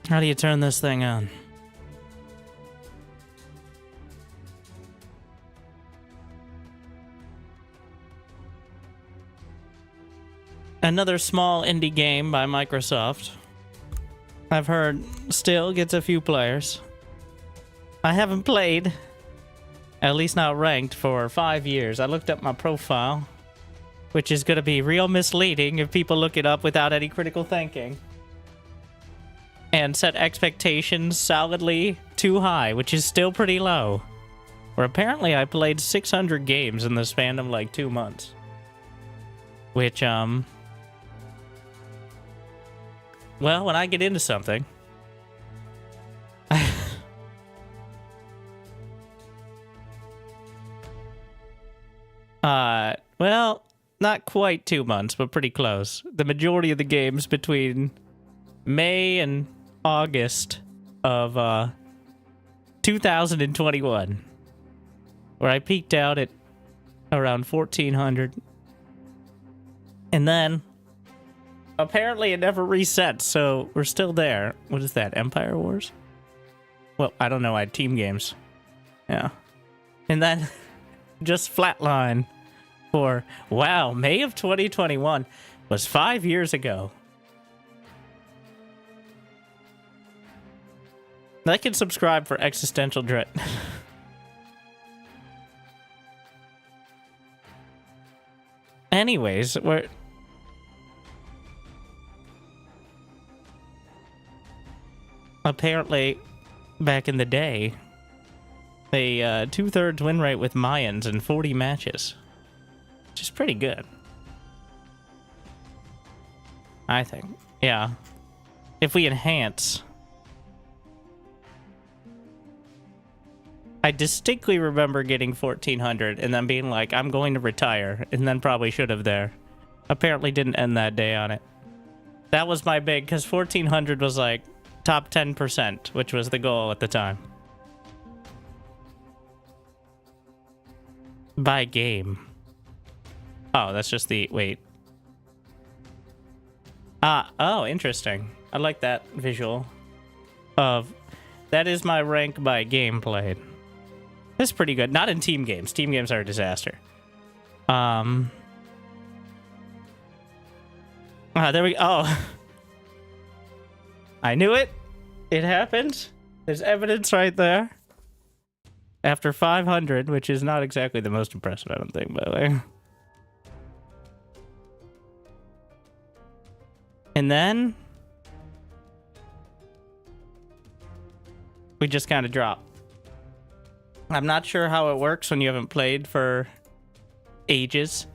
How do you turn this thing on? Another small indie game by Microsoft. I've heard still gets a few players. I haven't played, at least not ranked, for 5 years. I looked up my profile, which is going to be real misleading if people look it up without any critical thinking. And set expectations solidly too high, which is still pretty low. Where apparently I played 600 games in the span of like 2 months. Which, well, when I get into something... well, not quite 2 months, but pretty close. The majority of the games between May and August of 2021, where I peaked out at around 1,400. And then, apparently it never resets, so we're still there. What is that, Empire Wars? Well, I don't know, I had team games. Yeah. And then, just flatline for, wow, May of 2021 was 5 years ago. Like and subscribe for existential dread. Anyways, we're... apparently, back in the day, a 2/3 win rate with Mayans in 40 matches. Which is pretty good. I think. Yeah. If we enhance... I distinctly remember getting 1,400 and then being like, I'm going to retire, and then probably should have there. Apparently didn't end that day on it. That was my big, because 1,400 was like top 10%, which was the goal at the time. By game. Oh, that's just the... wait. Oh, interesting. I like that visual of... that is my rank by game played. That's pretty good. Not in team games. Team games are a disaster. There we go. Oh. I knew it. It happened. There's evidence right there. After 500, which is not exactly the most impressive, I don't think, by the way. And then... we just kind of drop. I'm not sure how it works when you haven't played for ages,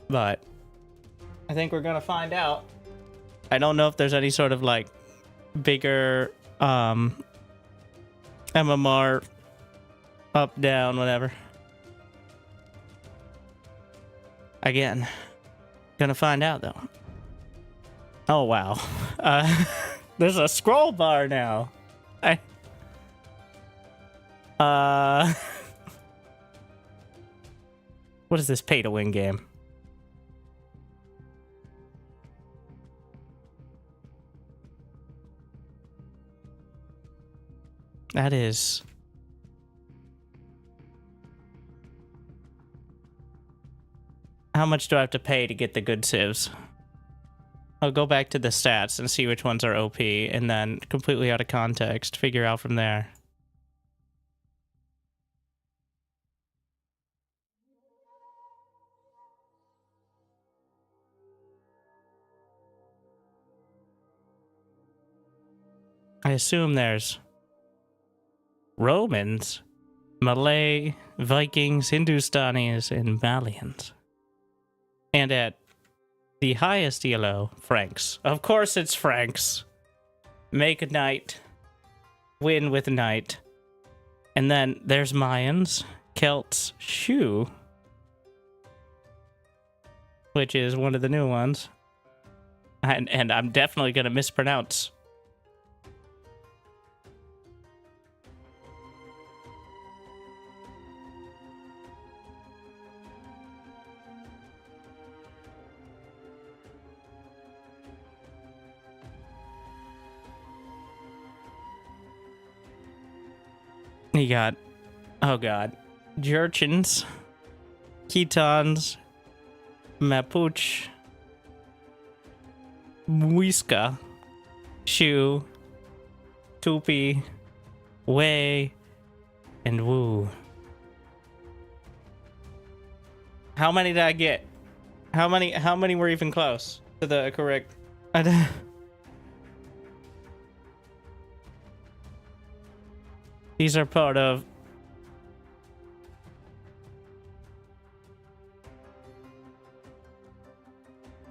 but I think we're gonna find out. I don't know if there's any sort of like bigger MMR up, down, whatever. Again, gonna find out though. Oh wow. There's a scroll bar now. What is this pay-to-win game? That is... how much do I have to pay to get the good civs? I'll go back to the stats and see which ones are OP, and then completely out of context, figure out from there. I assume there's Romans, Malay, Vikings, Hindustanis, and Malians. And at the highest ELO, Franks. Of course it's Franks. Make a knight. Win with a knight. And then there's Mayans, Celts, Shu, which is one of the new ones. And I'm definitely going to mispronounce. You got, oh god, Jurchins, Ketons, Mapuche, Muisca, Shu, Tupi, Wei, and Wu. How many did I get? How many were even close to the correct? These are part of...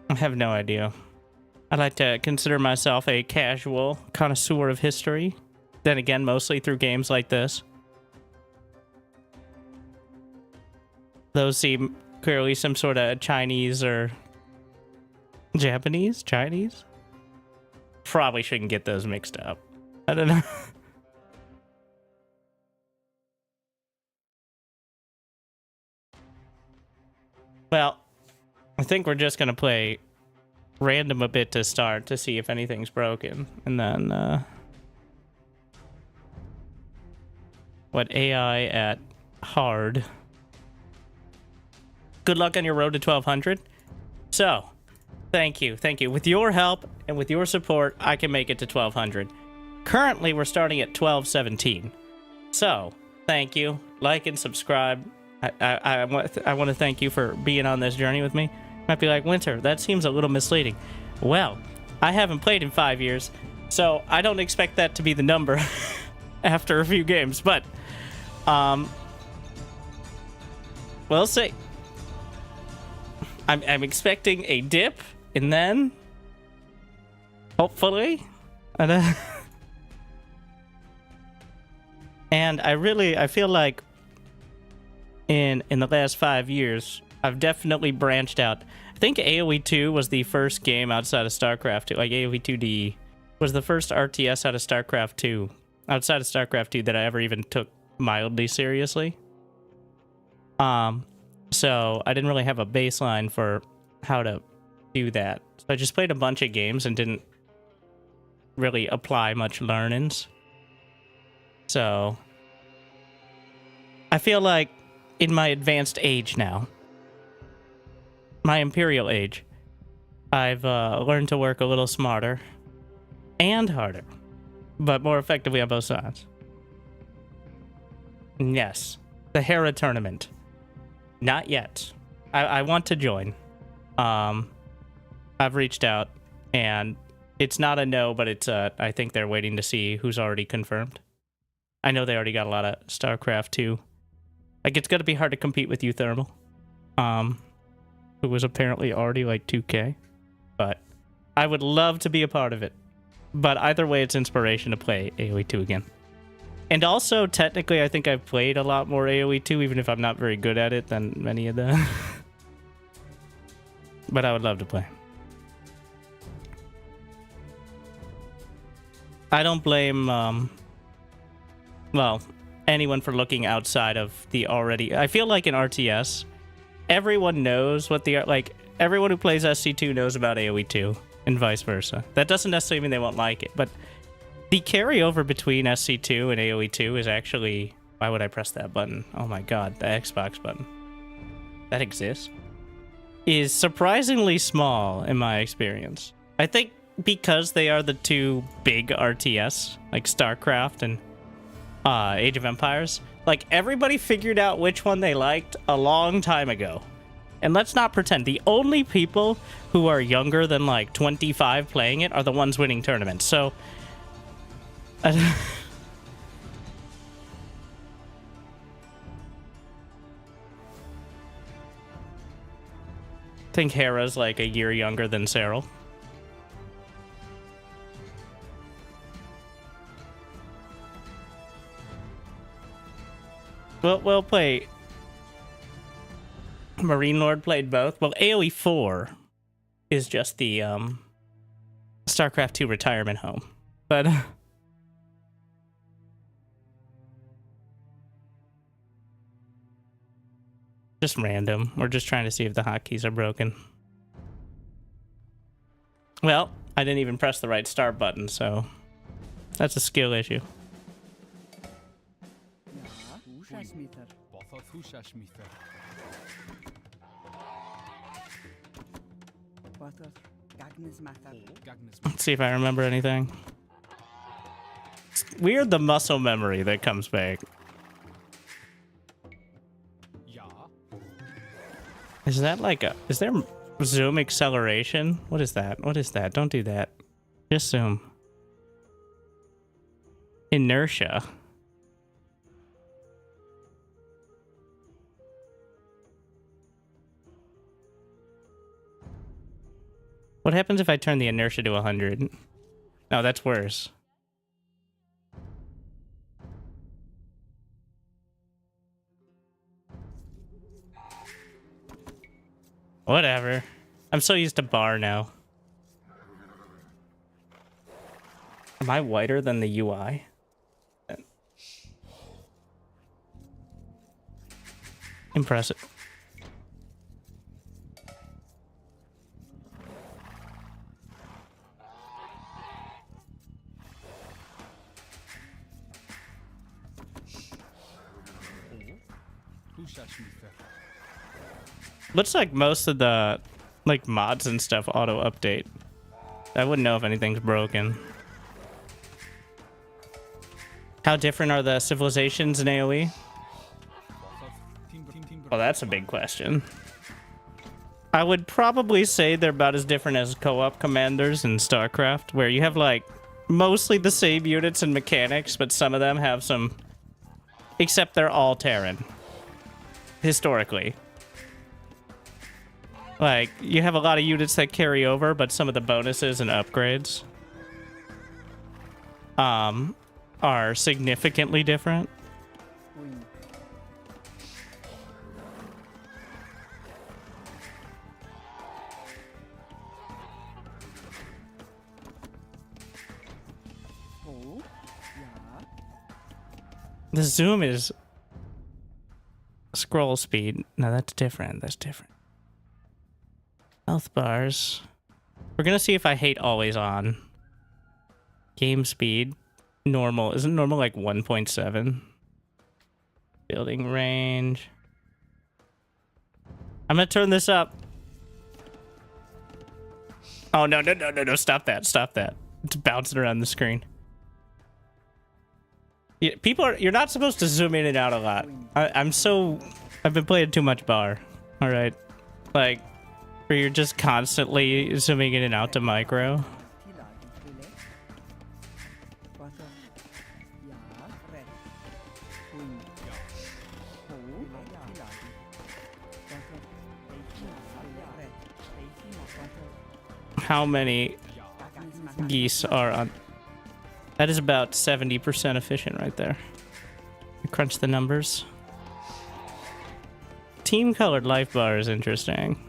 I have no idea. I like to consider myself a casual connoisseur of history. Then again, mostly through games like this. Those seem clearly some sort of Chinese or Japanese? Chinese? Probably shouldn't get those mixed up. I don't know. Well, I think we're just going to play random a bit to start to see if anything's broken. And then, what AI at hard. Good luck on your road to 1200. So, thank you. With your help and with your support, I can make it to 1200. Currently, we're starting at 1217. So, thank you. Like and subscribe. I want to thank you for being on this journey with me. Might be like, Winter, that seems a little misleading. Well, I haven't played in 5 years, so I don't expect that to be the number after a few games, but we'll see. I'm expecting a dip, and then hopefully, and I feel like in the last 5 years, I've definitely branched out. I think AoE 2 was the first game outside of StarCraft 2, like AoE 2D was the first RTS out of StarCraft 2, outside of StarCraft 2 that I ever even took mildly seriously. So I didn't really have a baseline for how to do that. So I just played a bunch of games and didn't really apply much learnings. So I feel like in my advanced age now, my imperial age, I've learned to work a little smarter and harder, but more effectively on both sides. And yes, the Hera tournament. Not yet. I want to join. I've reached out, and it's not a no, but it's I think they're waiting to see who's already confirmed. I know they already got a lot of StarCraft 2. Like, it's going to be hard to compete with you, Thermal. Who was apparently already, like, 2K. But I would love to be a part of it. But either way, it's inspiration to play AoE 2 again. And also, technically, I think I've played a lot more AoE 2, even if I'm not very good at it, than many of them. But I would love to play. I don't blame, well, anyone for looking outside of the already... I feel like in RTS, everyone knows what the... Like, everyone who plays SC2 knows about AoE 2, and vice versa. That doesn't necessarily mean they won't like it, but the carryover between SC2 and AoE 2 is actually... Why would I press that button? Oh my god, the Xbox button. That exists? Is surprisingly small, in my experience. I think because they are the two big RTS, like StarCraft and Age of Empires, like, everybody figured out which one they liked a long time ago. And let's not pretend, the only people who are younger than, like, 25 playing it are the ones winning tournaments. So, I think Hera's, like, a year younger than Cyril. We'll play... Marine Lord played both. Well, AoE 4 is just the StarCraft 2 retirement home. But... just random. We're just trying to see if the hotkeys are broken. Well, I didn't even press the right start button, so... that's a skill issue. Let's see if I remember anything. It's weird, the muscle memory that comes back. Is that like a... Is there zoom acceleration? What is that? What is that? Don't do that. Just zoom. Inertia. What happens if I turn the inertia to 100? No, that's worse. Whatever. I'm so used to bar now. Am I whiter than the UI? Impressive. Looks like most of the like mods and stuff auto update. I wouldn't know if anything's broken. How different are the civilizations in AoE? Well, that's a big question. I would probably say they're about as different as co-op commanders in StarCraft, where you have like mostly the same units and mechanics, but some of them have some... Except they're all Terran. Historically. Like, you have a lot of units that carry over, but some of the bonuses and upgrades are significantly different. The zoom is scroll speed. No, that's different. That's different. Health bars. We're gonna see if I hate always on. Game speed. Normal. Isn't normal like 1.7? Building range. I'm gonna turn this up. Oh, no, no, no, no, no. Stop that. Stop that. It's bouncing around the screen. Yeah, you're not supposed to zoom in and out a lot. I've been playing too much bar. All right. Like, where you're just constantly zooming in and out to micro. How many geese are on? That is about 70% efficient right there. I crunch the numbers. Team colored life bar is interesting.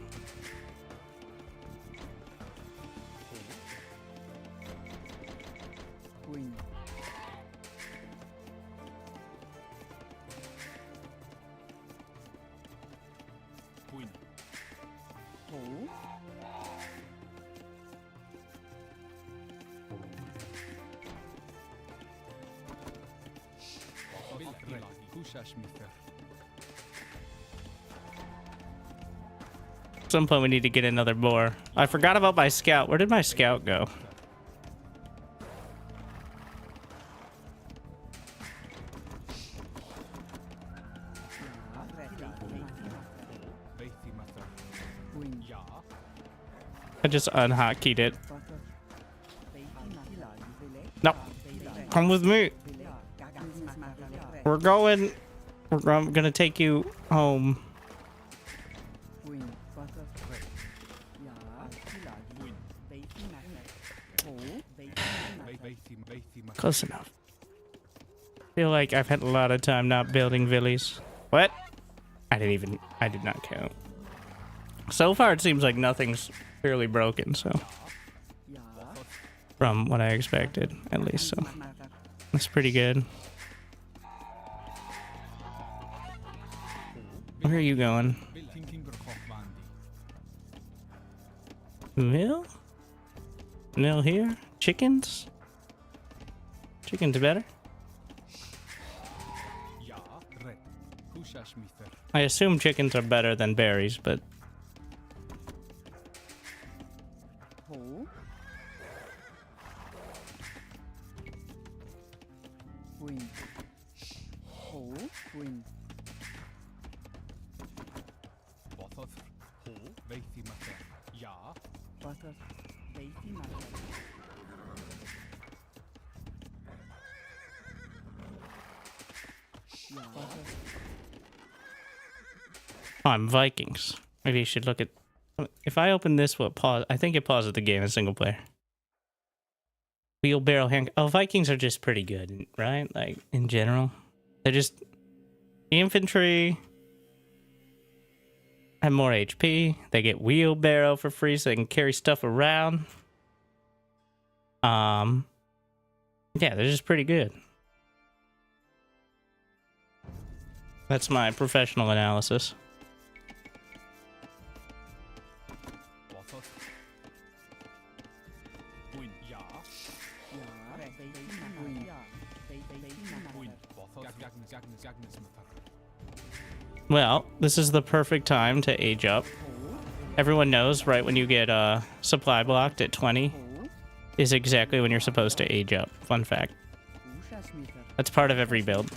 At some point we need to get another boar. I forgot about my scout. Where did my scout go? I just unhotkeyed it. No. Come with me. I'm gonna take you home. Close enough. Feel like I've had a lot of time not building villies. What? I did not count. So far it seems like nothing's fairly broken, so. From what I expected, at least, so. That's pretty good. Where are you going? Mill? Mill here? Chickens? Chickens better? I assume chickens are better than berries, but... Oh, I'm Vikings. Maybe you should look at... If I open this, what pause? I think it pauses the game in single player. Wheelbarrow hand... Oh, Vikings are just pretty good, right? Like, in general. They're just... The infantry... have more HP. They get wheelbarrow for free so they can carry stuff around. Yeah, they're just pretty good. That's my professional analysis. Well, this is the perfect time to age up. Everyone knows right when you get supply blocked at 20 is exactly when you're supposed to age up. Fun fact. That's part of every build.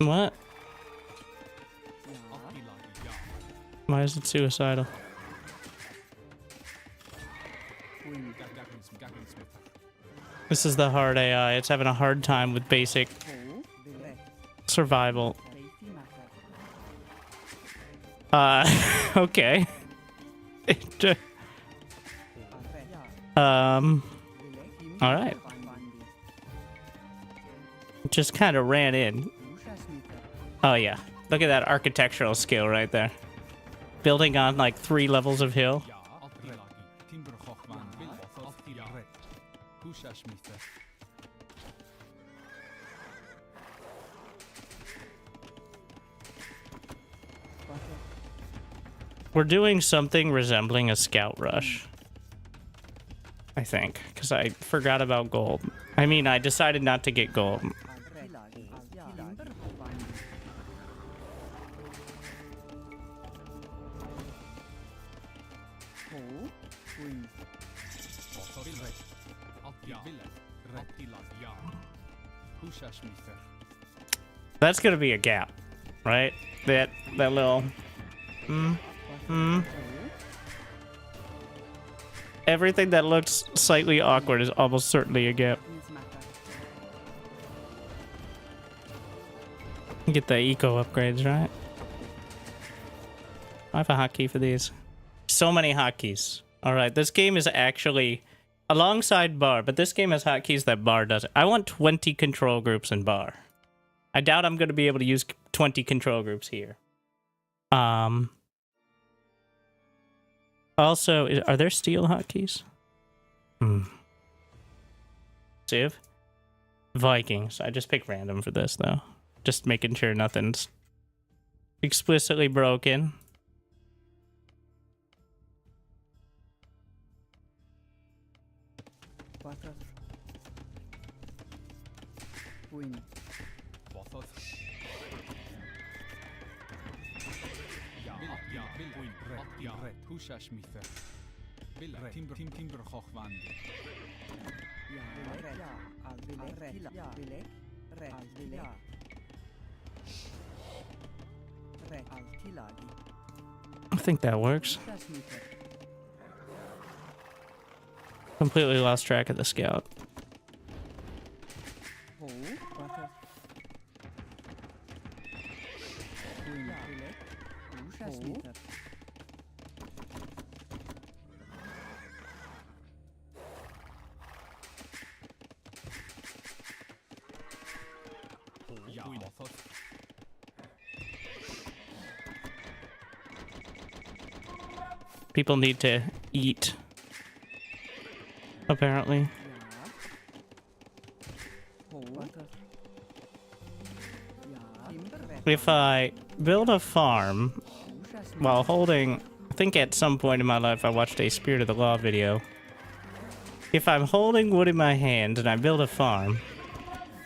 What? Why is it suicidal? This is the hard AI. It's having a hard time with basic survival. Okay. Alright. Just kind of ran in. Oh yeah, look at that architectural skill right there. Building on like 3 levels of hill. We're doing something resembling a scout rush. I think, because I forgot about gold. I mean, I decided not to get gold. That's gonna be a gap, right? That little... Everything that looks slightly awkward is almost certainly a gap. Get the eco upgrades, right? I have a hotkey for these. So many hotkeys. Alright, this game is actually alongside bar, but this game has hotkeys that bar doesn't. I want 20 control groups in bar. I doubt I'm going to be able to use 20 control groups here. Also, are there steel hotkeys? Civ? Vikings. I just picked random for this, though. Just making sure nothing's explicitly broken. I think that works. Completely lost track of the scout. People need to eat, apparently. if I build a farm while holding, I think at some point in my life I watched a Spirit of the Law video. If I'm holding wood in my hand and I build a farm,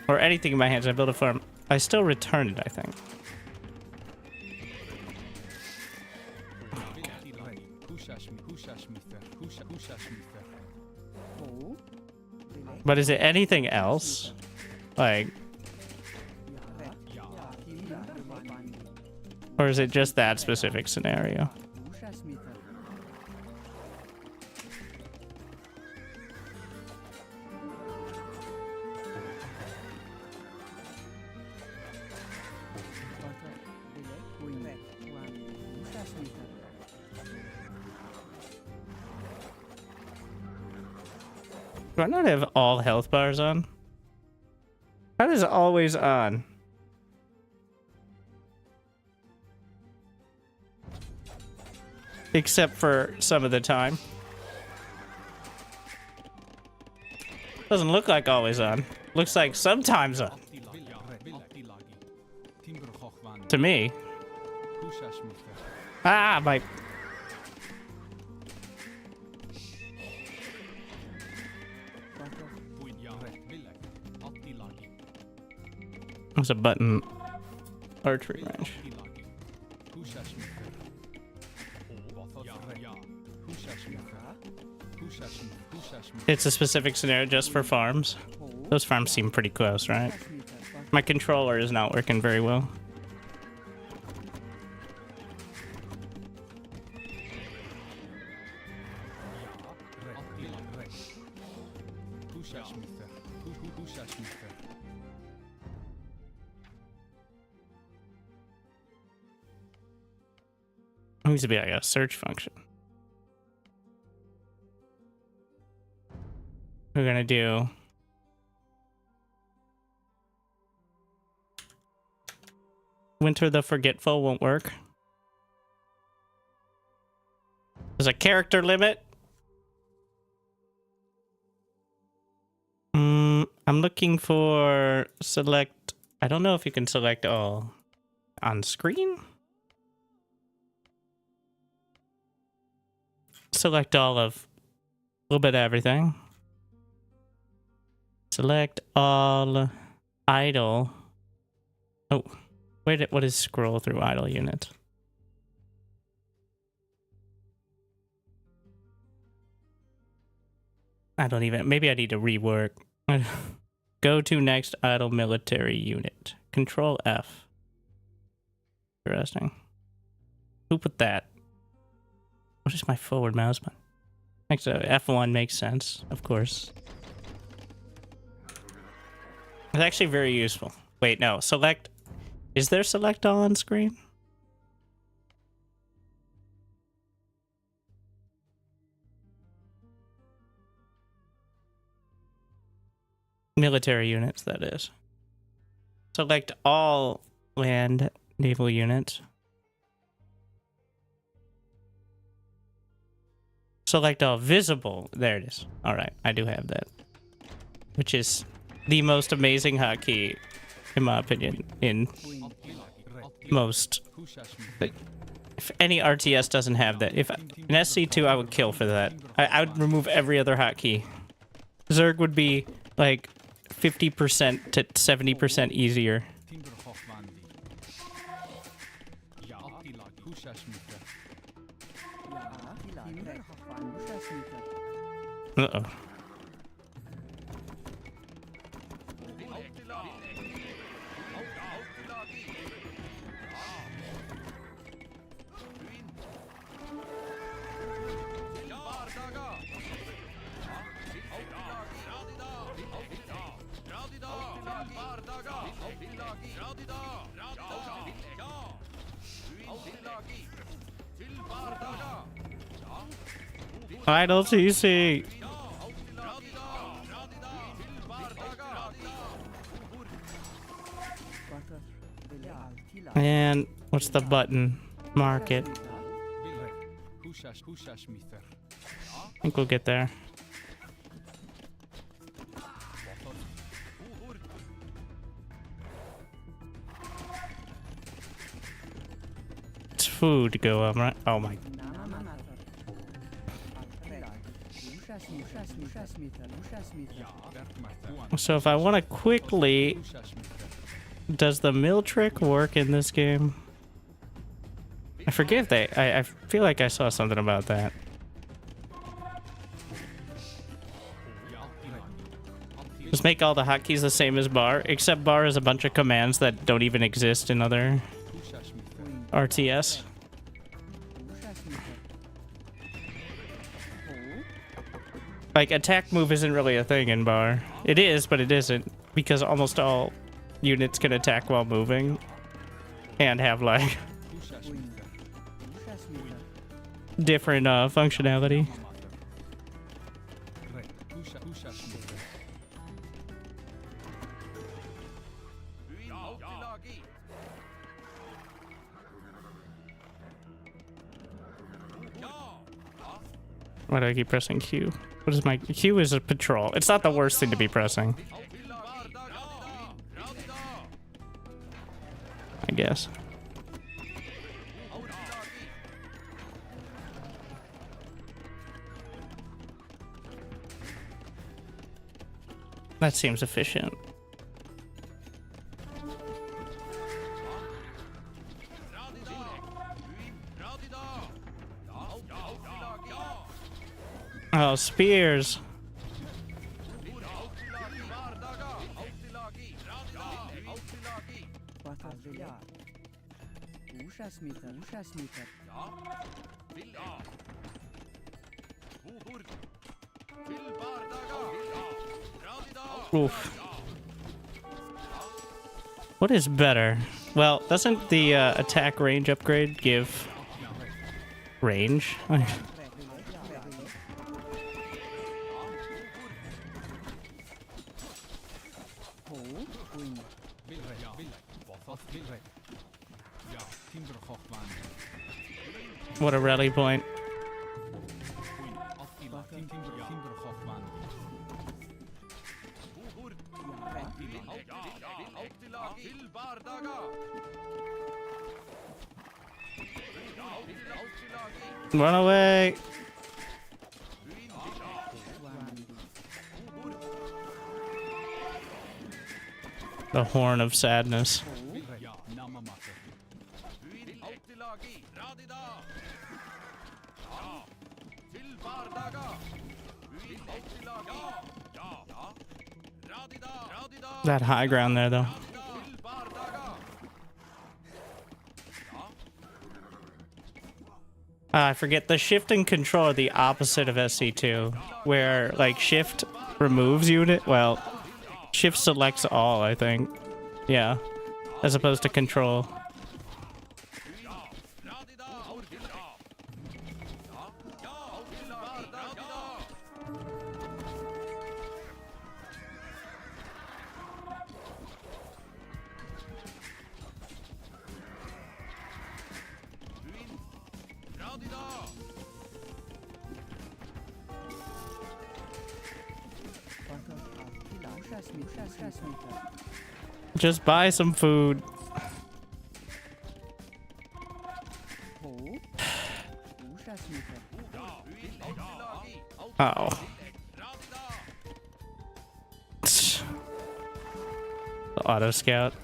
or anything in my hands, I build a farm, I still return it, I think. But is it anything else? Like... Or is it just that specific scenario? Do I not have all health bars on? That is always on. Except for some of the time. Doesn't look like always on. Looks like sometimes on. To me. Ah, my... There's a button. Archery range. It's a specific scenario just for farms. Those farms seem pretty close, right? My controller is not working very well. It needs to be like a search function. We're gonna do Winter the Forgetful won't work. There's a character limit. I'm looking for select. I don't know if you can select all on screen. Select all of a little bit of everything. Select all idle. Oh, wait, what is scroll through idle unit? I don't even, maybe I need to rework. Go to next idle military unit. Control F. Interesting. Who put that? What is my forward mouse button? Next F1 makes sense, of course. It's actually very useful. Wait, no. Select. Is there select all on screen? Military units, that is. Select all land naval units. Select all visible. There it is. All right, I do have that. Which is the most amazing hotkey, in my opinion, in most. If any RTS doesn't have that, if in SC2 I would kill for that. I would remove every other hotkey. Zerg would be like 50% to 70% easier. Uh-oh. Idle TC. And what's the button? Market. I think we'll get there. food go up, right? Oh my. So if I want to quickly... Does the mill trick work in this game? I forget if they... I feel like I saw something about that. Just make all the hotkeys the same as bar, except bar is a bunch of commands that don't even exist in other RTS. Like, attack move isn't really a thing in bar. It is, but it isn't, because almost all units can attack while moving and have, like, different functionality. Why do I keep pressing Q? What is my... Q is a patrol. It's not the worst thing to be pressing, I guess. That seems efficient. Oh, spears. Oof. What is better? Well, doesn't the attack range upgrade give range? What a rally point. Run away. The horn of sadness. That high ground there, though. I forget, the shift and control are the opposite of SC2, where, like, shift removes unit, well, shift selects all, I think. Yeah, as opposed to control. Just buy some food. Oh. The auto scout.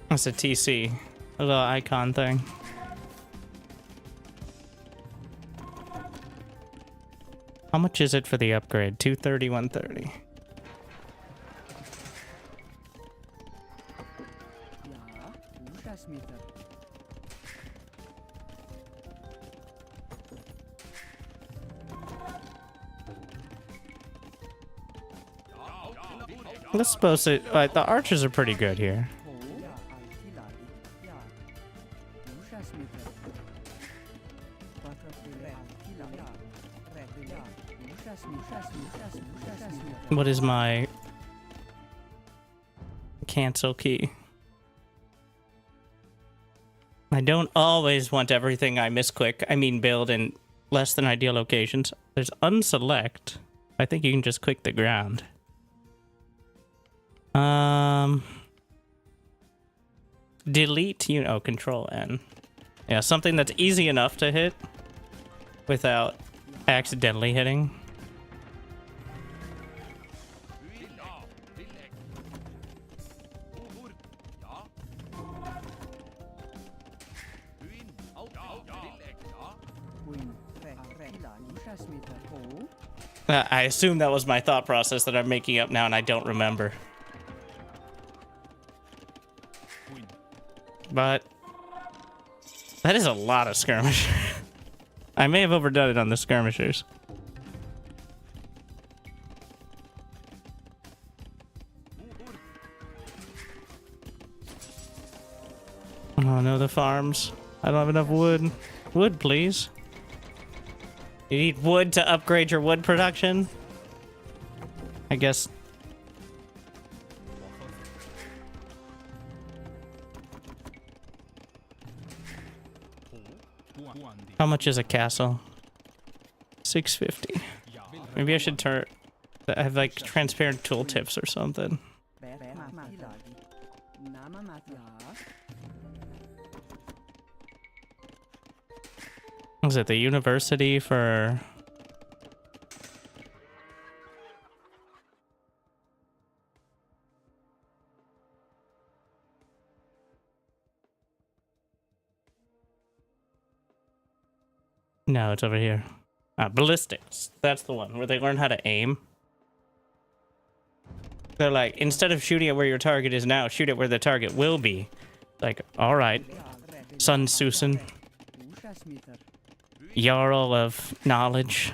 That's a TC, a little icon thing. How much is it for the upgrade? 230, 130. Let's suppose it. The archers are pretty good here. What is my cancel key? I don't always want everything I build in less than ideal locations. There's unselect. I think you can just click the ground. Delete, Control N. Yeah, something that's easy enough to hit without accidentally hitting. I assume that was my thought process that I'm making up now and I don't remember. But that is a lot of skirmishers. I may have overdone it on the skirmishers. Oh no, the farms. I don't have enough wood. Wood, please. You need wood to upgrade your wood production? I guess. How much is a castle? 650. Maybe I should have like transparent tooltips or something. Was it the university for... No, it's over here. Ballistics. That's the one where they learn how to aim. They're like, instead of shooting at where your target is now, shoot at where the target will be. Like, alright. Sun Susan. Jarl of knowledge.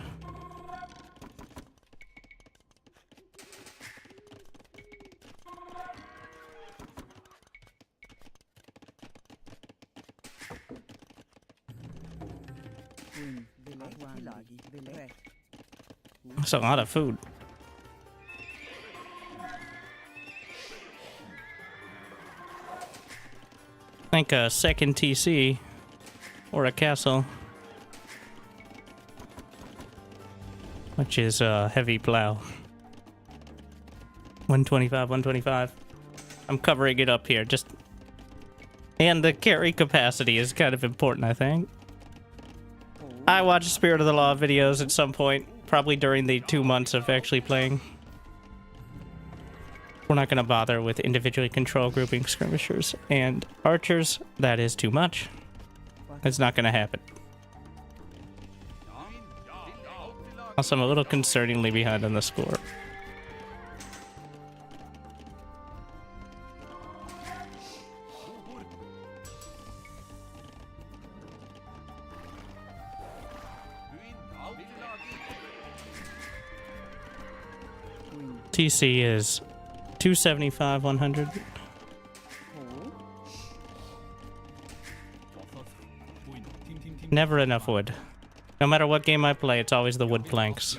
That's a lot of food. I think a second TC or a castle, which is a heavy plow. 125, 125. I'm covering it up here, just... And the carry capacity is kind of important, I think. I watched Spirit of the Law videos at some point, probably during the 2 months of actually playing. We're not going to bother with individually control grouping skirmishers and archers. That is too much. It's not going to happen. Also, I'm a little concerningly behind on the score. TC is 275, 100. Never enough wood. No matter what game I play, it's always the wood planks.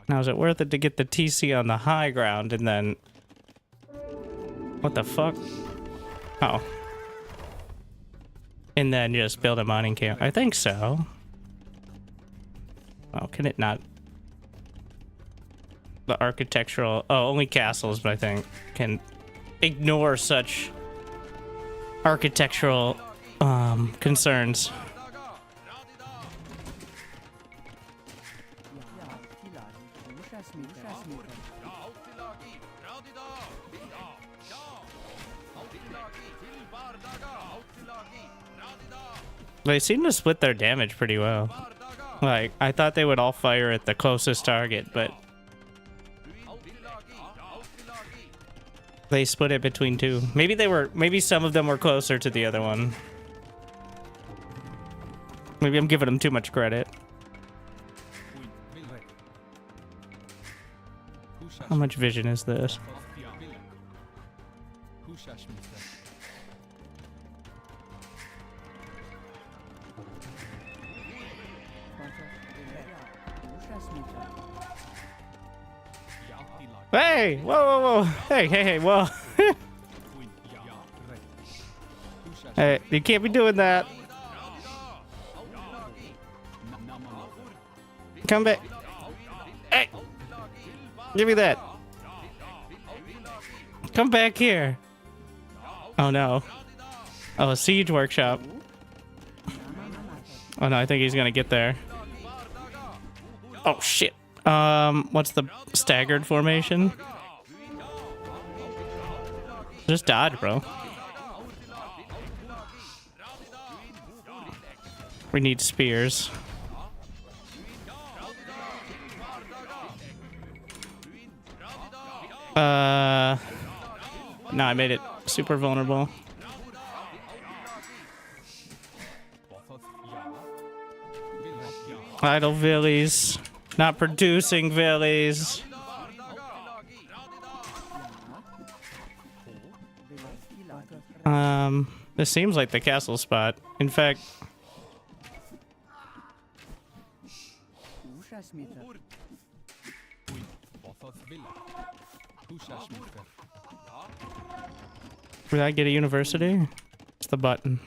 Now, is it worth it to get the TC on the high ground and then... What the fuck? Oh. And then just build a mining camp? I think so. Oh, can it not? The architectural... Oh, only castles, but I think, can ignore such architectural concerns. They seem to split their damage pretty well. Like, I thought they would all fire at the closest target, but they split it between two. Maybe some of them were closer to the other one. Maybe I'm giving them too much credit. How much vision is this? Hey! Whoa, whoa, whoa! Hey, hey, hey, whoa! Hey, you can't be doing that. Come back. Hey! Give me that. Come back here. Oh no. Oh, a siege workshop. Oh no, I think he's gonna get there. Oh shit. What's the staggered formation? Just dodge, bro. We need spears. No, I made it super vulnerable. Idle villies. Not producing villies. This seems like the castle spot. In fact... Did I get a university? It's the button.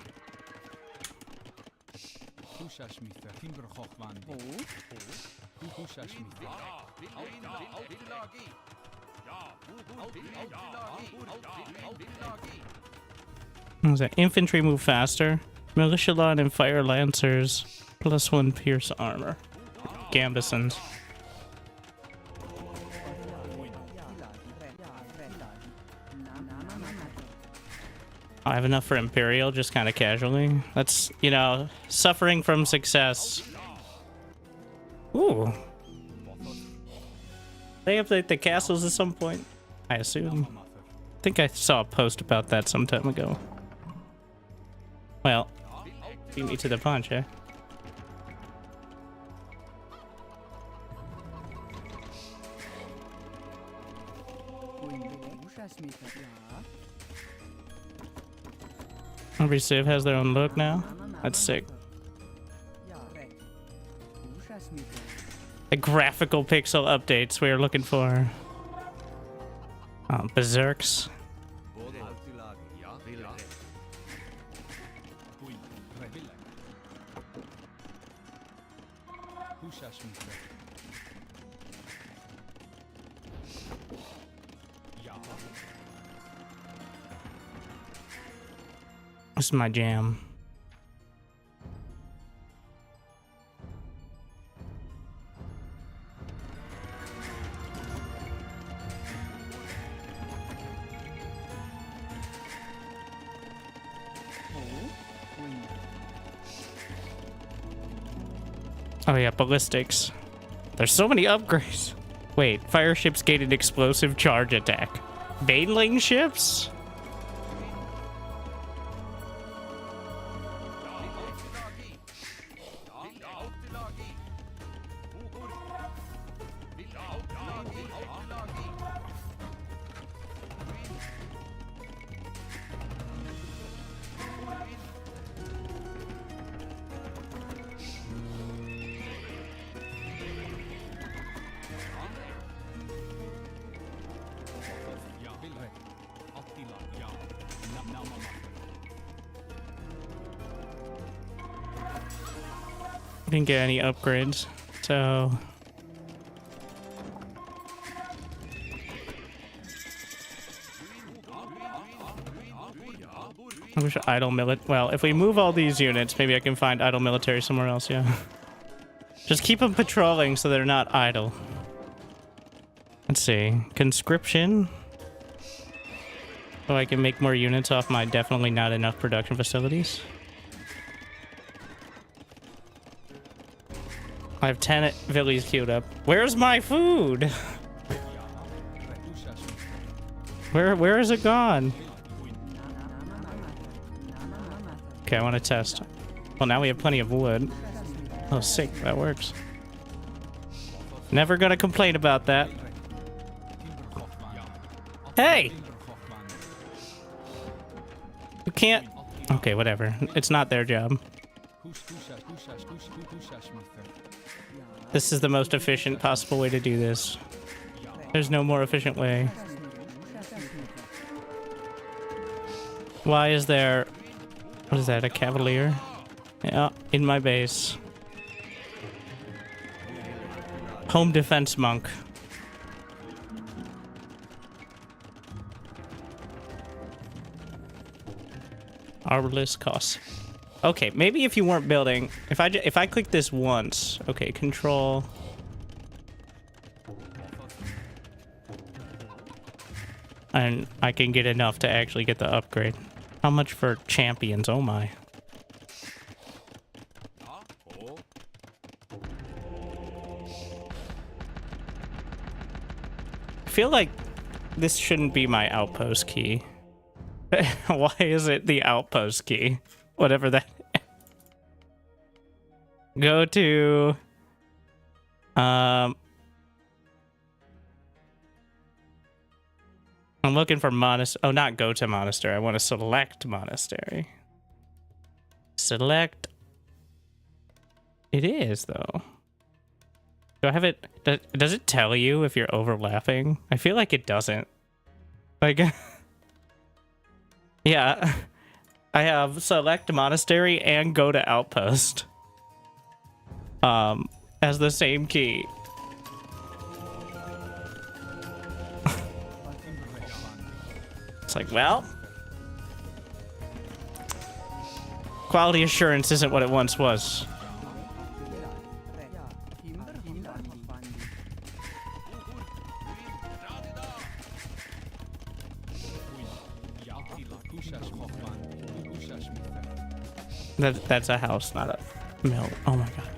What was that? Infantry move faster. Militia line and fire lancers. +1 pierce armor. Gambesons. I have enough for Imperial, just kind of casually. That's, you know, suffering from success. Ooh. They update the castles at some point, I assume. I think I saw a post about that some time ago. Well, beat me to the punch, eh? Every civ has their own look now. That's sick. The graphical pixel updates we are looking for. Berserks. This is my jam. Oh yeah, ballistics. There's so many upgrades. Wait, fire ships gain an explosive charge attack. Baneling ships? Didn't get any upgrades, so I wish idle military. Well, if we move all these units, maybe I can find idle military somewhere else. Yeah, just keep them patrolling so they're not idle. Let's see, conscription. So I can make more units off my definitely not enough production facilities. I have 10 villies queued up. Where's my food? Where is it gone? Okay, I want to test. Well, now we have plenty of wood. Oh, sick. That works. Never gonna complain about that. Hey! You can't... Okay, whatever. It's not their job. This is the most efficient possible way to do this. There's no more efficient way. Why is there What is that, a cavalier? Yeah, in my base. Home defense monk. Arbalist costs. Okay, maybe if you weren't building, if I click this once, okay, control. And I can get enough to actually get the upgrade. How much for champions? Oh my. I feel like this shouldn't be my outpost key. Why is it the outpost key? Whatever that. Go to. I'm looking for monastery. Oh, not go to monastery. I want to select monastery. Select. It is, though. Do I have it? Does it tell you if you're overlapping? I feel like it doesn't. Like, yeah. I have select monastery and go to outpost. As the same key. It's like, well, quality assurance isn't what it once was. That's a house, not a mill. Oh my god.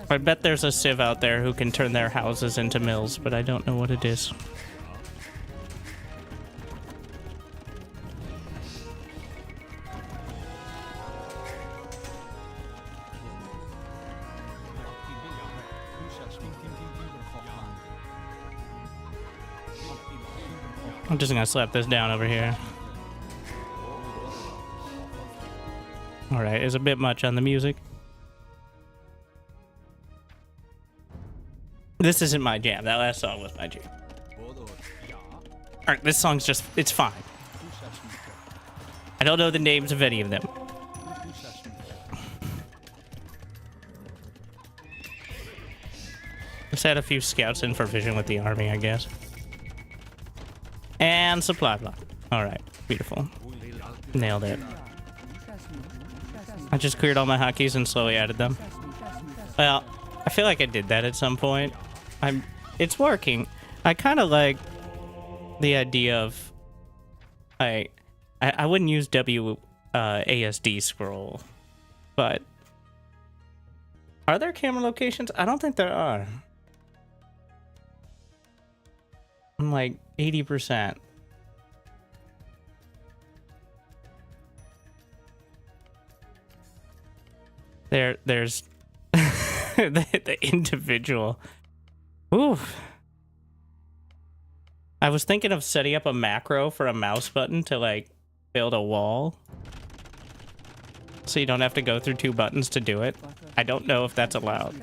I bet there's a civ out there who can turn their houses into mills, but I don't know what it is. I'm just gonna slap this down over here. Alright, it's a bit much on the music. This isn't my jam. That last song was my jam. Alright, this song's just, it's fine. I don't know the names of any of them. Let's add a few scouts in for vision with the army, I guess. And supply block. Alright, beautiful. Nailed it. I just cleared all my hotkeys and slowly added them. Well, I feel like I did that at some point. It's working. I kind of like the idea of I wouldn't use WASD scroll, but are there camera locations? I don't think there are. I'm like 80%. There's the individual. Ooh. I was thinking of setting up a macro for a mouse button to like build a wall. So you don't have to go through two buttons to do it. I don't know if that's allowed.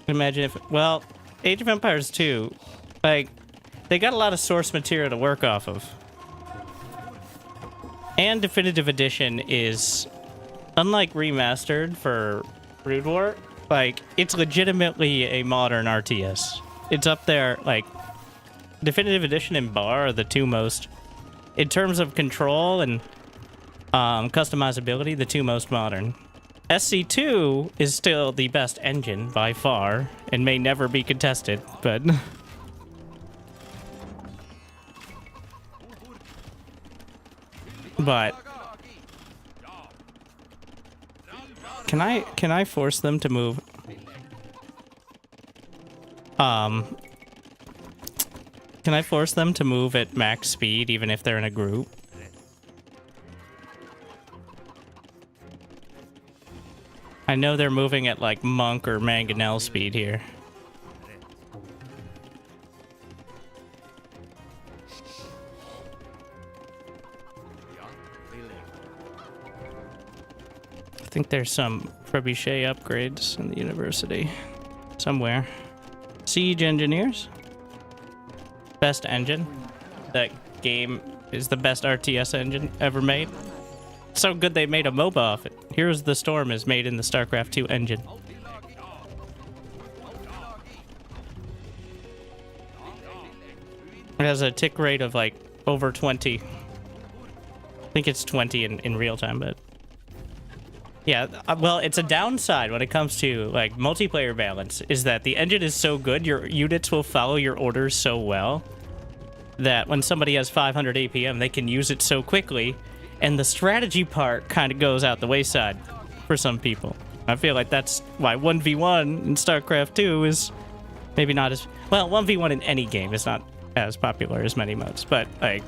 Imagine if, well, Age of Empires 2, like, they got a lot of source material to work off of. And Definitive Edition is, unlike remastered for Brood War, like, it's legitimately a modern RTS. It's up there, like, Definitive Edition and Bar are the two most, in terms of control and customizability, the two most modern. SC2 is still the best engine by far and may never be contested, but can I force them to move? Can I force them to move at max speed even if they're in a group? I know they're moving at like Monk or Mangonel speed here. think there's some trebuchet upgrades in the university somewhere. Siege engineers. Best engine. That game is the best RTS engine ever made. So good they made a MOBA off it. Here's the Storm is made in the StarCraft 2 engine. It has a tick rate of like over 20. I think it's 20 in real time, but yeah, well, it's a downside when it comes to like multiplayer balance is that the engine is so good, your units will follow your orders so well that when somebody has 500 APM, they can use it so quickly, and the strategy part kind of goes out the wayside for some people. I feel like that's why 1v1 in StarCraft 2 is maybe not as well. 1v1 in any game is not as popular as many modes, but like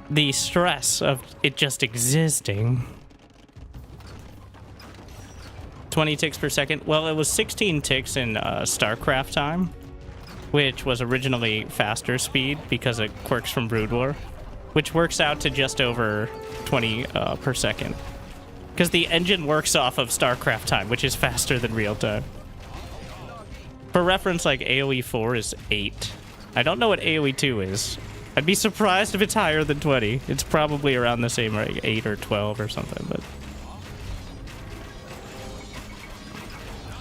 the stress of it just existing. 20 ticks per second. Well, it was 16 ticks in StarCraft time, which was originally faster speed because of quirks from Brood War, which works out to just over 20 per second. Because the engine works off of StarCraft time, which is faster than real time. For reference, like AoE 4 is 8. I don't know what AoE 2 is. I'd be surprised if it's higher than 20. It's probably around the same rate, 8 or 12 or something, but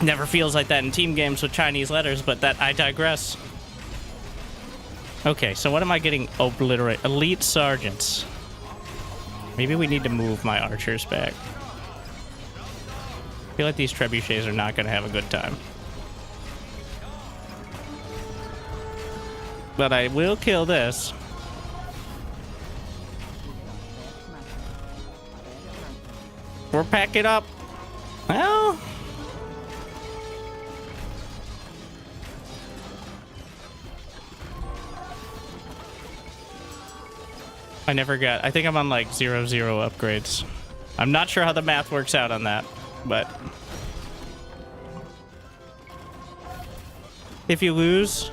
never feels like that in team games with Chinese letters, but that I digress. Okay, so what am I getting obliterate? Elite sergeants. Maybe we need to move my archers back. I feel like these trebuchets are not going to have a good time. But I will kill this. We're packing up. Well, I never got. I think I'm on like 0 upgrades. I'm not sure how the math works out on that, but if you lose,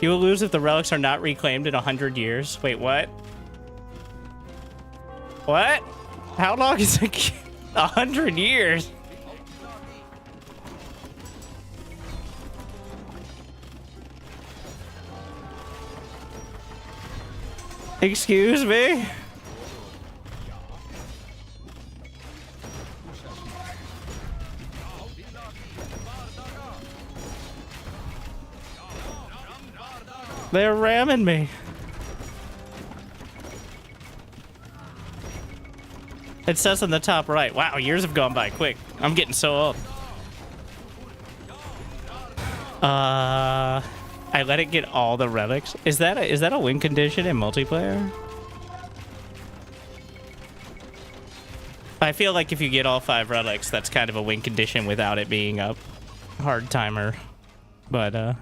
you will lose if the relics are not reclaimed in 100 years. Wait, what? What? How long is it? 100 years? Excuse me? They're ramming me. It says on the top right. Wow, years have gone by quick. I'm getting so old. I let it get all the relics. Is that a win condition in multiplayer? I feel like if you get all 5 relics, that's kind of a win condition without it being a hard timer. But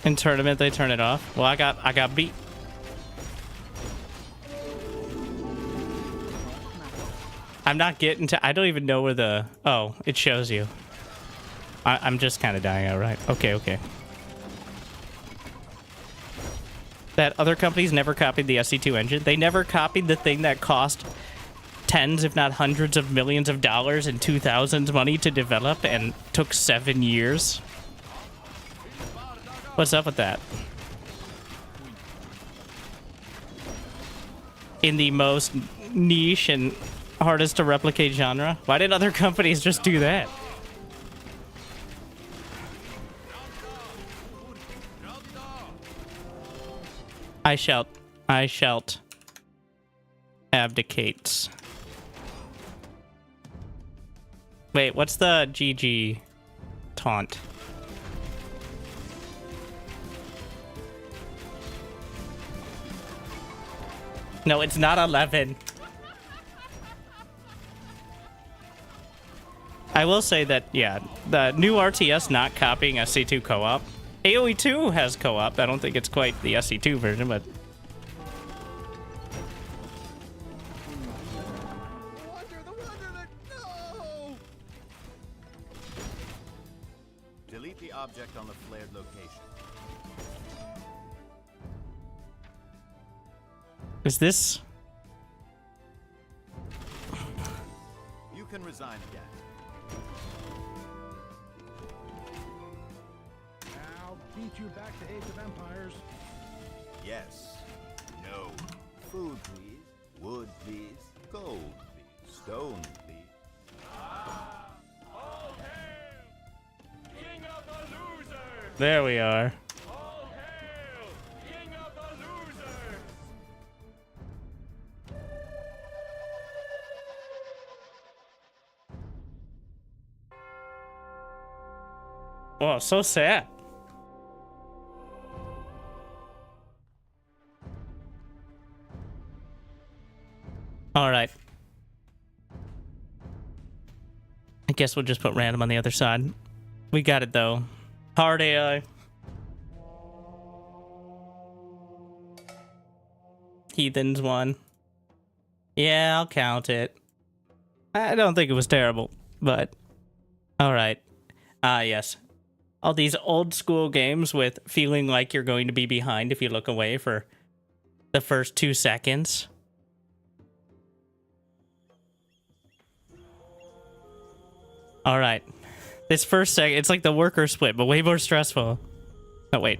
in tournament they turn it off. Well, I got beat. I'm not getting to. I don't even know where the. Oh, it shows you. I'm just kind of dying outright. Okay. That other companies never copied the SC2 engine. They never copied the thing that cost tens, if not hundreds of millions of dollars in 2000s money to develop and took 7 years. What's up with that? In the most niche and hardest to replicate genre? Why did other companies just do that? I shalt abdicates. Wait, what's the GG taunt? No, it's not 11. I will say that, yeah, the new RTS not copying SC2 co-op. AoE 2 has co-op. I don't think it's quite the SC2 version, but delete the object on the flared location. Is this? You can resign again. I'll beat you back to Age of Empires. Yes. No. Food, please. Wood, please. Gold, please. Stone, please. All hail! King of the losers! There we are. All hail! King of the losers! Oh, so sad. All right. I guess we'll just put random on the other side. We got it though. Hard AI. Heathens won. Yeah, I'll count it. I don't think it was terrible, but all right. Yes. All these old school games with feeling like you're going to be behind if you look away for the first 2 seconds. All right. This first second, it's like the worker split, but way more stressful. Oh, wait.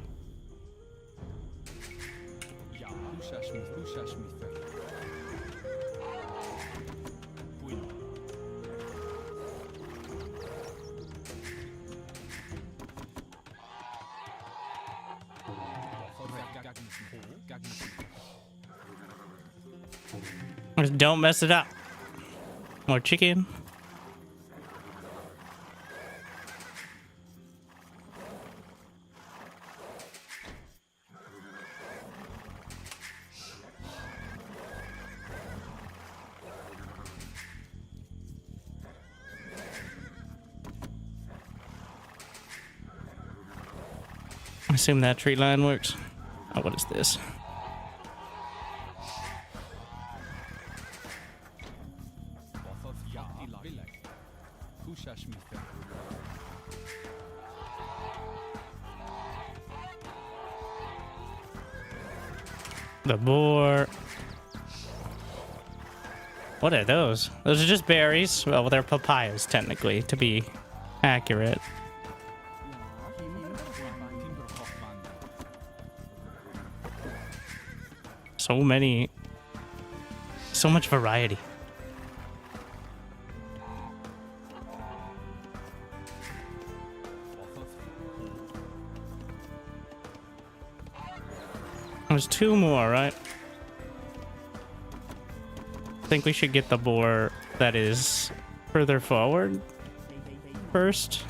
Just don't mess it up. More chicken. I assume that tree line works. Oh, what is this? The boar. What are those? Those are just berries. Well, they're papayas, technically, to be accurate. So many. So much variety. There's 2 more, right? I think we should get the boar that is further forward first.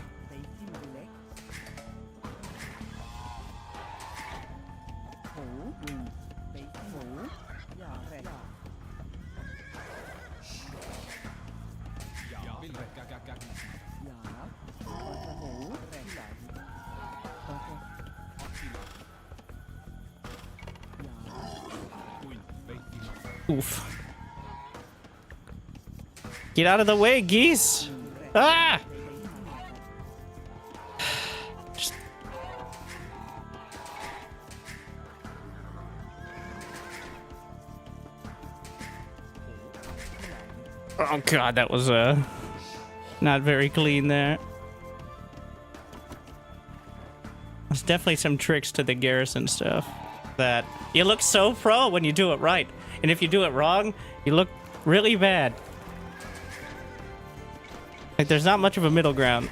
Oof. Get out of the way, geese! Ah! Just... Oh god, that was not very clean there. There's definitely some tricks to the garrison stuff that you look so pro when you do it right. And if you do it wrong, you look really bad. Like, there's not much of a middle ground.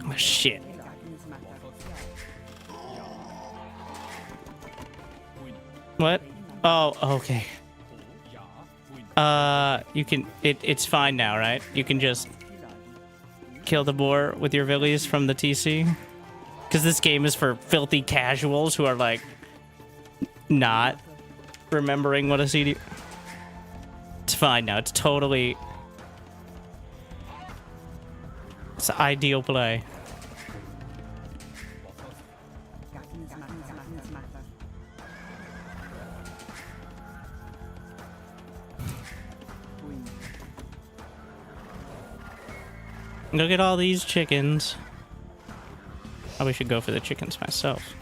Oh, shit. What? Oh, okay. You can... It's fine now, right? You can just kill the boar with your villies from the TC? Because this game is for filthy casuals who are, like, not remembering what a CD... It's fine now. It's totally... It's the ideal play. Look at all these chickens. Probably should go for the chickens myself.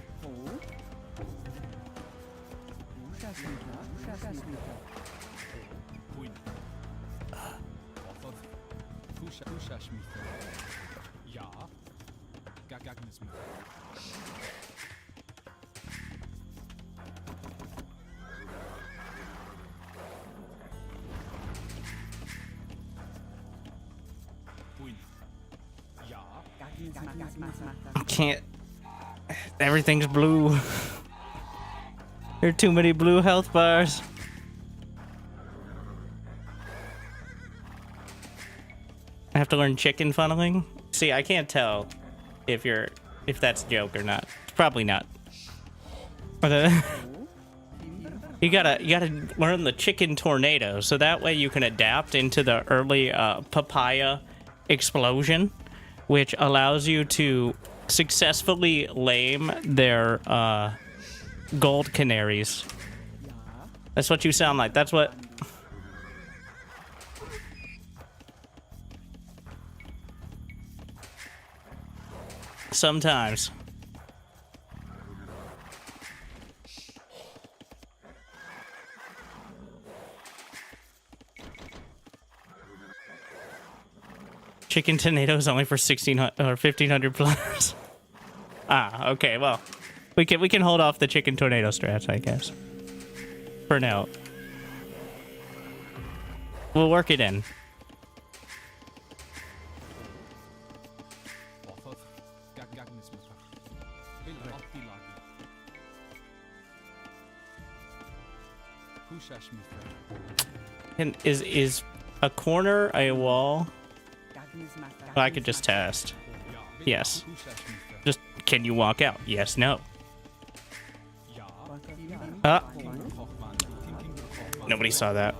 I can't. Everything's blue. There are too many blue health bars. I have to learn chicken funneling. See, I can't tell if that's a joke or not. It's probably not. But you gotta learn the chicken tornado, so that way you can adapt into the early papaya explosion, which allows you to successfully lame their gold canaries. That's what you sound like. That's what. Sometimes. Chicken tornadoes only for 1,600 or 1,500 plus. Ah, okay. Well, we can hold off the chicken tornado strats, I guess. For now. We'll work it in. And is a corner a wall? Well, I could just test. Yes. Just, can you walk out? Yes, no. Nobody saw that.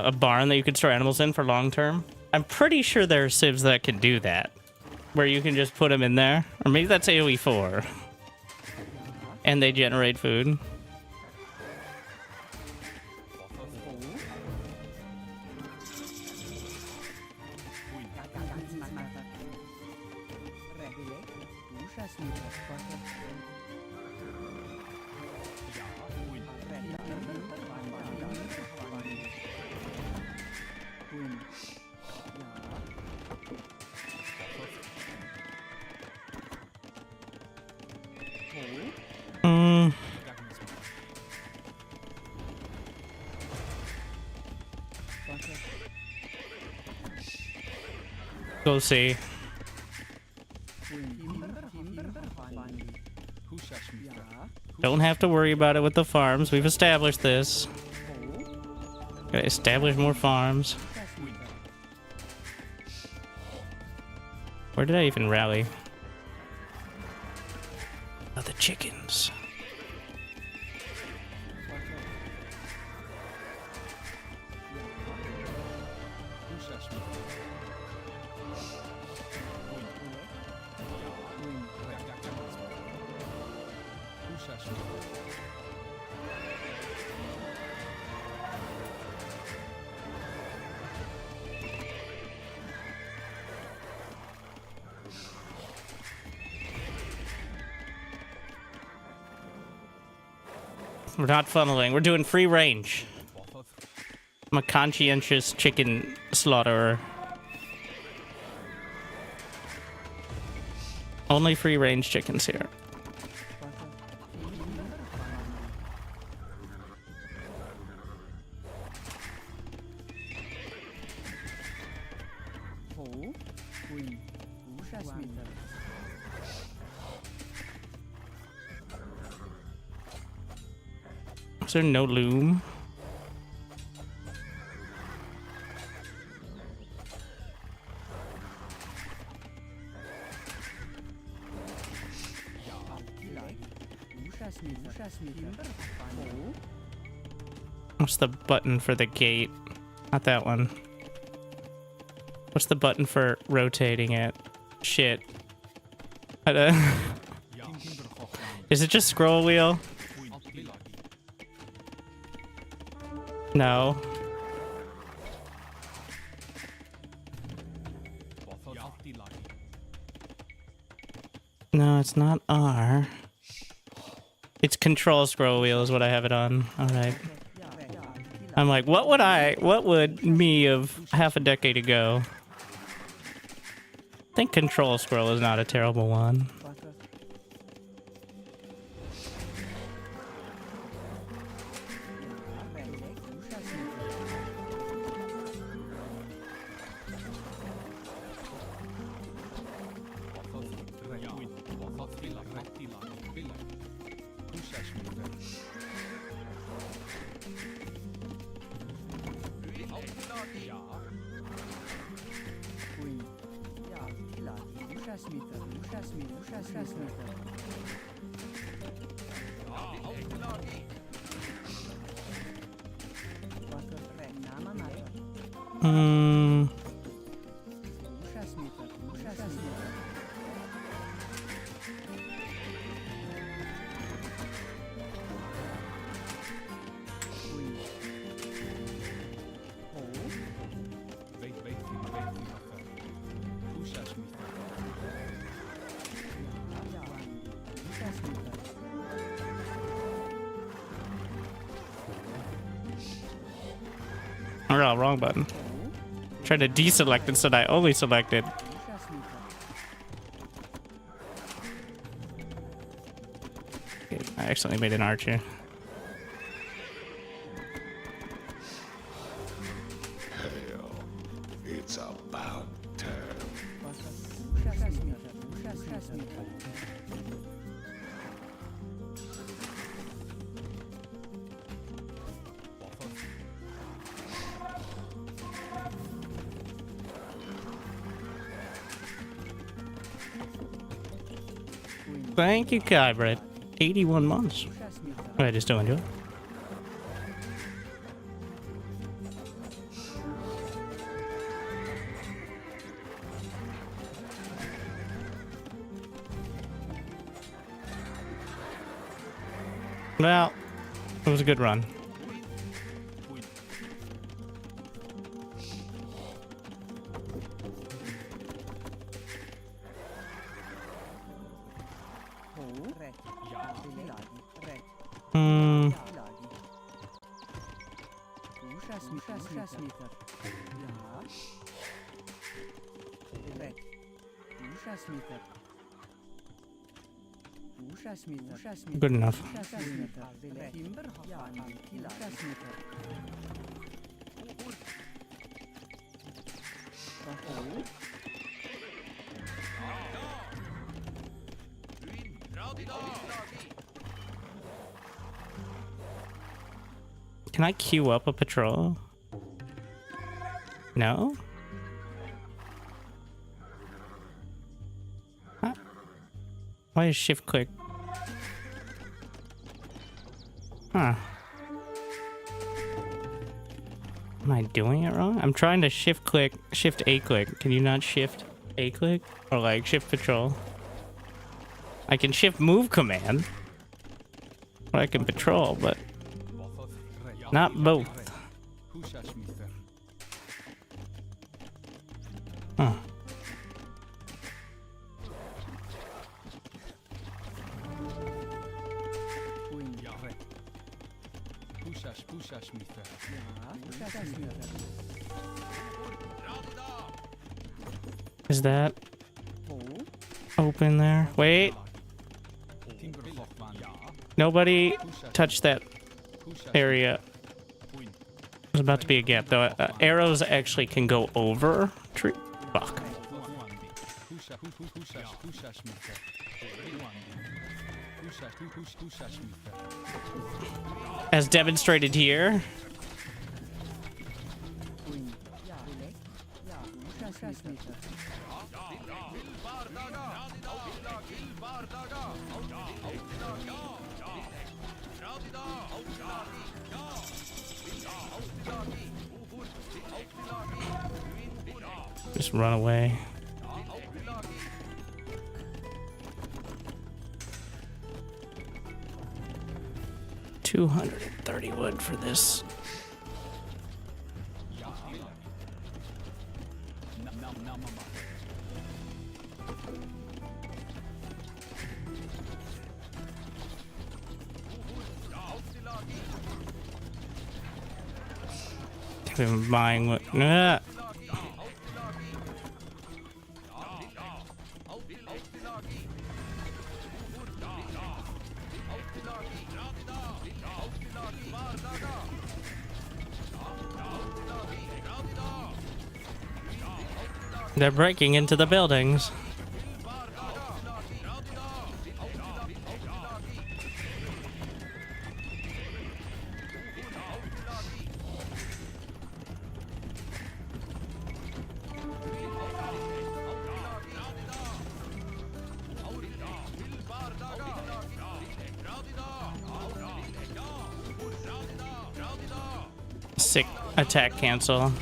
A barn that you could store animals in for long term. I'm pretty sure there are civs that can do that, where you can just put them in there, or maybe that's AoE 4, and they generate food. Go see. Don't have to worry about it with the farms. We've established this. Gotta establish more farms. Where did I even rally? Oh, the chickens. We're not funneling. We're doing free range. I'm a conscientious chicken slaughterer. Only free range chickens here. Is there no loom? What's the button for the gate? Not that one. What's the button for rotating it? Shit. Is it just scroll wheel? No. No, it's not R. It's control scroll wheel is what I have it on. Alright. I'm like, what would me of half a decade ago? I think control scroll is not a terrible one. Oh, wrong button. Tried to deselect instead I only selected. Okay, I accidentally made an archer. Hell, it's about time. Thank you, Kybred. 81 months. I just don't enjoy it. Well, it was a good run. Good enough. Can I queue up a patrol? No? Huh? Why is shift click? Huh. Am I doing it wrong? I'm trying to shift A click. Can you not shift A click? Or like shift patrol? I can shift move command. Or I can patrol, but not both. Huh. Is that open there? Wait. Nobody touch that area. There's about to be a gap though. Arrows actually can go over tree. Fuck. As demonstrated here. Just run away. $230 wood for this. I'm buying what? They're breaking into the buildings. Sick attack cancel.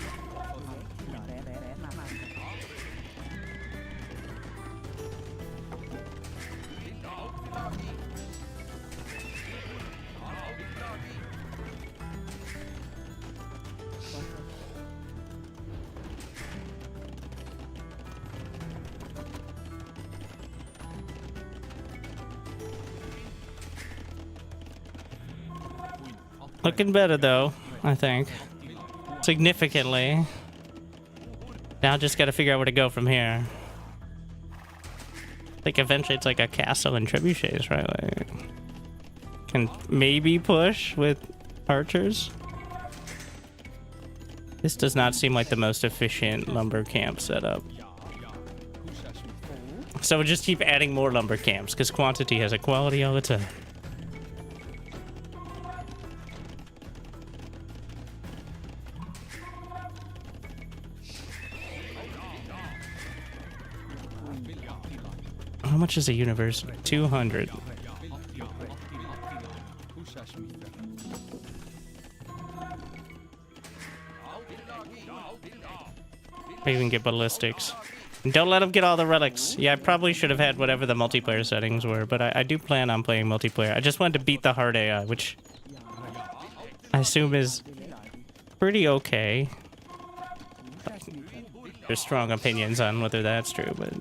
Looking better though, I think. Significantly. Now just gotta figure out where to go from here. Like eventually it's like a castle and trebuchets, right? Like, can maybe push with archers. This does not seem like the most efficient lumber camp setup. So we'll just keep adding more lumber camps because quantity has a quality all the time. How much is a university? 200. Maybe we can get ballistics. And don't let them get all the relics. Yeah, I probably should have had whatever the multiplayer settings were, but I do plan on playing multiplayer. I just wanted to beat the hard AI, which I assume is pretty okay. There's strong opinions on whether that's true, but...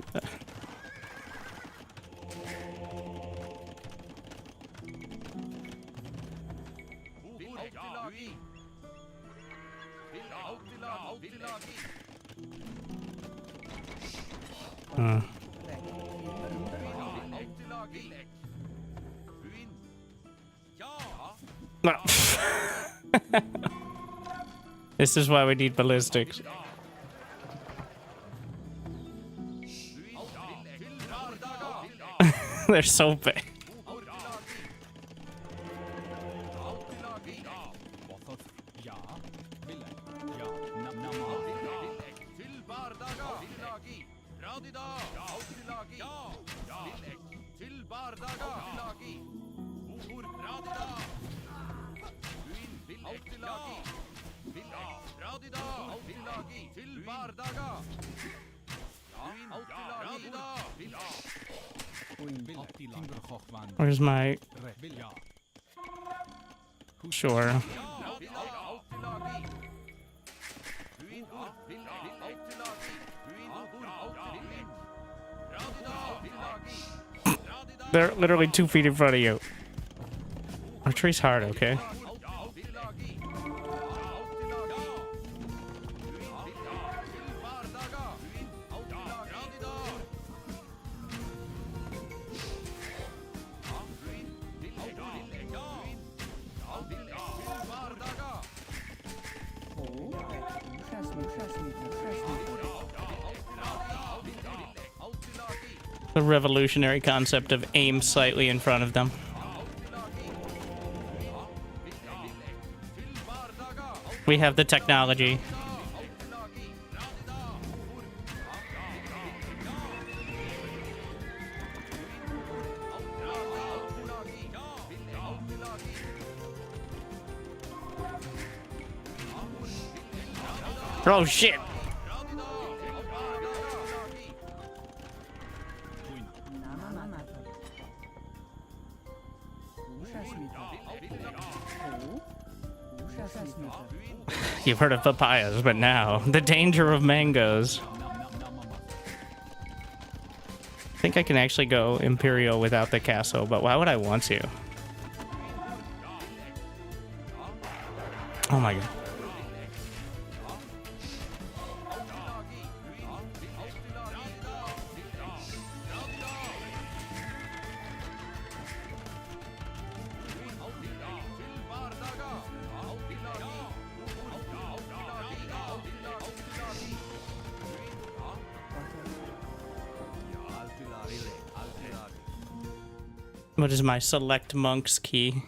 No. This is why we need ballistics. They're so big. Where's my... Sure. They're literally 2 feet in front of you. Archery's hard, okay? The revolutionary concept of aim slightly in front of them. We have the technology. Oh shit! You've heard of papayas, but now the danger of mangoes. I think I can actually go Imperial without the castle, but why would I want to? Oh my god. What is my select monk's key?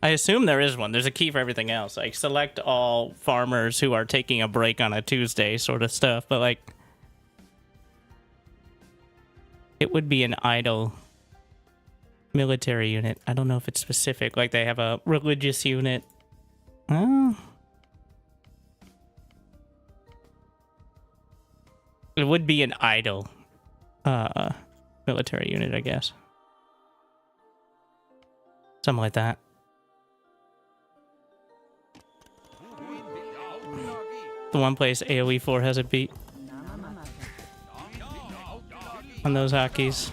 I assume there is one. There's a key for everything else. Like, select all farmers who are taking a break on a Tuesday sort of stuff. But, like, it would be an idle military unit. I don't know if it's specific. Like, they have a religious unit. Oh. It would be an idle military unit, I guess. Something like that. The one place AoE 4 has a beat. On those hotkeys.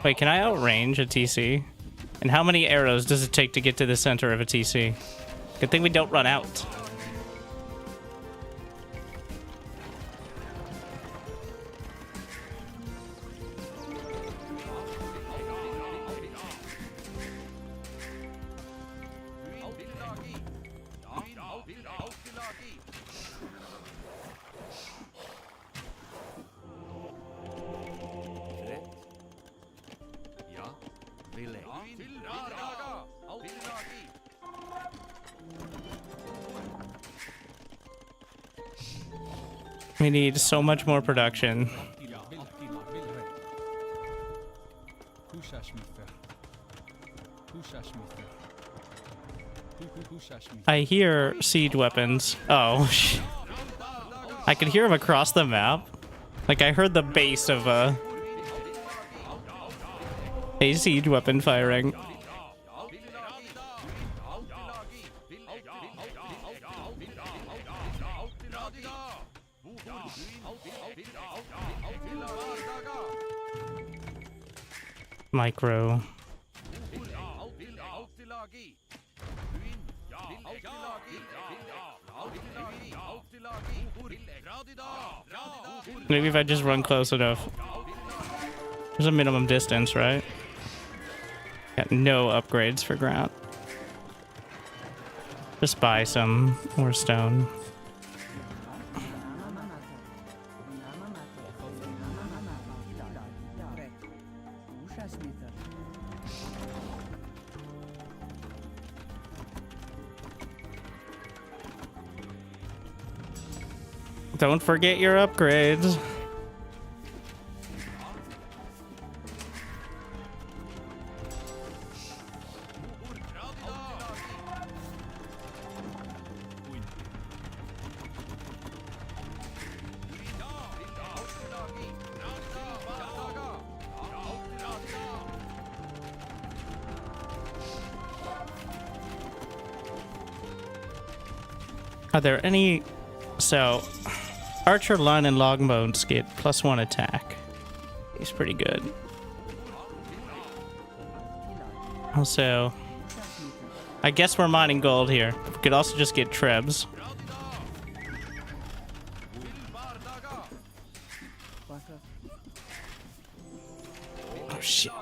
Wait, can I outrange a TC? And how many arrows does it take to get to the center of a TC? Good thing we don't run out. We need so much more production. I hear siege weapons. Oh, I could hear them across the map. Like, I heard the base of a siege weapon firing. Micro. Maybe if I just run close enough. There's a minimum distance, right? Got no upgrades for ground. Just buy some more stone. Don't forget your upgrades. Are there any... So... Archer, Line, and Longbones get +1 attack. He's pretty good. Also, I guess we're mining gold here. We could also just get Trebs. Oh shit.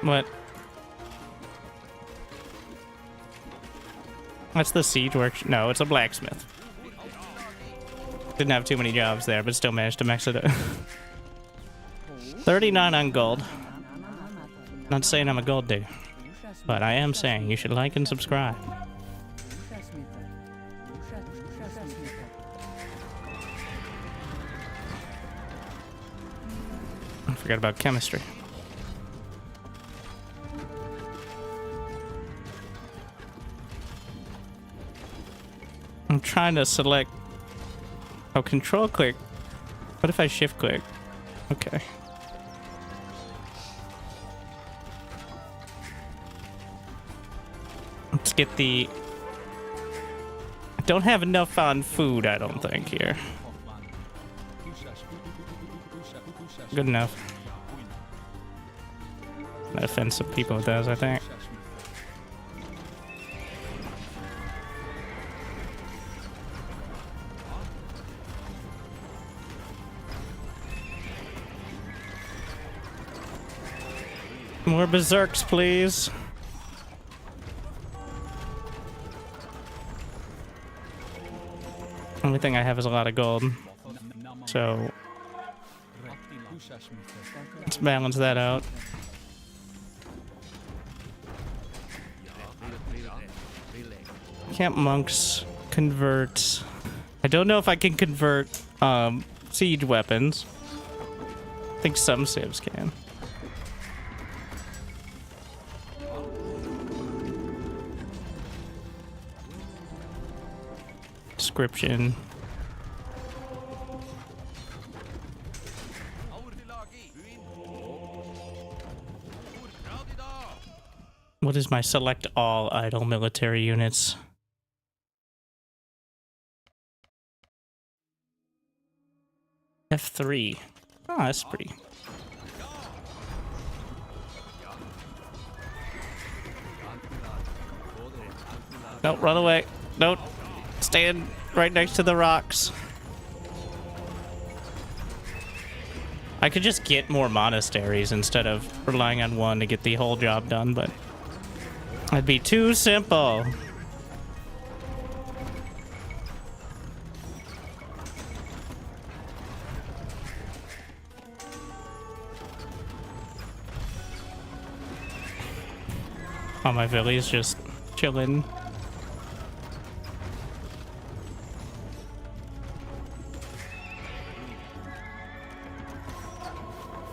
What? That's the siege work. No, it's a blacksmith. Didn't have too many jobs there, but still managed to max it out. 39 on gold. Not saying I'm a gold digger, but I am saying you should like and subscribe. I forgot about chemistry. I'm trying to select... Oh, control click. What if I shift click? Okay. Let's get the... I don't have enough on food, I don't think, here. Good enough. That offends some people, it does, I think. More berserks, please. Only thing I have is a lot of gold. So let's balance that out. Can't monks convert? I don't know if I can convert siege weapons. I think some civs can. Description. What is my select all idle military units? F3. Oh, that's pretty. Don't run away. Don't stand right next to the rocks. I could just get more monasteries instead of relying on one to get the whole job done, but that'd be too simple. Oh, my Villy's just chilling.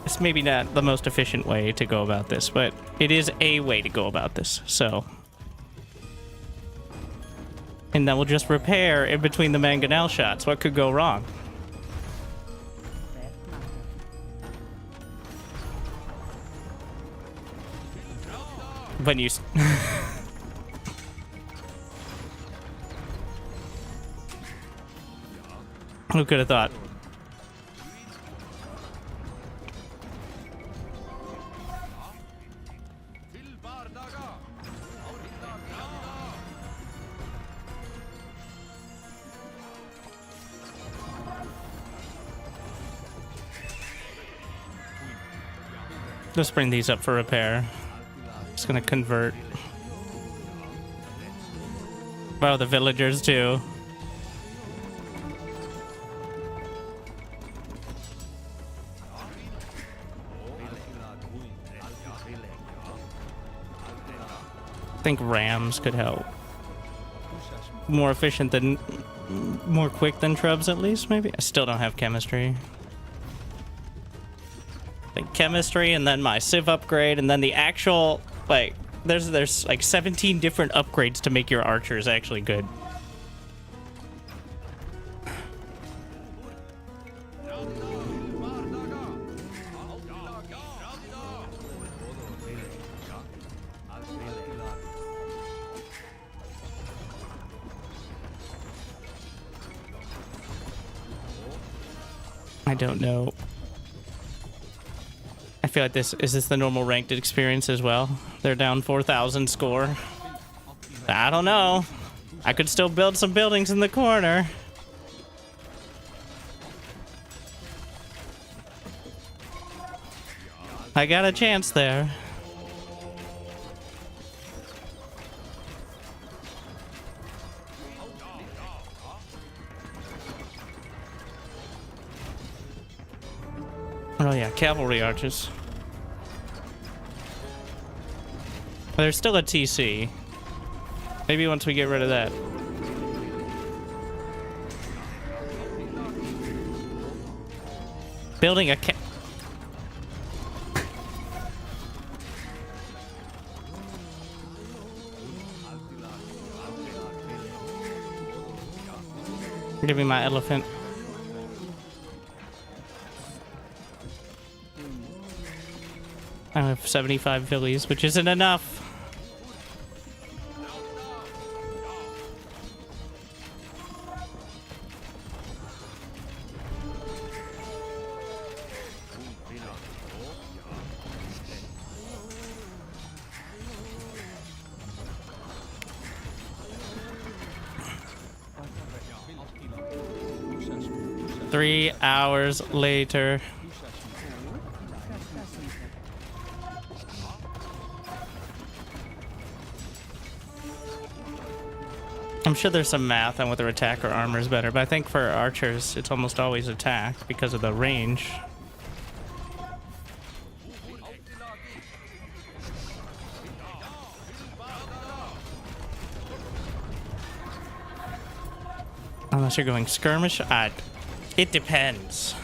It's maybe not the most efficient way to go about this, but it is a way to go about this, so. And that will just repair in between the mangonel shots. What could go wrong? When you... Who could have thought? Just bring these up for repair. Just gonna convert. Wow, the villagers too. I think rams could help. More efficient than, more quick than shrubs at least, maybe? I still don't have chemistry. I think chemistry and then my civ upgrade and then the actual, like, there's like 17 different upgrades to make your archers actually good. I don't know. I feel like is this the normal ranked experience as well? They're down 4,000 score. I don't know. I could still build some buildings in the corner. I got a chance there. Oh yeah, cavalry archers. There's still a TC. Maybe once we get rid of that. Building a Give me my elephant. I have 75 villies, which isn't enough. Three hours later. I'm sure there's some math on whether attack or armor is better, but I think for archers, it's almost always attack because of the range. Unless you're going skirmish, it depends.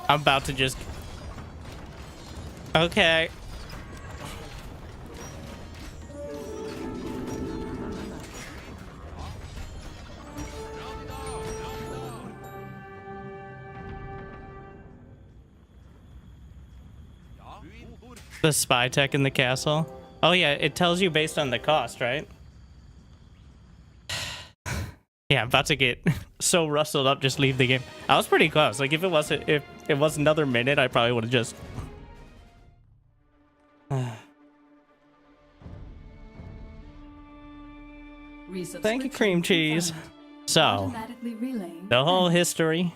I'm about to just... Okay. The spy tech in the castle. Oh yeah, it tells you based on the cost, right? Yeah, I'm about to get so rustled up, just leave the game. I was pretty close. Like if it was another minute, I probably would have just... Thank you, cream cheese. So, the whole history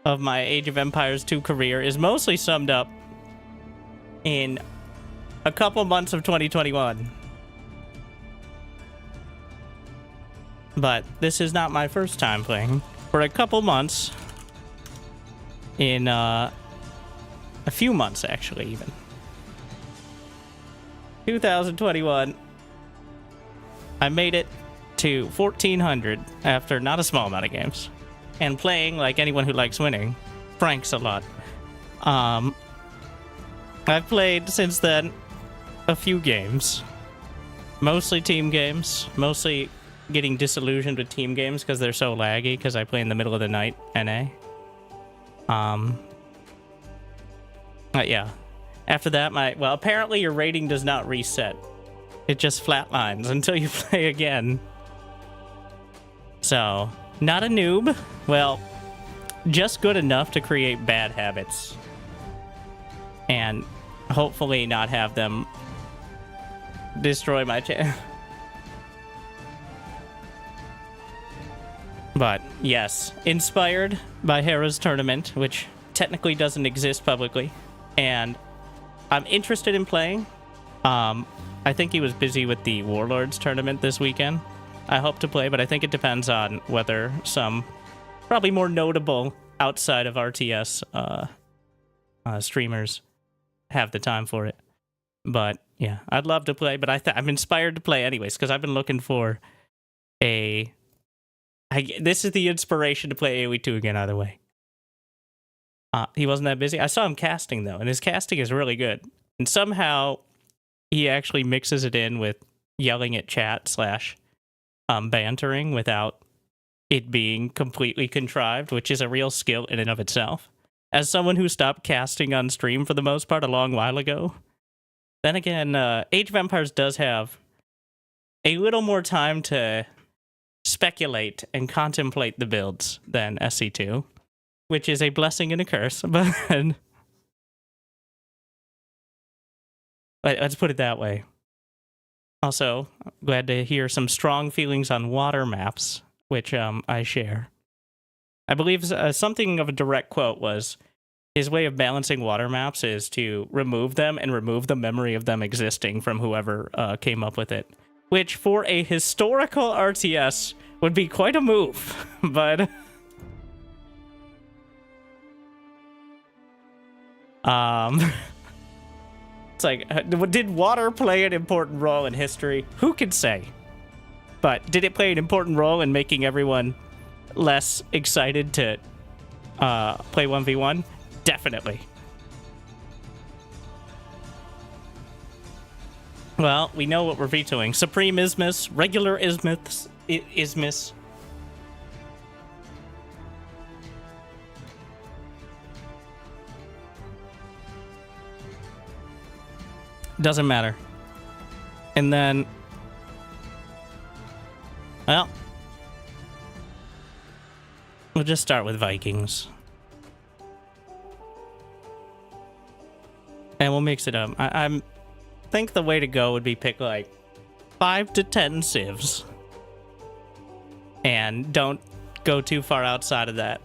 of my Age of Empires 2 career is mostly summed up in a couple months of 2021. But this is not my first time playing. For a couple months, in a few months actually even. 2021, I made it to 1400 after not a small amount of games. And playing, like anyone who likes winning, Frank's a lot. I've played since then a few games. Mostly team games. Mostly getting disillusioned with team games because they're so laggy because I play in the middle of the night, NA. Yeah. After that, well, apparently your rating does not reset. It just flatlines until you play again. So, not a noob. Well, just good enough to create bad habits. And hopefully not have them destroy my channel. But yes, inspired by Hera's tournament, which technically doesn't exist publicly, and I'm interested in playing. I think he was busy with the Warlords tournament this weekend. I hope to play, but I think it depends on whether some probably more notable outside of RTS streamers have the time for it. But yeah, I'd love to play, but I'm inspired to play anyways because I've been looking for this is the inspiration to play AoE 2 again, either way. He wasn't that busy. I saw him casting, though, and his casting is really good. And somehow, he actually mixes it in with yelling at chat / bantering without it being completely contrived, which is a real skill in and of itself. As someone who stopped casting on stream for the most part a long while ago. Then again, Age of Empires does have a little more time to speculate and contemplate the builds than SC2, which is a blessing and a curse, but let's put it that way. Also, glad to hear some strong feelings on water maps, which I share. I believe something of a direct quote was, His way of balancing water maps is to remove them and remove the memory of them existing from whoever came up with it. Which, for a historical RTS, would be quite a move, but... It's like, did water play an important role in history? Who can say? But did it play an important role in making everyone less excited to play 1v1? Definitely. Well, we know what we're vetoing. Supreme Isthmus, regular Isthmus, Isthmus. Doesn't matter. And then, well, we'll just start with Vikings. And we'll mix it up. I think the way to go would be pick like 5 to 10 civs. And don't go too far outside of that.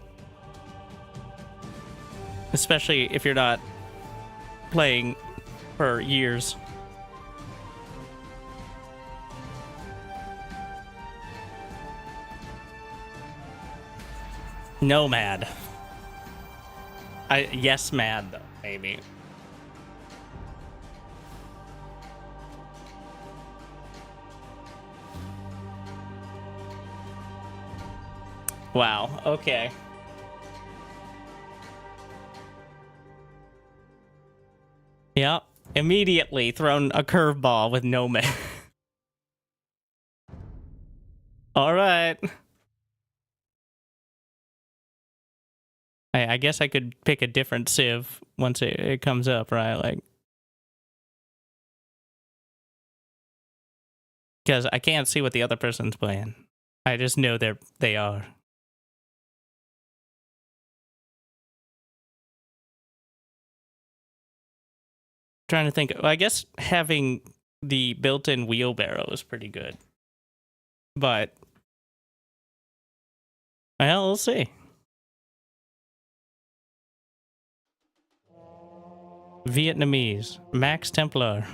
Especially if you're not playing for years. Nomad. Yes, mad though, maybe. Wow, okay. Yep, immediately thrown a curveball with Nomad. Alright. I guess I could pick a different civ once it comes up, right? Like, because I can't see what the other person's playing. I just know they are. Trying to think. I guess having the built-in wheelbarrow is pretty good. But, well, we'll see. Vietnamese. Max Templar.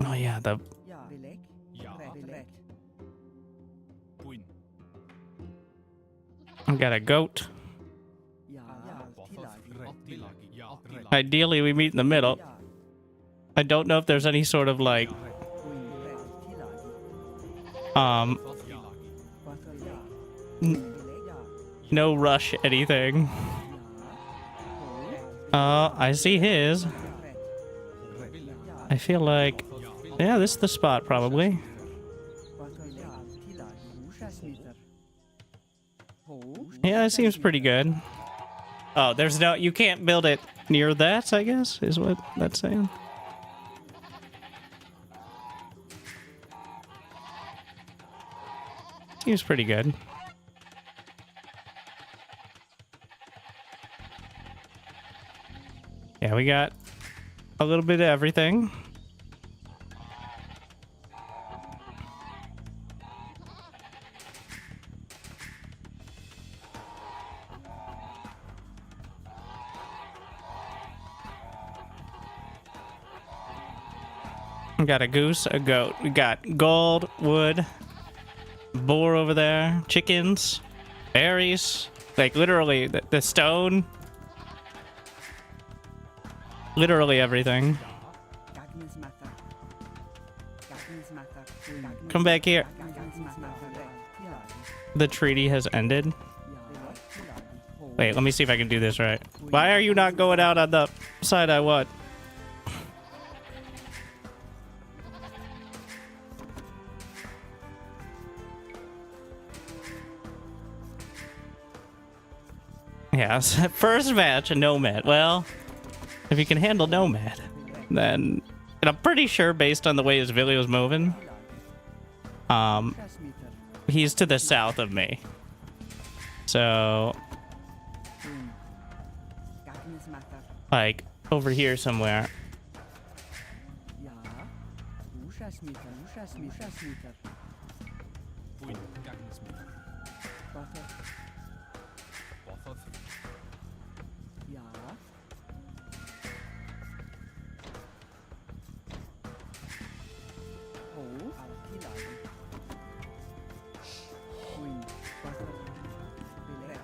Oh yeah, the... I got a goat. Ideally, we meet in the middle. I don't know if there's any sort of, like... no rush anything. I see his. I feel like... yeah, this is the spot, probably. Yeah, it seems pretty good. Oh, there's no... you can't build it near that, I guess, is what that's saying. Seems pretty good. Yeah, we got a little bit of everything. We got a goose, a goat. We got gold, wood, boar over there, chickens, berries, like literally the stone. Literally everything. Come back here. The treaty has ended. Wait, let me see if I can do this right. Why are you not going out on the side I want? Yeah, first match, a Nomad. Well, if he can handle Nomad, then... and I'm pretty sure, based on the way his video's moving, he's to the south of me. So... like, over here somewhere.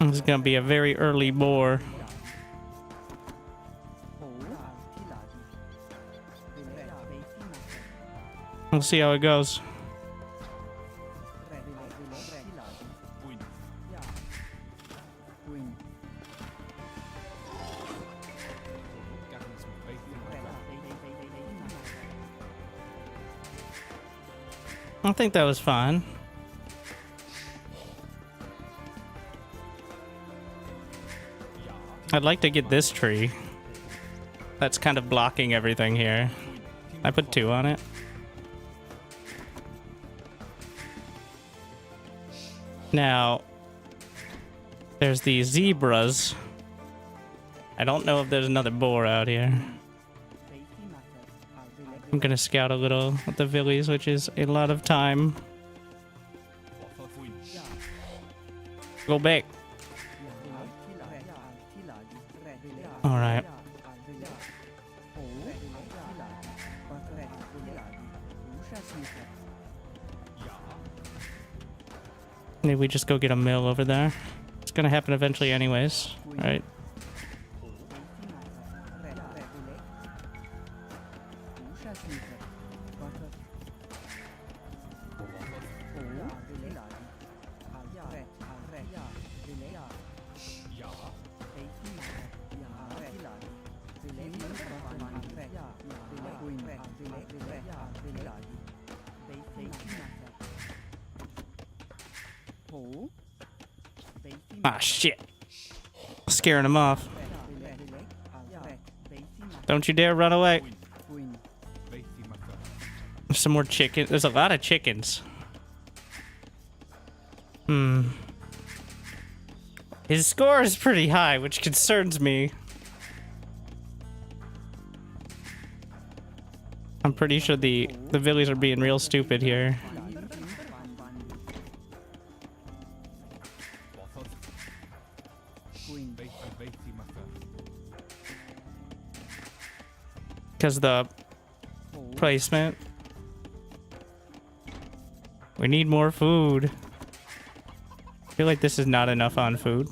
This is gonna be a very early boar. We'll see how it goes. I think that was fine. I'd like to get this tree. That's kind of blocking everything here. I put 2 on it. Now, there's the zebras. I don't know if there's another boar out here. I'm gonna scout a little at the villies, which is a lot of time. Go back. Alright. Maybe we just go get a mill over there. It's gonna happen eventually anyways, right? Ah, shit. Scaring him off. Don't you dare run away. There's some more chicken. There's a lot of chickens. His score is pretty high, which concerns me. I'm pretty sure the villies are being real stupid here. Because the placement. We need more food. I feel like this is not enough on food.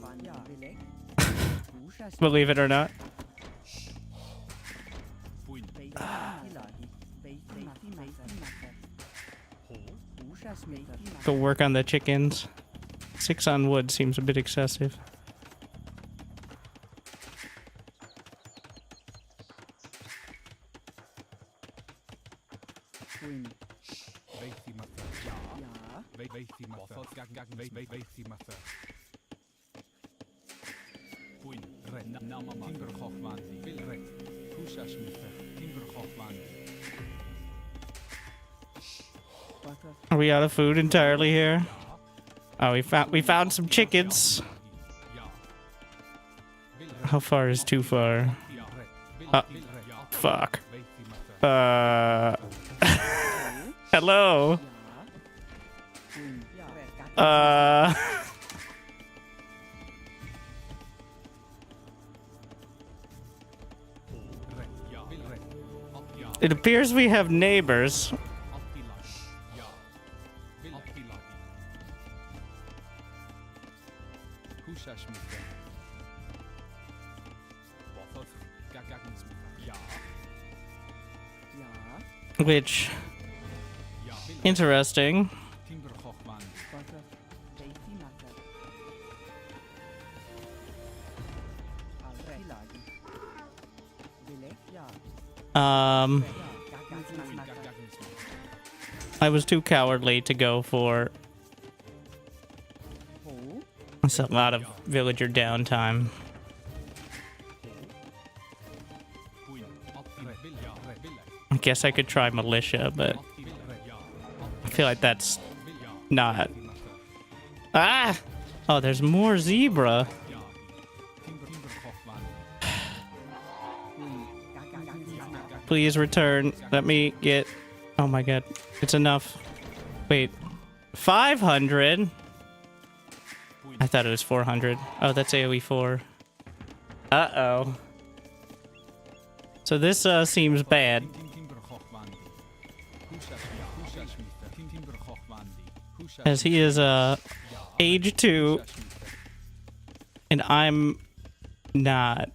Believe it or not. Go work on the chickens. 6 on wood seems a bit excessive. Are we out of food entirely here? Oh, we found some chickens. How far is too far? Fuck. Hello. It appears we have neighbors. Which, interesting. I was too cowardly to go for. That's a lot of villager downtime. I guess I could try militia, but I feel like that's not. Ah! Oh, there's more zebra. Please return. Let me get. Oh my god. It's enough. Wait. 500? I thought it was 400. Oh, that's AoE 4. Uh-oh. So this seems bad. As he is age 2. And I'm not.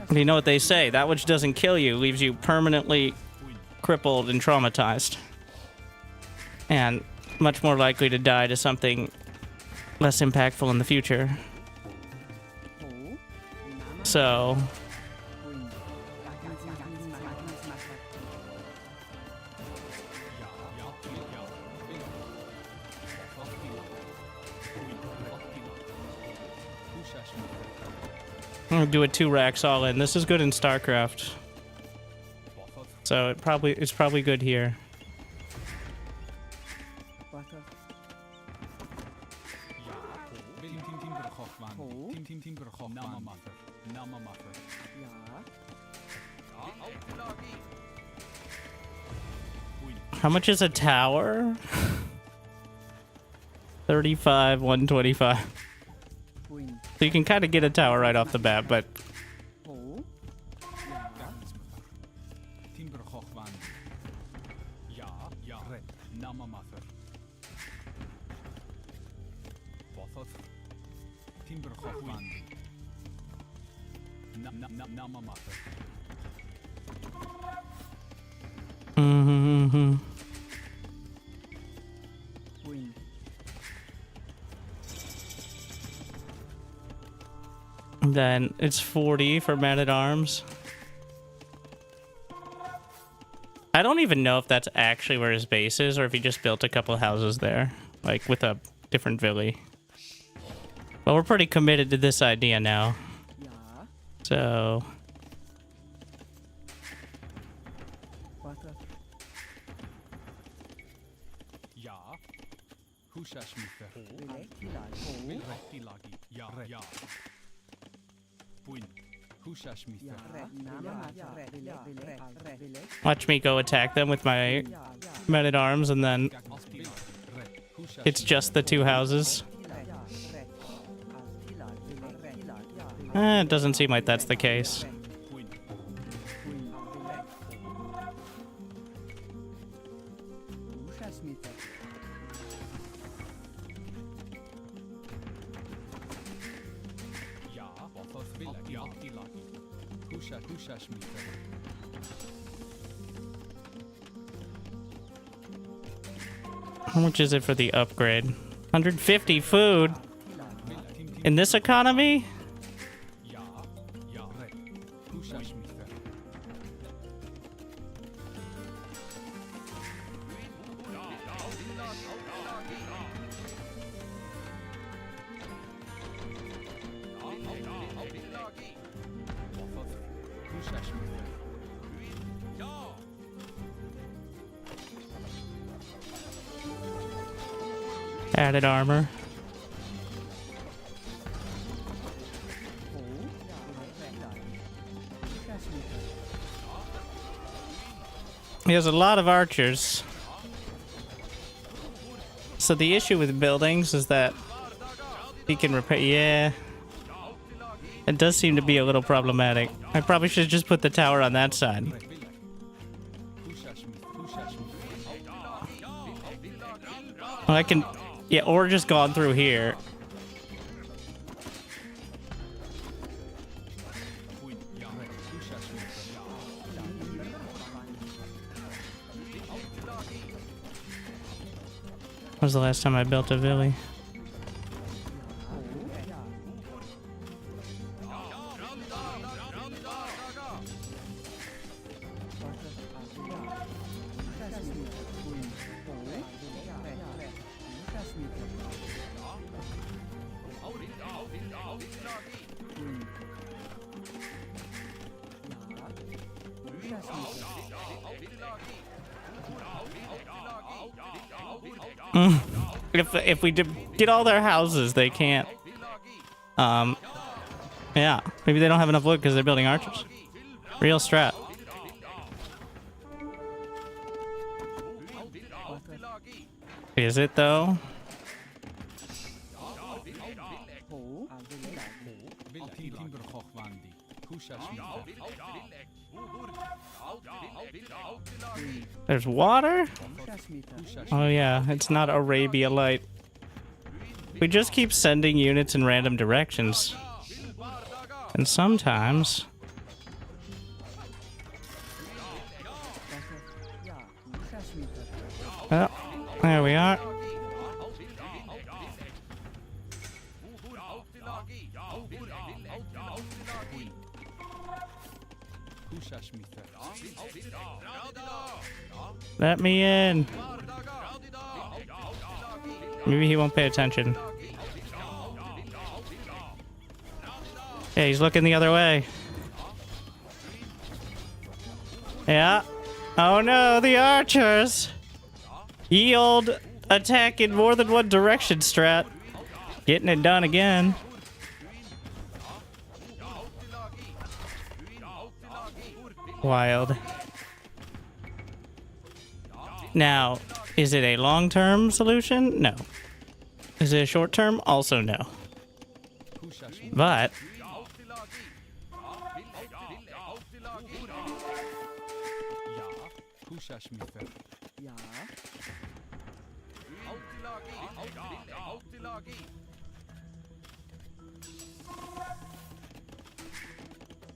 You know what they say, that which doesn't kill you leaves you permanently crippled and traumatized. And much more likely to die to something less impactful in the future. So... I'm gonna do a 2 racks all in. This is good in StarCraft. So it's probably good here. How much is a tower? 35, 125. So you can kind of get a tower right off the bat, but... Mm-hmm. Then it's 40 for man-at-arms. I don't even know if that's actually where his base is, or if he just built a couple houses there, like with a different villi. But we're pretty committed to this idea now. So... Watch me go attack them with my men-at-arms, and then it's just the 2 houses. It doesn't seem like that's the case. How much is it for the upgrade? 150 food? In this economy? Added armor. He has a lot of archers. So the issue with buildings is that he can repair. Yeah. It does seem to be a little problematic. I probably should have just put the tower on that side. Well, I can... Yeah, or just gone through here. When was the last time I built a villi? If we get all their houses, they can't. Yeah, maybe they don't have enough wood because they're building archers. Real strat. Is it though? There's water? Oh yeah, it's not Arabia Light. We just keep sending units in random directions. And sometimes... Oh, there we are. Let me in. Maybe he won't pay attention. Yeah, he's looking the other way. Yeah. Oh no, the archers! Ye old attack in more than one direction strat. Getting it done again. Wild. Now, is it a long-term solution? No. Is it a short-term? Also no. But...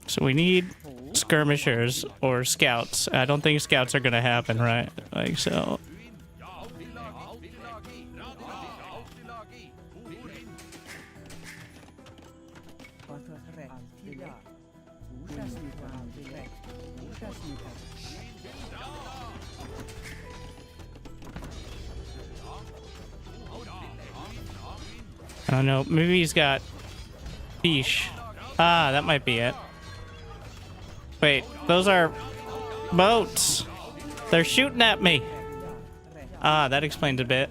So we need skirmishers or scouts. I don't think scouts are gonna happen, right? Like, so... I don't know. Maybe he's got fish. Ah, that might be it. Wait, those are boats. They're shooting at me. Ah, that explains a bit.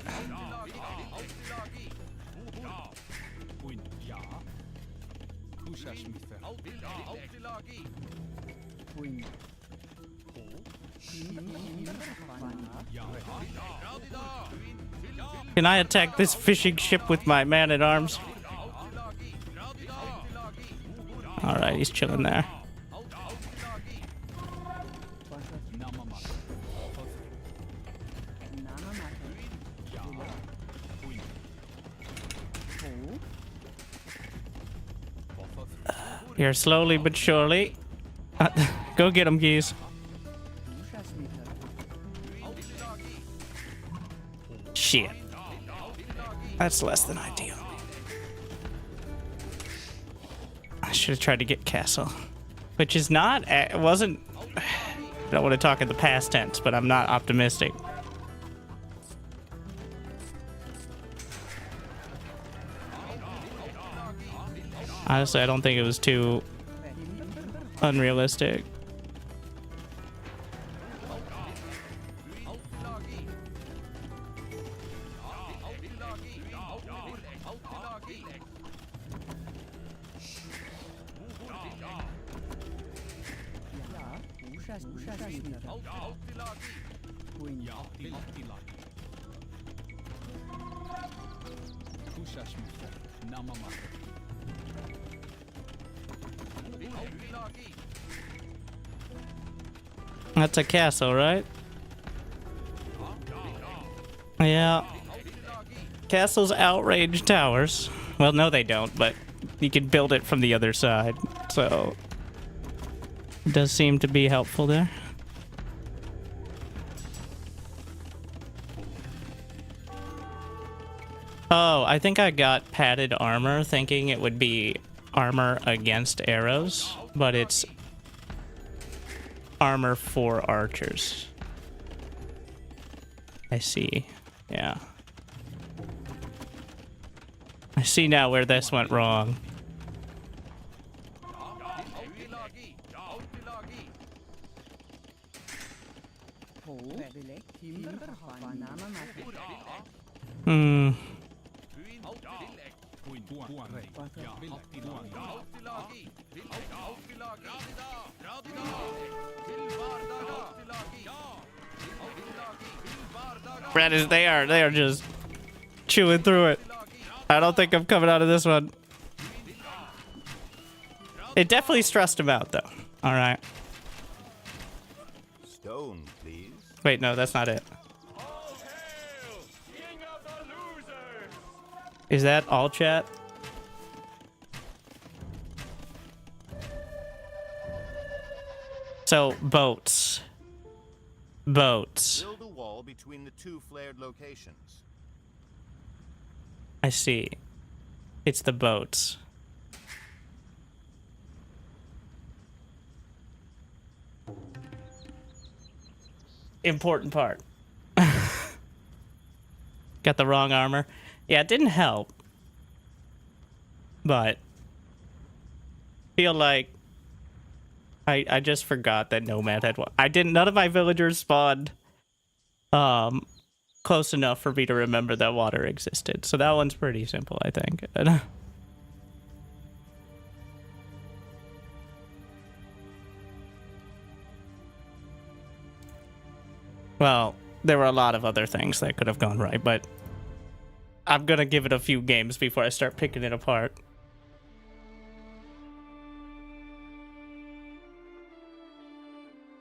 Can I attack this fishing ship with my man-at-arms? Alright, he's chilling there. Here, slowly but surely. Go get him, geese. Shit. That's less than ideal. I should have tried to get castle. Which is not... It wasn't... I don't want to talk in the past tense, but I'm not optimistic. Honestly, I don't think it was too unrealistic. That's a castle, right? Yeah. Castles outrage towers. Well, no, they don't, but you can build it from the other side. So, it does seem to be helpful there. Oh, I think I got padded armor thinking it would be armor against arrows, but it's armor for archers. I see. Yeah. I see now where this went wrong. Hmm. Brad is they are just chewing through it. I don't think I'm coming out of this one. It definitely stressed him out, though. All right. Stone, please. Wait, no, that's not it. All hail, king of the losers! Is that all chat? So, boats. Boats. Build a wall between the two flared locations. I see. It's the boats. Important part. Got the wrong armor. Yeah, it didn't help. But feel like I just forgot that Nomad had one. I didn't. None of my villagers spawned close enough for me to remember that water existed. So that one's pretty simple, I think. Well, there were a lot of other things that could have gone right, but I'm gonna give it a few games before I start picking it apart.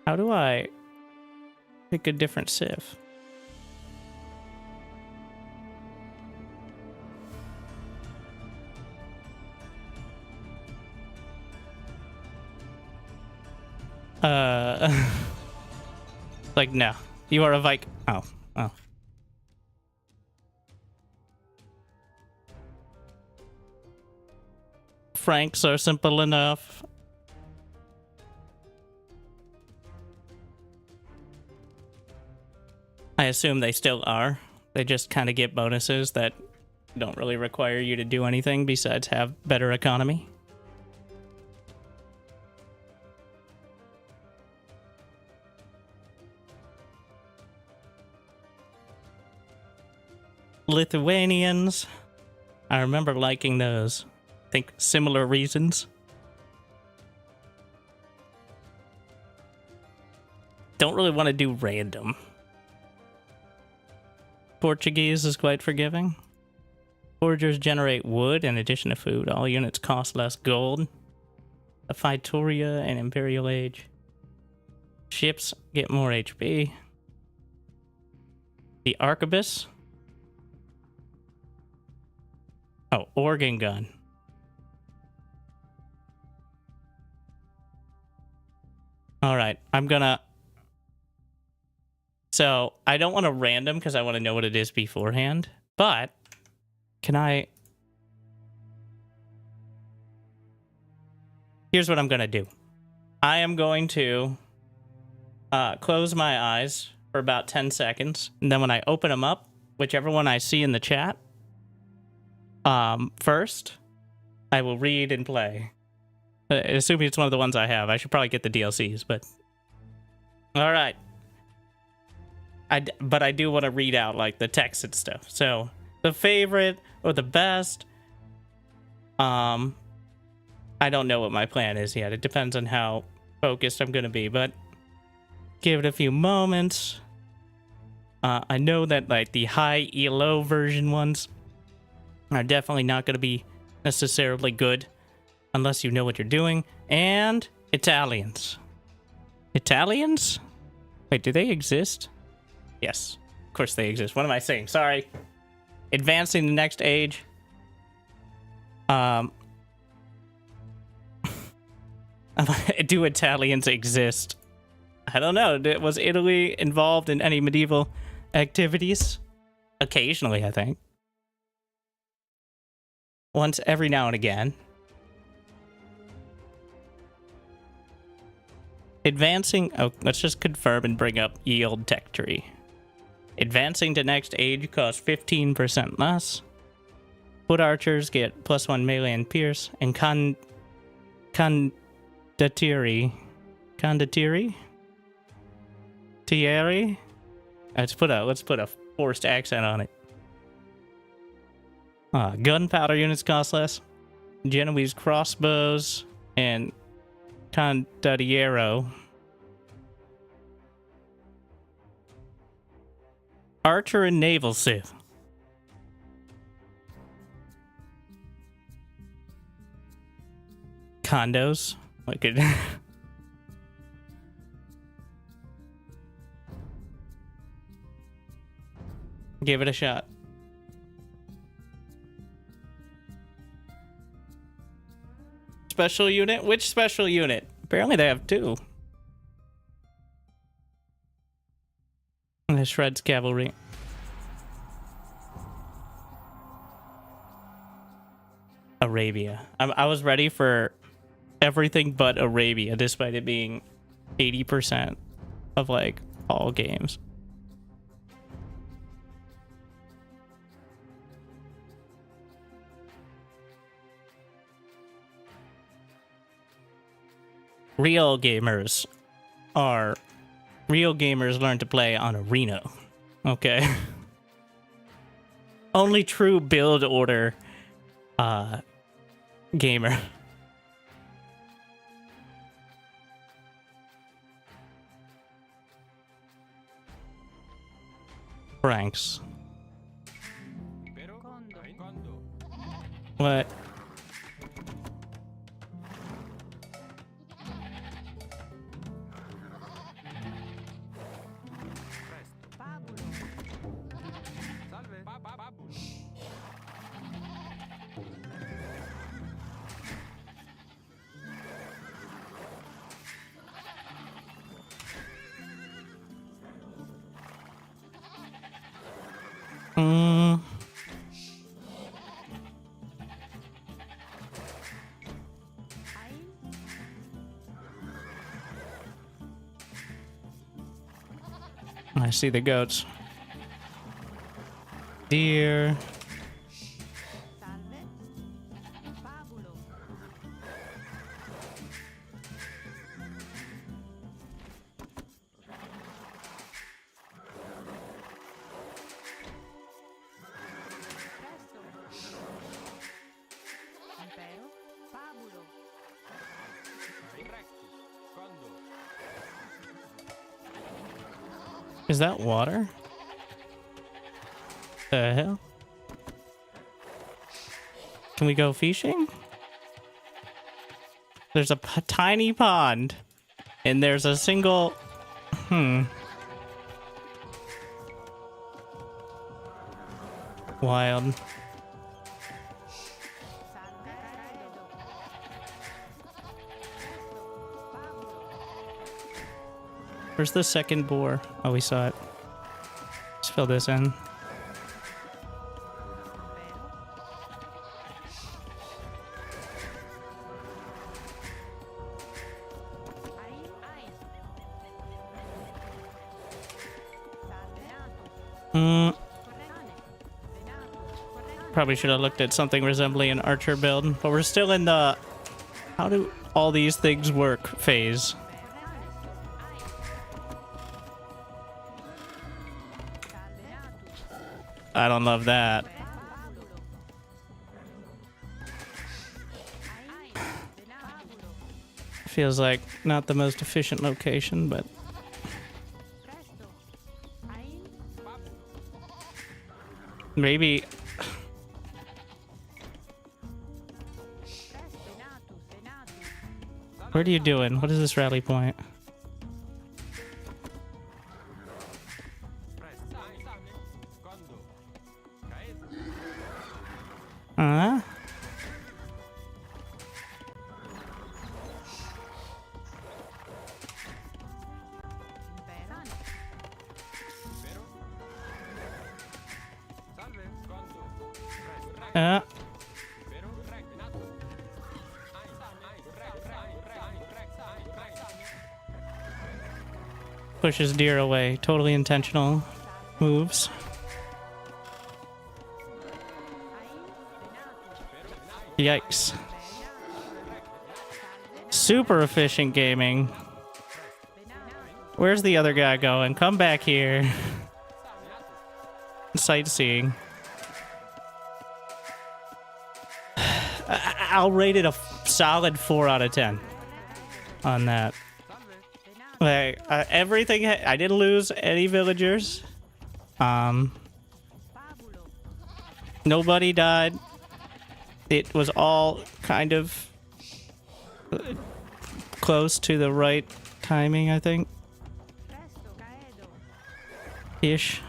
How do I pick a different civ? Like, no. You are a Viking. Oh. Franks are simple enough. I assume they still are. They just kind of get bonuses that don't really require you to do anything besides have better economy. Lithuanians. I remember liking those. I think similar reasons. Don't really want to do random. Portuguese is quite forgiving. Foragers generate wood in addition to food. All units cost less gold. A Phytoria and Imperial Age. Ships get more HP. The Arquebus. Oh, organ gun. All right, I'm gonna... So, I don't want to random because I want to know what it is beforehand. But, can I... Here's what I'm gonna do. I am going to close my eyes for about 10 seconds. And then when I open them up, whichever one I see in the chat, first, I will read and play. Assuming it's one of the ones I have. I should probably get the DLCs, but... Alright. But I do want to read out, like, the text and stuff. So, the favorite or the best... I don't know what my plan is yet. It depends on how focused I'm going to be, but... Give it a few moments. I know that, like, the high ELO version ones are definitely not going to be necessarily good unless you know what you're doing. And Italians. Italians? Wait, do they exist? Yes, of course they exist. What am I saying? Sorry. Advancing the next age. Do Italians exist? I don't know. Was Italy involved in any medieval activities? Occasionally, I think. Once every now and again. Advancing... Oh, let's just confirm and bring up yield tech tree. Advancing to next age costs 15% less. Foot archers get +1 melee and pierce. And condottieri. Thierry? Let's put a forced accent on it. Gunpowder units cost less. Genoese crossbows and condottiero. Archer and naval sith. condos. I could give it a shot. Special unit? Which special unit? Apparently they have two. The Shreds Cavalry. Arabia. I was ready for everything but Arabia, despite it being 80% of like all games. Real gamers learn to play on a Reno. Okay. Only true build order gamer. Franks. What? I see the goats. Deer. Is that water? The hell? Can we go fishing? There's a tiny pond, and there's a single... Wild. Where's the second boar? Oh, we saw it. Let's fill this in. Probably should have looked at something resembling an archer build, but we're still in the how do all these things work phase. I don't love that. Feels like not the most efficient location, but maybe. What are you doing? What is this rally point? Huh? Pushes deer away. Totally intentional moves. Yikes. Super efficient gaming. Where's the other guy going? Come back here. Sightseeing. I'll rate it a solid 4 out of 10 on that. Like, everything, I didn't lose any villagers. Nobody died. It was all kind of close to the right timing, I think. Ish.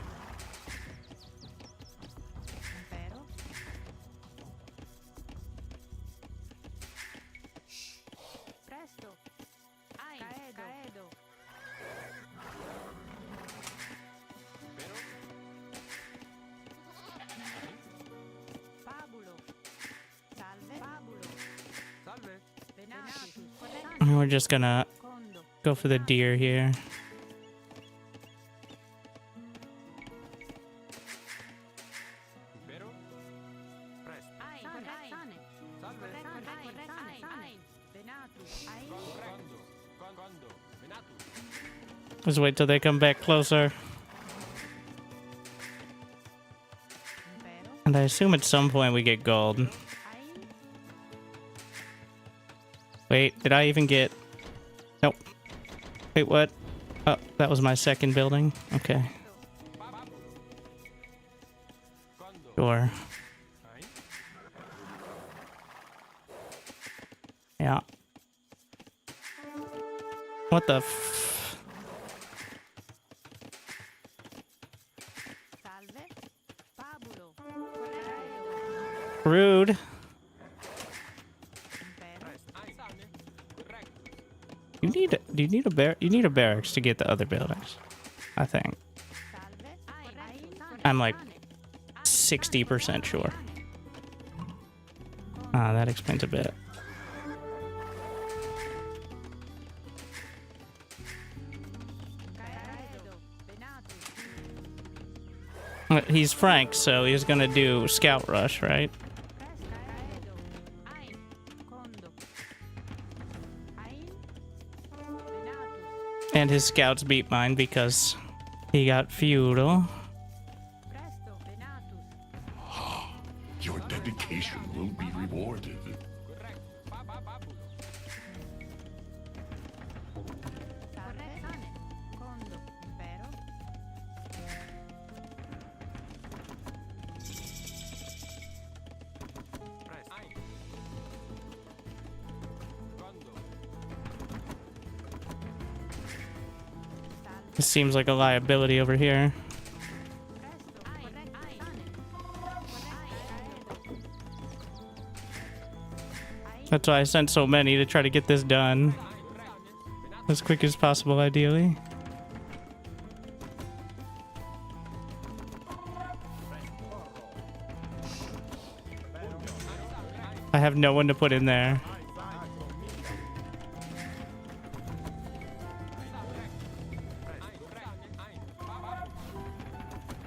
We're just gonna go for the deer here. Let's wait till they come back closer. And I assume at some point we get gold. Wait, did I even get... Nope. Wait, what? Oh, that was my second building? Okay. Sure. Yeah. What the f... Rude. Do you need a you need a barracks to get the other buildings, I think. I'm like 60% sure. Ah, that explains a bit. He's Frank, so he's gonna do scout rush, right? And his scouts beat mine because he got feudal. Your dedication will be rewarded. This seems like a liability over here. That's why I sent so many to try to get this done as quick as possible, ideally. I have no one to put in there.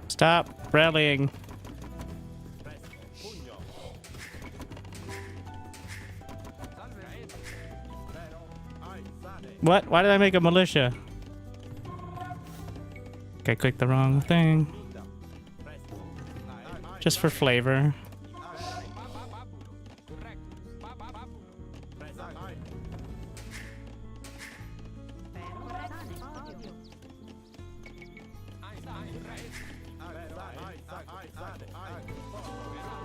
Stop rallying. What? Why did I make a militia? Okay, I clicked the wrong thing. Just for flavor.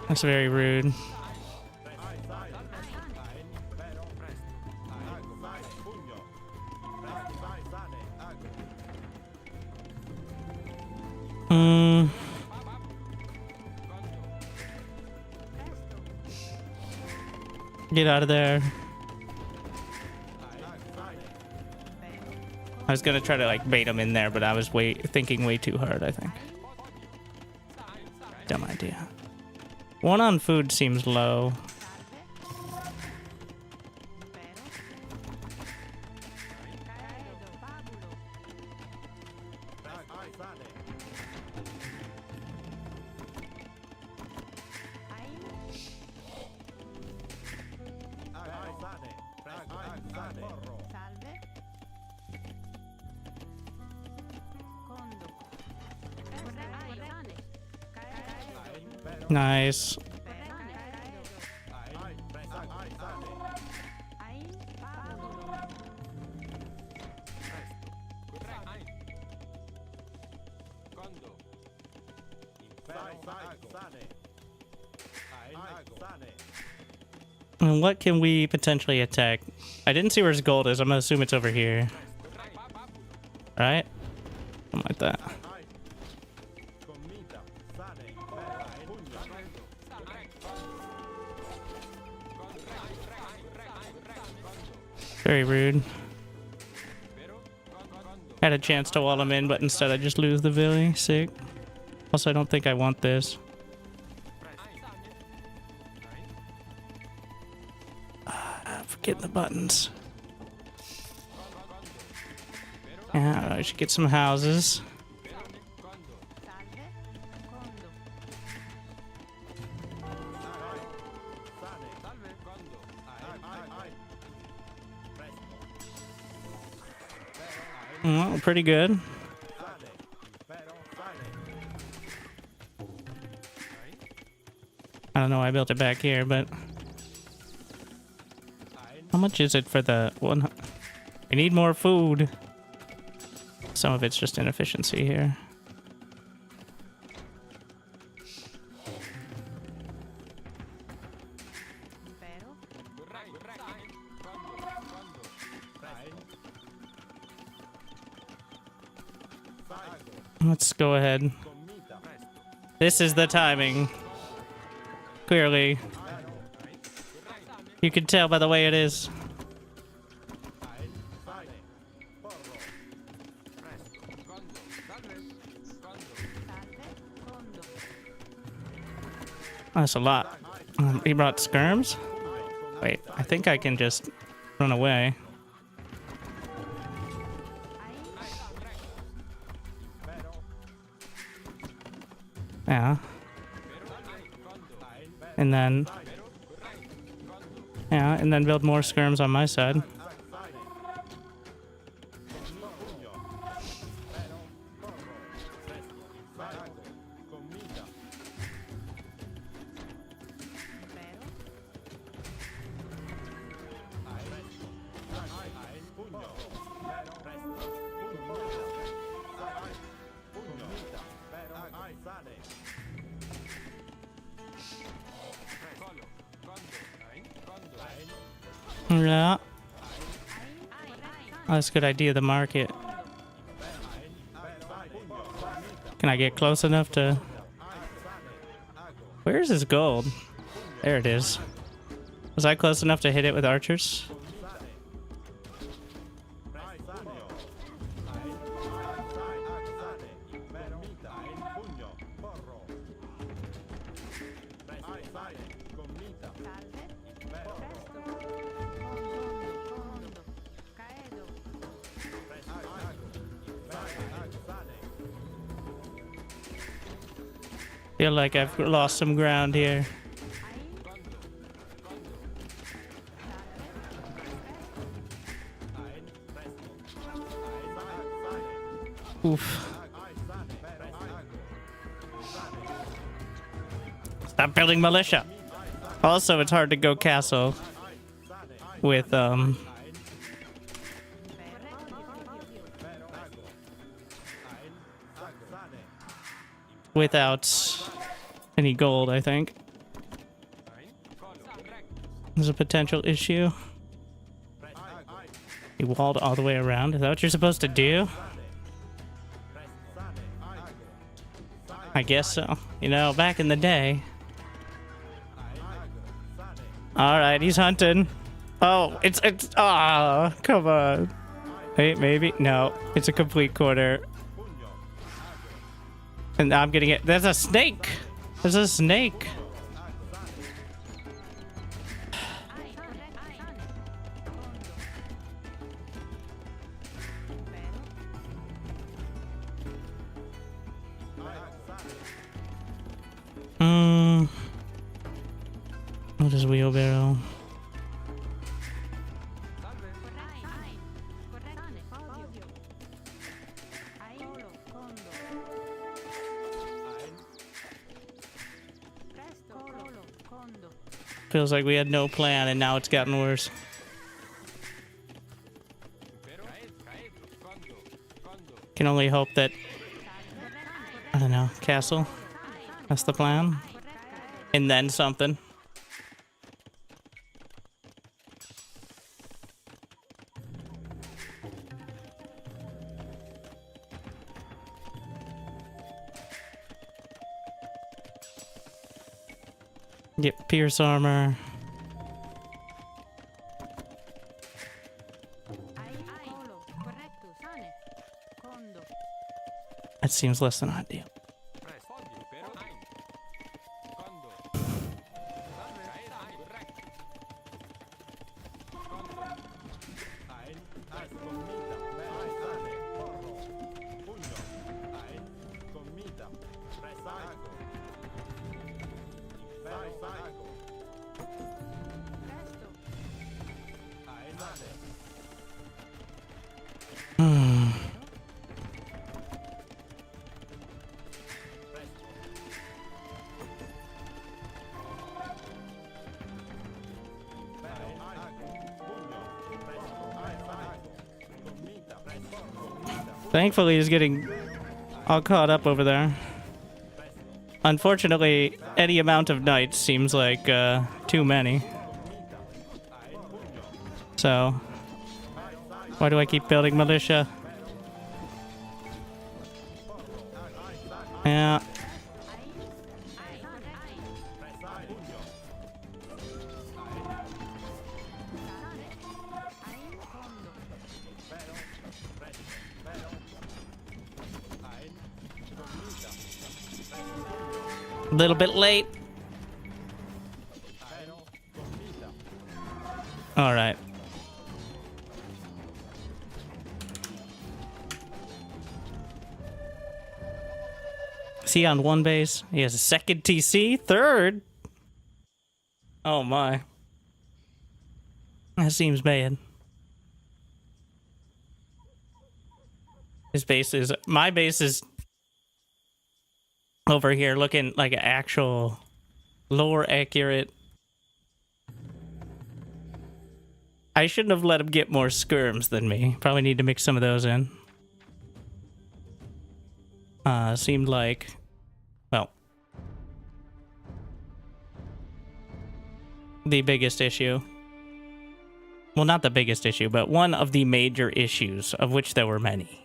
That's very rude. Get out of there. I was gonna try to like bait him in there, but I was thinking way too hard, I think. Dumb idea. One on food seems low. Nice. And what can we potentially attack? I didn't see where his gold is. I'm gonna assume it's over here. Right? Something like that. Very rude. Had a chance to wall him in, but instead I just lose the Villy. Sick. Also, I don't think I want this. Forget the buttons. Yeah, I should get some houses. Well, pretty good. I don't know why I built it back here, but how much is it for the one? I need more food. Some of it's just inefficiency here. Let's go ahead. This is the timing. Clearly. You can tell by the way it is. That's a lot. He brought skirms? Wait, I think I can just run away. Yeah. And then... yeah, and then build more skirms on my side. Yeah. Oh, that's a good idea, the market. Can I get close enough to... where's his gold? There it is. Was I close enough to hit it with archers? Feel like I've lost some ground here. Oof. Stop building militia. Also, it's hard to go castle with without any gold, I think. There's a potential issue. You walled all the way around. Is that what you're supposed to do? I guess so. You know, back in the day. Alright, he's hunting. Oh, it's ah, come on. Wait, maybe? No, it's a complete corner. And I'm getting it. There's a snake! There's a snake! What is wheelbarrow? Feels like we had no plan and now it's gotten worse. Can only hope that, I don't know, castle. That's the plan. And then something. Get pierce armor. That seems less than ideal. Thankfully, he's getting all caught up over there. Unfortunately, any amount of knights seems like too many. So, why do I keep building militia? Yeah. A little bit late. All right. Is he on one base? He has a second TC? Third? Oh my. That seems bad. His base is... My base is... over here looking like an actual lore accurate. I shouldn't have let him get more skirms than me. Probably need to mix some of those in. Seemed like, well, the biggest issue. Well, not the biggest issue, but one of the major issues, of which there were many.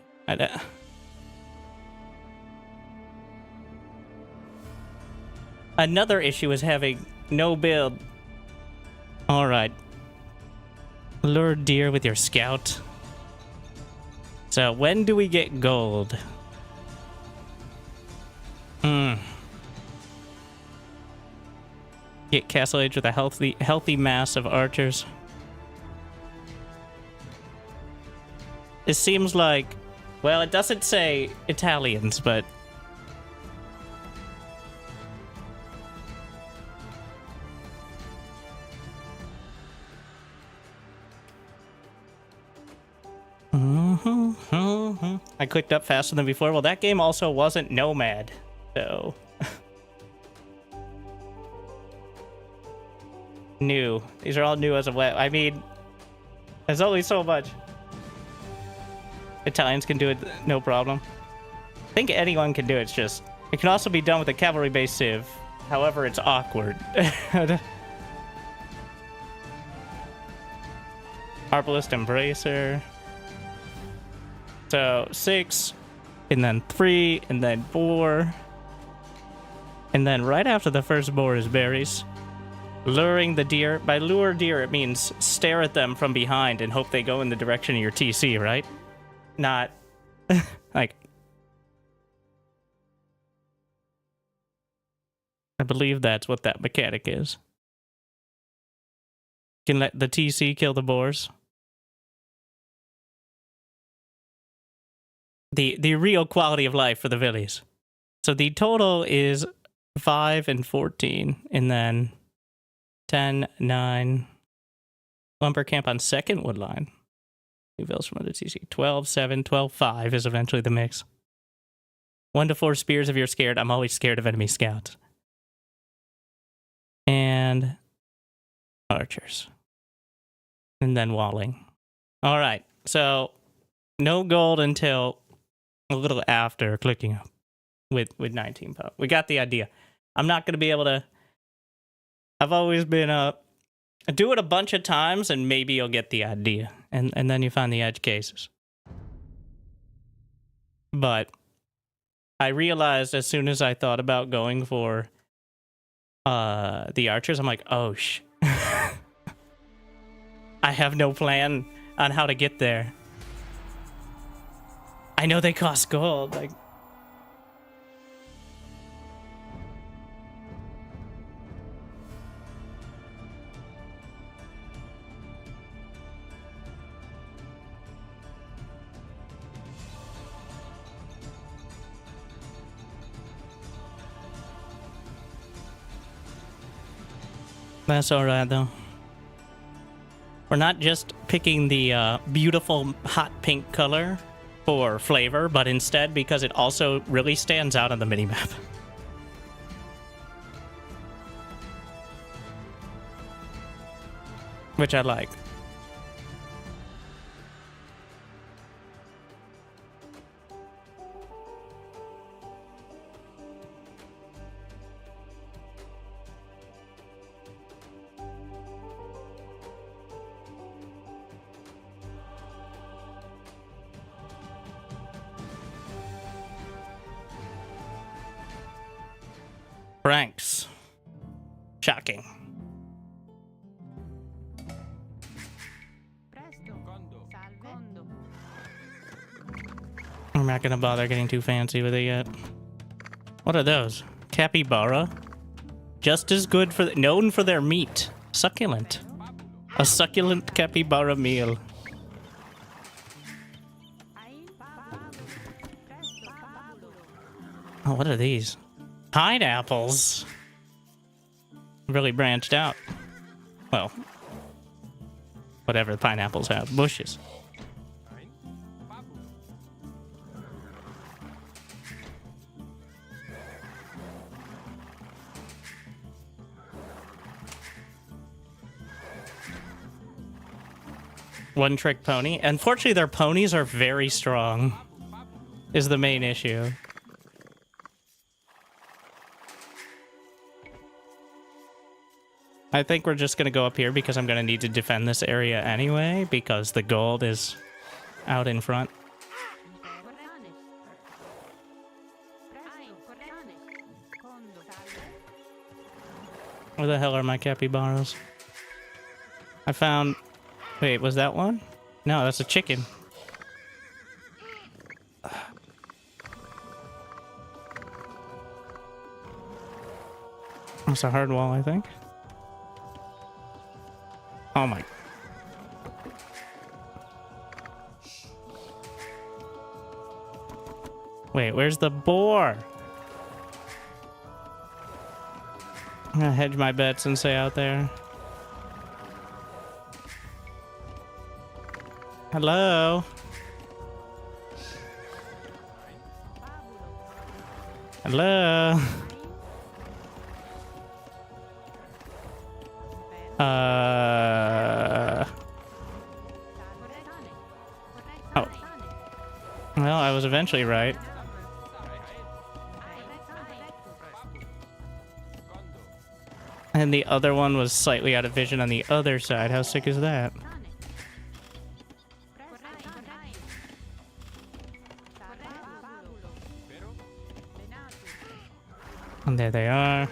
Another issue is having no build. Alright. Lure deer with your scout. So, when do we get gold? Get Castle Age with a healthy mass of archers. It seems like... Well, it doesn't say Italians, but... I clicked up faster than before. Well, that game also wasn't Nomad, so... New. These are all new as of late. I mean, there's only so much. Italians can do it, no problem. I think anyone can do it, it's just... It can also be done with a cavalry-based civ. However, it's awkward. Harpalist Embracer. So, 6, and then 3, and then 4. And then right after the first boar is berries. Luring the deer. By lure deer, it means stare at them from behind and hope they go in the direction of your TC, right? Not, like... I believe that's what that mechanic is. You can let the TC kill the boars. The real quality of life for the villies. So the total is 5 and 14, and then 10, 9. Lumber camp on second wood line. 2 vills from under TC. 12, 7, 12, 5 is eventually the mix. 1 to 4 spears if you're scared. I'm always scared of enemy scouts. And archers. And then walling. All right. So no gold until a little after clicking up with 19 pop. We got the idea. I'm not going to be able to... I've always been do it a bunch of times and maybe you'll get the idea. And then you find the edge cases. But I realized as soon as I thought about going for the archers. I'm like, oh I have no plan on how to get there. I know they cost gold. Like, that's alright though. We're not just picking the beautiful hot pink color for flavor, but instead because it also really stands out on the minimap. Which I like. Pranks. Shocking. I'm not gonna bother getting too fancy with it yet. What are those? Capybara? Just as good for known for their meat. Succulent. A succulent capybara meal. Oh, what are these? Pineapples. Really branched out. Well, whatever the pineapples have. Bushes. One trick pony. Unfortunately, their ponies are very strong. Is the main issue. I think we're just going to go up here because I'm going to need to defend this area anyway, because the gold is out in front. Where the hell are my capybaras? I found... Wait, was that one? No, that's a chicken. That's a hard wall, I think. Oh my. Wait, where's the boar? I'm gonna hedge my bets and stay out there. Hello? Hello? Oh. Well, I was eventually right. And the other one was slightly out of vision on the other side. How sick is that? And there they are.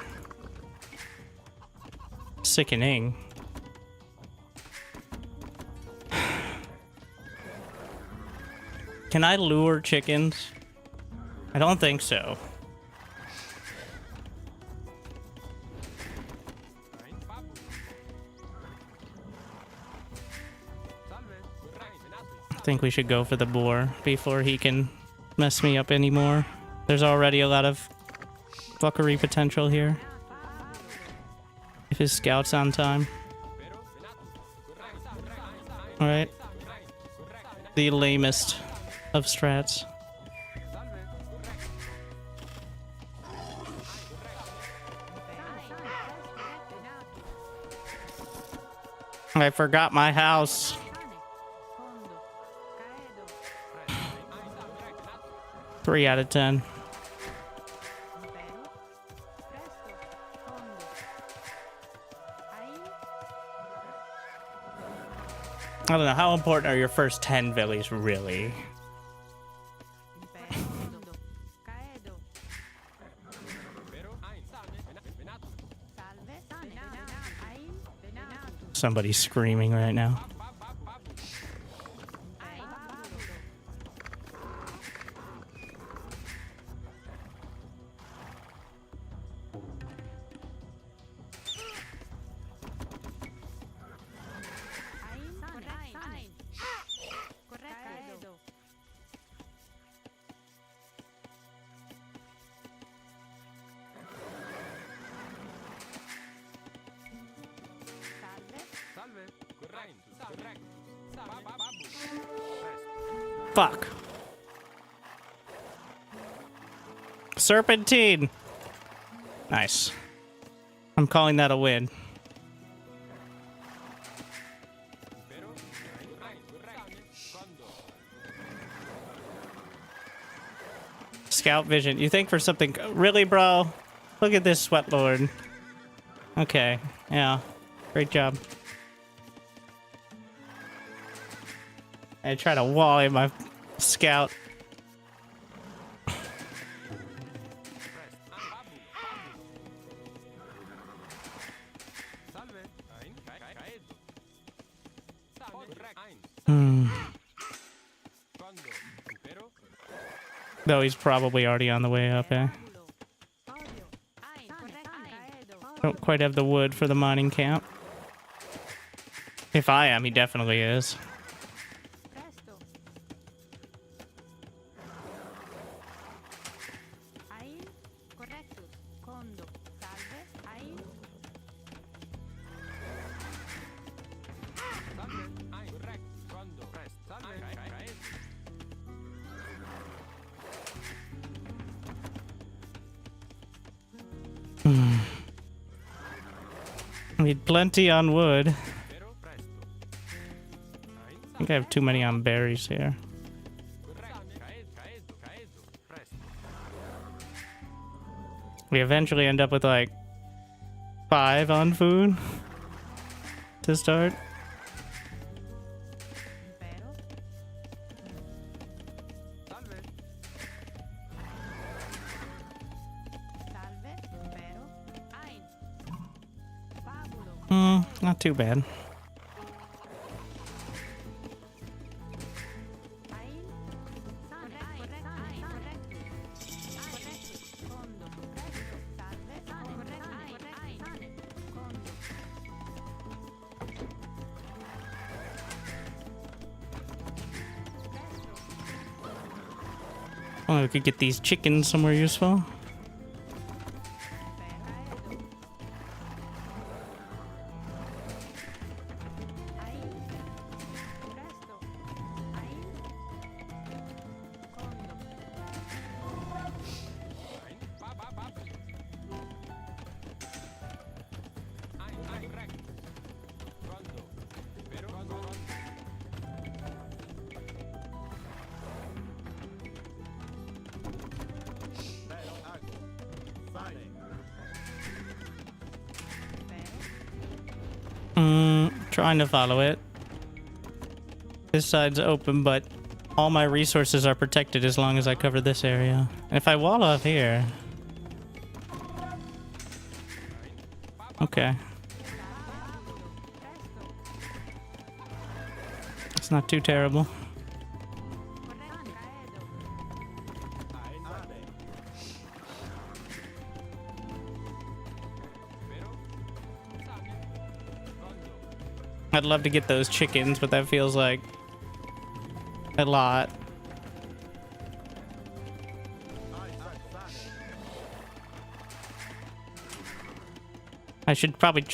Sickening. Can I lure chickens? I don't think so. I think we should go for the boar before he can mess me up anymore. There's already a lot of fuckery potential here. If his scout's on time. Alright. The lamest of strats. I forgot my house. Three out of 10. I don't know, how important are your first 10 villies, really? Somebody's screaming right now. Fuck. Serpentine. Nice. I'm calling that a win. Scout vision. You think for something... Really, bro? Look at this sweat lord. Okay. Yeah. Great job. I try to wall in my scout. Though he's probably already on the way up, eh? Don't quite have the wood for the mining camp. If I am, he definitely is. I need plenty on wood. I think I have too many on berries here. We eventually end up with like 5 on food to start. Not too bad. Oh, we could get these chickens somewhere useful. Trying to follow it. This side's open, but all my resources are protected as long as I cover this area. And if I wall off here... Okay. It's not too terrible. I'd love to get those chickens, but that feels like a lot. I should probably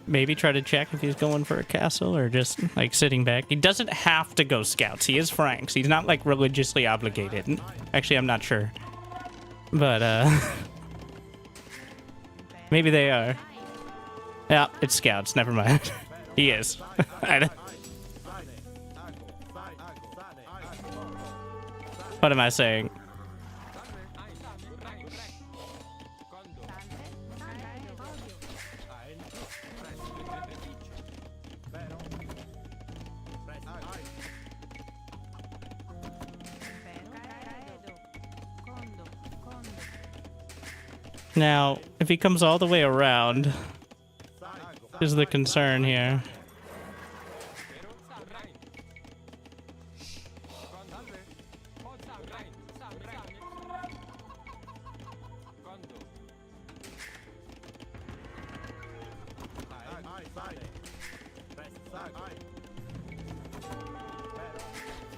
maybe try to check if he's going for a castle or just like sitting back. He doesn't have to go scouts. He is Frank's. He's not like religiously obligated. Actually, I'm not sure. But maybe they are. Yeah, it's scouts. Never mind. He is. What am I saying? Now, if he comes all the way around, is the concern here.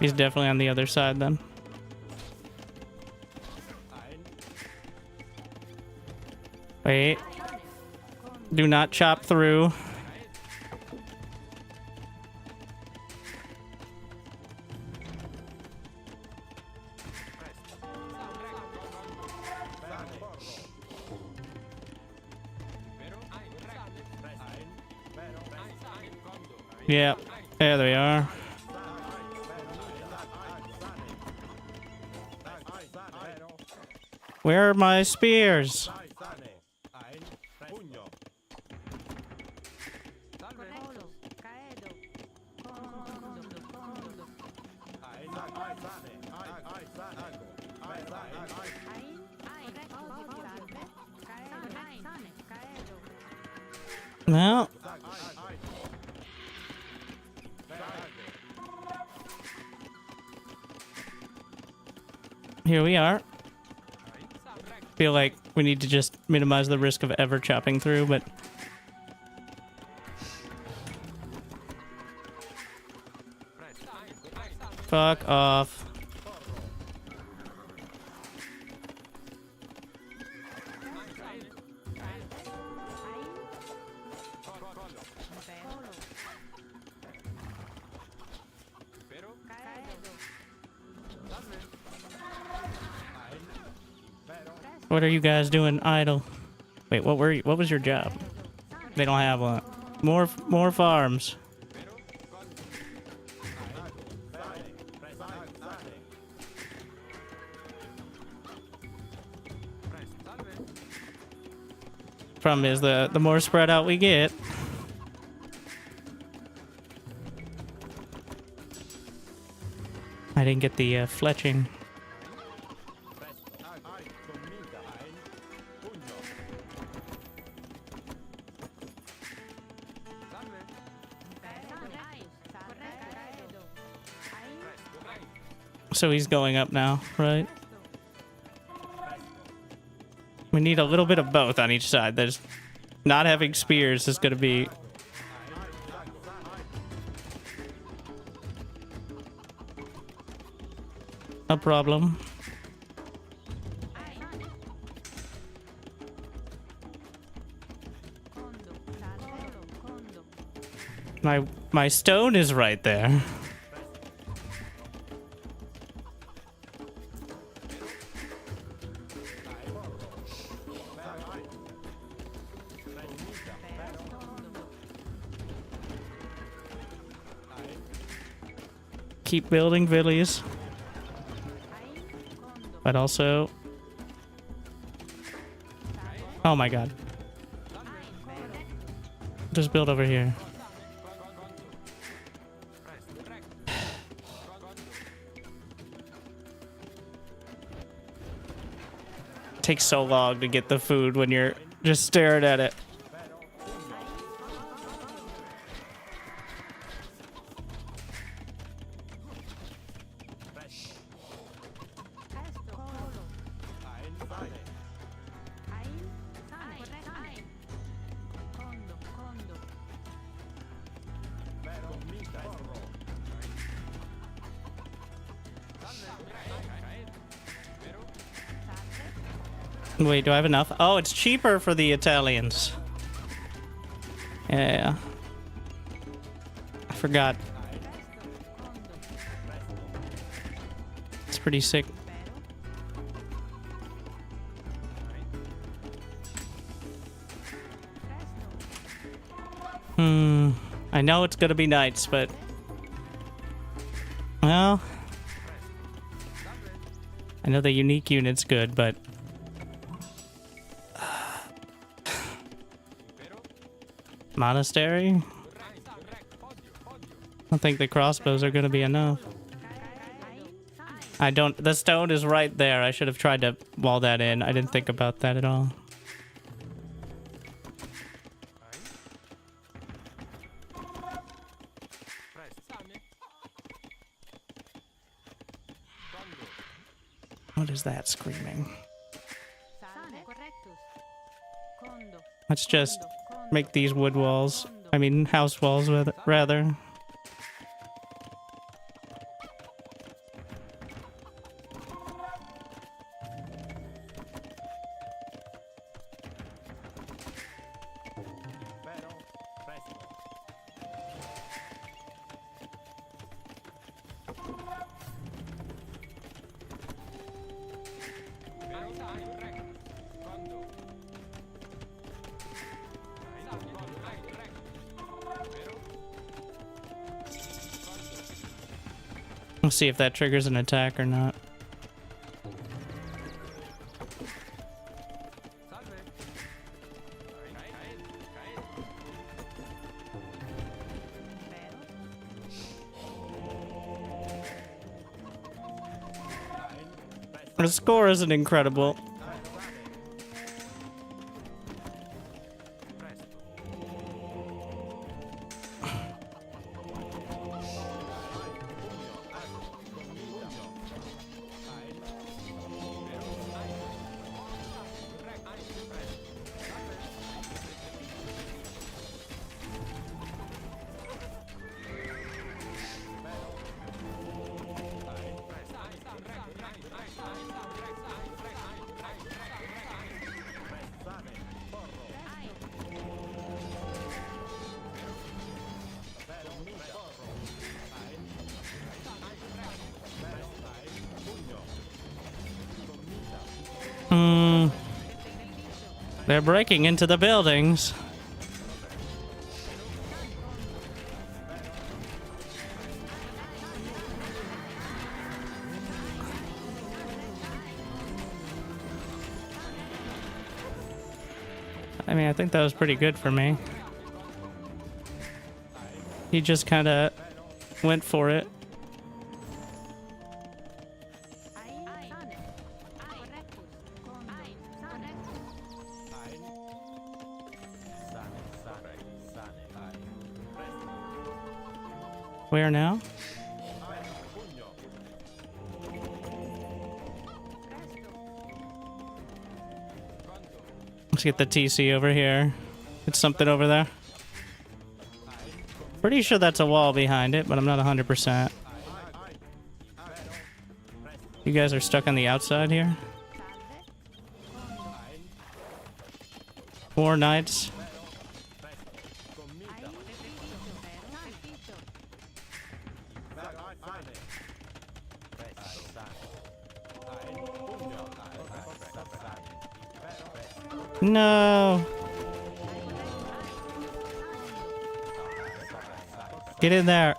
He's definitely on the other side then. Wait. Do not chop through. Yeah, there they are. Where are my spears? No. Here we are. Feel like we need to just minimize the risk of ever chopping through, but fuck off. What are you guys doing idle? Wait, what were you, what was your job? They don't have one. More farms. Problem is the more spread out we get. I didn't get the fletching. So he's going up now, right? We need a little bit of both on each side. There's not having spears is going to be a problem. My stone is right there. Keep building villas, but also, oh my god, just build over here. It takes so long to get the food when you're just staring at it. Wait, do I have enough? Oh, it's cheaper for the Italians. Yeah. I forgot. It's pretty sick. I know it's gonna be nights, but well, I know the unique unit's good, but monastery? I don't think the crossbows are gonna be enough. I don't. The stone is right there. I should have tried to wall that in. I didn't think about that at all. What is that screaming? Let's just make these wood walls. I mean, house walls, rather. We'll see if that triggers an attack or not. The score isn't incredible. They're breaking into the buildings. I mean, I think that was pretty good for me. He just kind of went for it. Where now? Let's get the TC over here. It's something over there. Pretty sure that's a wall behind it, but I'm not 100%. You guys are stuck on the outside here? 4 knights. No. Get in there.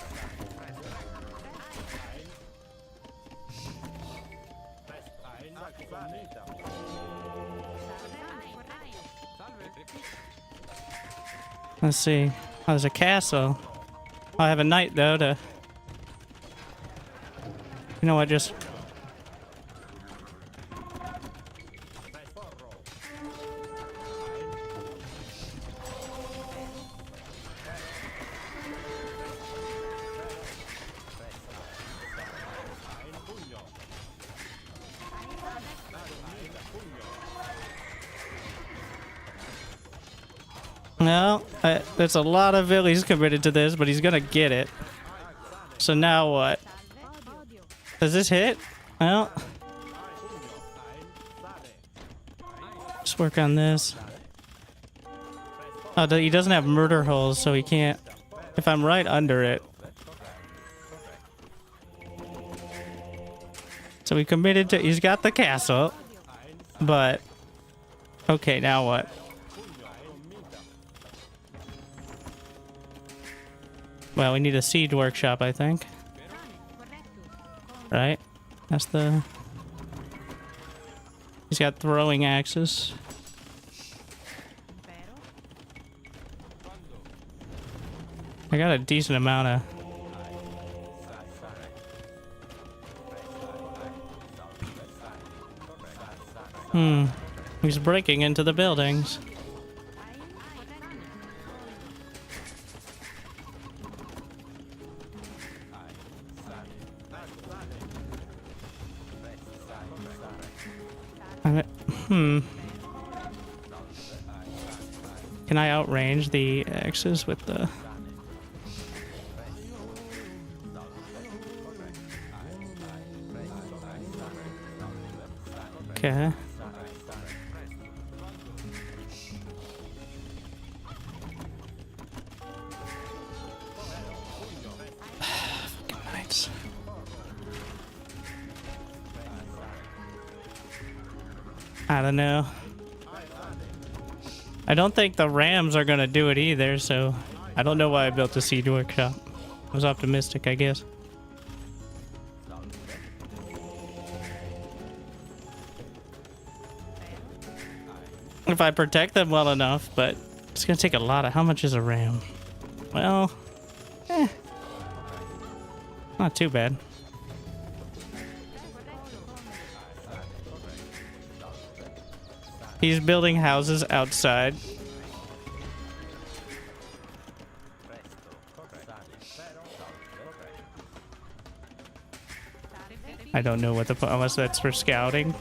Let's see. Oh, there's a castle. I have a knight though to... You know what, just... No, there's a lot of villies committed to this, but he's gonna get it. So now what? Does this hit? Well, just work on this. Oh, he doesn't have murder holes, so he can't. If I'm right under it. So he committed to. He's got the castle, but okay, now what? Well, we need a siege workshop, I think. Right? That's the... He's got throwing axes. I got a decent amount of... He's breaking into the buildings. Can I outrange the axes with the... Okay. Fucking knights. I don't know. I don't think the Rams are gonna do it either, so I don't know why I built a siege workshop. I was optimistic, I guess. if I protect them well enough, but it's gonna take a lot of... How much is a ram? Well, not too bad. He's building houses outside. I don't know what the... Unless that's for scouting.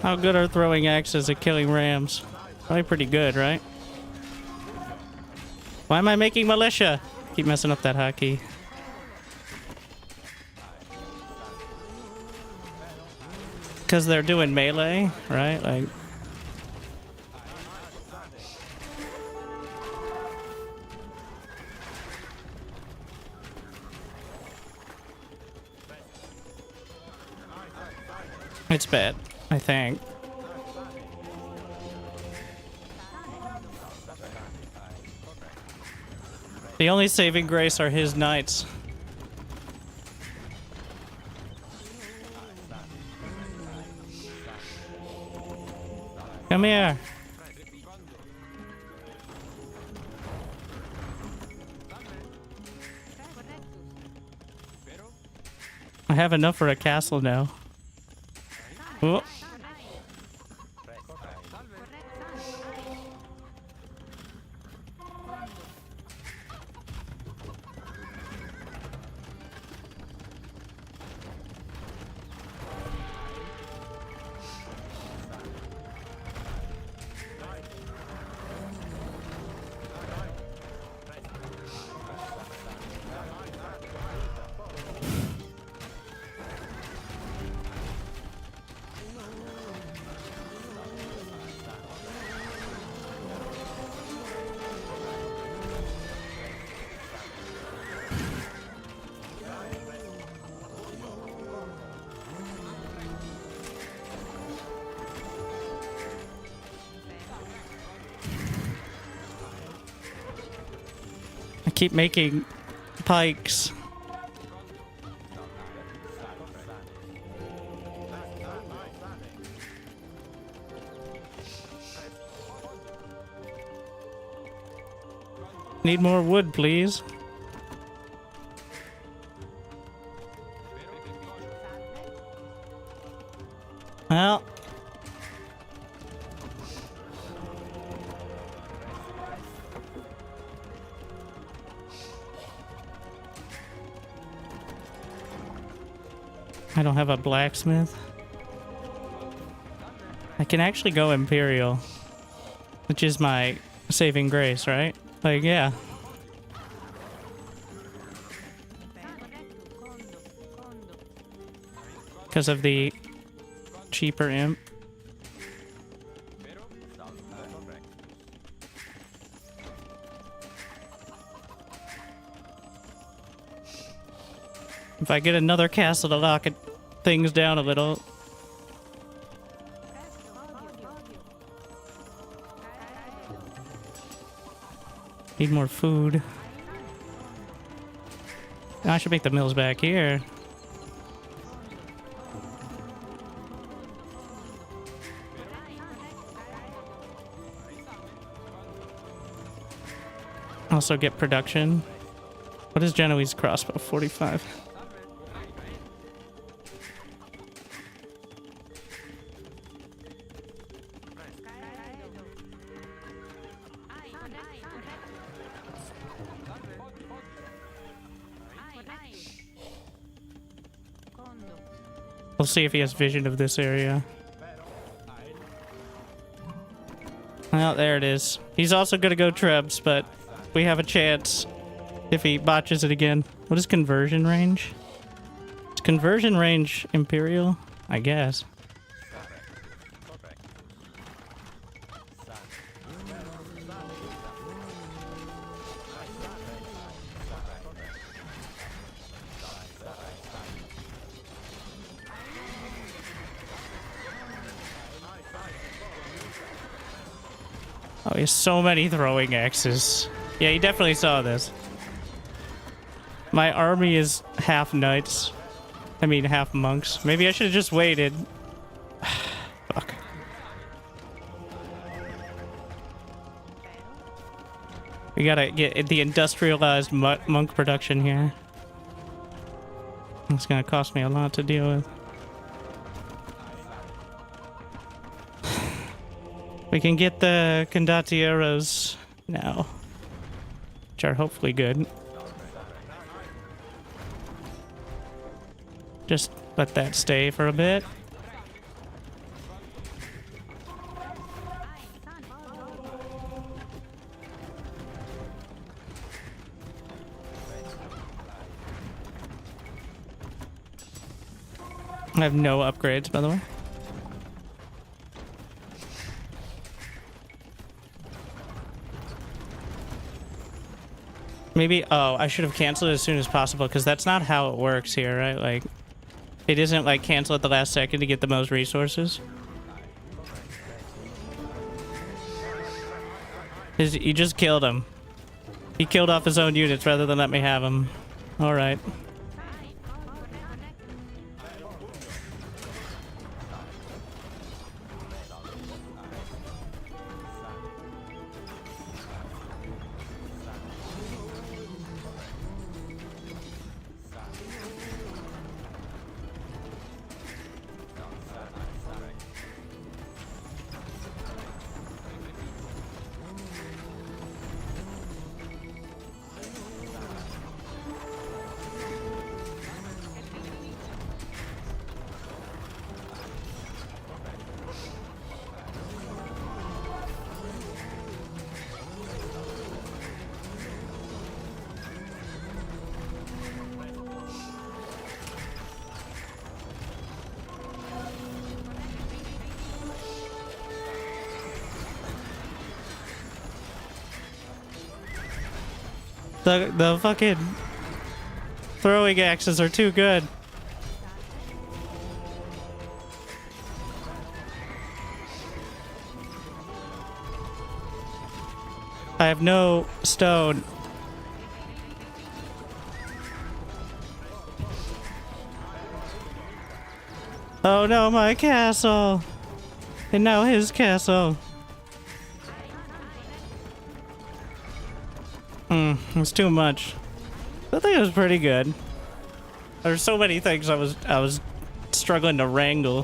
How good are throwing axes at killing rams? Probably pretty good, right? Why am I making militia? Keep messing up that hotkey. Because they're doing melee, right? Like... It's bad, I think. The only saving grace are his knights. Come here. I have enough for a castle now. Oh. Keep making pikes. Need more wood, please. Well, I don't have a blacksmith. I can actually go Imperial, which is my saving grace, right? Like, yeah. Because of the cheaper imp. If I get another castle to knock things down a little. Need more food. I should make the mills back here. Also get production. What is Genoese crossbow? 45. We'll see if he has vision of this area. Well, there it is. He's also gonna go Trebs, but we have a chance if he botches it again. What is conversion range? Is conversion range Imperial? I guess. Oh, he has so many throwing axes. Yeah, he definitely saw this. My army is half knights. I mean, half monks. Maybe I should have just waited. Fuck. We gotta get the industrialized monk production here. It's gonna cost me a lot to deal with. We can get the condottieros now, which are hopefully good. Just let that stay for a bit. I have no upgrades, by the way. Maybe, oh, I should have canceled it as soon as possible, because that's not how it works here, right? Like, it isn't like cancel at the last second to get the most resources. You just killed him. He killed off his own units rather than let me have him. Alright. The fucking throwing axes are too good. I have no stone. Oh no, my castle! And now his castle. It's too much. I think it was pretty good. There's so many things I was struggling to wrangle.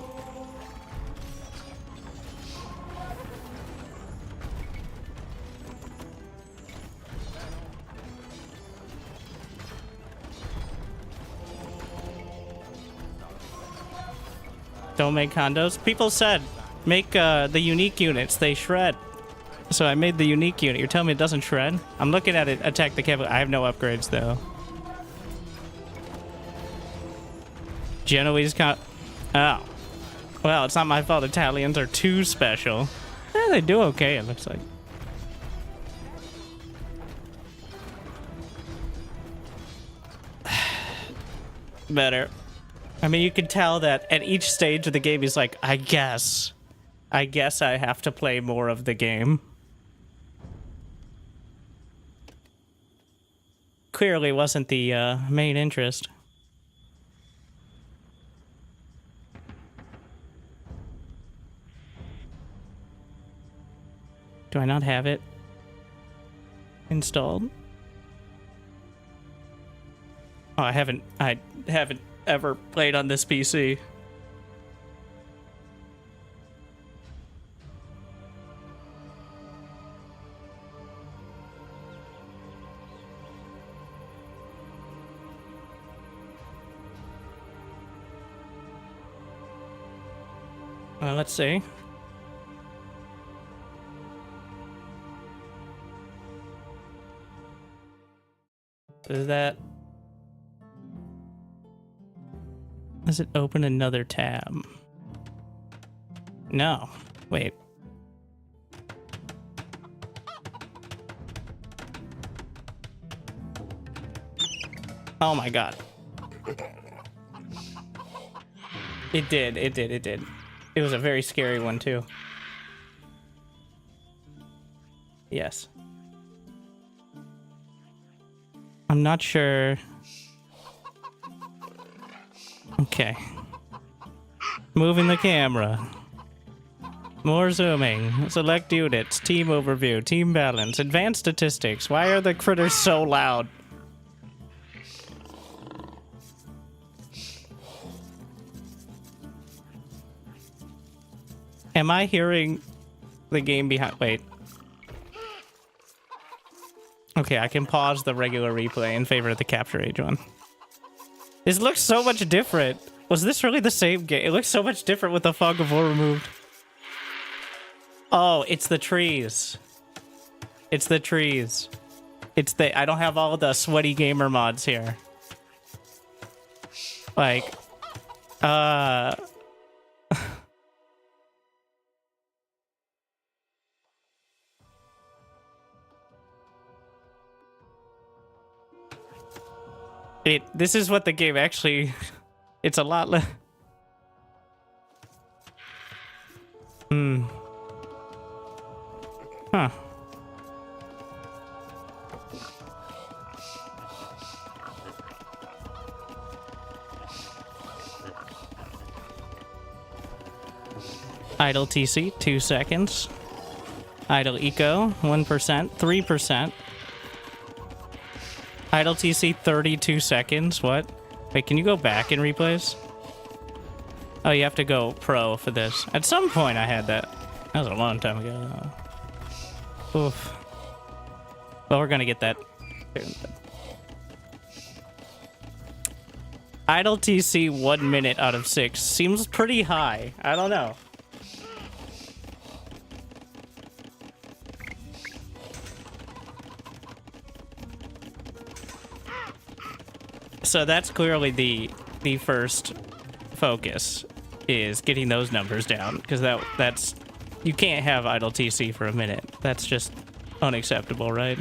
Don't make condos. People said make the unique units. They shred. So I made the unique unit. You're telling me it doesn't shred? I'm looking at it. Attack the cavalry. I have no upgrades though. Genoese oh. Well, it's not my fault. Italians are too special. Eh, they do okay, it looks like. Better. I mean, you can tell that at each stage of the game, he's like, I guess I have to play more of the game. Clearly wasn't the main interest. Do I not have it installed? Oh, I haven't ever played on this PC. Let's see. Is that... Does it open another tab? No. Wait. Oh my god. It did. It was a very scary one too. Yes. I'm not sure. Okay. Moving the camera. More zooming. Select units. Team overview. Team balance. Advanced statistics. Why are the critters so loud? Am I hearing the game behind? Wait. Okay, I can pause the regular replay in favor of the capture age one. This looks so much different. Was this really the same game? It looks so much different with the fog of war removed. Oh, it's the trees. It's the trees. It's the... I don't have all the sweaty gamer mods here. Like... This is what the game actually... It's a lot less... Huh. Idle TC, 2 seconds. Idle Eco, 1%, 3%. Idle TC, 32 seconds. What? Wait, can you go back in replays? Oh, you have to go pro for this. At some point I had that. That was a long time ago. Oof. Well, we're gonna get that. Idle TC 1 minute out of 6 seems pretty high. I don't know. So that's clearly the first focus, is getting those numbers down, because that's you can't have idle TC for a minute. That's just unacceptable, right?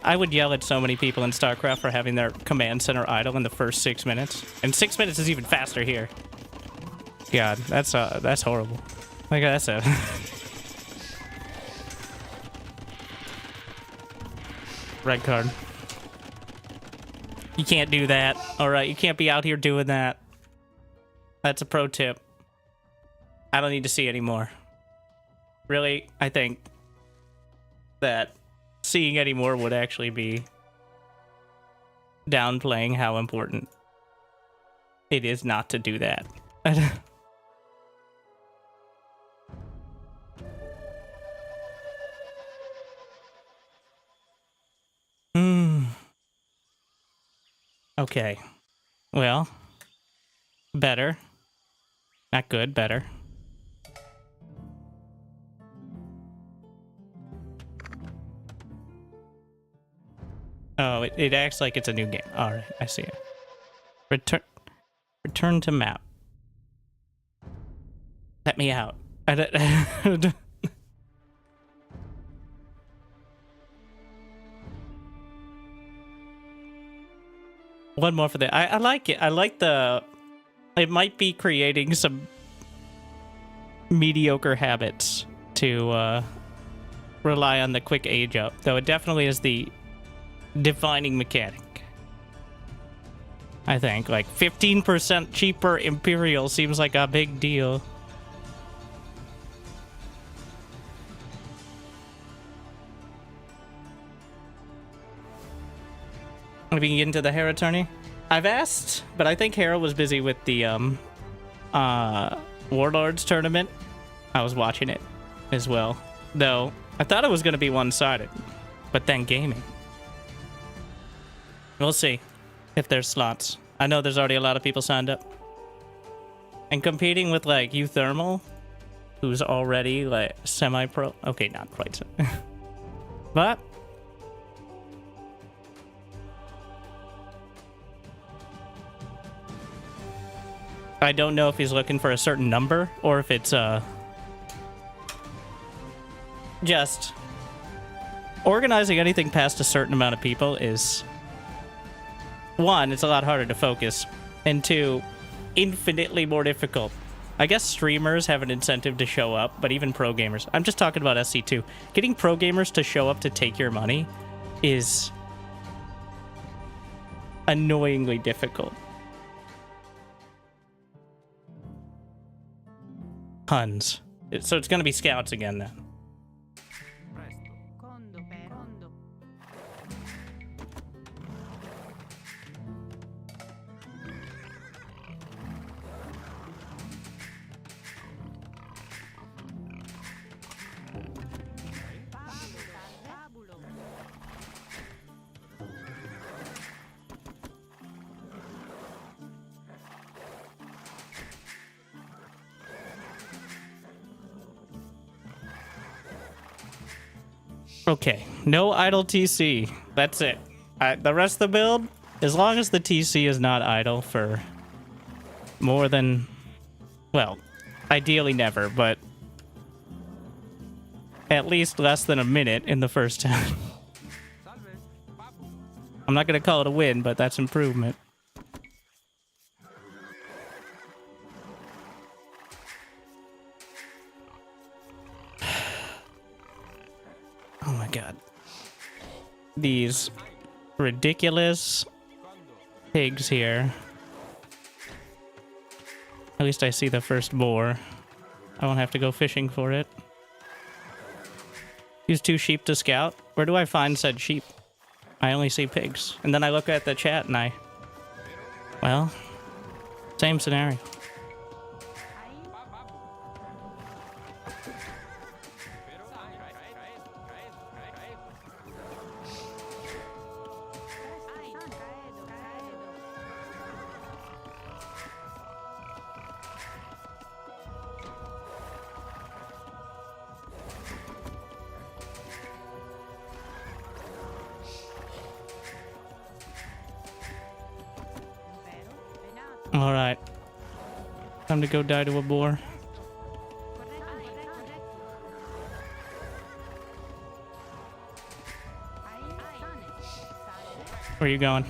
I would yell at so many people in StarCraft for having their command center idle in the first 6 minutes, and 6 minutes is even faster here. God, that's horrible. Like that's a red card. You can't do that. All right, you can't be out here doing that. That's a pro tip. I don't need to see anymore. Really, I think that seeing any more would actually be downplaying how important it is not to do that. Okay. Well, better. Not good, better. Oh, it acts like it's a new game. All right, I see it. Return to map. Let me out. One more for that. I like it. I like the... It might be creating some mediocre habits to rely on the quick age up, though it definitely is the defining mechanic. I think like 15% cheaper Imperial seems like a big deal. We can get into the Hera tourney. I've asked, but I think Hera was busy with the Warlords tournament. I was watching it as well, though I thought it was going to be one-sided, but then gaming. We'll see if there's slots. I know there's already a lot of people signed up. And competing with like Uthermal, who's already like semi-pro. Okay, not quite. But I don't know if he's looking for a certain number or if it's just organizing anything past a certain amount of people is, one, it's a lot harder to focus, and two, infinitely more difficult. I guess streamers have an incentive to show up, but even pro gamers, I'm just talking about SC2, getting pro gamers to show up to take your money is annoyingly difficult. Huns. So it's going to be scouts again then. Okay, no idle TC. That's it. The rest of the build, as long as the TC is not idle for more than, well, ideally never, but at least less than a minute in the first time. I'm not going to call it a win, but that's improvement. Oh my god. These ridiculous pigs here. At least I see the first boar. I won't have to go fishing for it. Use 2 sheep to scout. Where do I find said sheep? I only see pigs. And then I look at the chat and well, same scenario. Alright. Time to go die to a boar. Where are you going?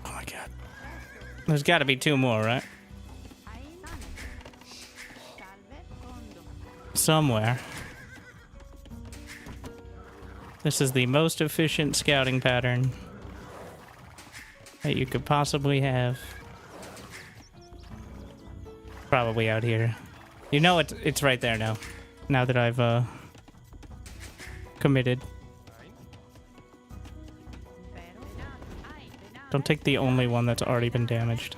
Oh my god. There's gotta be 2 more, right? Somewhere. This is the most efficient scouting pattern that you could possibly have. Probably out here. You know it's right there now. Now that I've committed. Don't take the only one that's already been damaged.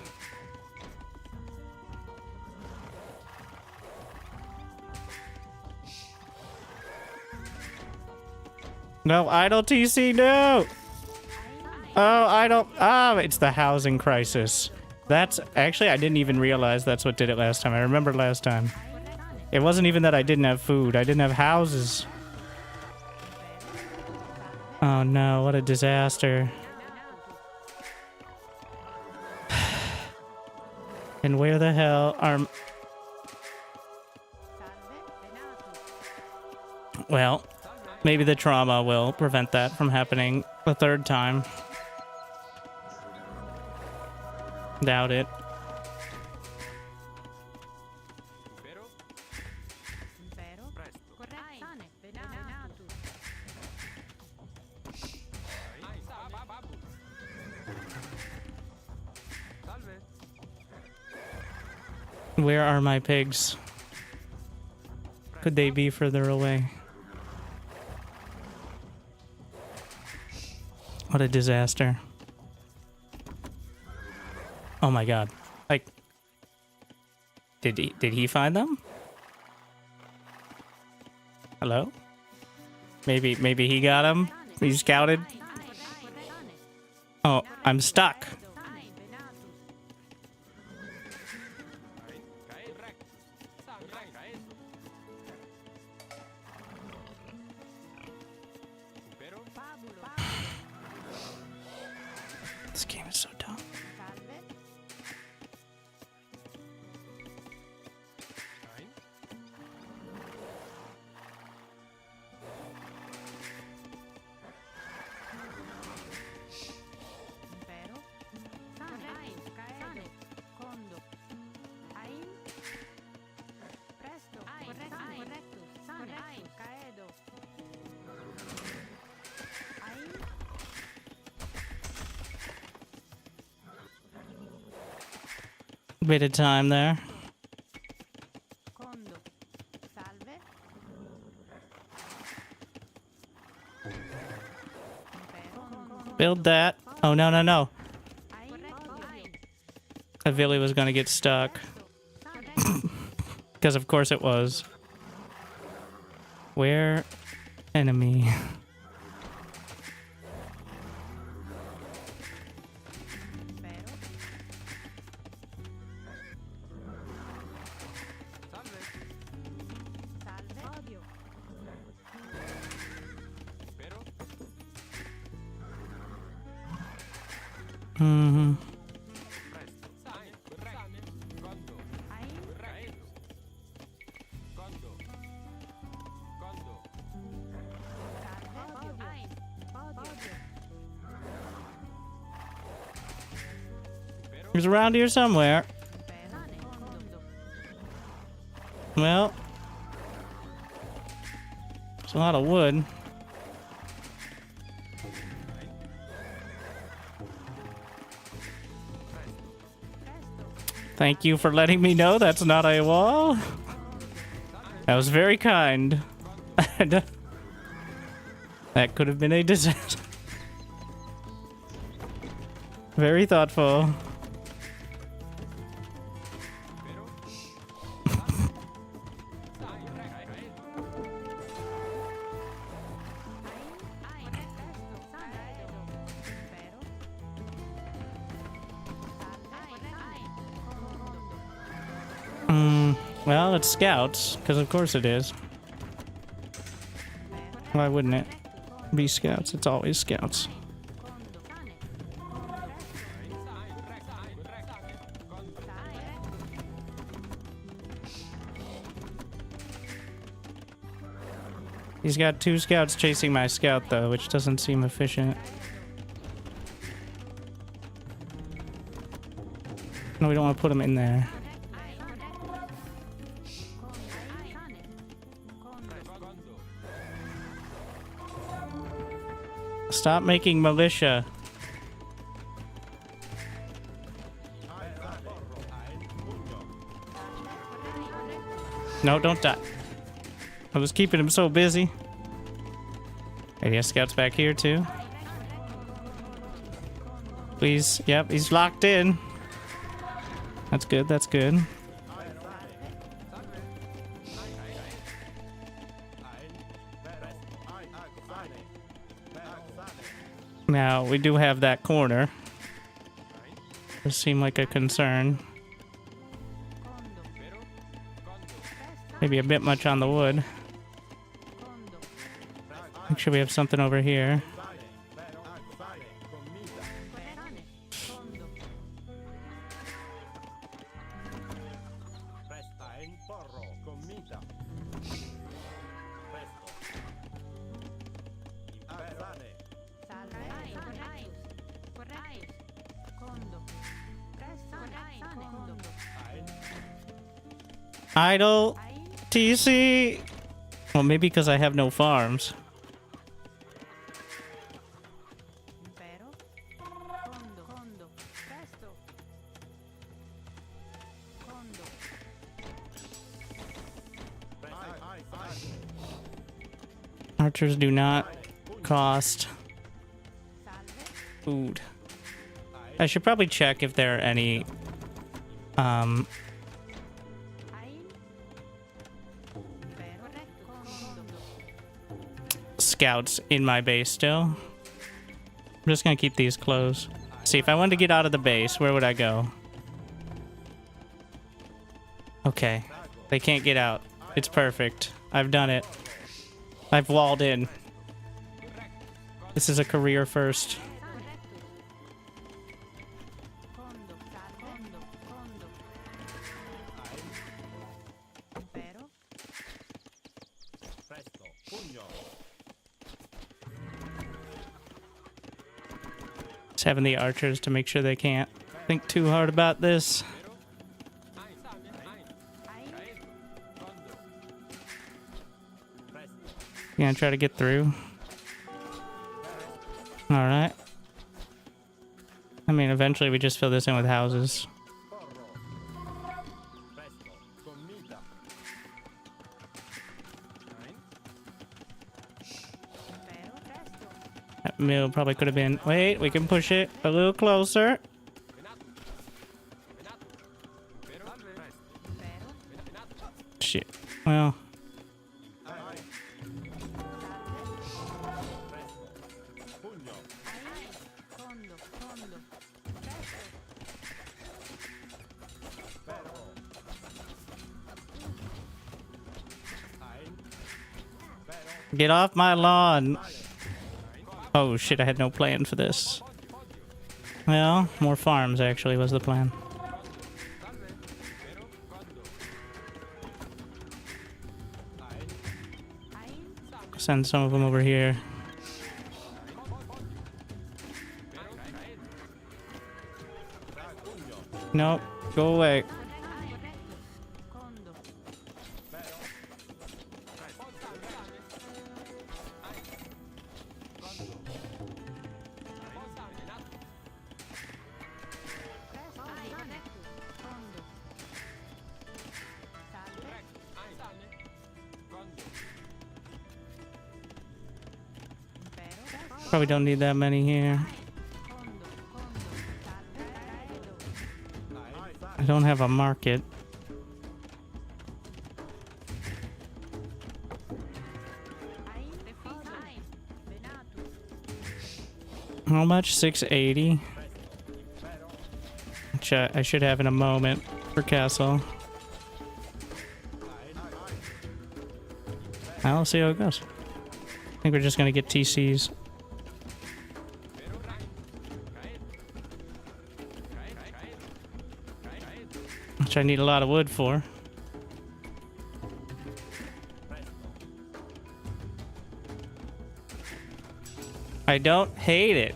No, idle TC, no! Oh, idle. Ah, it's the housing crisis. That's actually, I didn't even realize that's what did it last time. I remember last time. It wasn't even that I didn't have food. I didn't have houses. Oh no, what a disaster. And where the hell are... Well, maybe the trauma will prevent that from happening a 3rd time. Doubt it. Where are my pigs? Could they be further away? What a disaster. Oh my god. Like, did he find them? Hello? Maybe he got him. He scouted. Oh, I'm stuck. This game is so dumb. Bit of time there. Build that. Oh, no, no, no. A Villy was gonna get stuck. Because of course it was. Where? Enemy. Mm-hmm. He's around here somewhere. Well, it's a lot of wood. Thank you for letting me know that's not a wall. That was very kind. That could have been a disaster. Very thoughtful. Well, it's scouts, because of course it is. Why wouldn't it be scouts? It's always scouts. He's got 2 scouts chasing my scout, though, which doesn't seem efficient. No, we don't want to put him in there. Stop making militia. No, don't die. I was keeping him so busy. Maybe have scouts back here too. Please. Yep, he's locked in. That's good, that's good. Now, we do have that corner. Does seem like a concern. Maybe a bit much on the wood. Make sure we have something over here. Idle TC. Well, maybe because I have no farms. Archers do not cost food. I should probably check if there are any scouts in my base still. I'm just gonna keep these closed. See, if I wanted to get out of the base, where would I go? Okay. They can't get out. It's perfect. I've done it. I've walled in. This is a career first. Just having the archers to make sure they can't think too hard about this. Gonna try to get through. Alright. I mean, eventually we just fill this in with houses. That mill probably could have been... Wait, we can push it a little closer. Shit. Well... Get off my lawn. Oh shit, I had no plan for this. Well, more farms actually was the plan. Send some of them over here. Nope, go away. Probably don't need that many here. I don't have a market. How much? 680. Which I should have in a moment for castle. I'll see how it goes. I think we're just gonna get TCs. Which I need a lot of wood for. I don't hate it.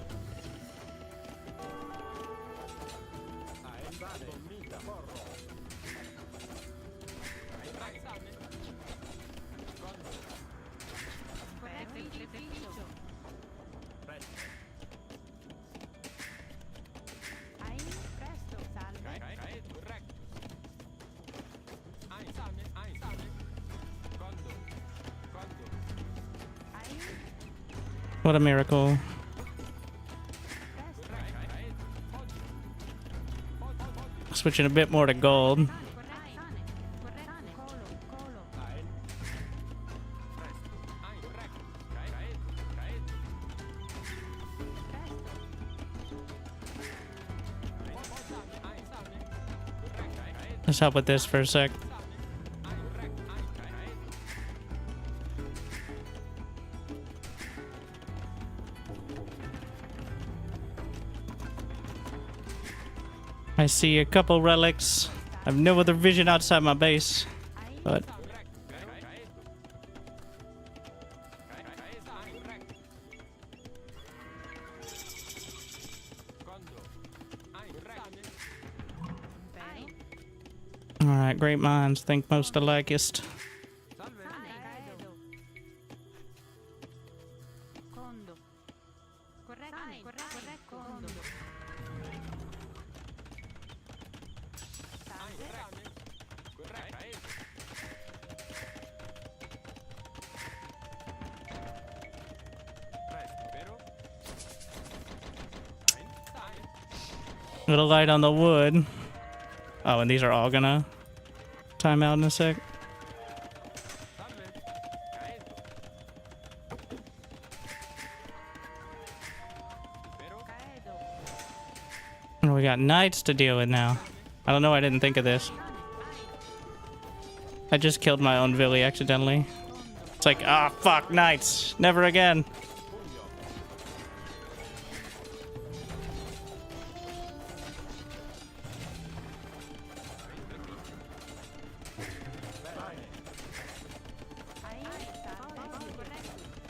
What a miracle. Switching a bit more to gold. Let's help with this for a sec. I see a couple relics. I have no other vision outside my base, but all right, great minds think most alikeist. A little light on the wood. Oh, and these are all gonna time out in a sec. got knights to deal with now. I don't know, I didn't think of this. I just killed my own Villy accidentally. It's like, ah, fuck, knights. Never again.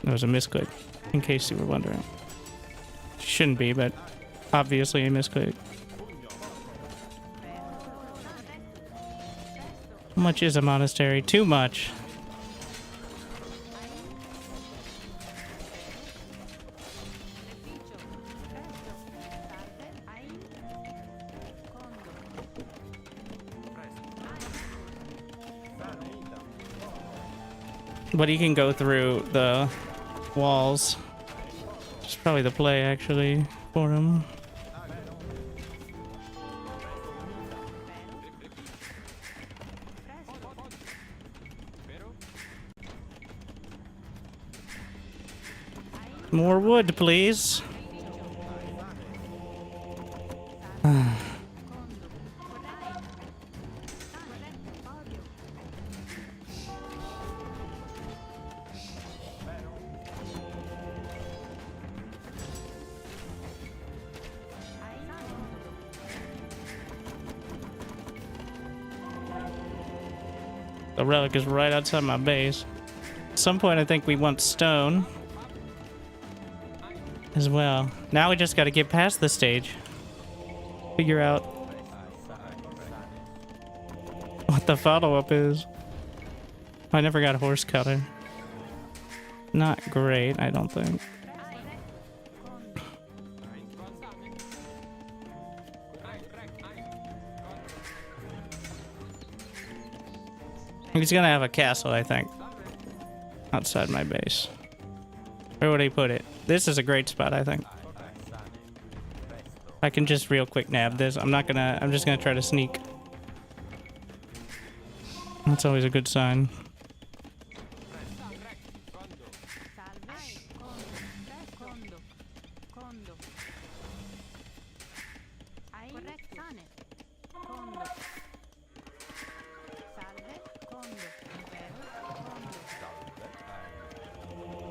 That was a misclick, in case you were wondering. Shouldn't be, but obviously a misclick. How much is a monastery? Too much. But he can go through the walls. It's probably the play, actually, for him. More wood, please. The relic is right outside my base. At some point, I think we want stone as well. Now we just got to get past this stage. Figure out what the follow-up is. I never got a horse cutter. Not great, I don't think. He's gonna have a castle, I think, outside my base. Where would he put it? This is a great spot, I think. I can just real quick nab this. I'm just gonna try to sneak. That's always a good sign.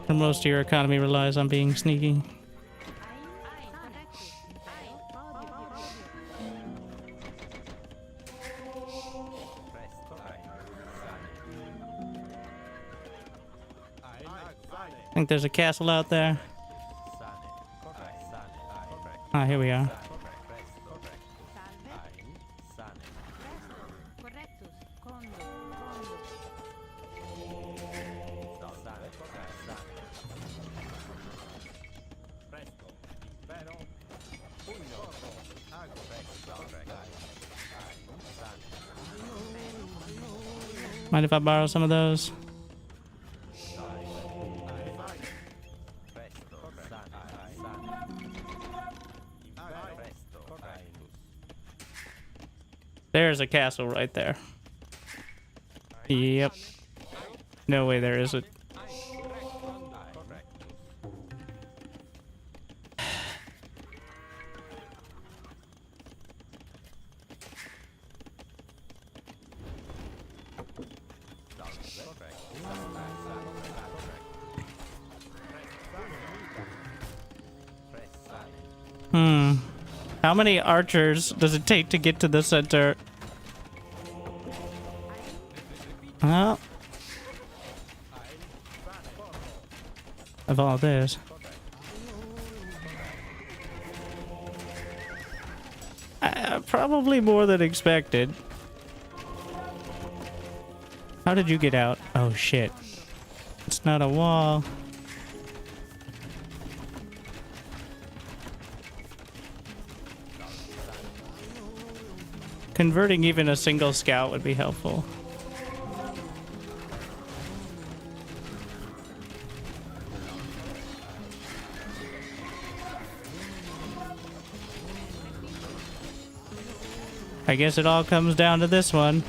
Most of your economy relies on being sneaky. I think there's a castle out there. Ah, here we are. Mind if I borrow some of those? There's a castle right there. Yep. No way there isn't. How many archers does it take to get to the center? Well, of all this. Probably more than expected. How did you get out? Oh shit. It's not a wall. Converting even a single scout would be helpful. I guess it all comes down to this one.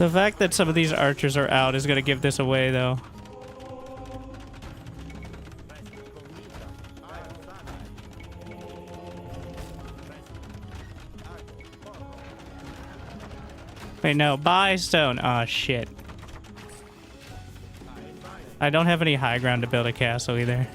The fact that some of these archers are out is going to give this away, though. Wait, no. Buy stone. Aw, shit. I don't have any high ground to build a castle either.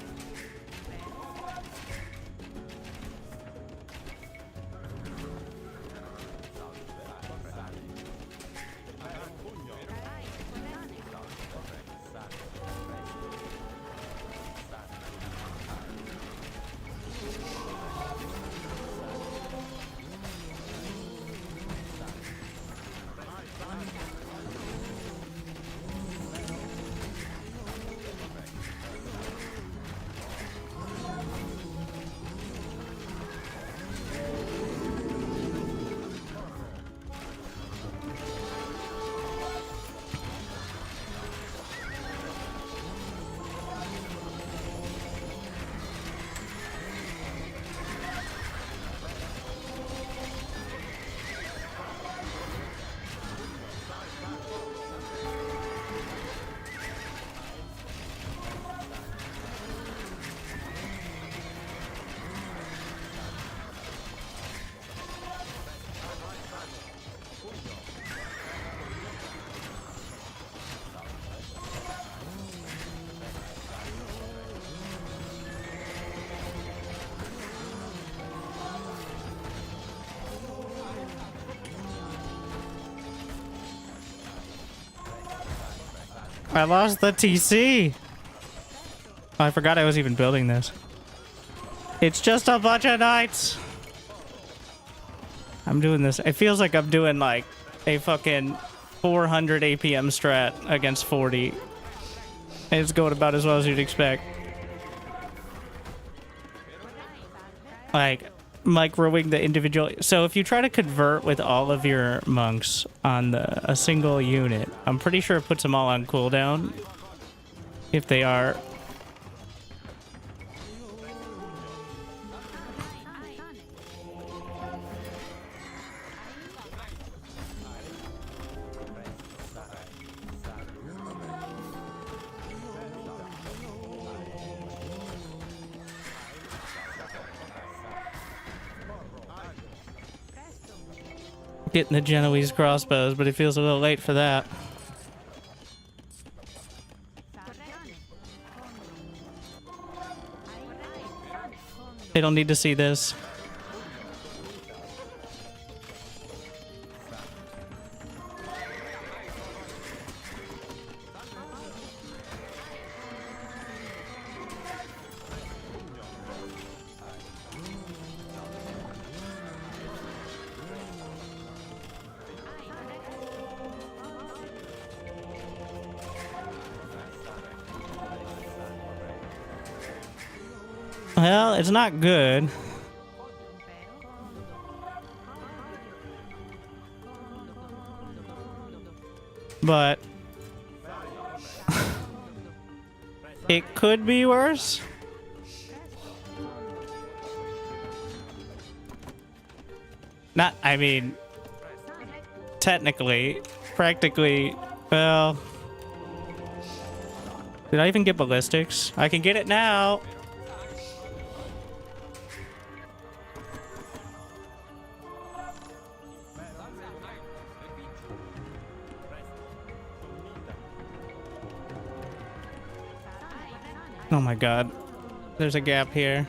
I lost the TC. Oh, I forgot I was even building this. It's just a bunch of knights. I'm doing this. It feels like I'm doing like a fucking 400 APM strat against 40. It's going about as well as you'd expect. Like microwing the individual. So if you try to convert with all of your monks on a single unit, I'm pretty sure it puts them all on cooldown if they are. Getting the Genoese crossbows, but it feels a little late for that. They don't need to see this. Well, it's not good. But it could be worse. Not, I mean, technically, practically, well, did I even get ballistics? I can get it now. Oh my god. There's a gap here.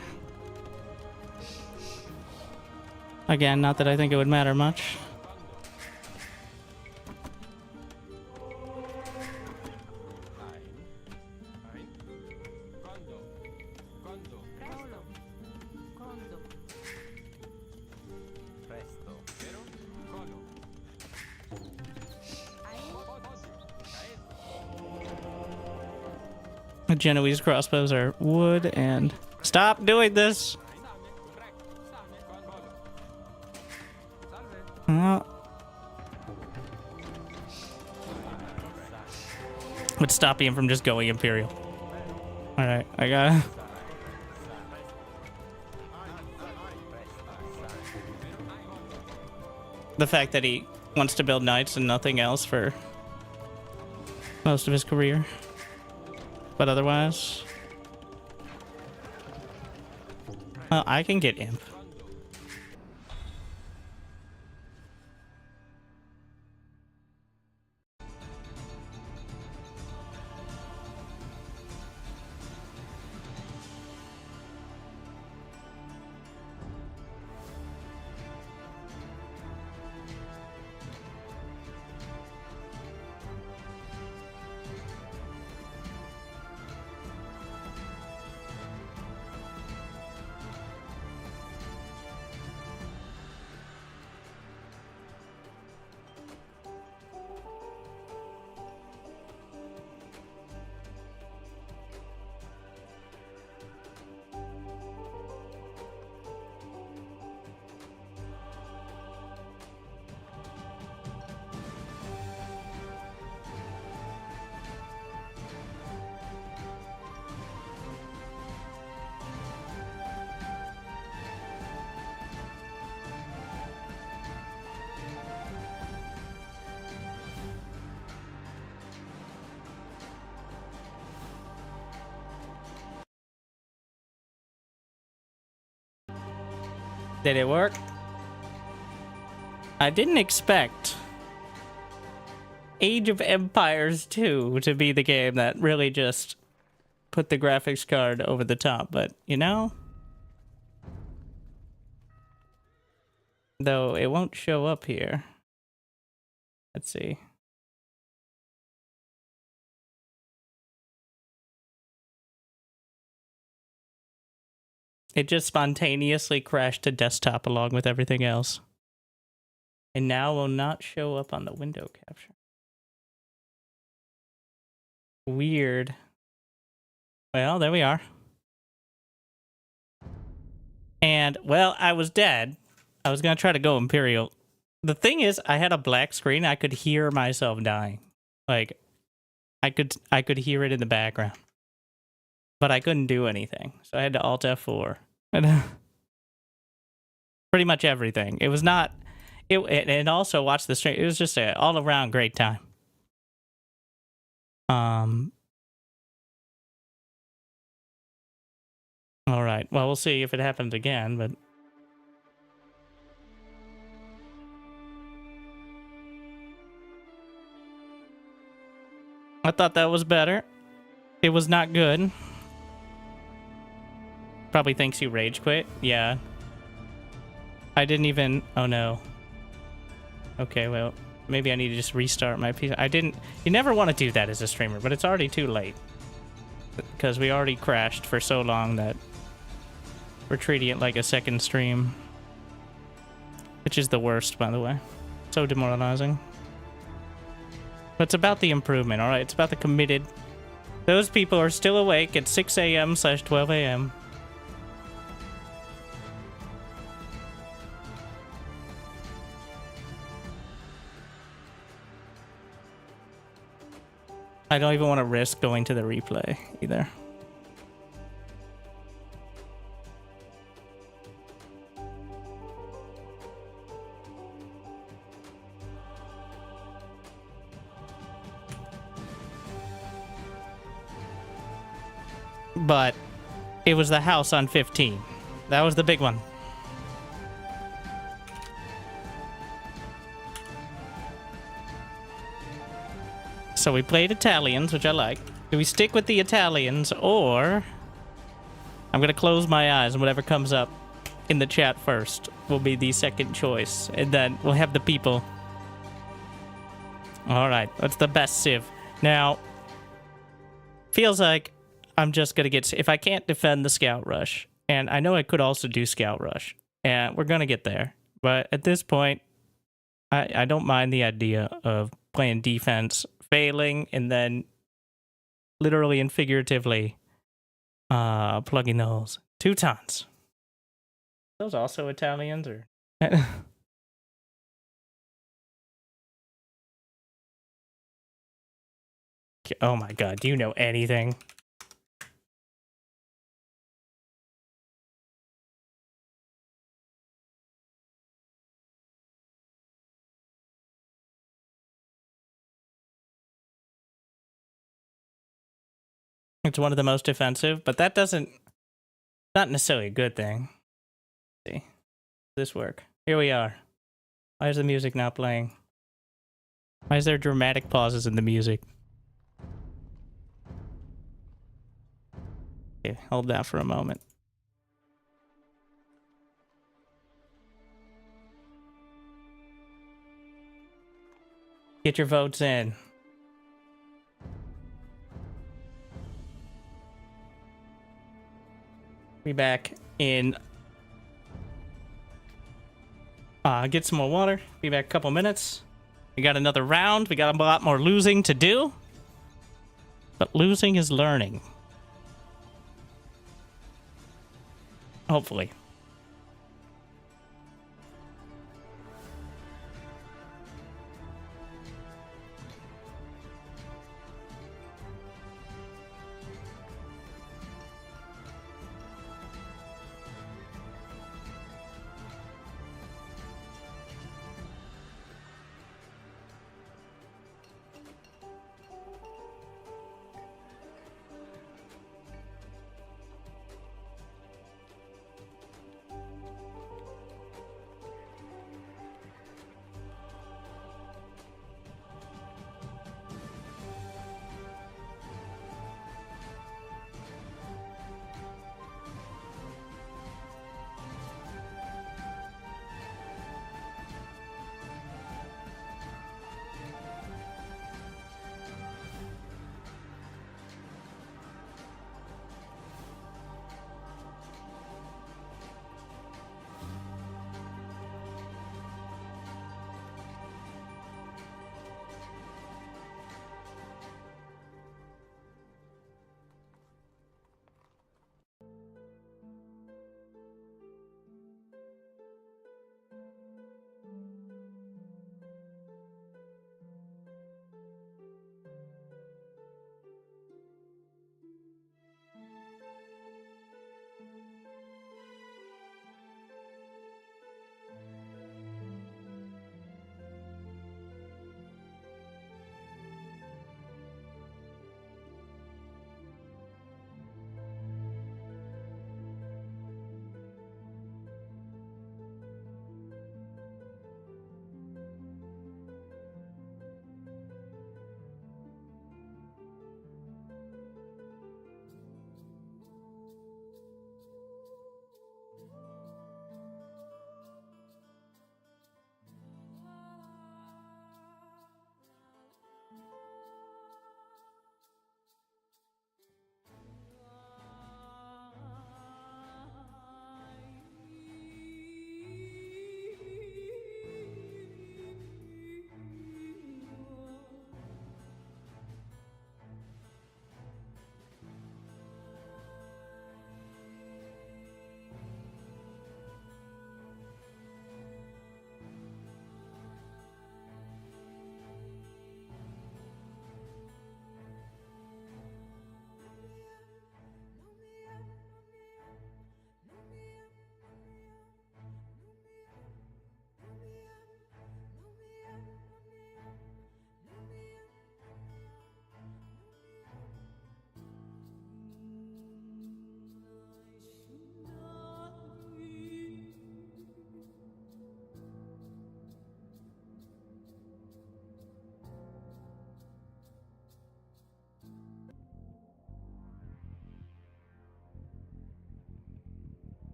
Again, not that I think it would matter much. The Genoese crossbows are wood and... Stop doing this! Would stop him from just going Imperial. Alright, I got... The fact that he wants to build knights and nothing else for most of his career. But otherwise, well, I can get imp. Did it work? I didn't expect Age of Empires 2 to be the game that really just put the graphics card over the top, but you know, though it won't show up here. Let's see. It just spontaneously crashed to desktop along with everything else. And now will not show up on the window capture. Weird. Well, there we are. And, well, I was dead. I was going to try to go Imperial. The thing is, I had a black screen. I could hear myself dying. Like, I could hear it in the background. But I couldn't do anything. So I had to Alt F4. And pretty much everything. It was not... And also watch the stream. It was just an all-around great time. All right. Well, we'll see if it happens again, but... I thought that was better. It was not good. Probably thinks you rage quit. Yeah. I didn't even... Oh, no. Okay, well, maybe I need to just restart my PC. I didn't... You never want to do that as a streamer, but it's already too late. Because we already crashed for so long that we're treating it like a second stream. Which is the worst, by the way. So demoralizing. But it's about the improvement, alright? It's about the committed... Those people are still awake at 6 a.m/12 a.m. I don't even want to risk going to the replay either. But it was the house on 15. That was the big one. So we played Italians, which I like. Do we stick with the Italians, or... I'm gonna close my eyes and whatever comes up in the chat first will be the second choice. And then we'll have the people. Alright, what's the best civ? Now, feels like I'm just gonna get... If I can't defend the Scout Rush, and I know I could also do Scout Rush, and we're gonna get there. But at this point, I don't mind the idea of playing defense, failing, and then literally and figuratively plugging the holes. Teutons. Those also Italians, or... Oh my god, do you know anything? It's one of the most defensive, but that doesn't... Not necessarily a good thing. Let's see. Does this work? Here we are. Why is the music not playing? Why is there dramatic pauses in the music? Okay, hold that for a moment. Get your votes in. Be back in... get some more water. Be back a couple minutes. We got another round. We got a lot more losing to do. But losing is learning. Hopefully.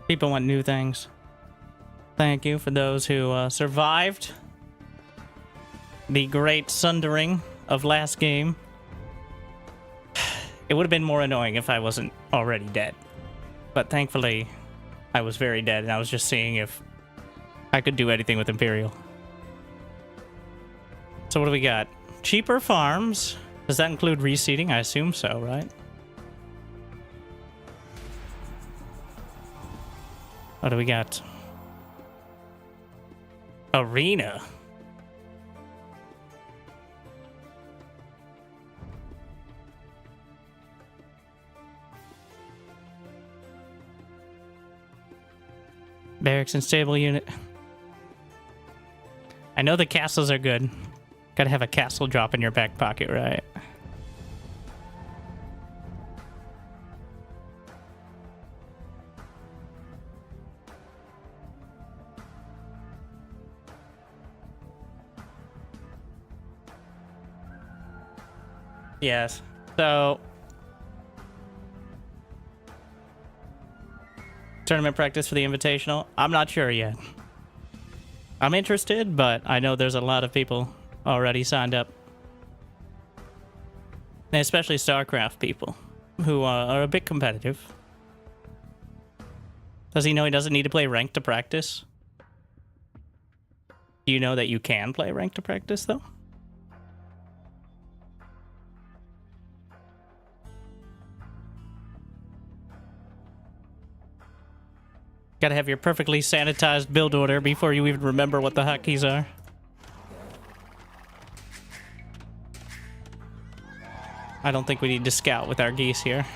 People want new things. Thank you for those who survived the great sundering of last game. It would have been more annoying if I wasn't already dead. But thankfully, I was very dead, and I was just seeing if I could do anything with Imperial. So what do we got? Cheaper farms. Does that include reseeding? I assume so, right? What do we got? Arena. Barracks and stable unit. I know the castles are good. Gotta have a castle drop in your back pocket, right? Yes. So tournament practice for the Invitational? I'm not sure yet. I'm interested, but I know there's a lot of people already signed up. And especially StarCraft people who are a bit competitive. Does he know he doesn't need to play ranked to practice? Do you know that you can play ranked to practice, though? Gotta have your perfectly sanitized build order before you even remember what the hotkeys are. I don't think we need to scout with our geese here.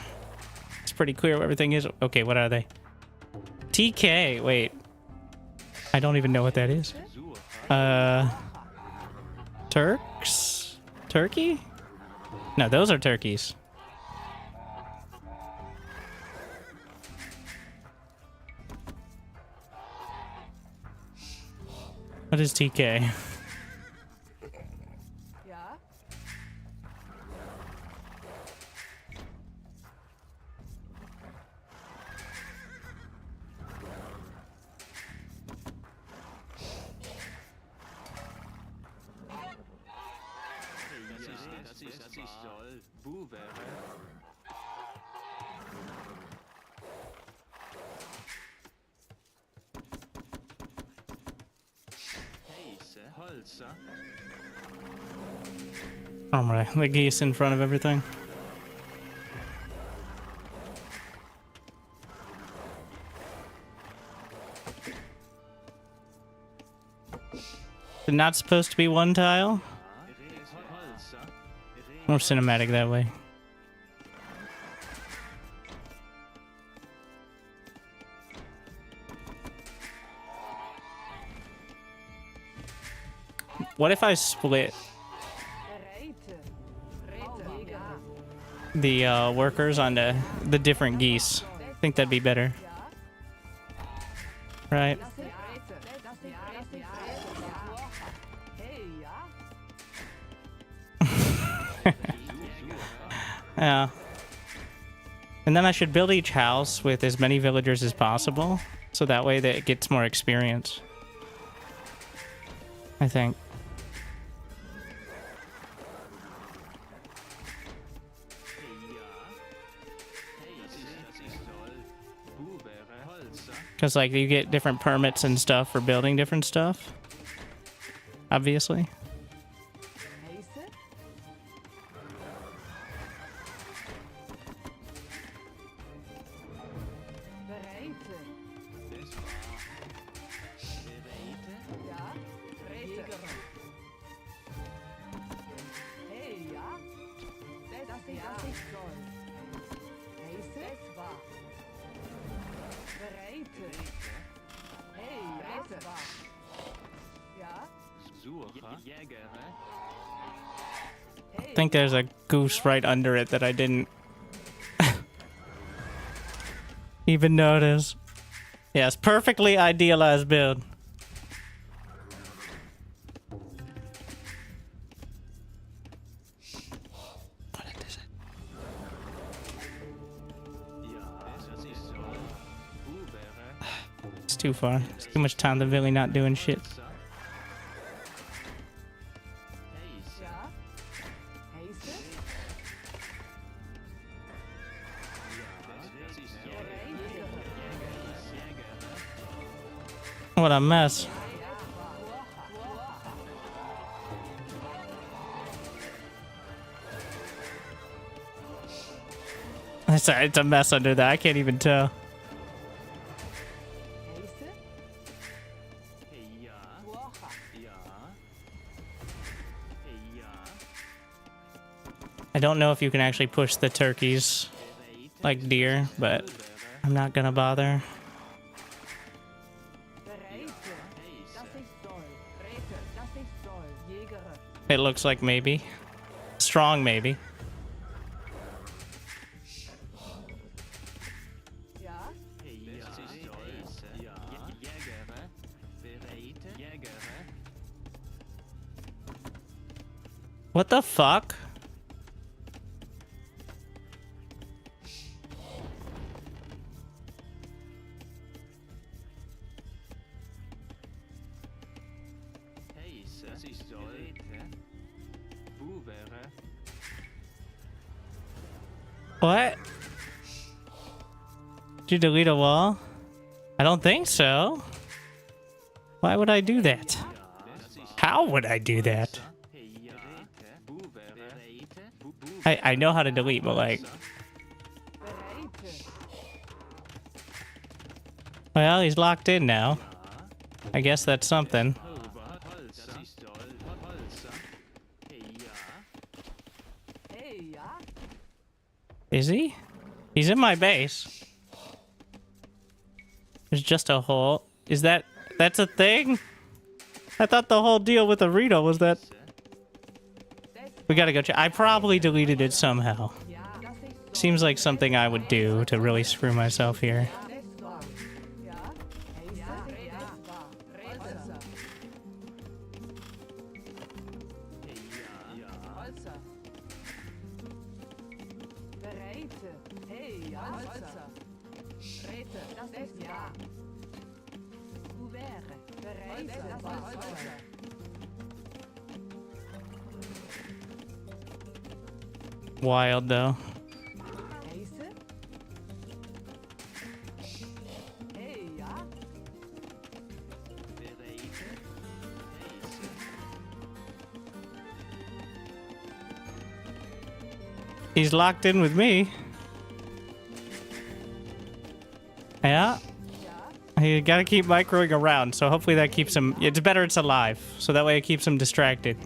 It's pretty clear what everything is. Okay, what are they? TK, wait. I don't even know what that is. Turks? Turkey? No, those are turkeys. What is TK? Oh my, the geese in front of everything. They're not supposed to be one tile? More cinematic that way. What if I split the workers onto the different geese? I think that'd be better. Right? Yeah. And then I should build each house with as many villagers as possible, so that way that it gets more experience. I think. Because, like, you get different permits and stuff for building different stuff. Obviously. I think there's a goose right under it that I didn't even notice. Yes, perfectly idealized build. too far. It's too much time to really not doing shit. What a mess. It's a mess under that. I can't even tell. I don't know if you can actually push the turkeys like deer, but I'm not gonna bother. It looks like maybe. Strong maybe. What the fuck? What? Did you delete a wall? I don't think so. Why would I do that? How would I do that? I know how to delete, but like... Well, he's locked in now. I guess that's something. Is he? He's in my base. There's just a hole. Is that... That's a thing? I thought the whole deal with Arena was that... We gotta go check. I probably deleted it somehow. Seems like something I would do to really screw myself here. Wild though. He's locked in with me. Yeah. You gotta keep microing around, so hopefully that keeps him... It's better it's alive, so that way it keeps him distracted.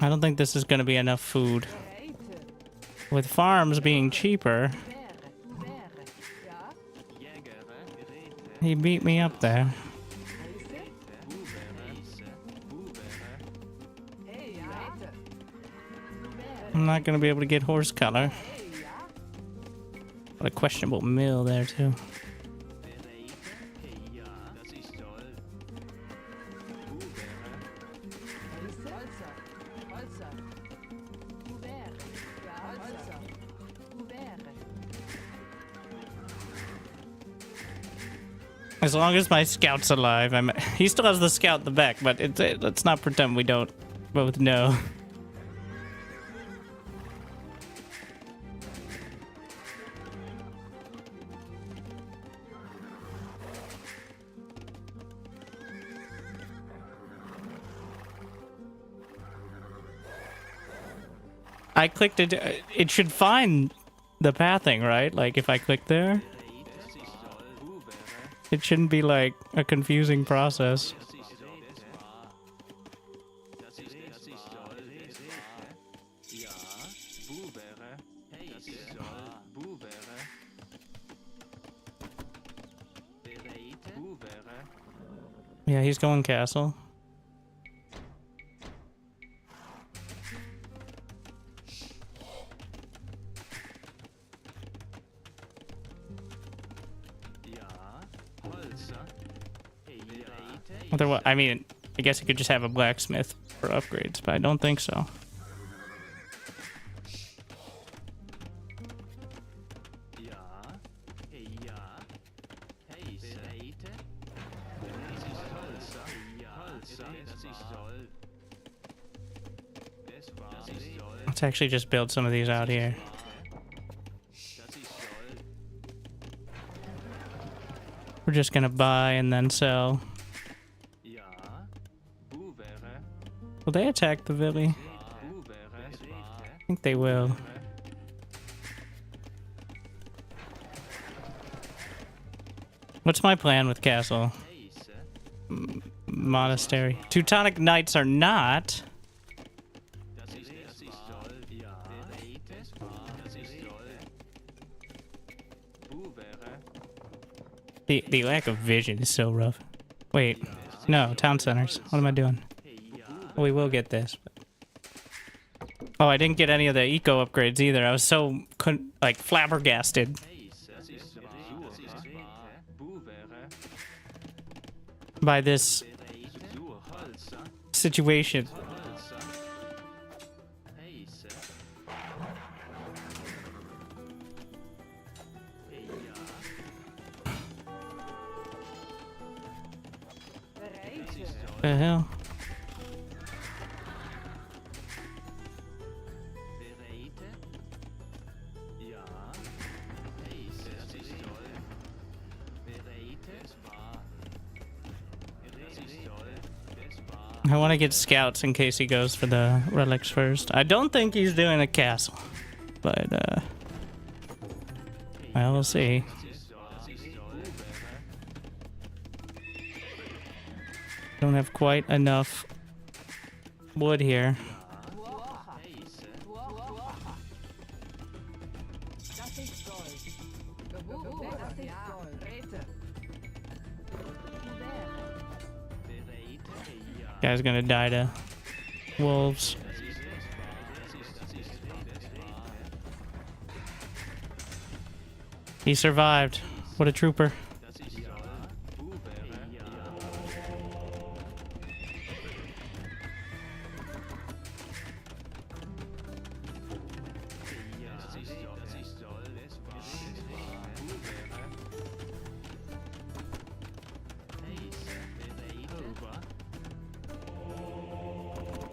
I don't think this is gonna be enough food. With farms being cheaper... He beat me up there. I'm not gonna be able to get horse color. What a questionable mill there too. As long as my scout's alive, he still has the scout in the back, but let's not pretend we don't both know. I clicked it. It should find the pathing, right? Like if I click there. It shouldn't be like a confusing process. Yeah, he's going castle. I mean, I guess you could just have a blacksmith for upgrades, but I don't think so. Let's actually just build some of these out here. We're just gonna buy and then sell. Will they attack the Villi? I think they will. What's my plan with castle? Monastery. Teutonic Knights are not. The lack of vision is so rough. Wait, no, town centers. What am I doing? We will get this. Oh, I didn't get any of the eco upgrades either. I was so like flabbergasted by this situation. The hell? I want to get scouts in case he goes for the relics first. I don't think he's doing a castle, but well, we'll see. Don't have quite enough wood here. Guy's gonna die to wolves. He survived. What a trooper.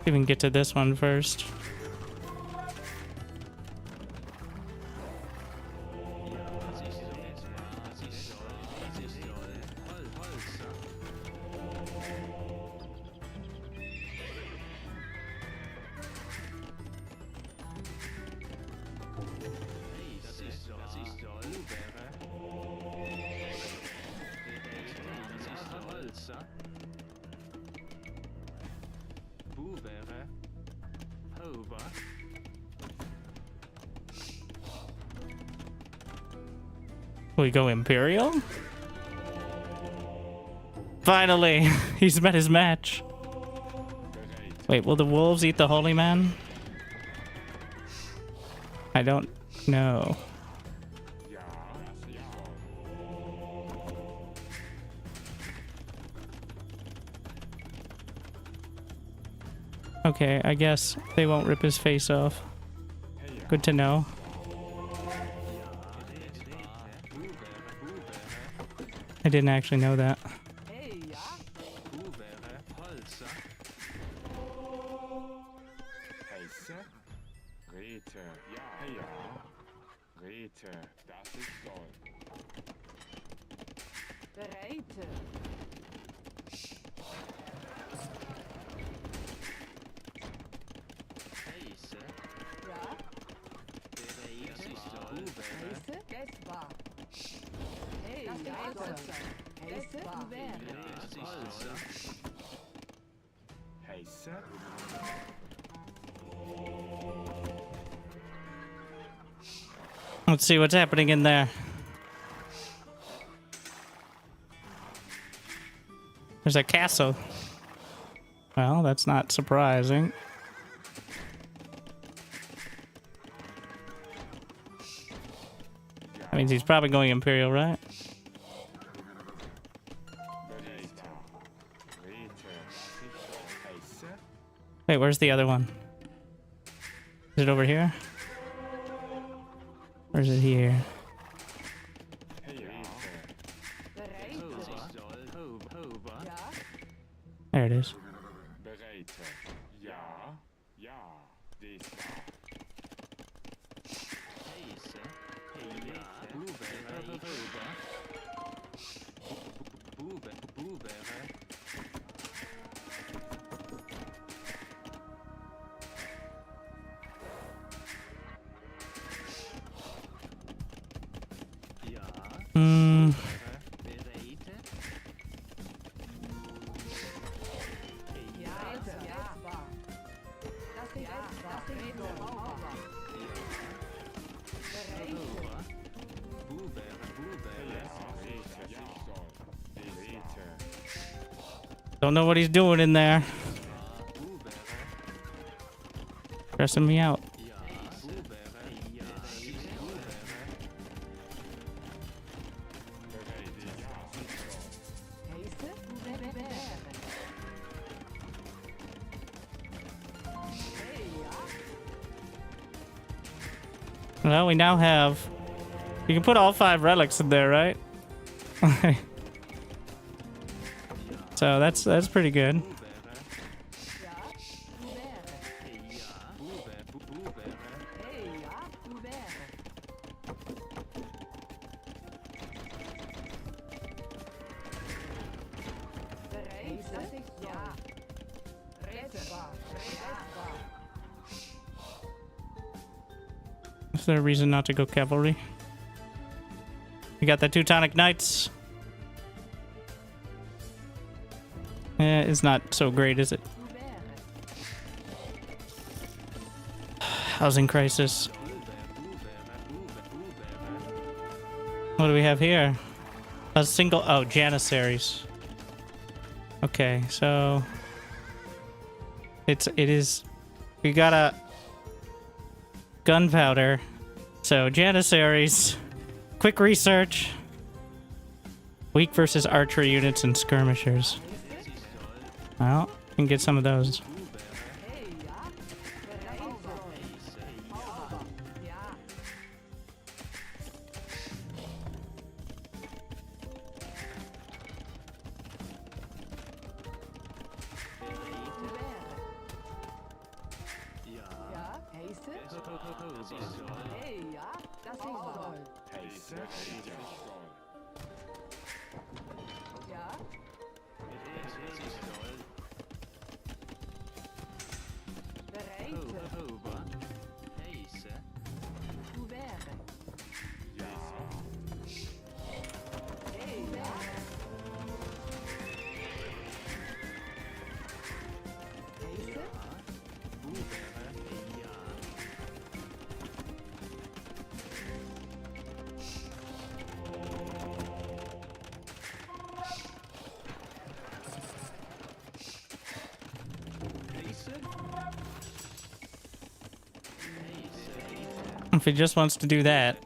Even get to this one first. We go Imperial? Finally, he's met his match. Wait, will the wolves eat the holy man? I don't know. Okay, I guess they won't rip his face off. Good to know. I didn't actually know that. Let's see what's happening in there. There's a castle. Well, that's not surprising. That means he's probably going Imperial, right? Wait, where's the other one? Is it over here? Or is it here? There it is. Hmm. Don't know what he's doing in there. Stressing me out. Well, we now have... You can put all 5 relics in there, right? So that's pretty good. Is there a reason not to go cavalry? We got the Teutonic Knights. Yeah, it's not so great, is it? Housing crisis. What do we have here? A single... Oh, Janissaries. Okay, so... It is... We got a... Gunpowder. So, Janissaries. Quick research. Weak versus archery units and skirmishers. Well, we can get some of those. If he just wants to do that.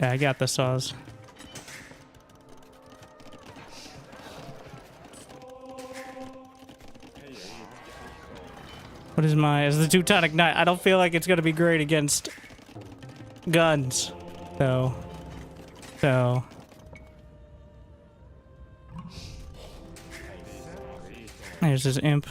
I got the saws. What is my... Is the Teutonic Knight? I don't feel like it's gonna be great against guns, though. So... There's his imp.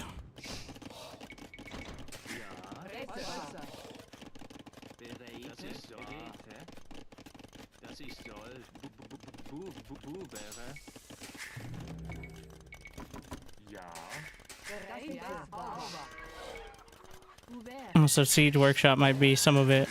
So Siege Workshop might be some of it.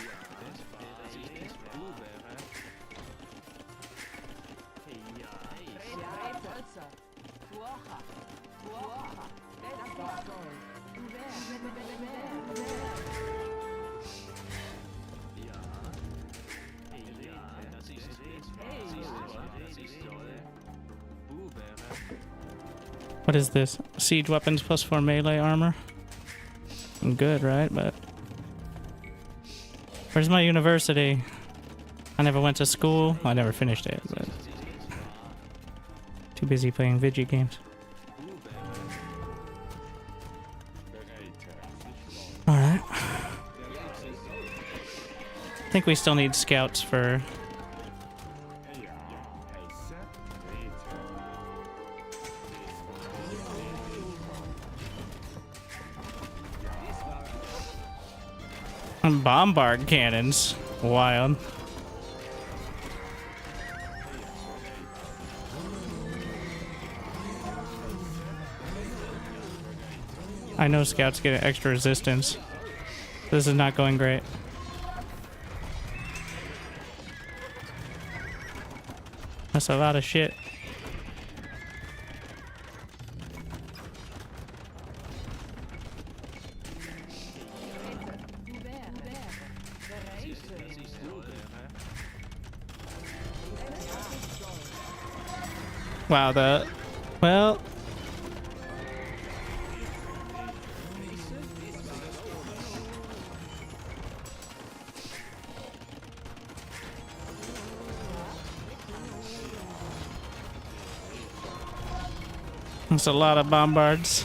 What is this? Siege weapons plus 4 melee armor. I'm good, right? But Where's my university? I never went to school. I never finished it, but too busy playing video games. Alright. I think we still need scouts for... bombard cannons. Wild. I know scouts get extra resistance. This is not going great. That's a lot of shit. Wow, well... That's a lot of bombards.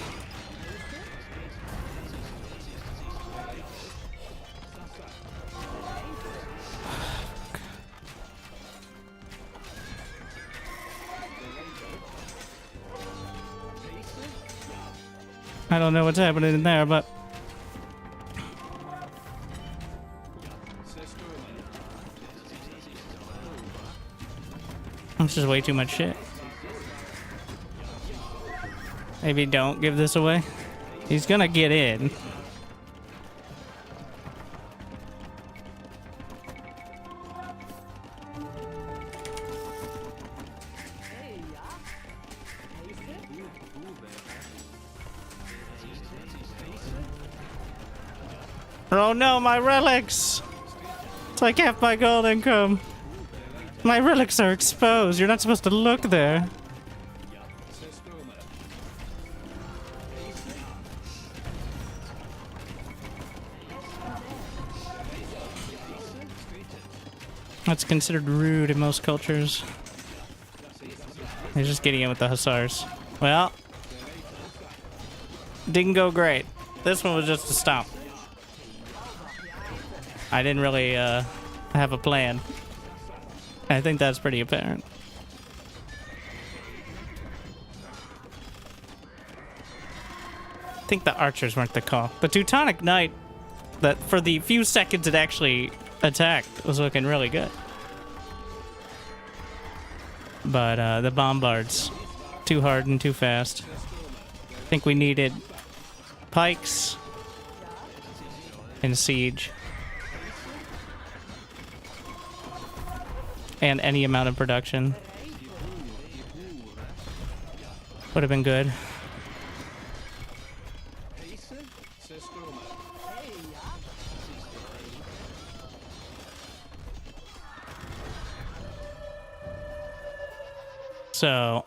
I don't know what's happening in there, but... This is way too much shit. Maybe don't give this away. He's gonna get in. Oh no, my relics! It's like half my gold income. My relics are exposed. You're not supposed to look there. That's considered rude in most cultures. They're just getting in with the hussars. Well, didn't go great. This one was just a stomp. I didn't really have a plan. I think that's pretty apparent. I think the archers weren't the call. The Teutonic Knight, that for the few seconds it actually attacked, was looking really good. But the bombards, too hard and too fast. I think we needed pikes and siege. And any amount of production would have been good. So,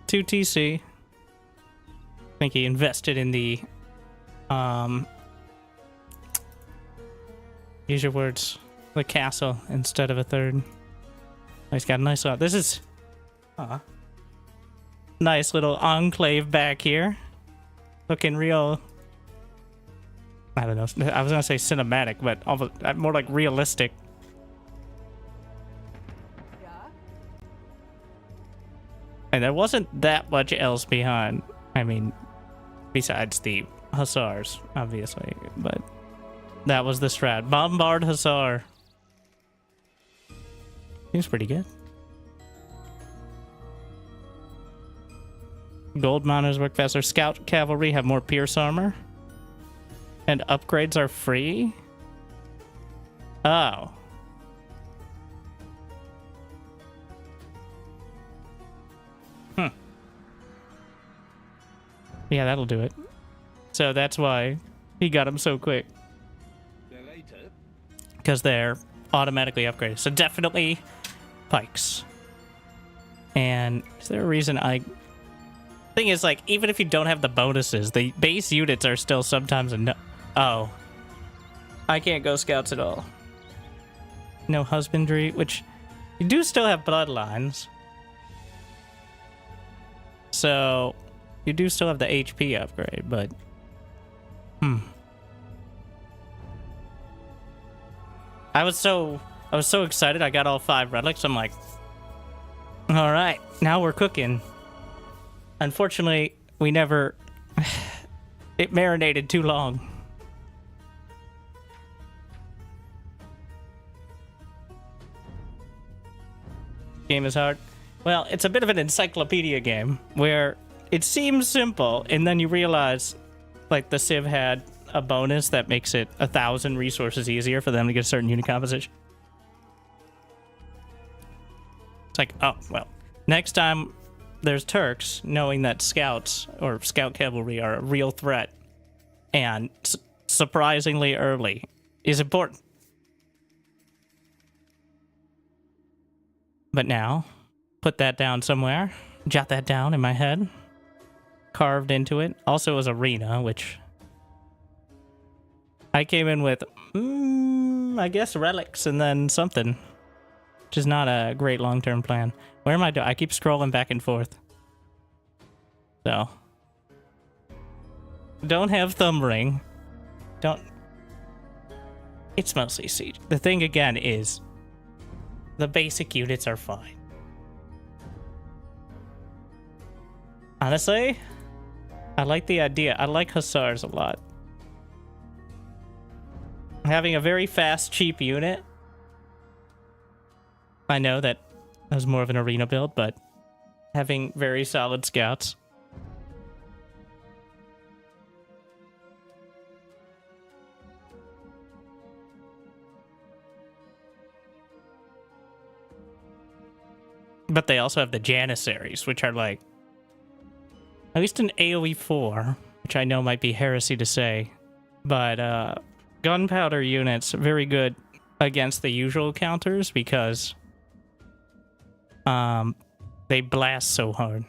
2 TC. I think he invested in the, use your words, the castle instead of a third. He's got a nice lot. This is, nice little enclave back here. Looking real, I don't know. I was gonna say cinematic, but almost, more like realistic. And there wasn't that much else behind. I mean, besides the hussars, obviously. But that was the strat. Bombard hussar. Seems pretty good. Gold miners work faster. Scout cavalry have more pierce armor. And upgrades are free? Oh. Yeah, that'll do it. So that's why he got them so quick. Because they're automatically upgraded. So definitely pikes. And is there a reason I Thing is, like, even if you don't have the bonuses, the base units are still sometimes oh. I can't go scouts at all. No husbandry, which you do still have bloodlines. So you do still have the HP upgrade, but I was so excited I got all 5 relics. I'm like, all right, now we're cooking. Unfortunately, we never it marinated too long. Game is hard. Well, it's a bit of an encyclopedia game where it seems simple and then you realize like the Civ had a bonus that makes it 1,000 resources easier for them to get a certain unit composition. It's like, oh, well, next time there's Turks, knowing that scouts or scout cavalry are a real threat and surprisingly early is important. But now, put that down somewhere, jot that down in my head, carved into it. Also as arena, which I came in with, I guess relics and then something, which is not a great long-term plan. Where am I doing? I keep scrolling back and forth. So, don't have thumb ring. Don't. It's mostly siege. The thing again is, the basic units are fine. Honestly, I like the idea. I like Hussars a lot. Having a very fast, cheap unit. I know that was more of an arena build, but having very solid scouts. But they also have the Janissaries, which are like, at least in AoE 4, which I know might be heresy to say, but gunpowder units very good against the usual counters because they blast so hard.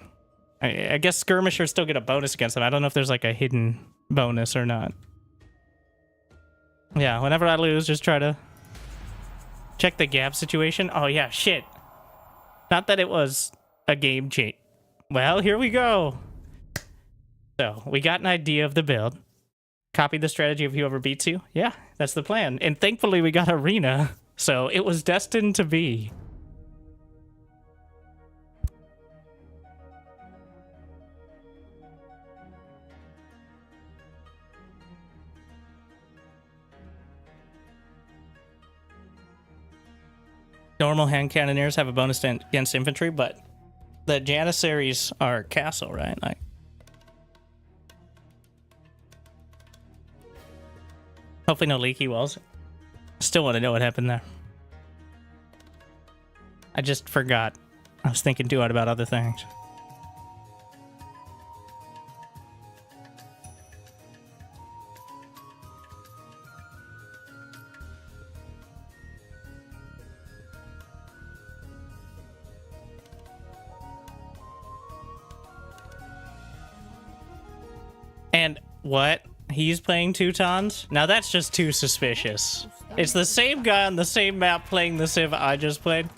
I guess skirmishers still get a bonus against them. I don't know if there's like a hidden bonus or not. Yeah, whenever I lose, just try to check the gap situation. Oh yeah, shit. Not that it was a game change. Well, here we go. So, we got an idea of the build. Copy the strategy of whoever beats you. Yeah, that's the plan. And thankfully, we got arena. So, it was destined to be. Normal hand cannoneers have a bonus against infantry, but the Janissaries are castle, right? Like, hopefully no leaky walls. Still want to know what happened there. I just forgot. I was thinking too hard about other things. And what? He's playing Teutons? Now that's just too suspicious. It's the same guy on the same map playing the Civ I just played.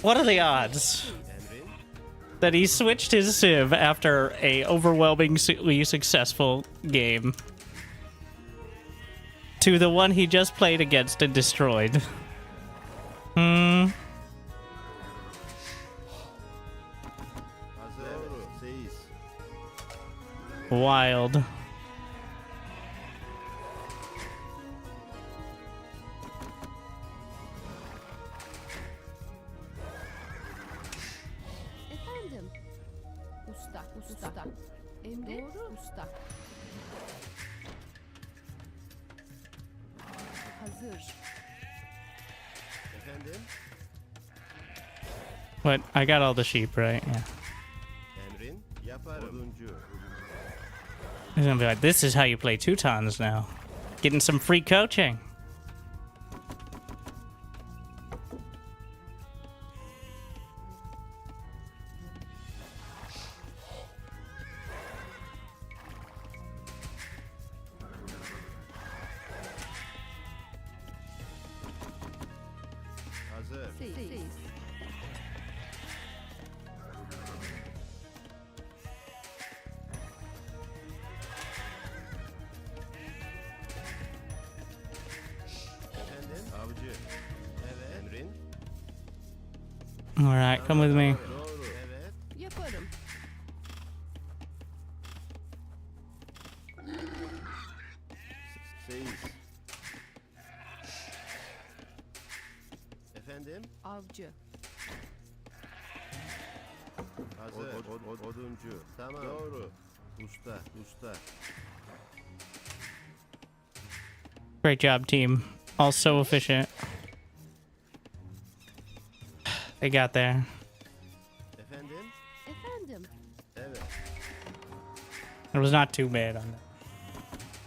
What are the odds that he switched his Civ after a overwhelmingly successful game to the one he just played against and destroyed? Wild. Efendim. Usta. Emre usta. Hazır. Efendim? What? I got all the sheep, right? Yeah. Emrin? Yaparım. Oduncu. He's gonna be like, this is how you play Teutons now. Getting some free coaching. Hazır. Seis. Efendim? Avcı. Evet. Emrin? All right, come with me. Doğru. Evet. Yaparım. Seis. Efendim? Avcı. Hazır. Oduncu. Tamam. Doğru. Usta. Usta. Great job, team. All so efficient. They got there. Efendim? Efendim. Evet. It was not too bad on that.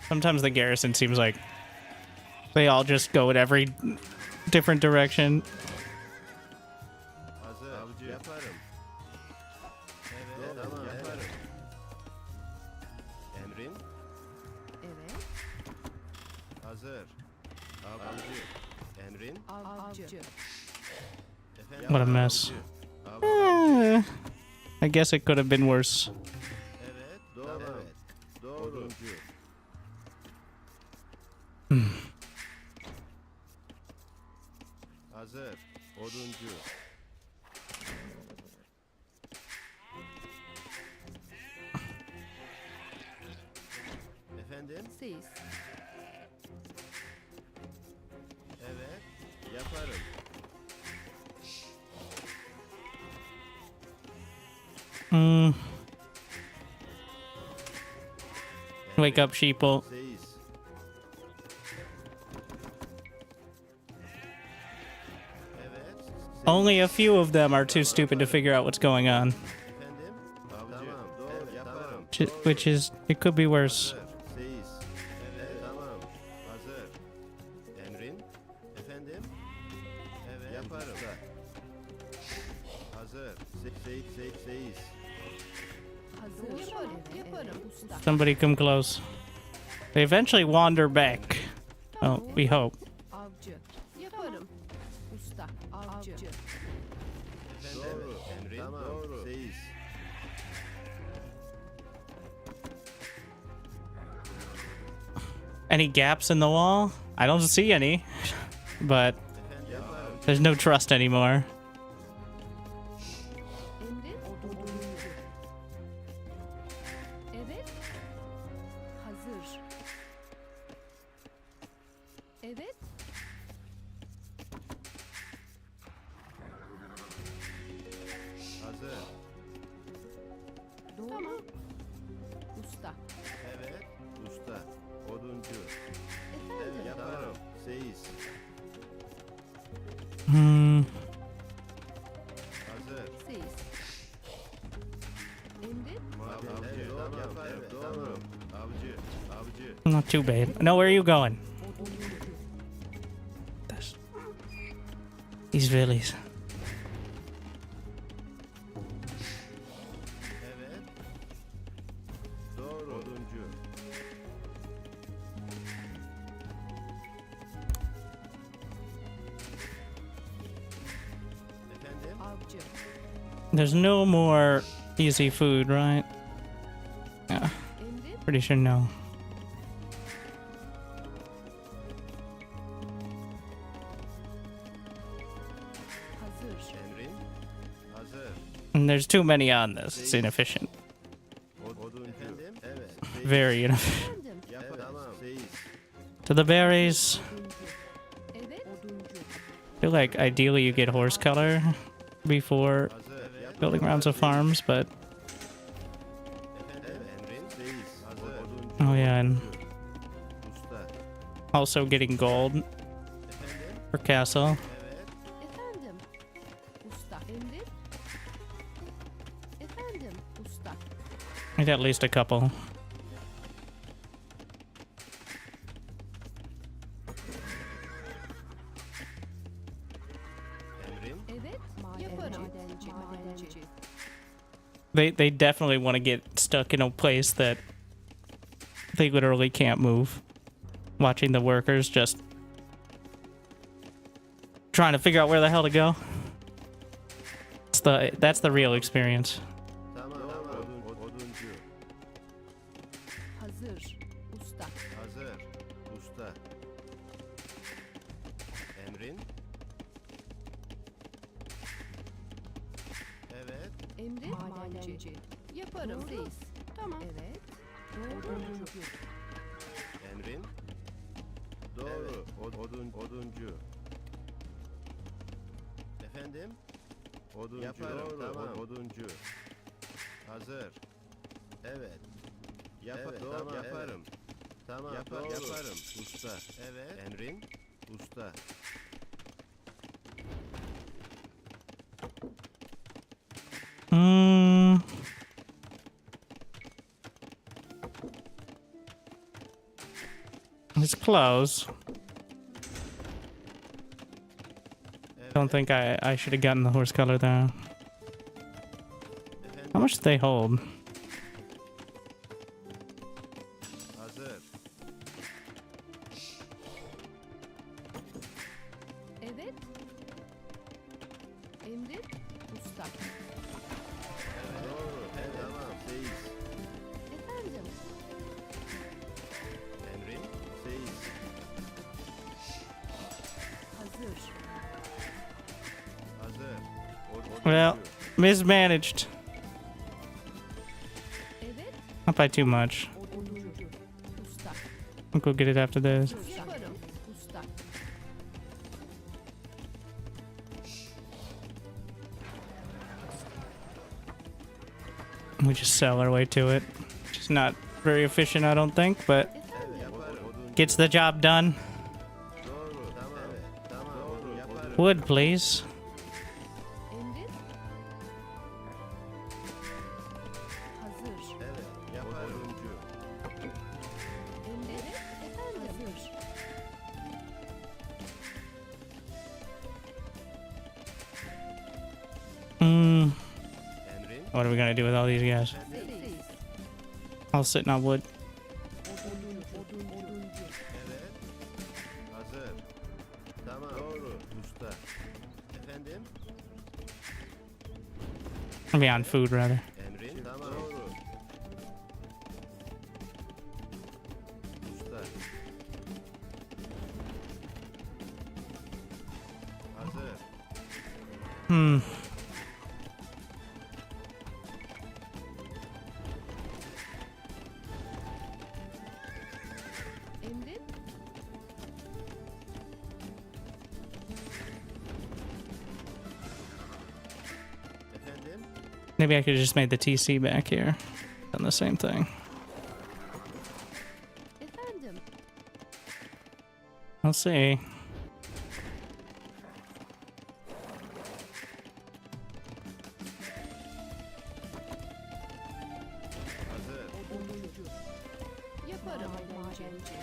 Sometimes the garrison seems like they all just go in every different direction. Hazır. Avcı. Yaparım. Evet. Tamam. Yaparım. Emrin? Evet. Hazır. Avcı. Emrin? Avcı. Efendim? What a mess. Avcı. Eh, I guess it could have been worse. Evet. Doğru. Evet. Doğru. Oduncu. Hazır. Oduncu. Efendim? Seis. Evet. Yaparım. Mm. Wake up, sheeple. Seis. Evet. Only a few of them are too stupid to figure out what's going on. Efendim? Avcı. Tamam. Doğru. Yaparım. Which is, it could be worse. Hazır. Seis. Evet. Tamam. Hazır. Emrin? Efendim? Evet. Yaparım. Hazır. Seis. Hazır. Yaparım. Yaparım. Usta. Somebody come close. They eventually wander back. Oh, we hope. Avcı. Yaparım. Usta. Avcı. Doğru. Emrin? Tamam. Doğru. Seis. Any gaps in the wall? I don't see any. But Efendim? Yaparım. there's no trust anymore. Emrin. Evet. Hazır. Evet. Hazır. Doğru. Tamam. Usta. Evet. Usta. Oduncu. Efendim. Yaparım. Seis. Hmm. Hazır. Seis. Emrin. Avcı. Tamam. Yaparım. Doğru. Avcı. Avcı. Not too bad. No, where are you going? These villies. Evet. Doğru. Oduncu. Efendim? Avcı. There's no more easy food, right? Yeah, Emrin. pretty sure no. Hazır. Emrin? Hazır. And there's too many on this. It's inefficient. Oduncu. Efendim? Evet. Very inefficient. Efendim. Yaparım. Tamam. Seis. To the berries. Evet. Oduncu. I feel like ideally you get horse color before Hazır. Evet. building rounds of farms, but Efendim? Emrin? Seis. Hazır. Oduncu. oh yeah, and Usta. also getting gold Efendim? for castle. Evet. Efendim. Usta. Emrin. Efendim. Usta. I got at least a couple. Madenci. They definitely want to get stuck in a place that they literally can't move. Watching the workers just trying to figure out where the hell to go. That's the real experience. Tamam. Oduncu. Hazır. Usta. Hazır. Usta. Emrin. Evet. Emrin. Madenci. Yaparım reis. Tamam. Evet. Oduncu. Emrin. Doğru. Oduncu. Efendim? Oduncu. Yaparım. Tamam. Oduncu. Hazır. Evet. Doğru. Tamam. Yaparım. Tamam. Yaparım. Usta. Evet. Emrin. Usta. Hmm. It's close. Evet. Don't think I should have gotten the horse color though. Efendim? How much do they hold? Hazır. Evet. Emrin. Usta. Doğru. Evet. Tamam. Seyiz. Efendim. Emrin. Seyiz. Hazır. Hazır. Well, mismanaged. Evet. Not by too much. Oduncu. Usta. I'll go get it after this. Yaparım. Usta. We just sell our way to it. Which is not very efficient, I don't think, but Efendim. Yaparım. gets the job done. Doğru. Tamam. Evet. Tamam. Doğru. Yaparım. Wood, please. Emrin. Hazır. Evet. Yaparım. Oduncu. Emrin. Efendim. Hazır. Hmm. Emrin. What are we gonna do with all these guys? Reis. All sitting on wood. Oduncu. Evet. Hazır. Tamam. Doğru. Usta. Efendim? I mean, on food rather. Emrin. Tamam. Doğru. Usta. Hazır. Hmm. Emrin. Efendim? Maybe I could have just made the TC back here. Done the same thing. Efendim. I'll see. Hazır. Oduncu. Yaparım. Madenci.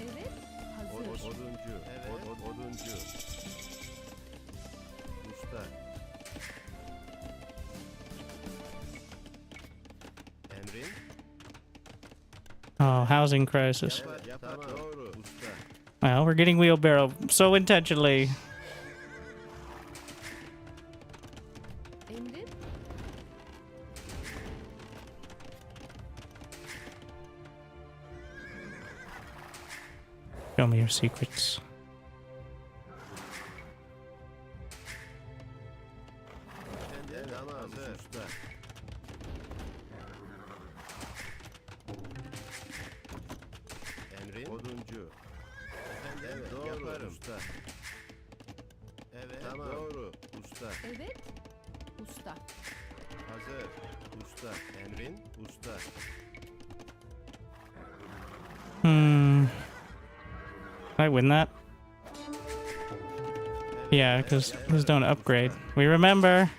Evet. Hazır. Oduncu. Evet. Oduncu. Usta. Emrin. Oh, housing crisis. Tamam. Doğru. Usta. Well, we're getting wheelbarrow so intentionally. Emrin. Show me your secrets. Efendim? Tamam. Hazır. Usta. Emrin. Oduncu. Efendim? Evet. Doğru. Yaparım. Usta. Evet. Tamam. Doğru. Usta. Evet. Usta. Hazır. Usta. Emrin. Usta. Hmm. Did I win that? Yeah, because he's doing an upgrade. We remember.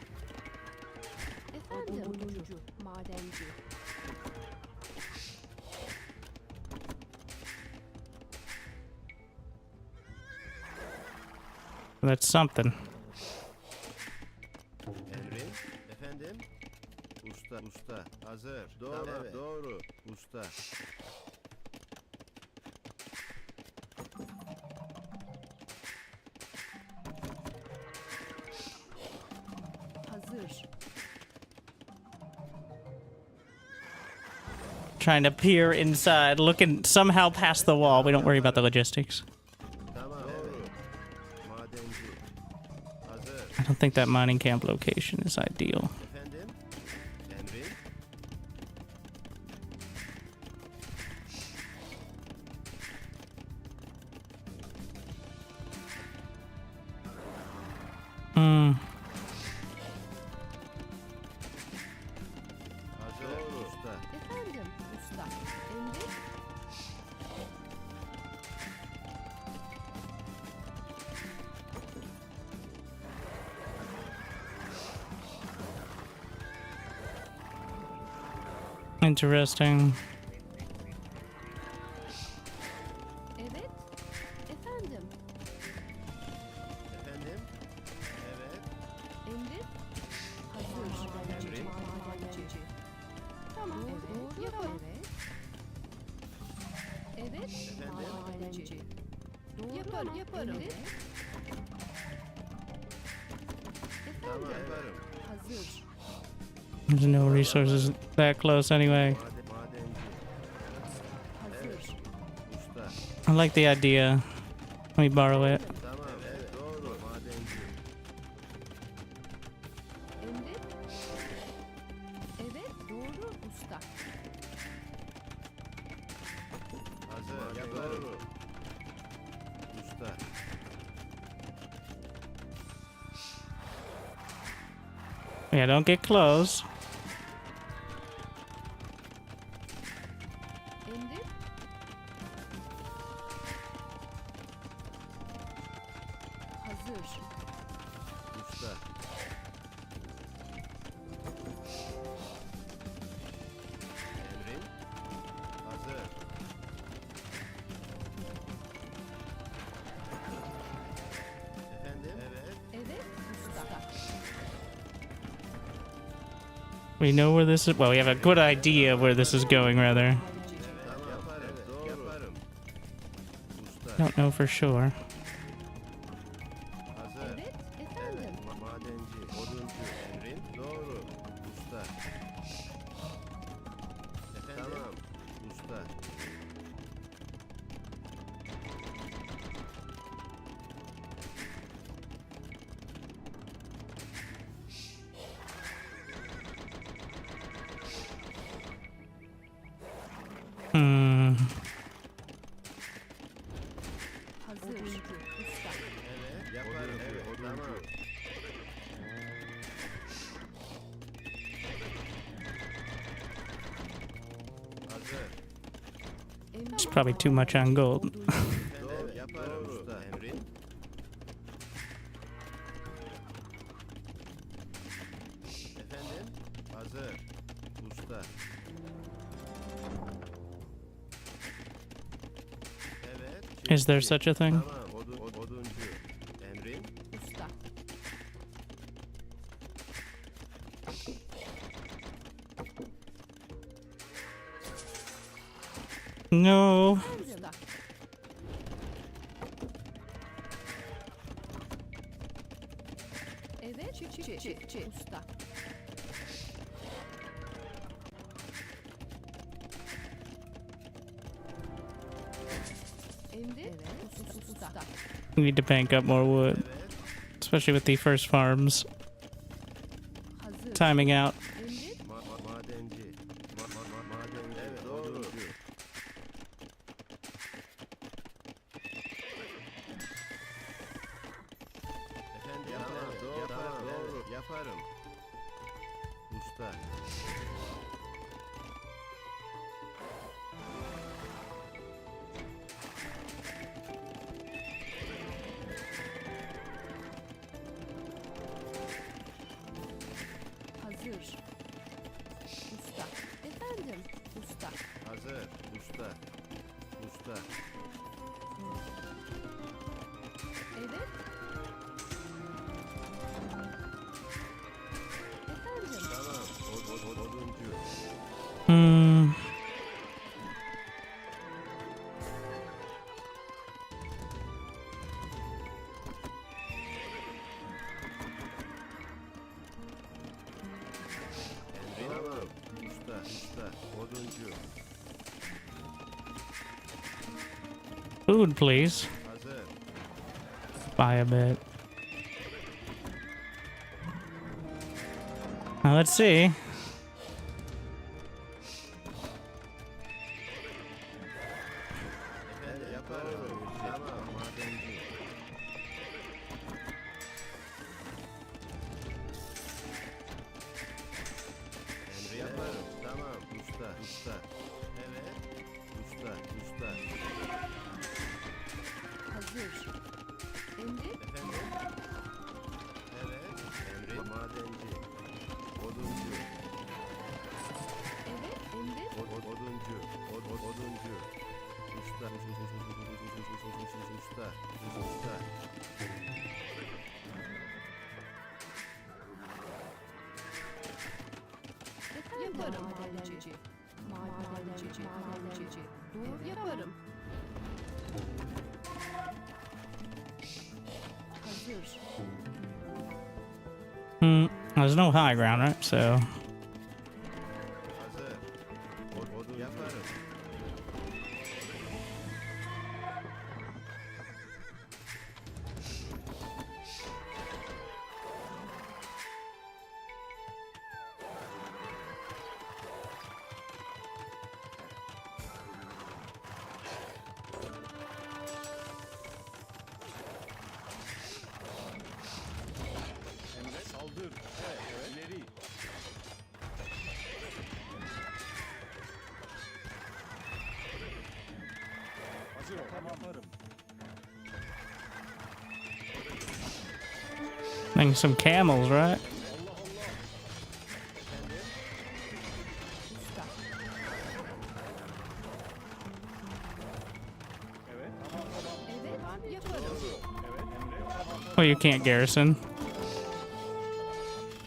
Efendim. Oduncu. Madenci. That's something. Efendim? Usta. Hazır. Doğru. Evet. Doğru. Usta. Hazır. Trying to peer inside, looking somehow past the wall. We don't worry about the logistics. Tamam. Doğru. Madenci. Hazır. I don't think that mining camp location is ideal. Efendim? Emrin? Hmm. Hazır. Doğru. Usta. Efendim usta. Emri. Interesting. Evet. Efendim. Efendim? Evet. Emri. Hazır. Emri. Madenci. Tamam. Evet. Yaparım. Evet. Evet. Efendim? Madenci. Yaparım. Emri. Tamam. Efendim. Yaparım. Hazır. There's no resources that close anyway. Madenci. Hazır. Usta. I like the idea. Let me borrow it. Tamam. Evet. Doğru. Madenci. Emri. Evet. Doğru usta. Hazır. Yaparım. Usta. Yeah, don't get close. Emri. Hazır. Usta. Emrin? Hazır. Efendim? Evet. Evet usta. We know where this is. Well, we have a good idea where this is going, rather. Tamam. Yaparım. Evet. Doğru. Yaparım. Usta. Don't know for sure. Hazır. Evet Evet. efendim. Madenci. Oduncu. Emrin? Doğru. Usta. Efendim? Tamam. Usta. Hmm. Hazır. Usta. Evet. Yaparım. Evet. Tamam. Hazır. Emri. It's probably too much on gold. Doğru. Yaparım. Usta. Emrin? Efendim? Hazır. Usta. Evet. Is there çiftçi. such a thing? Tamam. Oduncu. Emrin? Usta. No. Usta. Evet. Çiftçi. Usta. Emri. Evet. Usta. We need to bank up more wood, Evet. especially with the first farms Hazır. timing out. Emri. Madenci. Madenci. Evet. Doğru. Efendim? Tamam. Doğru. Tamam. Doğru. Yaparım. Usta. Hazır. Usta. Efendim. Usta. Hazır. Usta. Usta. Evet. Efendim. Hmm. Tamam. Usta. Oduncu. Food, please. Hazır. Buy a bit. Now let's see. Efendim yaparım. Tamam. Madenci. Emri yaparım. Tamam. Usta. Evet. Usta. Hazır. Emri. Efendim? Evet. Emri madenci. Oduncu. Evet. Emri. Oduncu. Oduncu. Usta. Yaparım madenci. Madenci. Doğru yaparım. Hazır. There's no high ground, right? So Hazır. Odun yaparım. Emre saldır. Evet. İleri. Hazır ol. Tamam yaparım. I think some camels, right? Usta. Evet. Tamam. Evet. Yaparım. Evet. Emre. Tamam. Well, you can't garrison.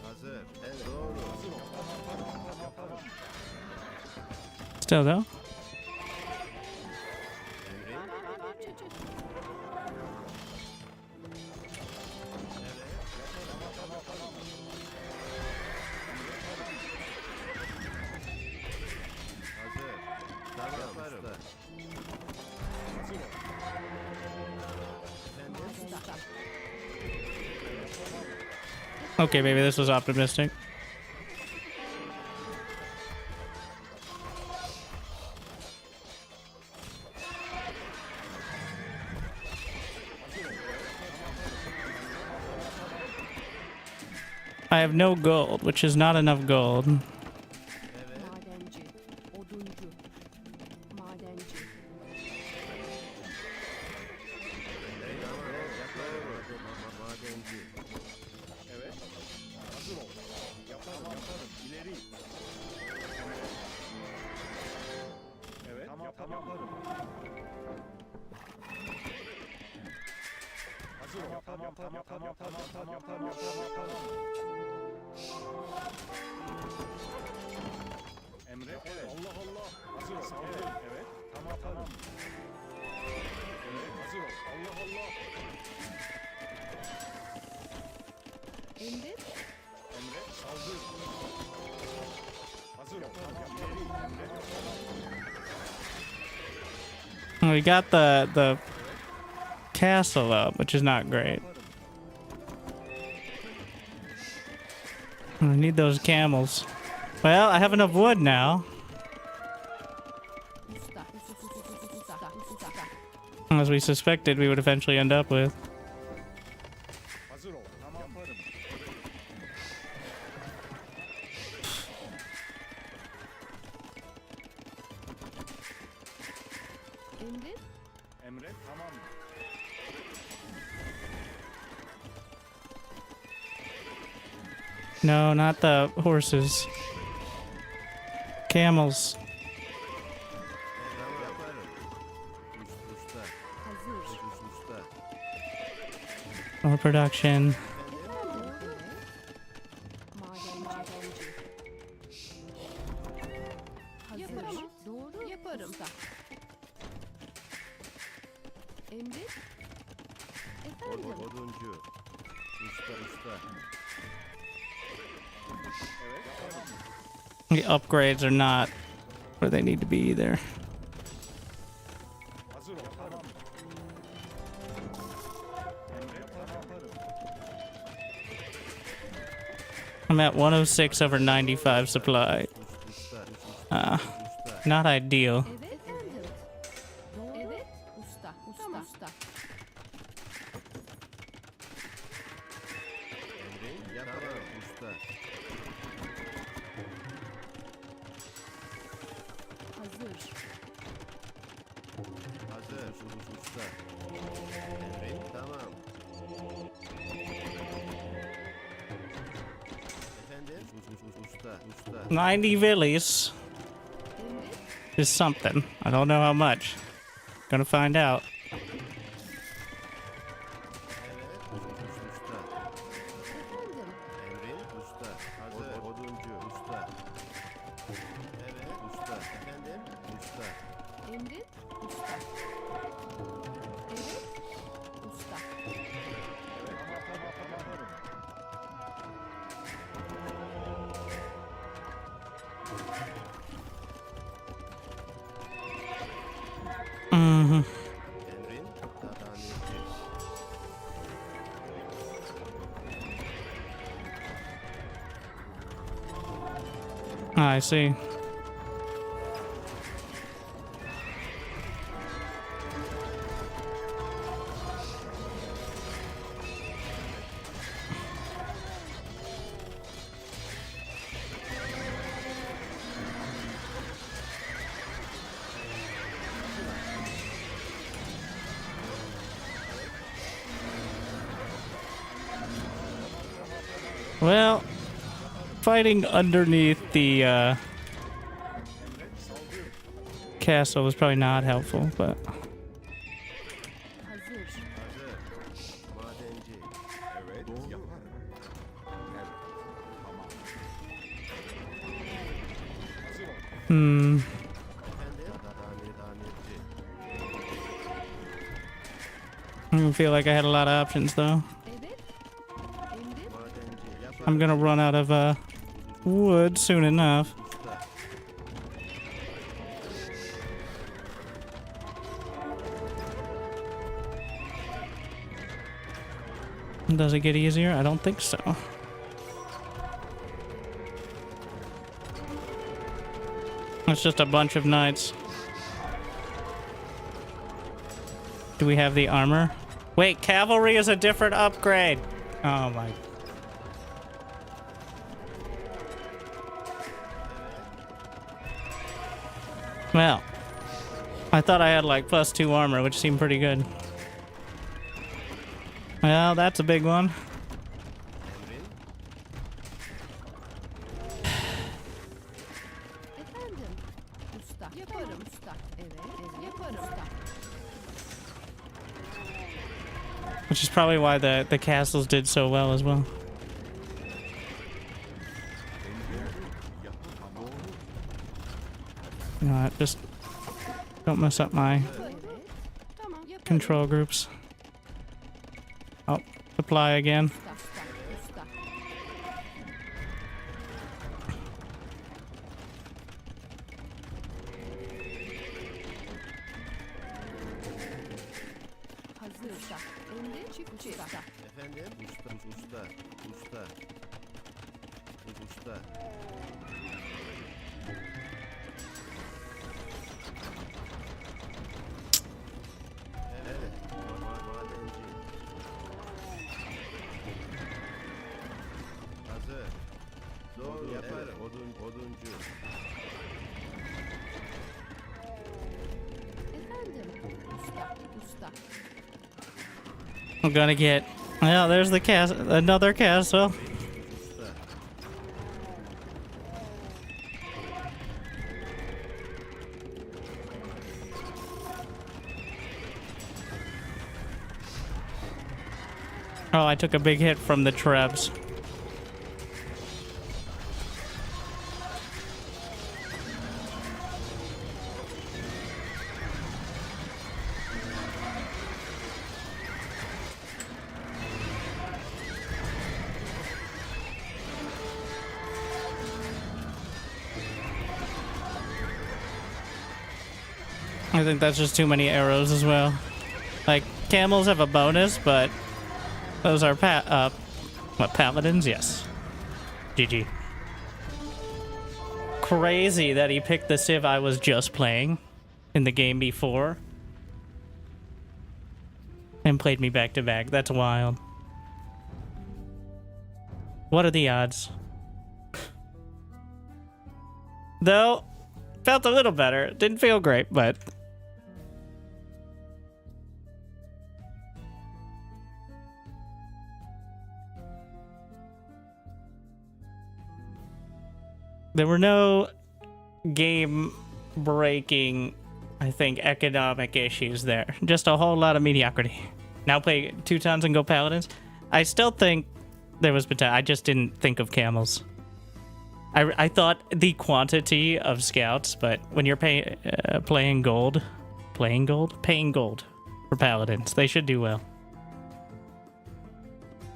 Hazır. Evet doğru. Still though. Hazır. Tamam yaparım. Usta. Okay, maybe this was optimistic. I have no gold, which is not enough gold. Madenci. Oduncu. Madenci. Madenci. Evet. Hazır ol. Yaparım. İleri. Evet. Tamam. Yaparım. Hazır ol. Tamam. Emre. Evet. Allah. Hazır ol. Saldır. Evet. Tamam. Emre. Hazır ol. Allah. Emri. Emre. Saldır. Hazır ol. Tamam. İleri. Emre. We got the castle up, which is not great. I need those camels. Well, I have enough wood now. Usta. Usta. As we suspected we would eventually end up with. Hazır ol. Tamam. Yaparım. Emri. Emre. Tamam. No, not the horses. Camels. Tamam yaparım. Usta. Hazır. Usta. More production. Madenci. Yaparım. Doğru yaparım. Usta. Emret. Efendim. Oduncu. Usta. The upgrades are not where they need to be either. Hazır ol. Tamam. Emret yaparım. I'm at 106 over 95 supply. Not ideal. Evet efendim. Doğru. Evet. Usta. Tamam. Usta. Emrin yaparım usta. Hazır. Usta. Emrin tamam. Efendim? Usta. 90 villies Emret. is something. I don't know how much. Gonna find out. Evet. Usta. Efendim. Emrin usta. Hazır. Oduncu usta. Evet usta. Efendim? Usta. Emret. Usta. Evet. Usta. Hmm. Emrin tamirci. I see. Well, fighting underneath the castle was probably not helpful, but Hazır. Hazır. Madenci. Evet. Yaparım. Evet. Tamam. Hazır ol. hmm. Efendim? Tamirci. I don't feel like I had a lot of options though. Evet. Emret. Madenci. Yaparım. I'm gonna run out of wood soon enough. Usta. Does it get easier? I don't think so. It's just a bunch of knights. Do we have the armor? Wait, cavalry is a different upgrade. Oh my. Well, I thought I had like +2 armor, which seemed pretty good. Well, that's a big one. Emrin. Efendim. Usta. Yaparım. Usta. Evet. Yaparım. Usta. Which is probably why the castles did so well as well. You know what, just don't mess up my Evet. Tamam. Yaparım. control groups. Oh, supply again. Usta. Usta. Hazır. Usta. Emret. Çiftçi. Usta. Efendim? Usta. Usta. Evet. Madenci. Hazır. Doğru yaparım. Oduncu. Efendim. Usta. Usta. I'm gonna get. Well, there's the castle. Another castle. Usta. Oh, I took a big hit from the trebs. I think that's just too many arrows as well. Like, camels have a bonus, but those are what, paladins? Yes. GG. Crazy that he picked the civ I was just playing in the game before and played me back to back. That's wild. What are the odds? Though, felt a little better. Didn't feel great, but... There were no game-breaking, I think, economic issues there. Just a whole lot of mediocrity. Now play Teutons and go Paladins. I still think there was potential. I just didn't think of camels. I thought the quantity of scouts, but when you're paying gold for Paladins, they should do well.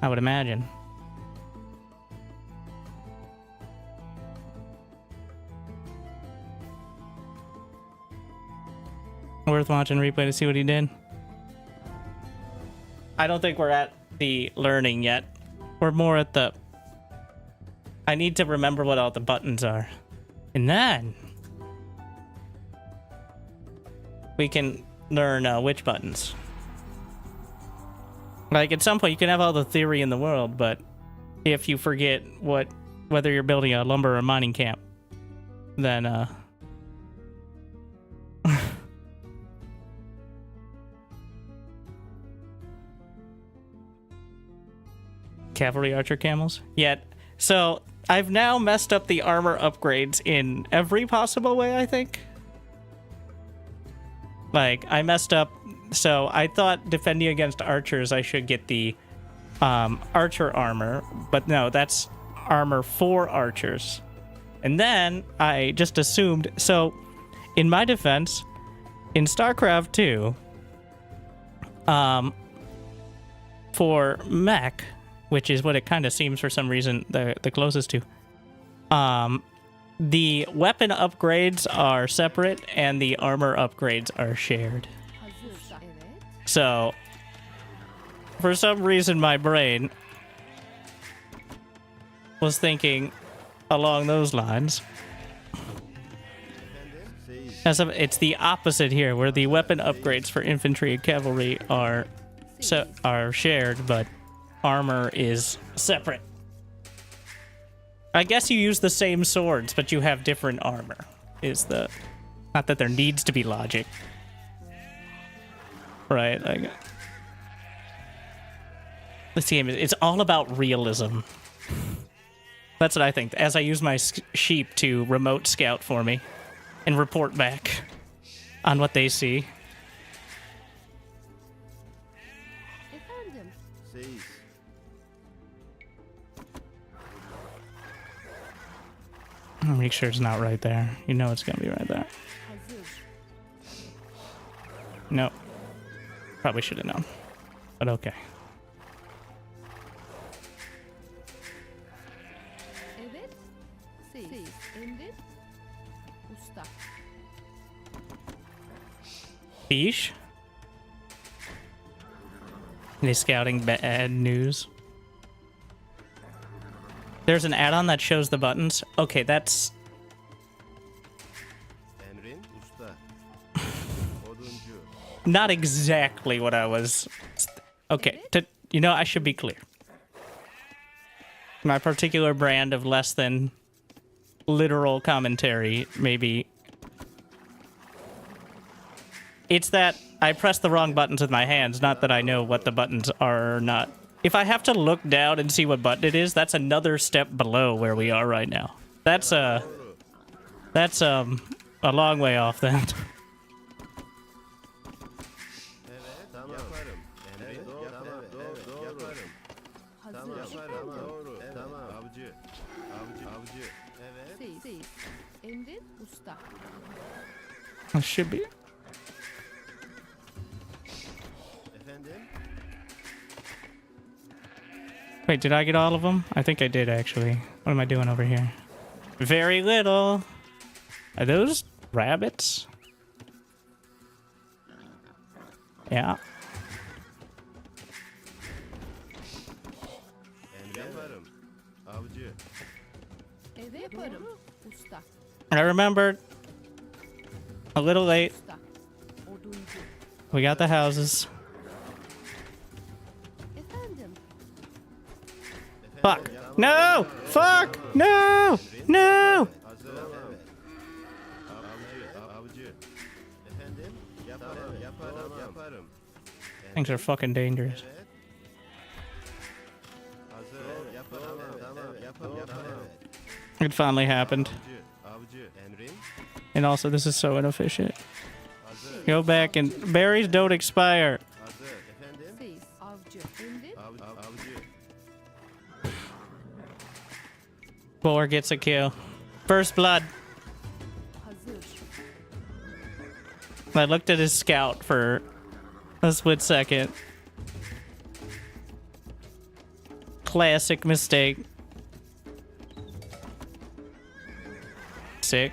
I would imagine. Worth watching replay to see what he did. I don't think we're at the learning yet. We're more at the... I need to remember what all the buttons are. And then... we can learn which buttons. Like, at some point, you can have all the theory in the world, but if you forget whether you're building a lumber or mining camp, then, Cavalry archer camels? Yet. So, I've now messed up the armor upgrades in every possible way, I think. Like, I messed up... So, I thought defending against archers, I should get the archer armor. But no, that's armor for archers. And then, I just assumed... So, in my defense, in StarCraft 2, for mech... which is what it kind of seems for some reason the closest to. The weapon upgrades are separate and the armor upgrades are shared. So, for some reason my brain was thinking along those lines. It's the opposite here, where the weapon upgrades for infantry and cavalry are shared, but armor is separate. I guess you use the same swords, but you have different armor. Not that there needs to be logic. Right? Like, this game, it's all about realism. That's what I think. As I use my sheep to remote scout for me and report back on what they see. Make sure it's not right there. You know it's gonna be right there. No. Probably should have known. But okay. Fish? Any scouting bad news? There's an add-on that shows the buttons. Okay, that's... not exactly what I was... Okay, I should be clear. My particular brand of less than literal commentary, maybe... It's that I press the wrong buttons with my hands, not that I know what the buttons are or not. If I have to look down and see what button it is, that's another step below where we are right now. That's a long way off then. It should be. Wait, did I get all of them? I think I did, actually. What am I doing over here? Very little. Are those rabbits? Yeah. Emri yaparım. Avcı. Evet yaparım. Usta. I remembered. A little late. Usta. Oduncu. We got the houses. Efendim. Fuck. No! Fuck! No! No! Hazır. Evet. Avcı. Efendim? Yaparım. Yaparım. Yaparım. Things are fucking dangerous. Evet. Hazır. Yaparım. Tamam. Yaparım. Yaparım. It finally happened. Avcı. Emrin. And also, this is so inefficient. Hazır. Go back and berries don't expire. Hazır. Efendim? Siz. Avcı. Emri. Avcı. Boar gets a kill. First blood. Hazır. I looked at his scout for a split second. Classic mistake. Sick.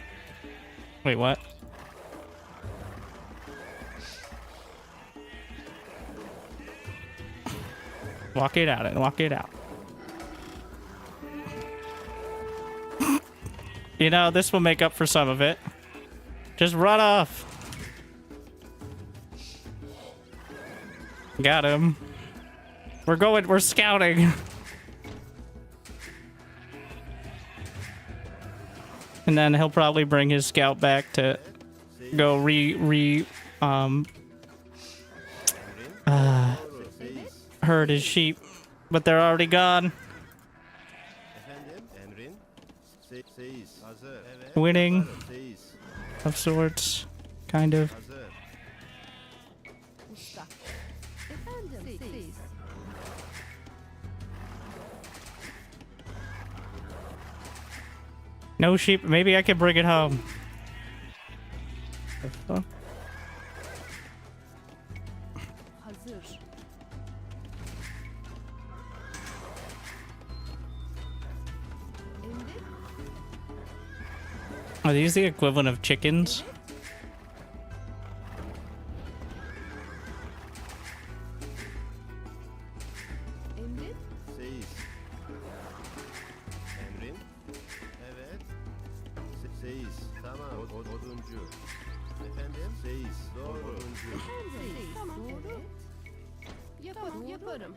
Wait, what? Walk it out and walk it out. You know, this will make up for some of it. Just run off. Got him. We're scouting. And then he'll probably bring his scout back to go herd his sheep. But they're already gone. Efendim? Emrin. Seyiz. Hazır. Evet. Winning Seyiz. of sorts. Kind of. Hazır. Usta. Efendim. Siz. No sheep. Maybe I can bring it home. The fuck? Hazır. Emri. Are these the equivalent of chickens? Emri. Seyiz. Emrin. Evet. Seyiz. Tamam. Oduncu. Efendim? Seyiz. Doğru. Oduncu. Siz. Tamam. Doğru. Yaparım. Yaparım.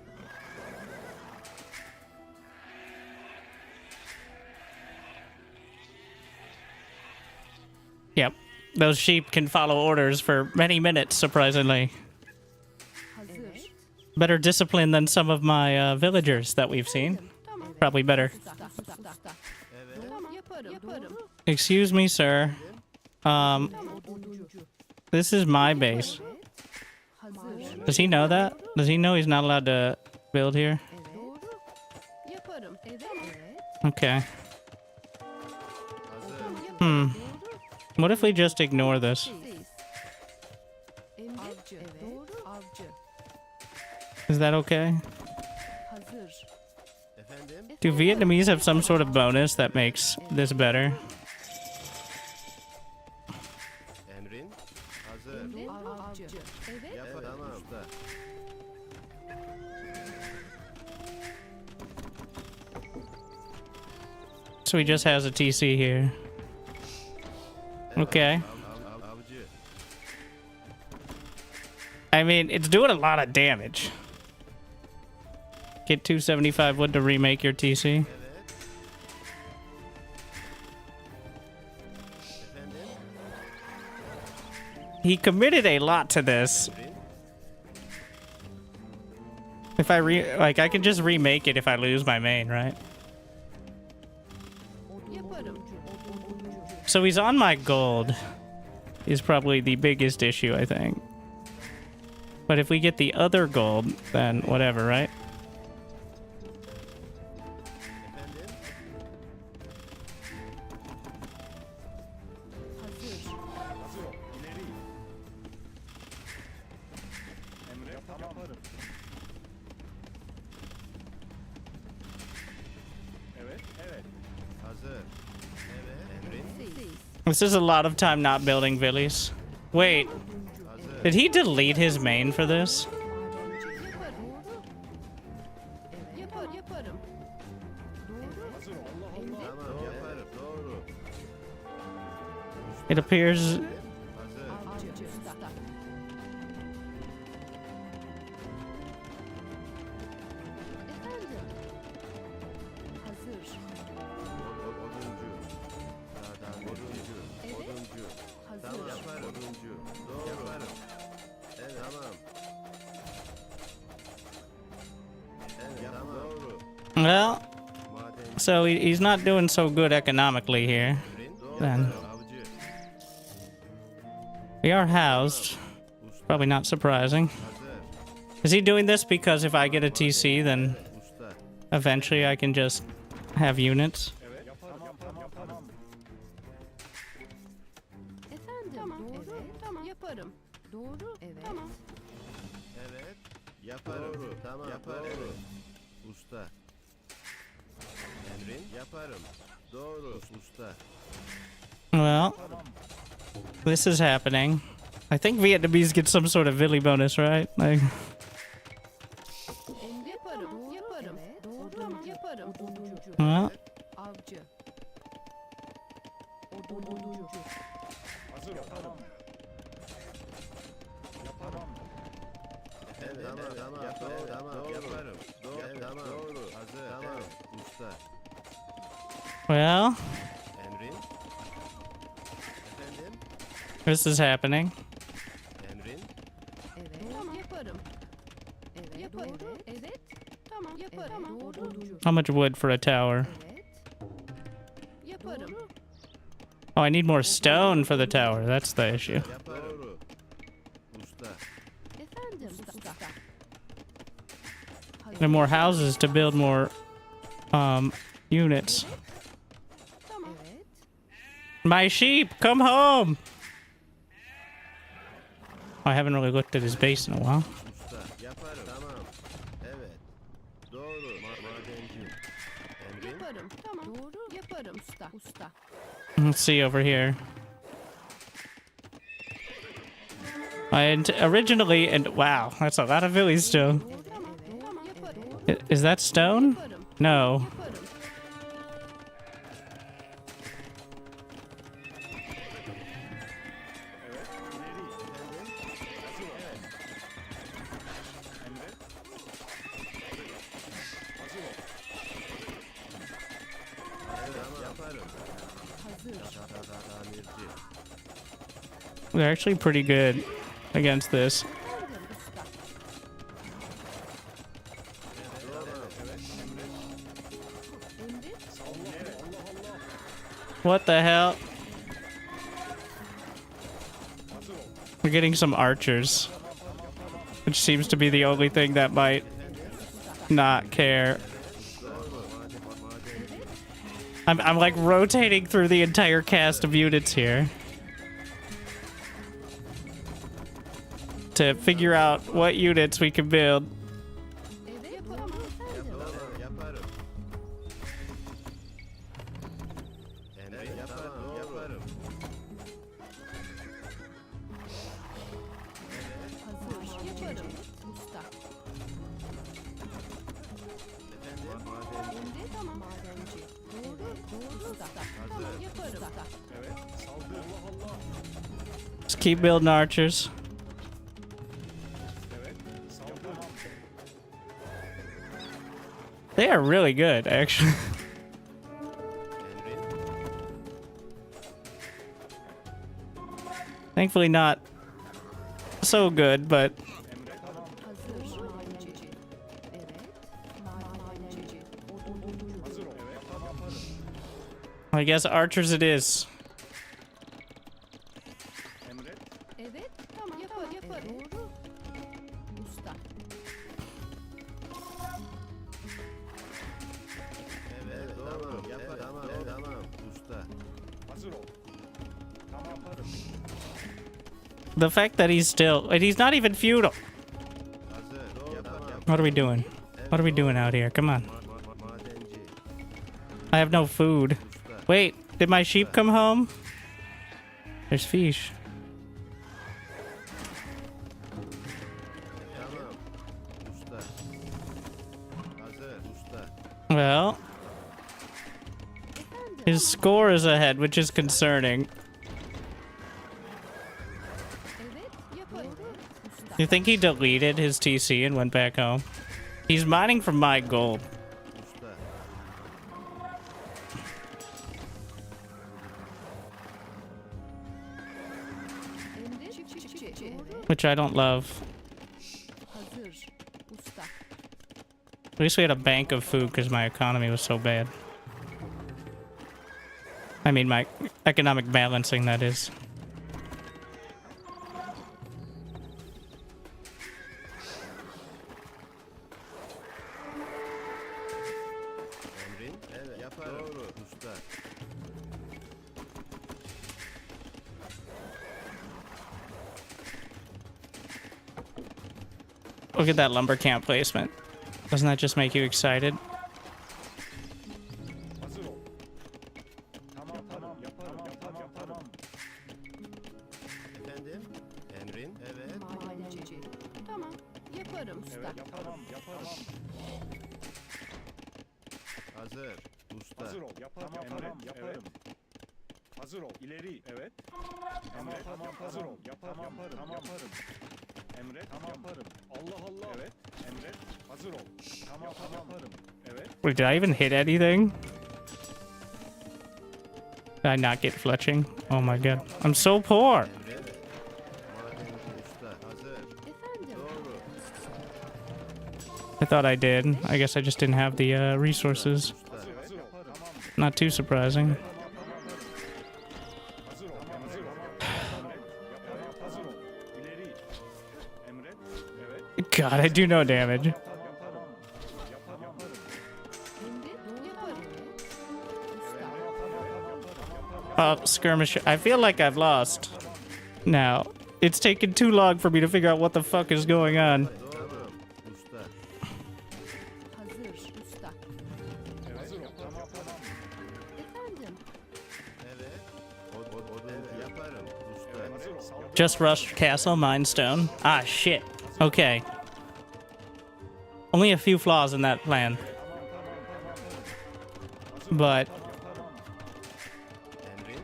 Yep. Those sheep can follow orders for many minutes, surprisingly. Hazır. Better discipline than some of my villagers that we've seen. Tamam. Probably better. Usta. Tamam. Yaparım. Yaparım. Excuse me, sir. Tamam. Oduncu. This is my base. Hazır. Does he know that? Does he know he's not allowed to build here? Evet. Doğru. Yaparım. Evet. Evet. Okay. Hazır. Hmm. Doğru. What if we just ignore this? Siz. Emri. Avcı. Evet. Doğru. Avcı. Is that okay? Hazır. Efendim? Do Vietnamese have some sort of bonus that makes this better? Emrin. Hazır. Emri. Avcı. Evet. Yaparım. Tamam. Usta. So he just has a TC here. Okay. Avcı. I mean, it's doing a lot of damage. Get 275 wood to remake your TC. Evet. Efendim? He committed a lot to this. Emrin. If I can just remake it if I lose my main, right? Yaparım. So he's on my gold. Is probably the biggest issue, I think. But if we get the other gold, then whatever, right? Efendim? Hazır. Hazır ol. İleri. Emre yaparım. Evet. Evet. Hazır. Evet. Emrin. Siz. This is a lot of time not building villas. Wait, Hazır. Did he delete his main for this? Madenci. Yaparım. Evet. Yaparım. Doğru. Hazır ol. Allah Allah. Tamam yaparım. Doğru. It appears Hazır. Avcı. Usta. Efendim. Hazır. Oduncu. Oduncu. Evet. Oduncu. Hazır. Tamam yaparım. Oduncu. Doğru. Yaparım. Evet. Tamam. Evet tamam. Doğru. well. Madenci. So he's not doing so good economically here. Doğru. Then. Avcı. We are housed. Usta. Probably not surprising. Hazır. Is he doing this because if I get a TC, then Usta. eventually I can just have units? Evet. Tamam. Efendim. Tamam. Doğru. Evet. Tamam. Yaparım. Doğru. Evet. Tamam. Evet. Yaparım. Doğru. Tamam. Yaparım. Doğru. Usta. Emrin. Yaparım. Doğru. Usta. Well, this is happening. I think Vietnamese get some sort of Villy bonus, right? Like, Yaparım. Yaparım. Evet. Doğru. Tamam. Yaparım. Oduncu. well, Avcı. Oduncu. Hazır ol. Tamam. Yaparım. Evet. Tamam. Yaparım. Tamam. Yaparım. Doğru. Tamam. Doğru. Hazır. Tamam. Usta. well, Emrin. Efendim. this is happening. Emrin. Evet. Tamam. Yaparım. Evet. Yaparım. Doğru. Evet. Tamam. Yaparım. Tamam. Oduncu. How much wood for a tower? Evet. Yaparım. Oh, I need more stone for the tower. That's the issue. Yaparım. Doğru. Usta. Efendim. Usta. And more houses to build more units. Tamam. Evet. My sheep, come home! I haven't really looked at his base in a while. Usta. Yaparım. Tamam. Evet. Doğru. Madenci. Emrin. Yaparım. Tamam. Doğru. Yaparım. Usta. Let's see over here. Originally, and wow, that's a lot of villies still. Tamam. Tamam. Yaparım. Is that stone? Yaparım. No. Yaparım. Yaparım. Hazır. Tamirci. They're actually pretty good against this. Efendim. Usta. Emri. What the hell? We're getting some archers, which seems to be the only thing that might not care. I'm like rotating through the entire cast of units here to figure out what units we can build. Evet. Yaparım. Efendim. Yaparım. Emrin. Yaparım. Yaparım. Hazır. Yaparım. Usta. Efendim. Madenci. Emri. Tamam. Madenci. Doğru. Doğru. Usta. Tamam. Yaparım. Evet. Saldır. Allah Allah. Just keep building archers. Evet. Saldır. They are really good, actually. Emrin. Thankfully not so good, but Hazır. Madenci. Evet. Madenci. Oduncu. Hazır ol. Evet. Tamam. I guess archers it is. Emret. Evet. Tamam. Yaparım. Doğru. Usta. Evet. Doğru. Yaparım. Tamam. Tamam. Usta. Hazır ol. Tamam yaparım. The fact that he's still, and he's not even feudal. Hazır. Doğru. Yaparım. What are we doing? What are we doing out here? Come on. Madenci. I have no food. Usta. Wait, did my sheep come home? There's fish. His score is ahead, which is concerning. Evet, yaparım. Usta. You think he deleted his TC and went back home? He's mining for my gold, Usta. Emre çiftçi. Evet. which I don't love. Hazır. Usta. At least we had a bank of food because my economy was so bad. I mean, my economic balancing, that is. Emrin? Evet. Yaparım. Doğru. Usta. Look at that lumber camp placement. Doesn't that just make you excited? Hazır ol. Tamam yaparım. Efendim? Emrin? Evet. Madenci. Tamam, yaparım usta. Evet yaparım. Hazır. Usta. Hazır ol. Yaparım. Hazır ol. İleri. Evet. Emre tamam hazır ol. Yaparım. Emre tamam yaparım. Allah. Evet. Emre hazır ol. Tamam yaparım. Evet. Wait, did I even hit anything? Did I not get fletching? Oh my god. I'm so poor. Emre? Madenci usta. Hazır. Efendim. Doğru. I thought I did. I guess I just didn't have the resources. Usta. Hazır ol. Tamam. Not too surprising. Hazır ol. Hazır ol. İleri. Emre. Evet. God, I do no damage. Emre yaparım. Usta. Oh, skirmish. I feel like I've lost. Now, it's taken too long for me to figure out what the fuck is going on. Doğru. Usta. Hazır usta. Hazır ol. Tamam. Efendim. Evet. Oduncu yaparım. Usta. Hazır ol. Sağ ol. Just rushed Castle Mindstone. Ah, shit. Okay. Only a few flaws in that plan. But, Emrin?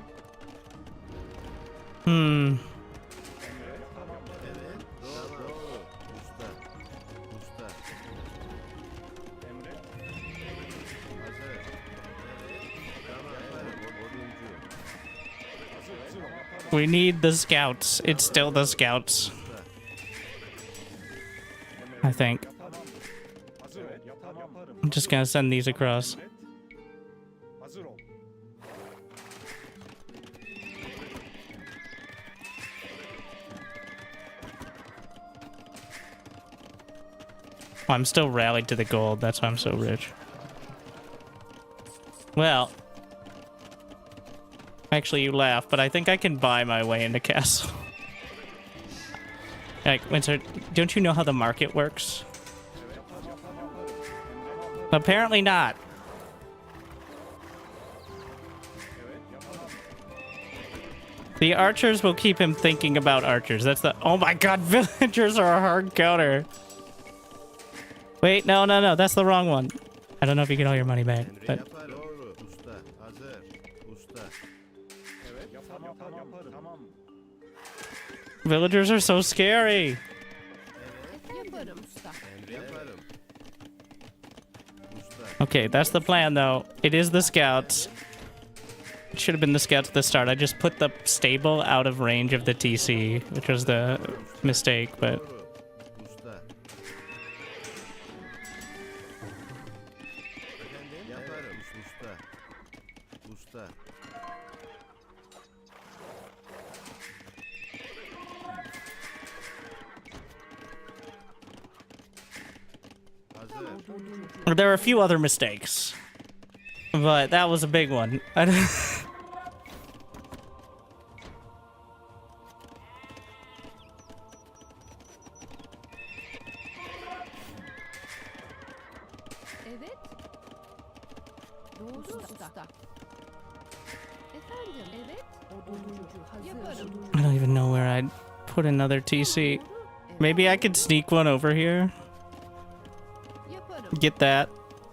hmm. Evet. Doğru. Usta. Usta. Emre. Hazır. Evet. Tamam yaparım. Oduncu. Hazır ol. We need the scouts. It's still the scouts. I think. Hazır ol. Yaparım. I'm just gonna send these across. Hazır ol. Oh, I'm still rallied to the gold. That's why I'm so rich. Well, actually, you laugh, but I think I can buy my way into castle. Like, Winter, don't you know how the market works? Apparently not. The archers will keep him thinking about archers. That's the... Oh my god, villagers are a hard counter. Wait, no. That's the wrong one. I don't know if you get all your money back, Emri but... yaparım. Doğru. Usta. Hazır. Usta. Evet. Tamam. Villagers are so scary. Yaparım usta. Emri yaparım. Usta. Okay, that's the plan, though. It is the scouts. It should have been the scouts at the start. I just put the stable out of range of the TC, which was the mistake, but... Doğru. Usta. Efendim? Yaparım. Usta. Usta. Hazır. There were a few other mistakes. But that was a big one. Evet. Doğru usta. Efendim. Evet. Oduncu. Hazır. Yaparım. I don't even know where I'd put another TC. Maybe I could sneak one over here. Yaparım. Get that.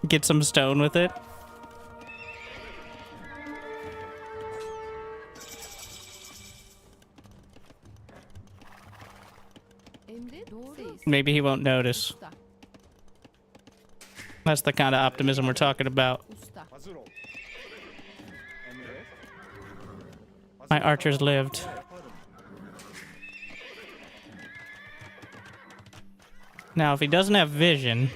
Get some stone with it. Doğru. maybe he won't notice. Usta. That's the kind of optimism we're talking about. Usta. Hazır ol. Emret. My archers lived. Yaparım. Now, if he doesn't have vision,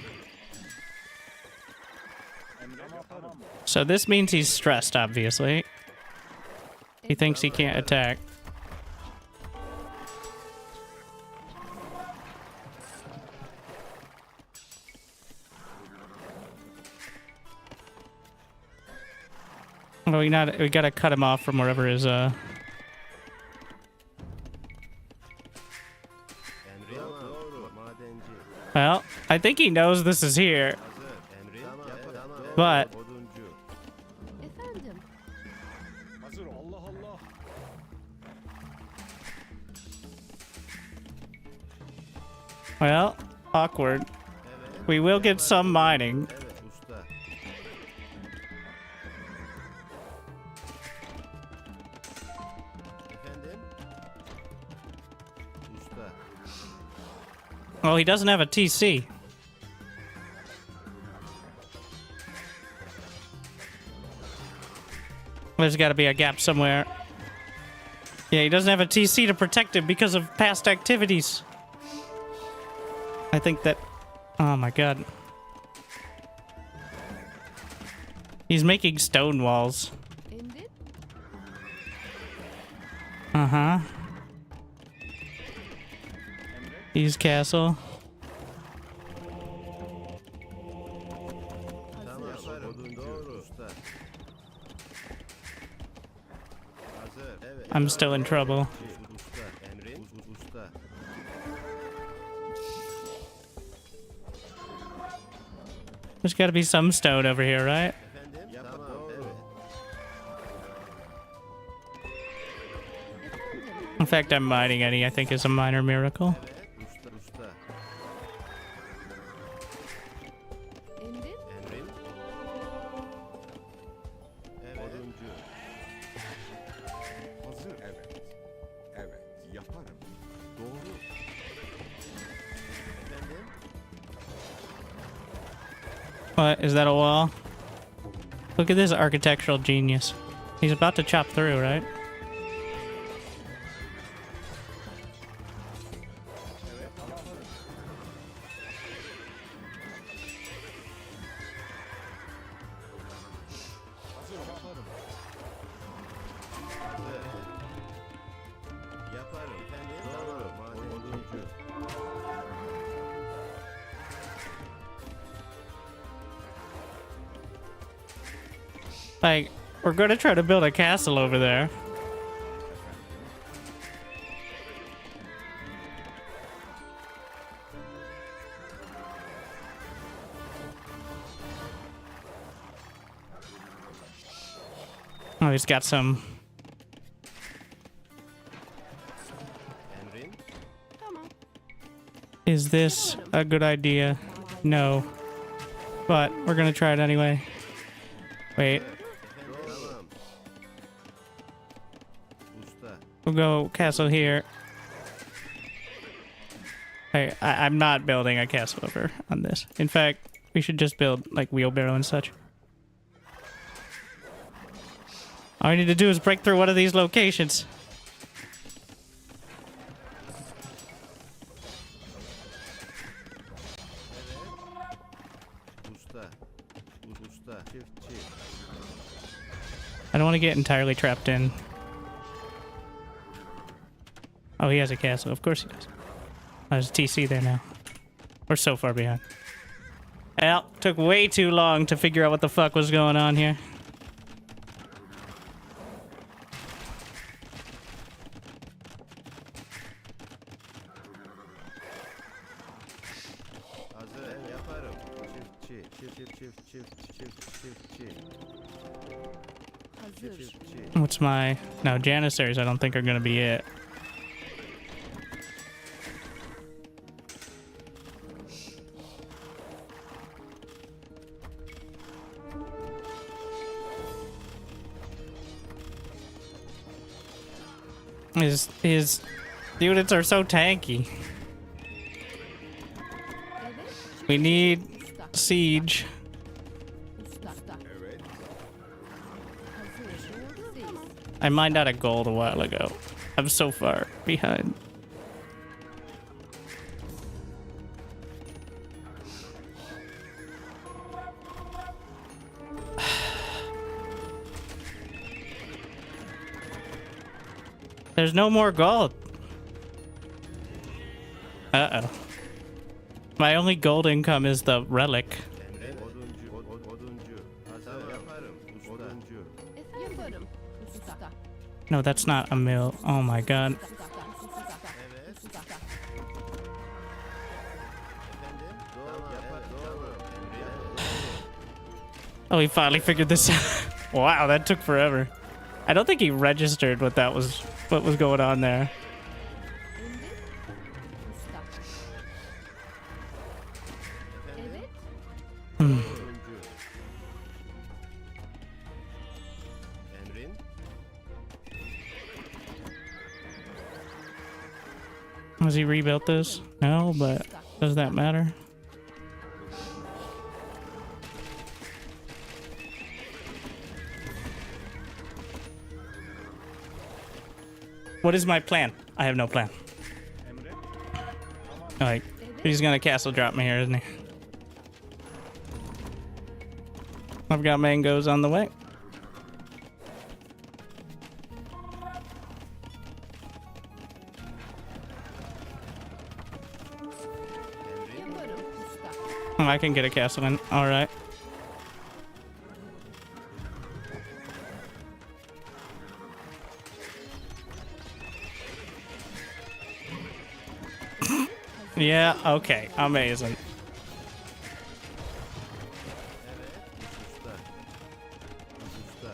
Emret yaparım. so this means he's stressed, obviously. He thinks he can't attack. Well, we gotta cut him off from wherever his Emri doğru. Madenci. well, I think he knows this is here, Hazır. Emri. Tamam. but Oduncu. Efendim. Hazır ol. Allah Allah. well, awkward. We will get some mining. Evet usta. Efendim? Usta. Well, he doesn't have a TC. There's got to be a gap somewhere. Yeah, he doesn't have a TC to protect him because of past activities. I think that... Oh my god. He's making stone walls. Emret. Uh-huh. He's castle. Tamam yaparım. Oduncu. Doğru usta. Hazır. Evet. I'm still in trouble. Usta. Emrin. Usta. There's got to be some stone over here, right? Efendim? Tamam. Evet. In fact, I'm mining any, I think is a minor miracle. Usta. Usta. Emret. Emrin. Evet. Oduncu. Hazır. Evet. Evet. Yaparım. Doğru. Efendim? What? Is that a wall? Look at this architectural genius. He's about to chop through, right? Hazır yaparım. Hazır. Yaparım. Efendim? Doğru. Oduncu. Like, we're gonna try to build a castle over there. Oh, he's got some. Emrin. Tamam. Is this a good idea? No. But we're gonna try it anyway. Wait, Tamam. Usta. we'll go castle here. Hey, I'm not building a castle over on this. In fact, we should just build like wheelbarrow and such. All we need to do is break through one of these locations. Usta. Usta. Çiftçi. I don't want to get entirely trapped in. Oh, he has a castle. Of course he does. Oh, there's a TC there now. We're so far behind. Well, took way too long to figure out what the fuck was going on here. Hazır. Evet, yaparım. Çiftçi. Hazır. Çiftçi. What's my... No, Janissaries I don't think are gonna be it. His units are so tanky. We need Usta. siege. Usta. Evet. Hazır. Siz. I mined out of gold a while ago. I'm so far behind. There's no more gold. Uh-oh. My only gold income is the relic. Oduncu. Hazır yaparım. Oduncu. Yaparım. Usta. No, that's not a mill. Oh my god. Evet. Efendim? Doğru. Yapar. Doğru. Oh, he finally figured this out. Wow, that took forever. I don't think he registered what was going on there. Usta. Evet. Oduncu. Emrin. Has he rebuilt this? No, but does that matter? What is my plan? I have no plan. Emret. Like, he's gonna castle drop me here, isn't he? I've got mangoes on the way. Yaparım. Usta. Oh, I can get a castle in. All right. Yeah, okay. Amazing. Usta. Usta.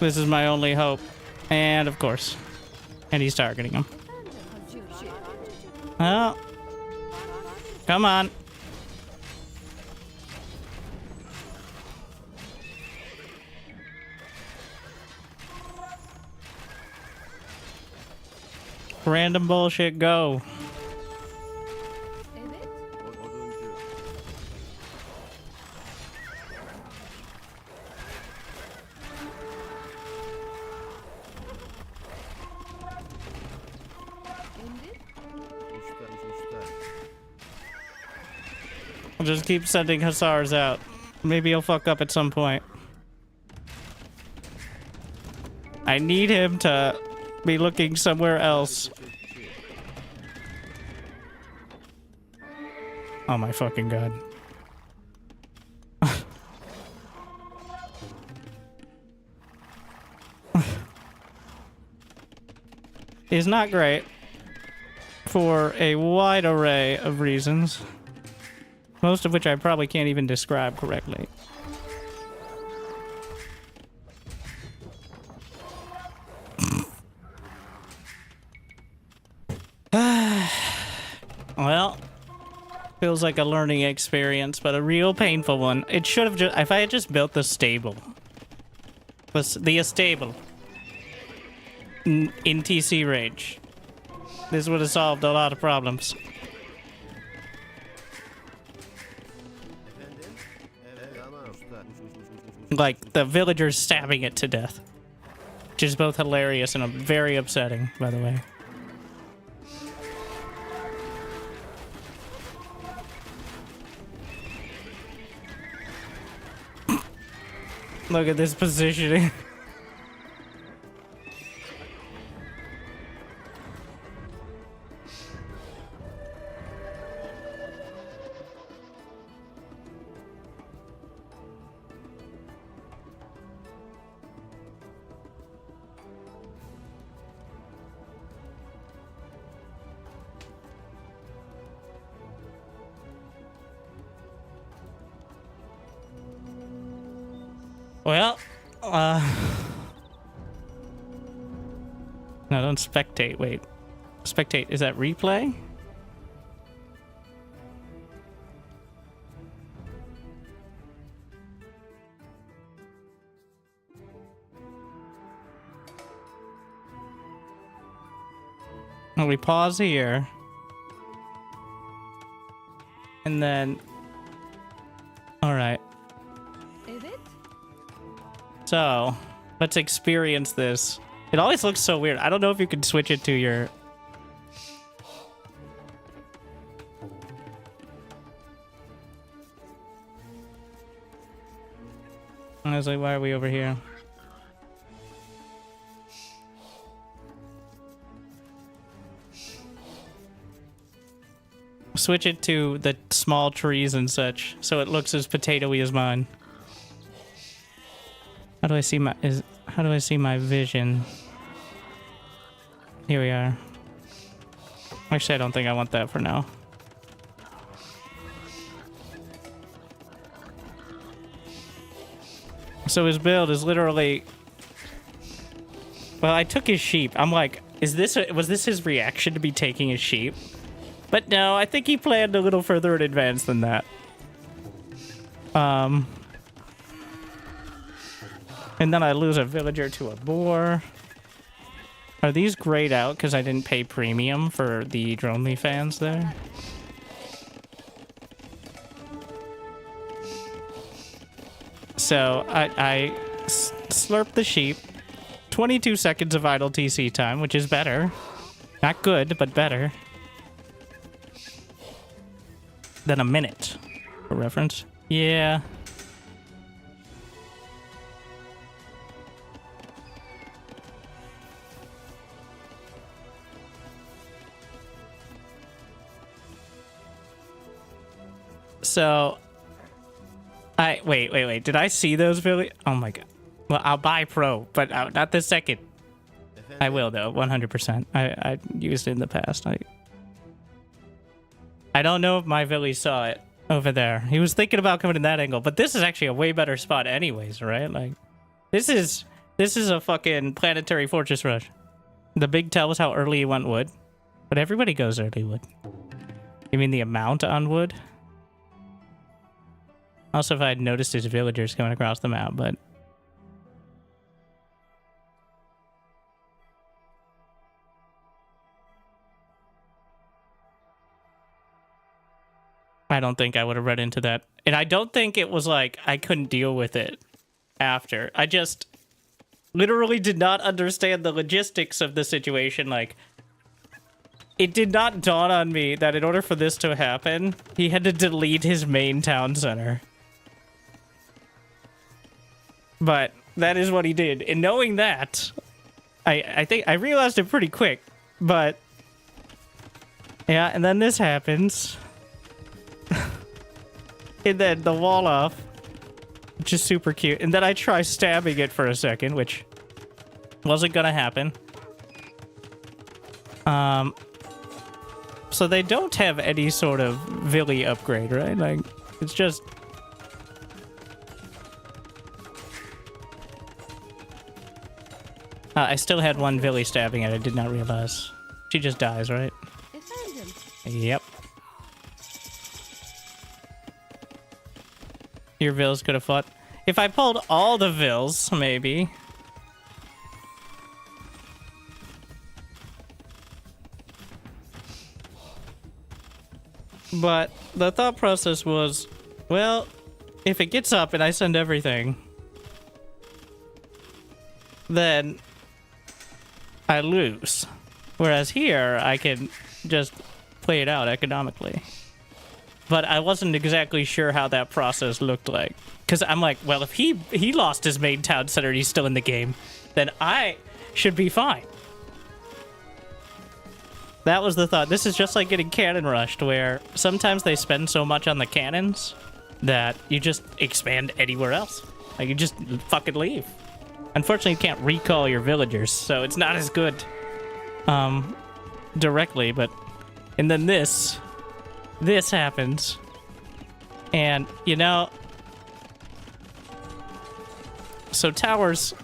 This is my only hope. And of course. And he's targeting him. Hazır. Oh. Come on. Random bullshit, go. Evet. Oduncu. Emrin. Usta. I'll just keep sending hussars out. Maybe he'll fuck up at some point. I need him to be looking somewhere else. Oh my fucking god. Is not great for a wide array of reasons, most of which I probably can't even describe correctly. Well, feels like a learning experience, but a real painful one. It should have just, if I had just built the stable, the stable in TC range, this would have solved a lot of problems. Efendim? Evet. Tamam. Usta. Like the villagers stabbing it to death, which is both hilarious and very upsetting, by the way. Look at this positioning. Well, no, don't spectate. Wait. Spectate, is that replay? And we pause here. And then... Alright. Evet. So, let's experience this. It always looks so weird. I don't know if you can switch it to your... I was like, why are we over here? Switch it to the small trees and such, so it looks as potatoey as mine. How do I see my vision? Here we are. Actually, I don't think I want that for now. So his build is literally... Well, I took his sheep. I'm like, was this his reaction to me taking his sheep? But no, I think he planned a little further in advance than that. And then I lose a villager to a boar. Are these grayed out because I didn't pay premium for the Dronely fans there? So I slurp the sheep. 22 seconds of idle TC time, which is better. Not good, but better than a minute, for reference. Yeah. So, wait. Did I see those really? Oh my god. Well, I'll buy Pro, but not this second. I will though, 100%. I used it in the past. I don't know if my Villy saw it over there. He was thinking about coming in that angle, but this is actually a way better spot anyways, right? Like, this is a fucking planetary fortress rush. The big tell was how early he went wood, but everybody goes early wood. You mean the amount on wood? Also, if I had noticed his villagers coming across the map, but... I don't think I would have run into that. And I don't think it was like I couldn't deal with it after. I just literally did not understand the logistics of the situation. Like, it did not dawn on me that in order for this to happen, he had to delete his main town center. But that is what he did. And knowing that, I think I realized it pretty quick. But yeah, and then this happens. And then the wall off, which is super cute. And then I try stabbing it for a second, which wasn't gonna happen. So they don't have any sort of Villy upgrade, right? Like, it's just... I still had one Villy stabbing it, I did not realize. She just dies, right? Efendim. Yep. Your Vills could have fought. If I pulled all the Vills, maybe. But the thought process was, well, if it gets up and I send everything, then I lose. Whereas here, I can just play it out economically. But I wasn't exactly sure how that process looked like. Because I'm like, well, if he lost his main town center and he's still in the game, then I should be fine. That was the thought. This is just like getting cannon rushed, where sometimes they spend so much on the cannons that you just expand anywhere else. Like, you just fucking leave. Unfortunately, you can't recall your villagers, so it's not as good directly, but... And then this happens, and, you know... So towers...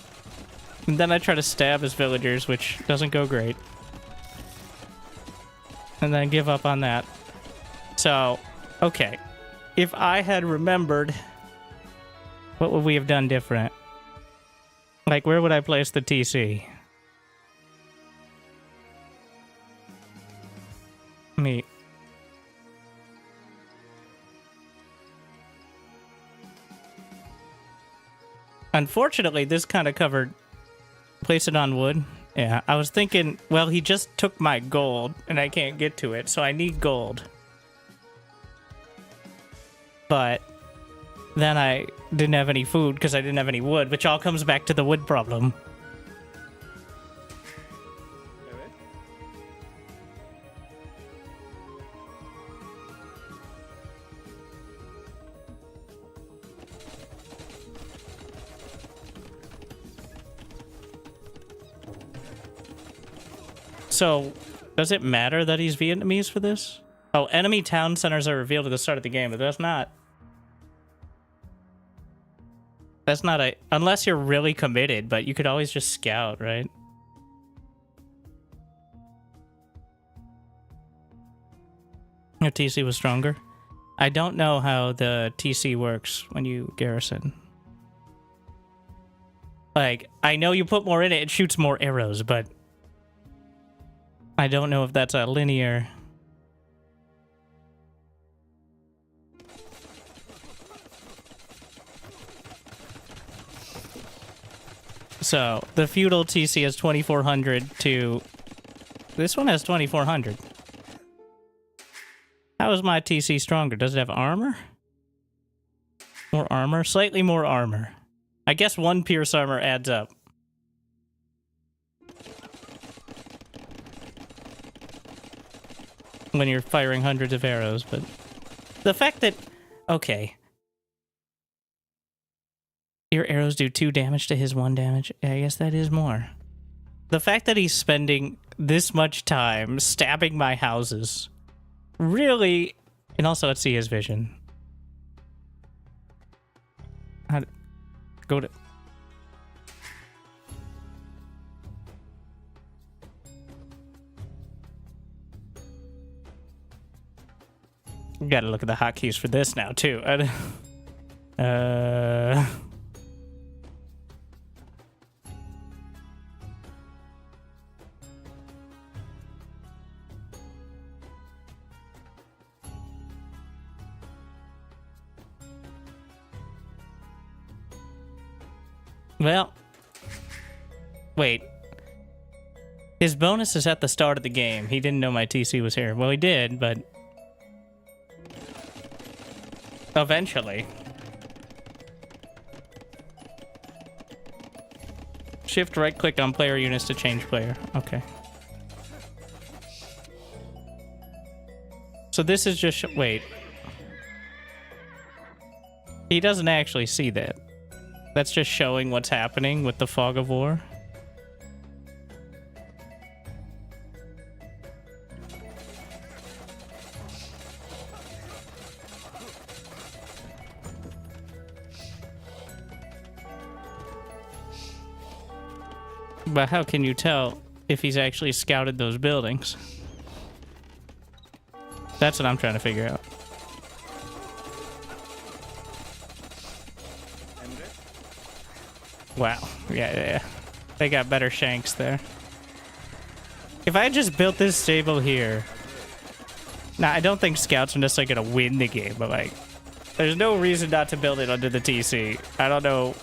And then I try to stab his villagers, which doesn't go great. And then give up on that. So, okay. If I had remembered, what would we have done different? Like, where would I place the TC? Me. Unfortunately, this kind of covered. Place it on wood. Yeah, I was thinking, well, he just took my gold, and I can't get to it, so I need gold. But then I didn't have any food because I didn't have any wood, which all comes back to the wood problem. Evet. So, does it matter that he's Vietnamese for this? Oh, enemy town centers are revealed at the start of the game, but that's not... That's not a... Unless you're really committed, but you could always just scout, right? Your TC was stronger? I don't know how the TC works when you garrison. Like, I know you put more in it, it shoots more arrows, but... I don't know if that's a linear... So, the feudal TC has 2400 to... This one has 2400. How is my TC stronger? Does it have armor? More armor? Slightly more armor. I guess one pierce armor adds up. When you're firing hundreds of arrows, but... The fact that... Okay. Your arrows do 2 damage to his 1 damage. I guess that is more. The fact that he's spending this much time stabbing my houses... Really... And also, let's see his vision. How to... Go to... Gotta look at the hotkeys for this now, too. Well, wait. His bonus is at the start of the game. He didn't know my TC was here. Well, he did, but... Eventually. Shift right-click on player units to change player. Okay. So this is just... Wait. He doesn't actually see that. That's just showing what's happening with the fog of war. But how can you tell if he's actually scouted those buildings? That's what I'm trying to figure out. Wow. Yeah. They got better shanks there. If I had just built this stable here... Now, I don't think scouts are necessarily going to win the game, but, like... There's no reason not to build it under the TC. I don't know.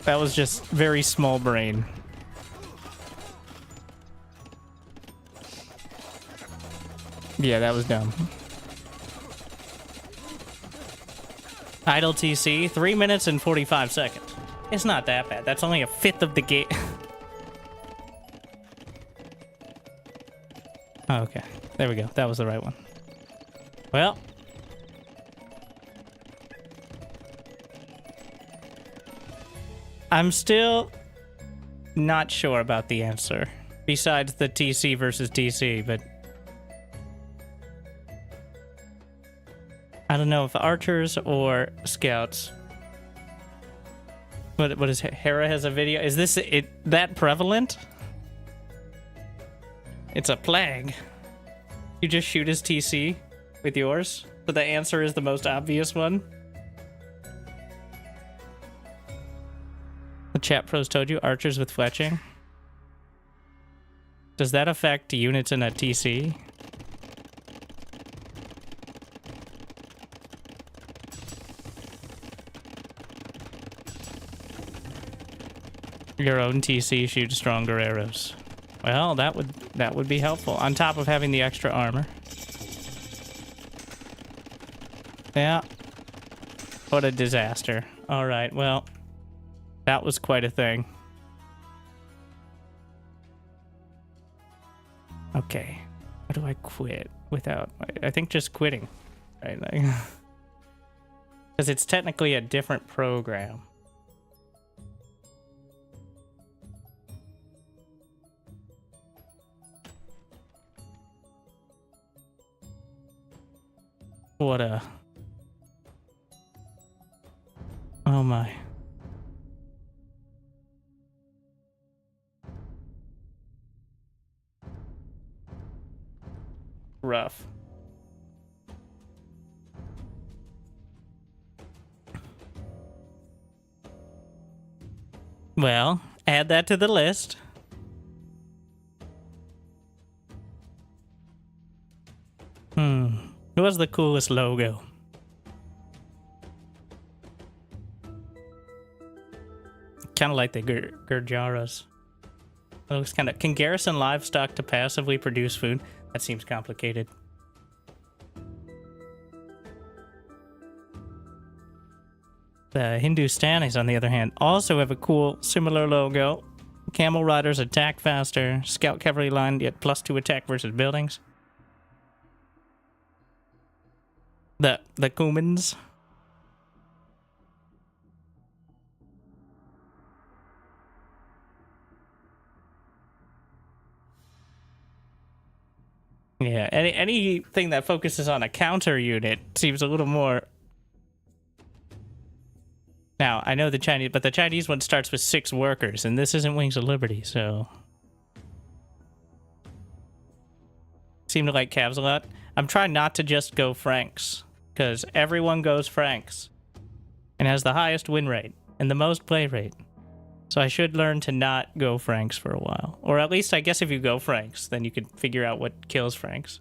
That was just very small brain. Yeah, that was dumb. Idle TC, 3 minutes and 45 seconds. It's not that bad. That's only a fifth of the game. Oh, okay. There we go. That was the right one. Well. I'm still not sure about the answer. Besides the TC versus TC, but... I don't know if archers or scouts. What is Hera has a video? Is this that prevalent? It's a plague. You just shoot his TC with yours? So the answer is the most obvious one? The chat pros told you archers with fletching. Does that affect units in a TC? Your own TC shoots stronger arrows. Well, that would be helpful. On top of having the extra armor. Yeah. What a disaster. Alright, well. That was quite a thing. Okay. How do I quit without... I think just quitting. Right? Because it's technically a different program. What a... Oh my. Rough. Well, add that to the list. Who has the coolest logo? Kind of like the Gurjaras. It looks kind of... Can garrison livestock to passively produce food? That seems complicated. The Hindustanis, on the other hand, also have a cool, similar logo. Camel riders attack faster. Scout cavalry line get +2 attack versus buildings. The Cumans. Yeah, anything that focuses on a counter unit seems a little more... Now, I know the Chinese, but the Chinese one starts with 6 workers, and this isn't Wings of Liberty, so... Seem to like Cavs a lot. I'm trying not to just go Franks, because everyone goes Franks, and has the highest win rate, and the most play rate. So I should learn to not go Franks for a while. Or at least, I guess if you go Franks, then you can figure out what kills Franks.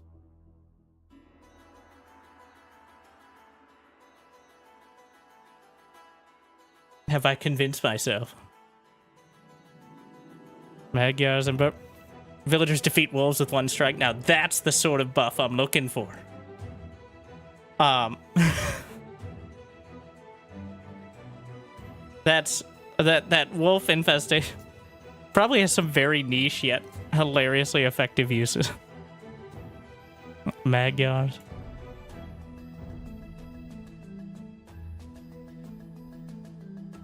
Have I convinced myself? Magyars and villagers defeat wolves with 1 strike. Now that's the sort of buff I'm looking for. That wolf infestation probably has some very niche yet hilariously effective uses. Magyars.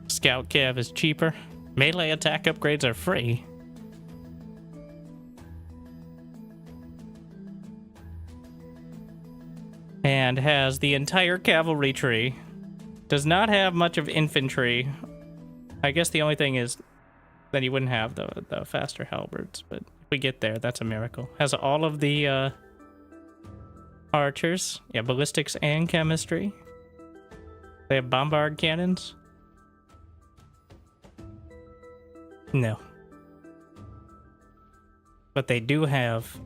Scout Cav is cheaper. Melee attack upgrades are free. And has the entire cavalry tree. Does not have much of infantry. I guess the only thing is then you wouldn't have the faster halberds, but if we get there, that's a miracle. Has all of the archers. Yeah, ballistics and chemistry. They have bombard cannons. No. But they do have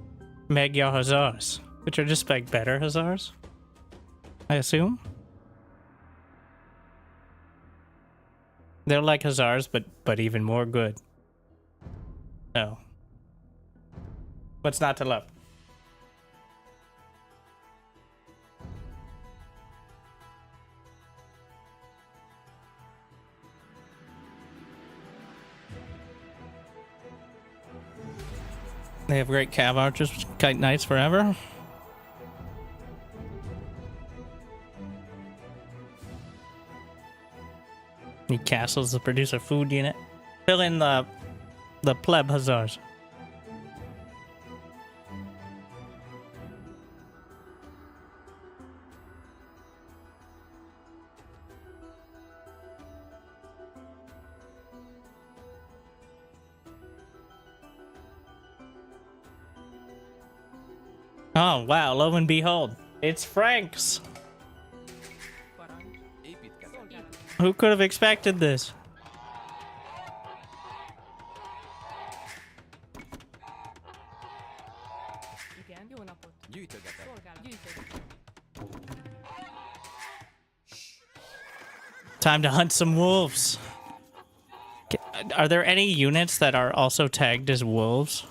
Magyar Hussars, which are just like better Hussars, I assume. They're like Hussars, but even more good. Oh. What's not to love? They have great cav archers, kite knights forever. Need castles to produce a food unit. Fill in the pleb hussars. Oh, wow, lo and behold, it's Franks. Who could have expected this? Time to hunt some wolves. Are there any units that are also tagged as wolves?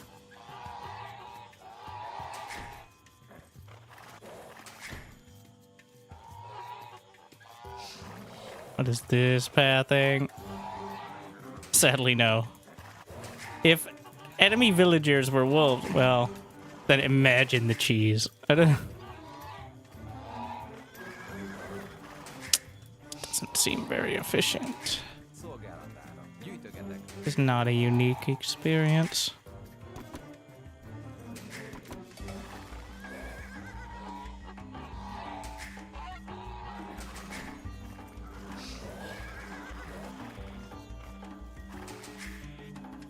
What is this pathing? Sadly, no. If enemy villagers were wolves, well, then imagine the cheese. I don't... Doesn't seem very efficient. It's not a unique experience.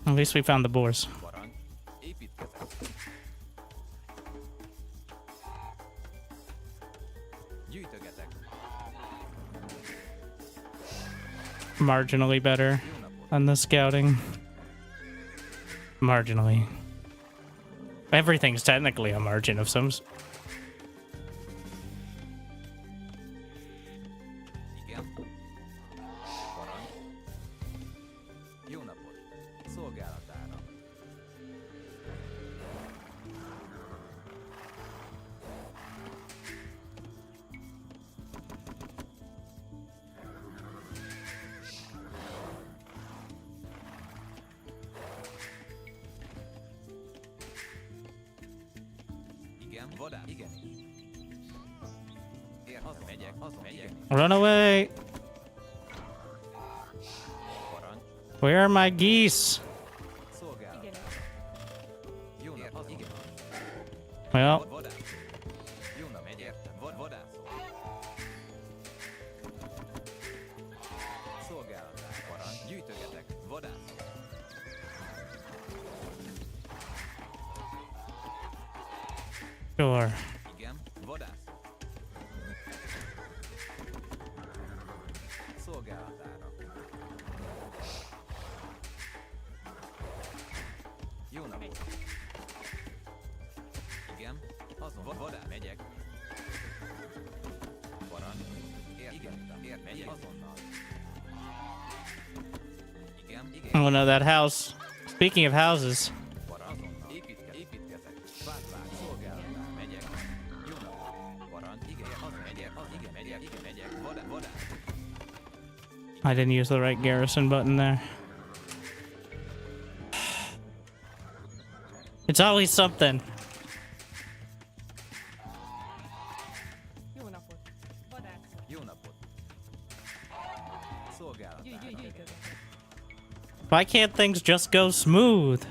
At least we found the boars. Marginally better on the scouting. Marginally. Everything's technically a margin of some... Run away! Where are my geese? Well, sure. Oh no, that house. Speaking of houses. I didn't use the right garrison button there. It's always something. Why can't things just go smooth?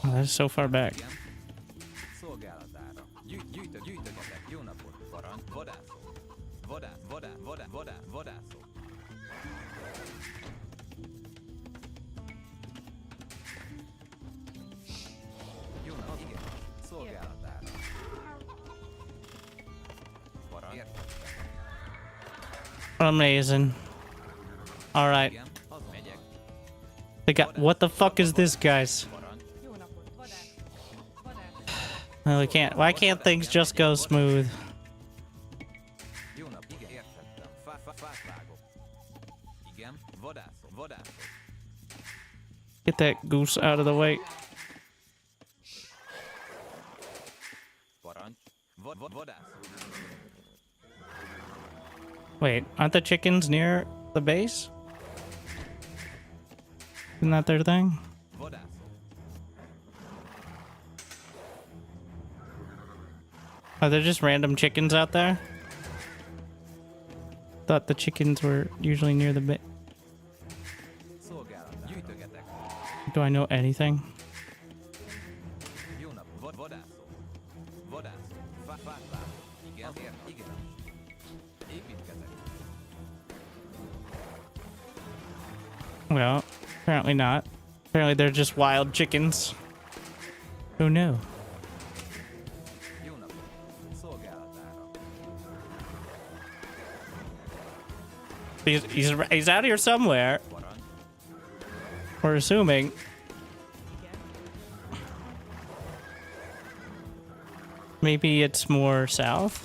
Oh, that is so far back. Amazing. All right. They got. What the fuck is this, guys? No, we can't. Why can't things just go smooth? Get that goose out of the way. Wait, aren't the chickens near the base? Isn't that their thing? Are there just random chickens out there? Thought the chickens were usually near the base. Do I know anything? Well, apparently not. Apparently they're just wild chickens. Oh no. He's out here somewhere. We're assuming. Maybe it's more south.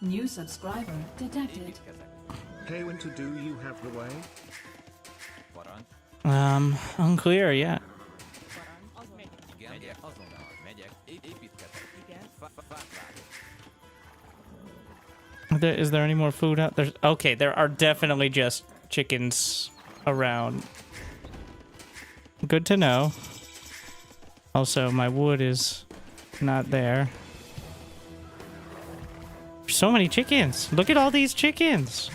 New subscriber detected. Hey, Winter, do you have the way? Unclear yet. Is there any more food out there? Okay, there are definitely just chickens around. Good to know. Also, my wood is not there. So many chickens. Look at all these chickens.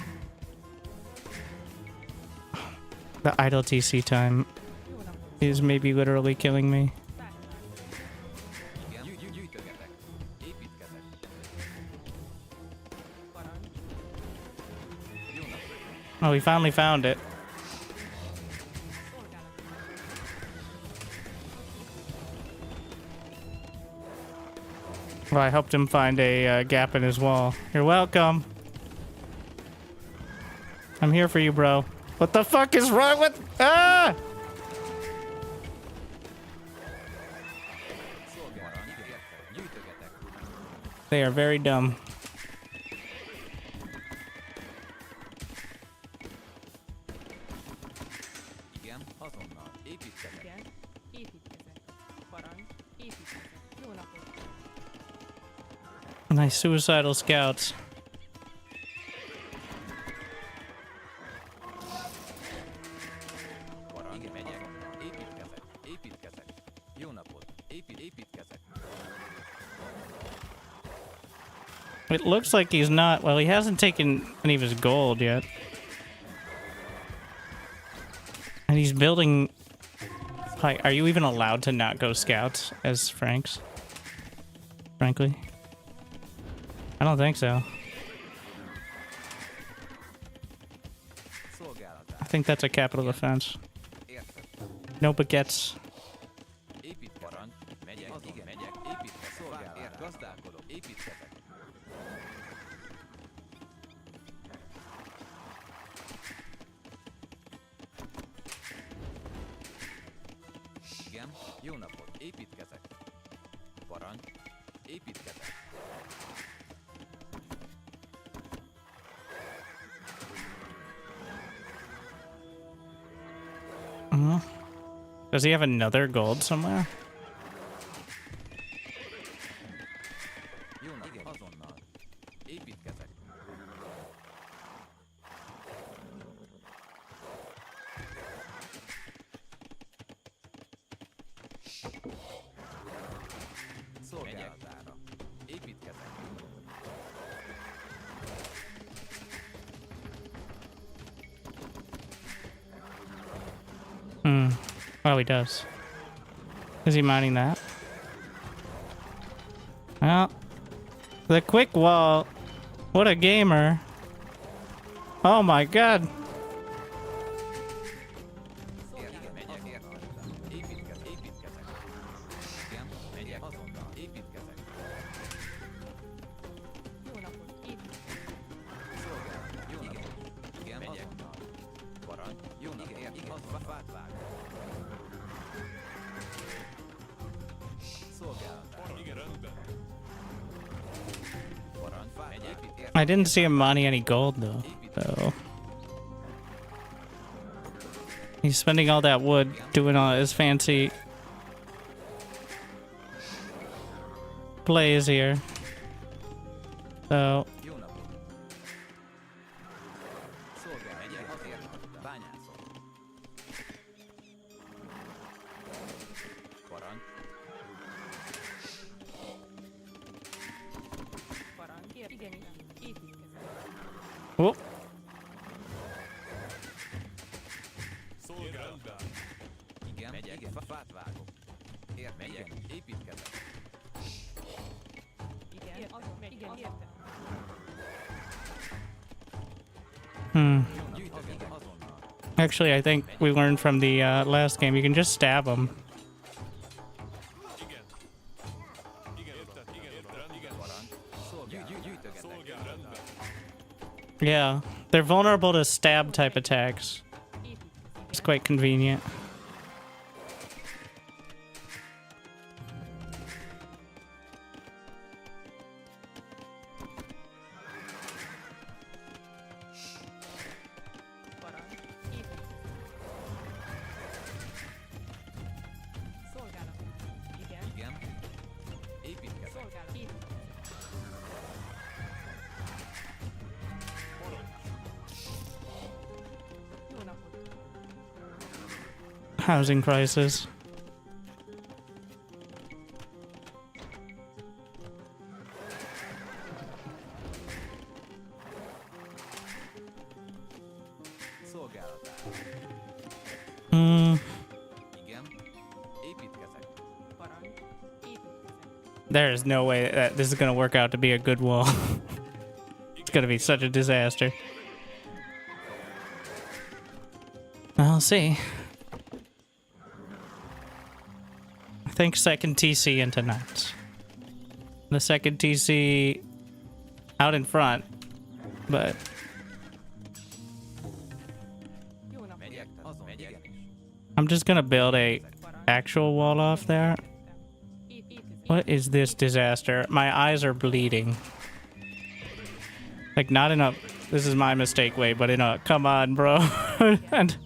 The idle TC time is maybe literally killing me. Oh, we finally found it. Well, I helped him find a gap in his wall. You're welcome. I'm here for you, bro. What the fuck is wrong with... Ah! They are very dumb. Nice suicidal scouts. It looks like he's not... Well, he hasn't taken any of his gold yet. And he's building... Like, are you even allowed to not go scouts as Franks? Frankly? I don't think so. I think that's a capital offense. No baguettes. Does he have another gold somewhere? Oh, he does. Is he mining that? Well, the quick wall. What a gamer. Oh my god. I didn't see him mining any gold though. So he's spending all that wood doing all his fancy plays here. So oh. Actually, I think we learned from the last game, you can just stab them. Yeah, they're vulnerable to stab type attacks. It's quite convenient. Housing crisis. There is no way that this is gonna work out to be a good wall. It's gonna be such a disaster. I'll see. I think second TC into night. The second TC out in front, but I'm just gonna build a actual wall off there. What is this disaster? My eyes are bleeding. Like, not in a this is my mistake way, but in a come on, bro. And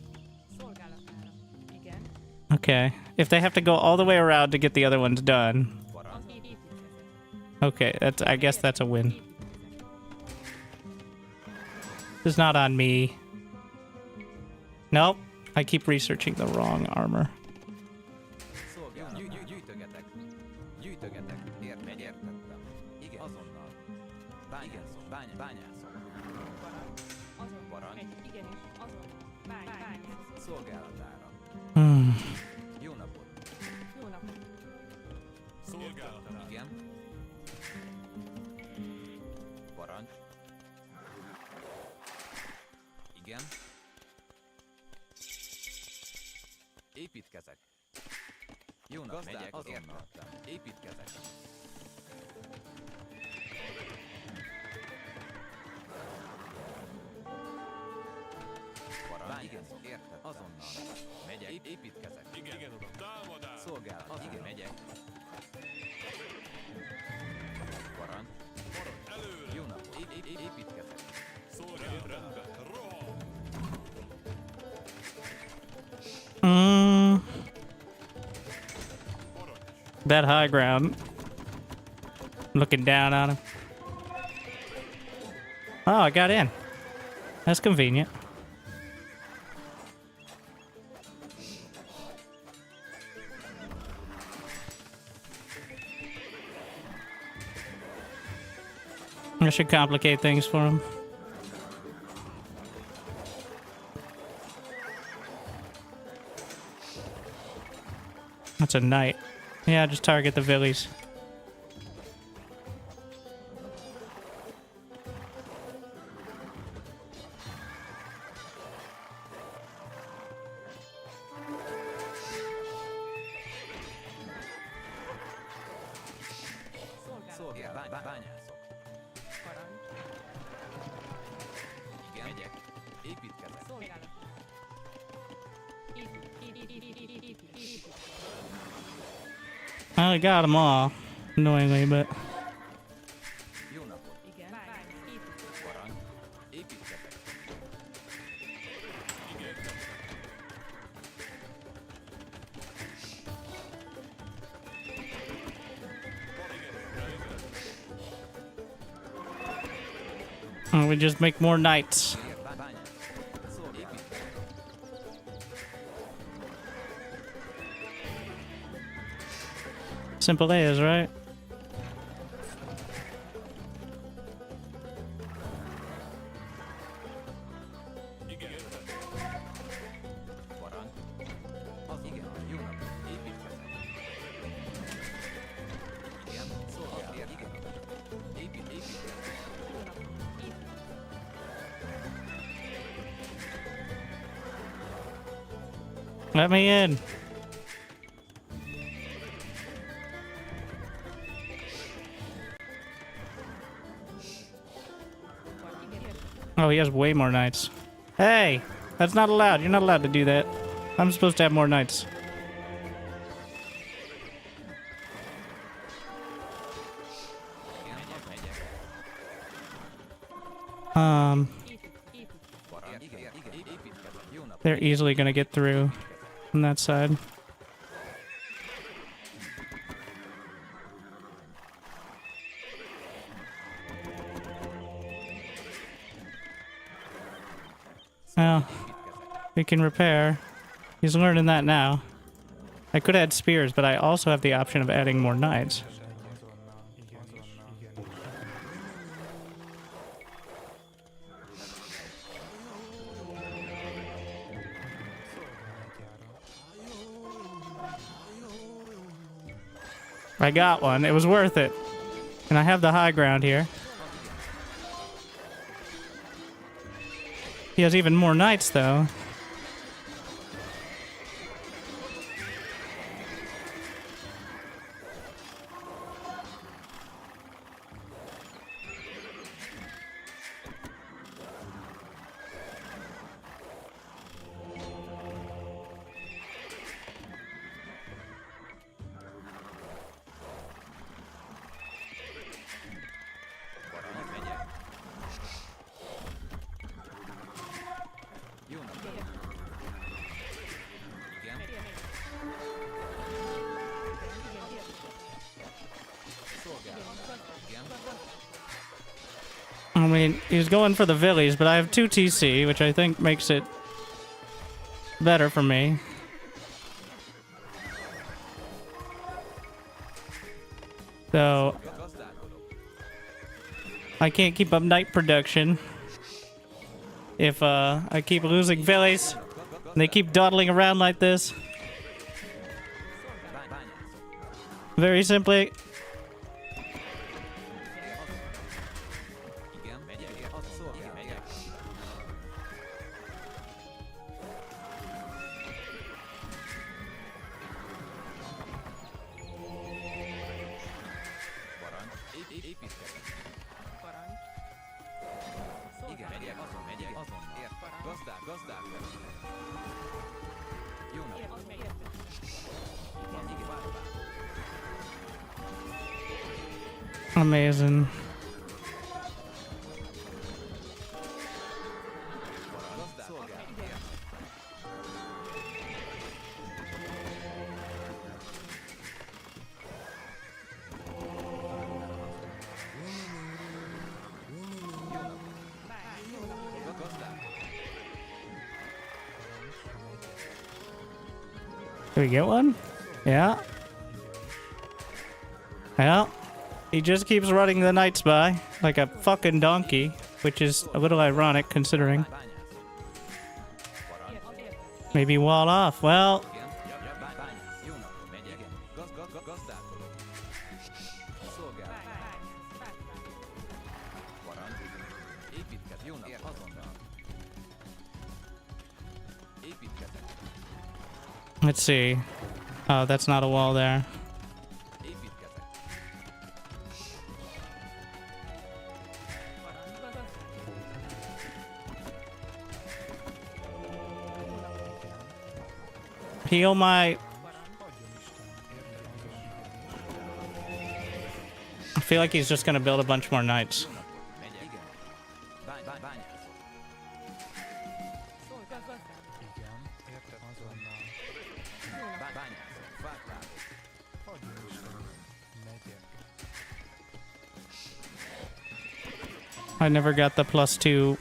okay, if they have to go all the way around to get the other ones done. Okay, that's I guess that's a win. It's not on me. Nope, I keep researching the wrong armor. Építkezek. Jó nap, megyek, értettem. Építkezek. Parancs, igen, értettem. Azonnal. Megyek, építkezek. Igen, uram, támadás. Szolgálat, igen, megyek. Parancs. Előre. Jó napot, építkezek. Szolgálat, rendben. That high ground. Looking down on him. Oh, I got in. That's convenient. I should complicate things for him. That's a knight. Yeah, just target the villies. I got them all, annoyingly, but we just make more knights. Simple as, right? Let me in. Oh, he has way more knights. Hey, that's not allowed. You're not allowed to do that. I'm supposed to have more knights. They're easily gonna get through on that side. Well, we can repair. He's learning that now. I could add spears, but I also have the option of adding more knights. I got one. It was worth it. And I have the high ground here. He has even more knights, though. I mean, he's going for the Villies, but I have 2 TC, which I think makes it better for me. So, I can't keep up night production if I keep losing Villies and they keep dawdling around like this. Very simply, amazing. Did we get one? Yeah. Yeah. He just keeps running the knights by like a fucking donkey, which is a little ironic considering. Maybe wall off. Well, let's see. Oh, that's not a wall there. Heal my... I feel like he's just gonna build a bunch more knights. I never got the +2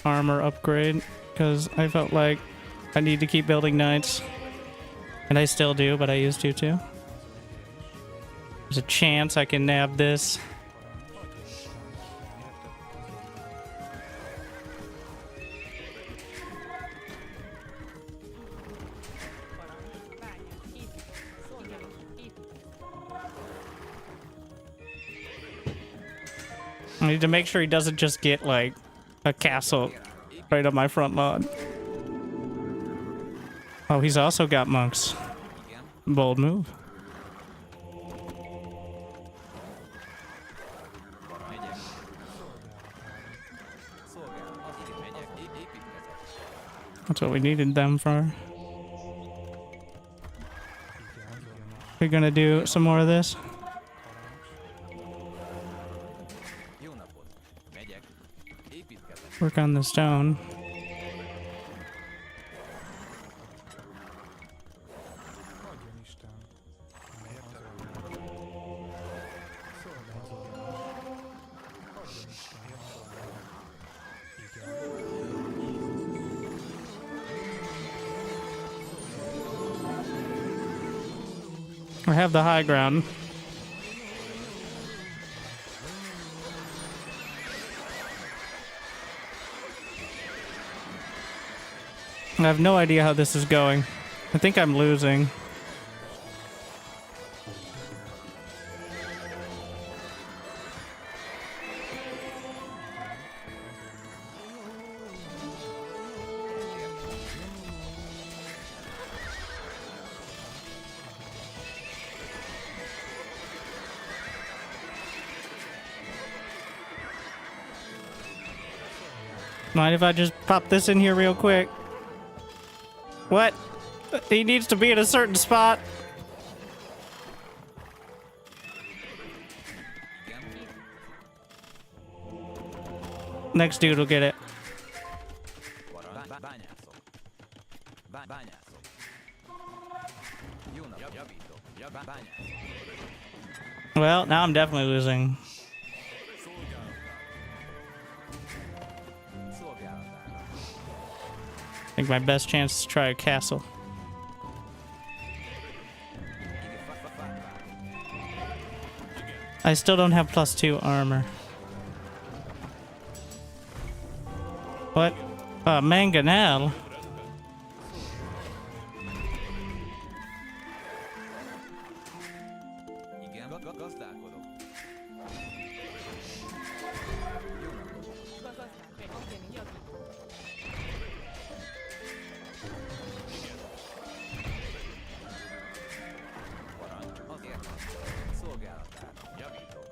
armor upgrade because I felt like I need to keep building knights. And I still do, but I used to too. There's a chance I can nab this. I need to make sure he doesn't just get like a castle right on my front lawn. Oh, he's also got monks. Bold move. That's what we needed them for. We're gonna do some more of this. Jó napot. Megyek. Építkezek. Work on the stone. We have the high ground. I have no idea how this is going. I think I'm losing. Mind if I just pop this in here real quick? What? He needs to be in a certain spot. Next dude will get it. Bányászok. Bányászok. Jó napot. Javítok. Bányászok. Well, now I'm definitely losing. Szolgálatára. I think my best chance is to try a castle. I still don't have +2 armor. What? Mangonel? Igen, gazdálkodok. Jó napot. Parancs. Azért van. Szolgálatára. Javítok.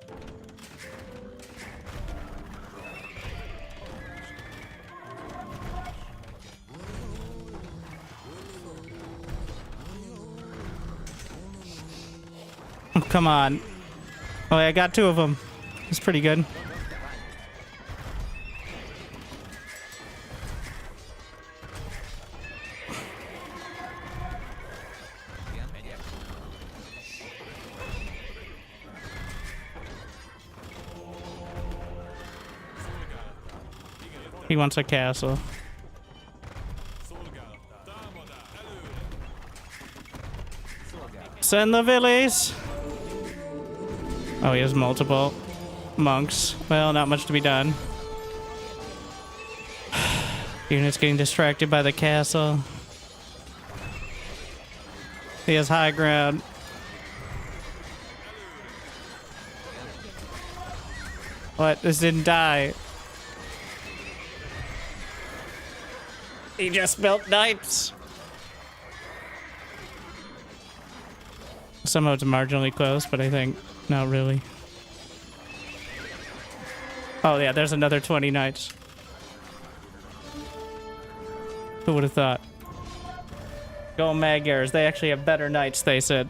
Oh, come on. Oh, I got 2 of them. That's pretty good. Igen, megyek. He wants a castle. Send the villies! Oh, he has multiple monks. Well, not much to be done. Unit's getting distracted by the castle. He has high ground. What? This didn't die. He just built knights. Somehow it's marginally close, but I think not really. Oh yeah, there's another 20 knights. Who would have thought? Go Magyars. They actually have better knights, they said.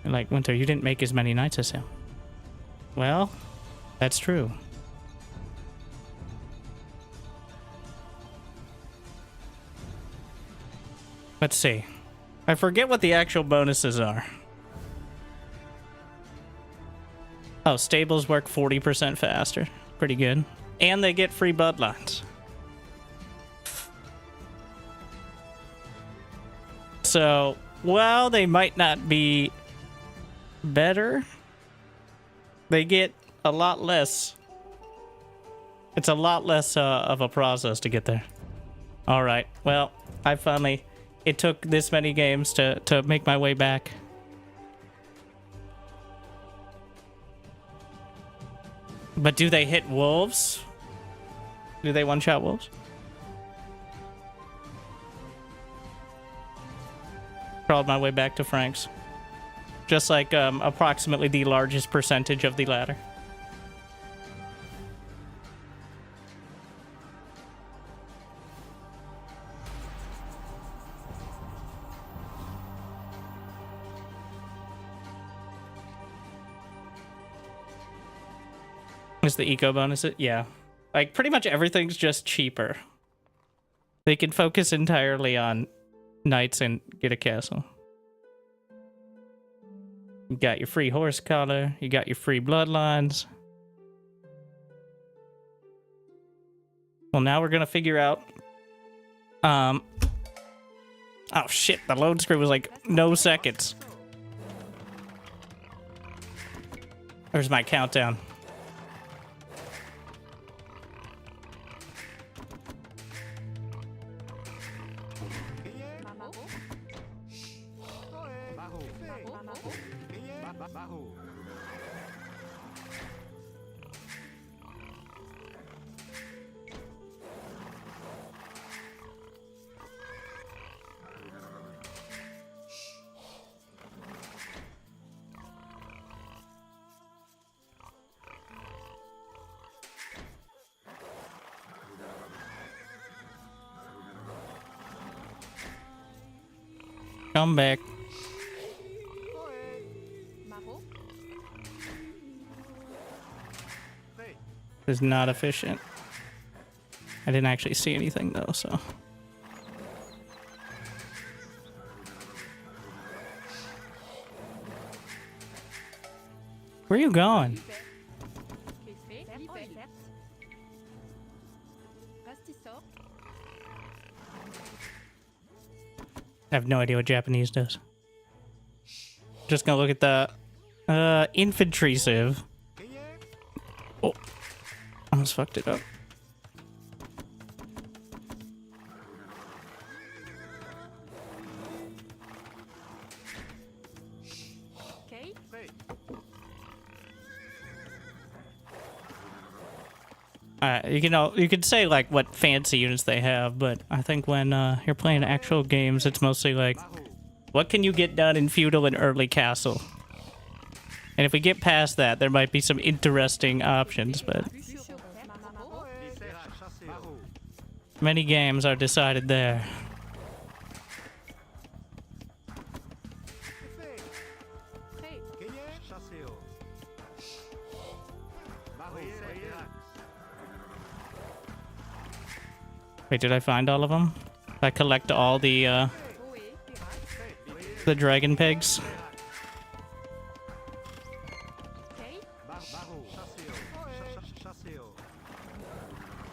And like, Winter, you didn't make as many knights as him. Well, that's true. Let's see. I forget what the actual bonuses are. Oh, stables work 40% faster. Pretty good. And they get free bloodlines. So, while they might not be better, they get a lot less. It's a lot less of a process to get there. All right. Well, I finally... It took this many games to make my way back. But do they hit wolves? Do they one-shot wolves? Crawled my way back to Frank's. Just like approximately the largest percentage of the ladder. Is the eco bonus it? Yeah. Like, pretty much everything's just cheaper. They can focus entirely on knights and get a castle. You got your free horse collar. You got your free bloodlines. Well, now we're gonna figure out... Oh, shit. The load screen was like, no seconds. There's my countdown. Come back. This is not efficient. I didn't actually see anything though, so. Where are you going? I have no idea what Japanese does. Just gonna look at the infantry civ. Oh, almost fucked it up. You could say like what fancy units they have, but I think when you're playing actual games, it's mostly like, what can you get done in feudal and early castle? And if we get past that, there might be some interesting options, but many games are decided there. Wait, did I find all of them? I collect all the dragon pigs.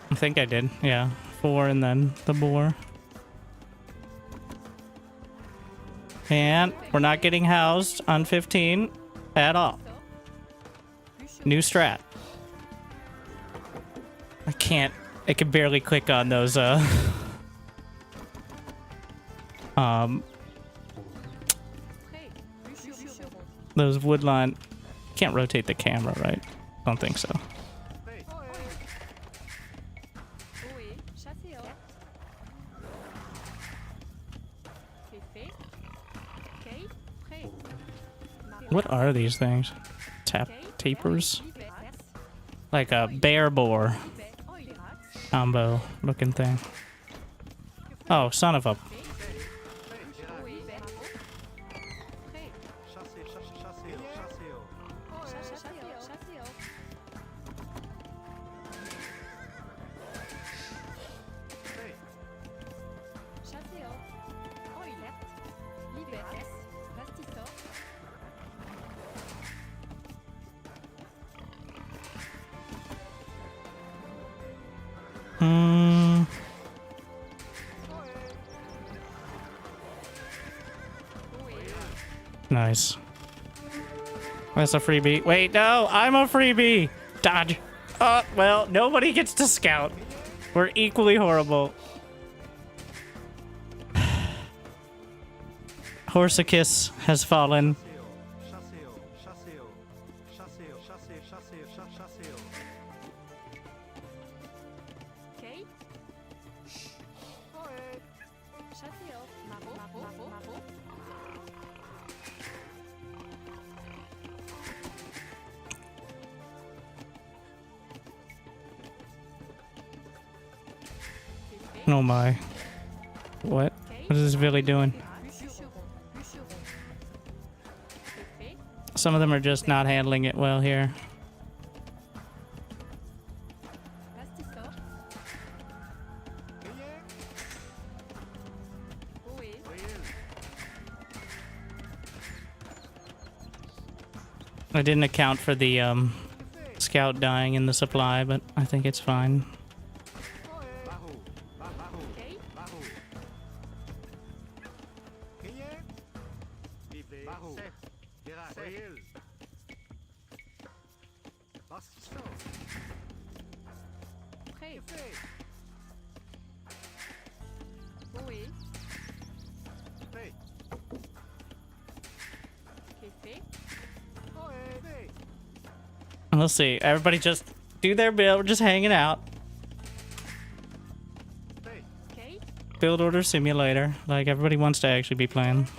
I think I did, yeah. 4 and then the boar. And we're not getting housed on 15 at all. New strat. I can barely click on those, those woodline. Can't rotate the camera, right? Don't think so. What are these things? Tapers? Like a bear boar combo looking thing. Oh, son of a... Nice. That's a freebie. Wait, no, I'm a freebie. Dodge. Well, nobody gets to scout. We're equally horrible. Horsicus has fallen. Oh my. What? What is this Billy doing? Some of them are just not handling it well here. I didn't account for the scout dying in the supply, but I think it's fine. We'll see. Everybody just do their build. We're just hanging out. Build order simulator. Like everybody wants to actually be playing.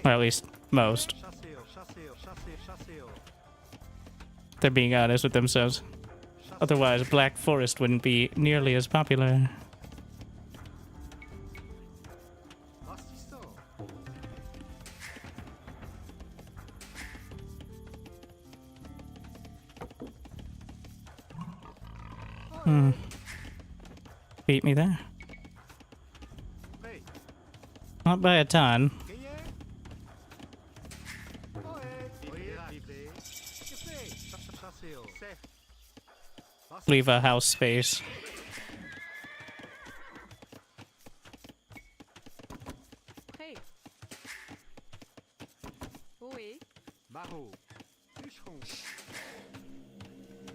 Or at least most. They're being honest with themselves. Otherwise, Black Forest wouldn't be nearly as popular. Beat me there. Not by a ton. Leave a house space.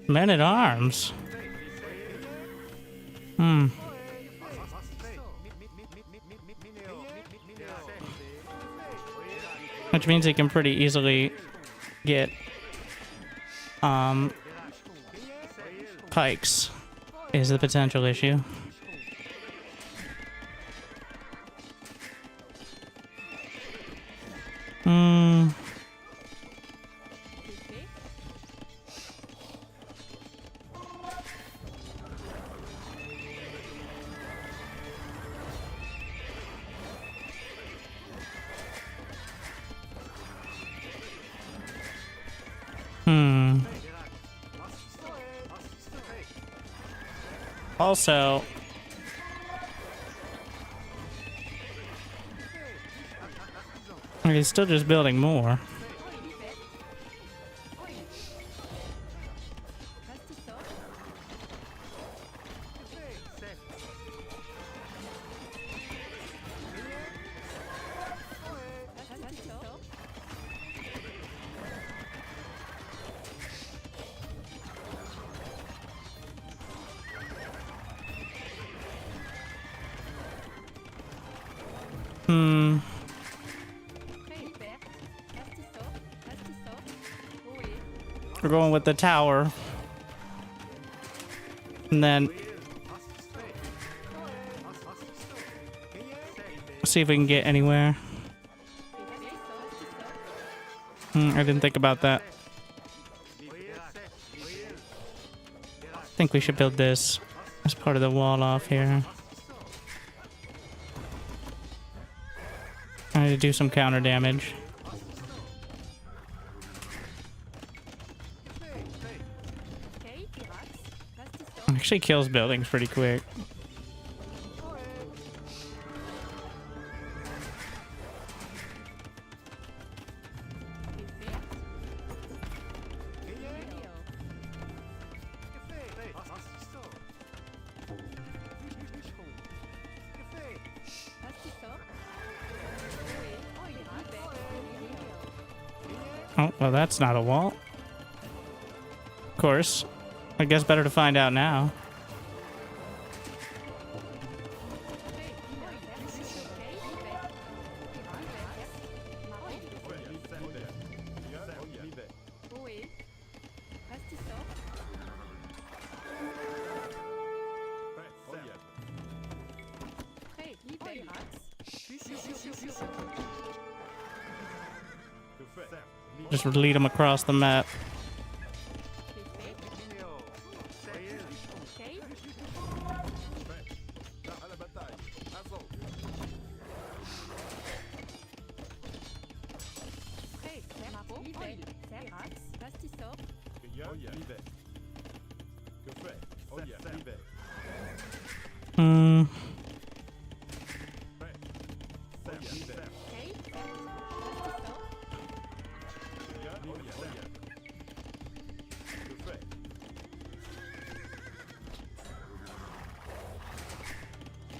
Men at arms. Which means he can pretty easily get pikes is the potential issue. Also, he's still just building more. We're going with the tower. And then see if we can get anywhere. I didn't think about that. I think we should build this as part of the wall off here. I need to do some counter damage. Actually kills buildings pretty quick. Oh, well, that's not a wall. Of course. I guess better to find out now. Just lead them across the map.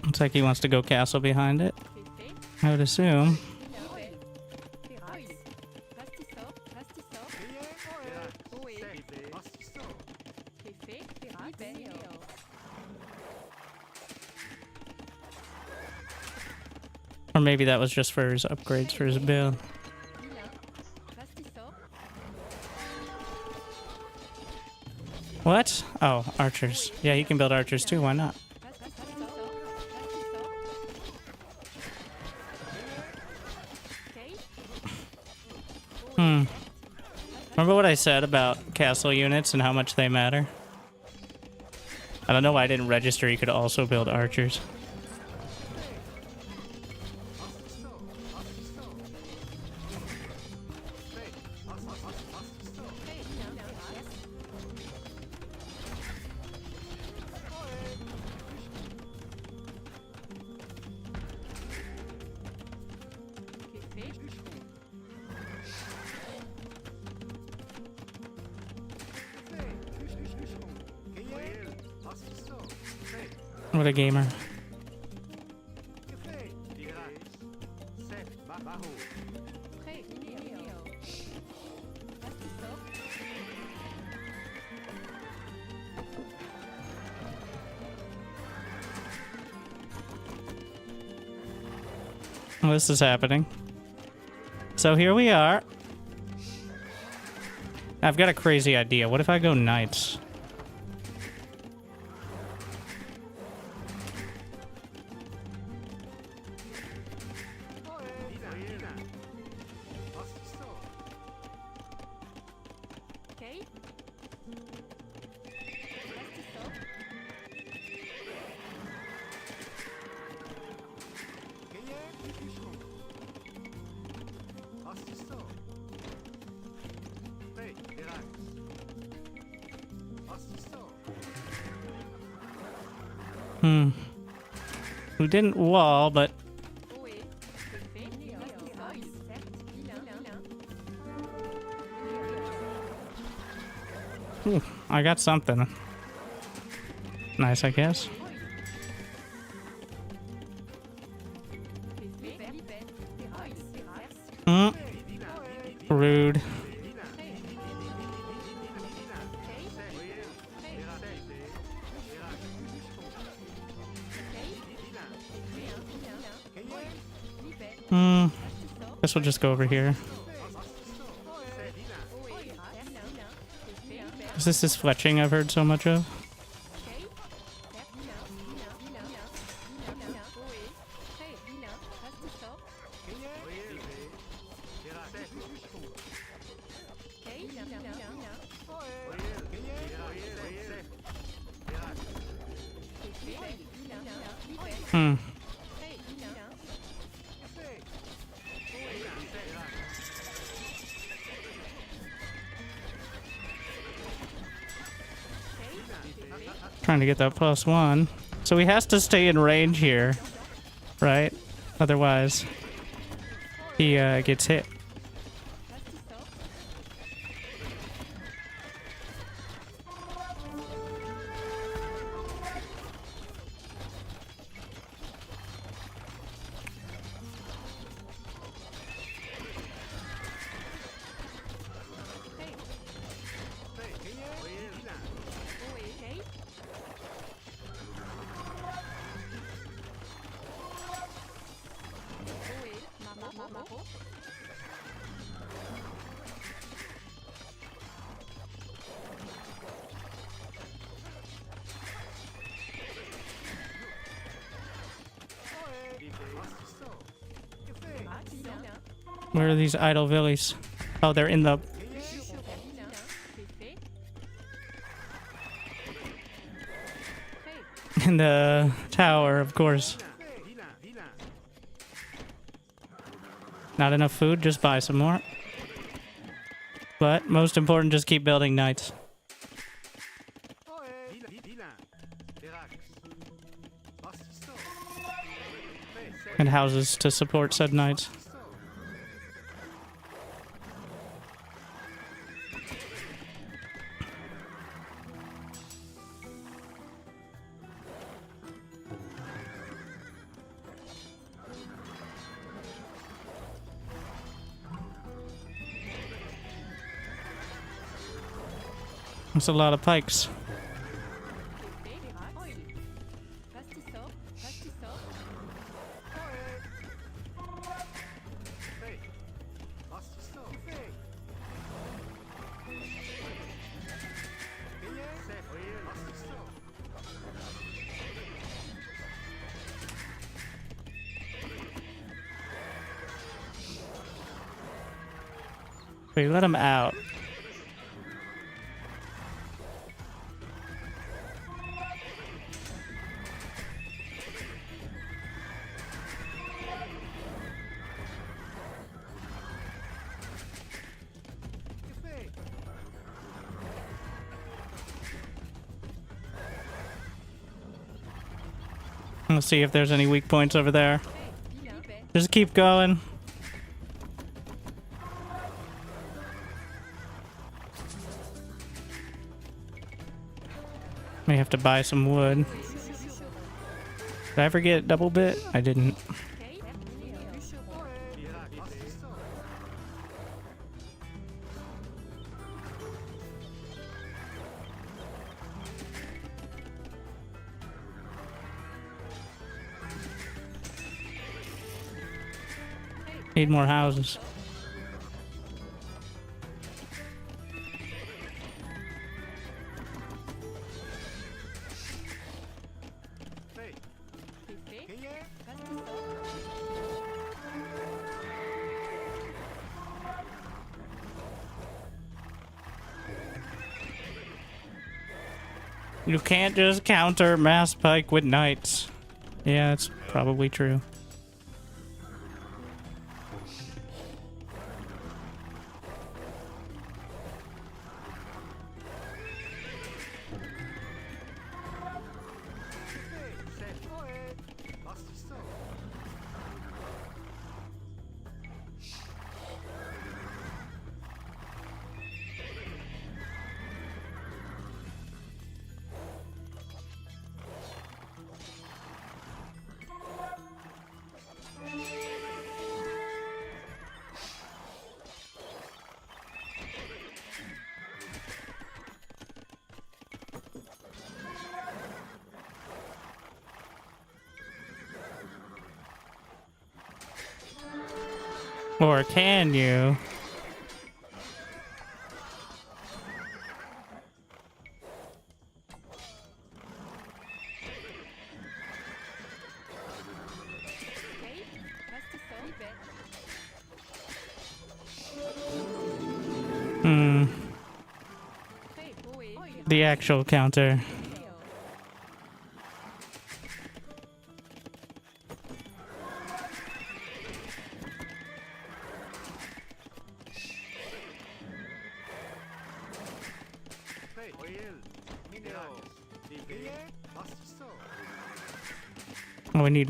Looks like he wants to go castle behind it. I would assume. Or maybe that was just for his upgrades for his build. What? Oh, archers. Yeah, he can build archers too, why not? Remember what I said about castle units and how much they matter? I don't know why I didn't register you could also build archers. What a gamer. Well, this is happening. So here we are. I've got a crazy idea. What if I go knights? Who didn't wall, but... Ooh, I got something. Nice, I guess. Rude. Guess we'll just go over here. Is this fletching I've heard so much of? Trying to get that +1. So he has to stay in range here, right? Otherwise, he gets hit. Where are these idle villies? Oh, they're in the... in the tower, of course. Not enough food, just buy some more. But, most important, just keep building knights. And houses to support said knights. That's a lot of pikes. We let him out. Let's see if there's any weak points over there. Just keep going. May have to buy some wood. Did I ever get double bit? I didn't. Need more houses. You can't just counter mass pike with knights. Yeah, that's probably true. Or can you? The actual counter. Oh, we need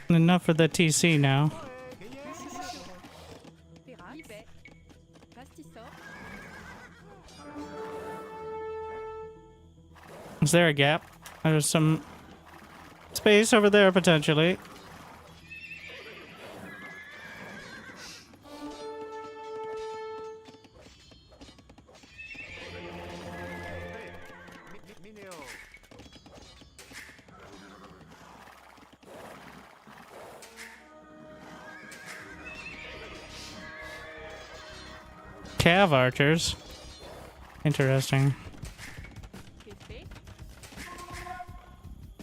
enough for the TC now. Is there a gap? There's some space over there potentially. Cav archers. Interesting.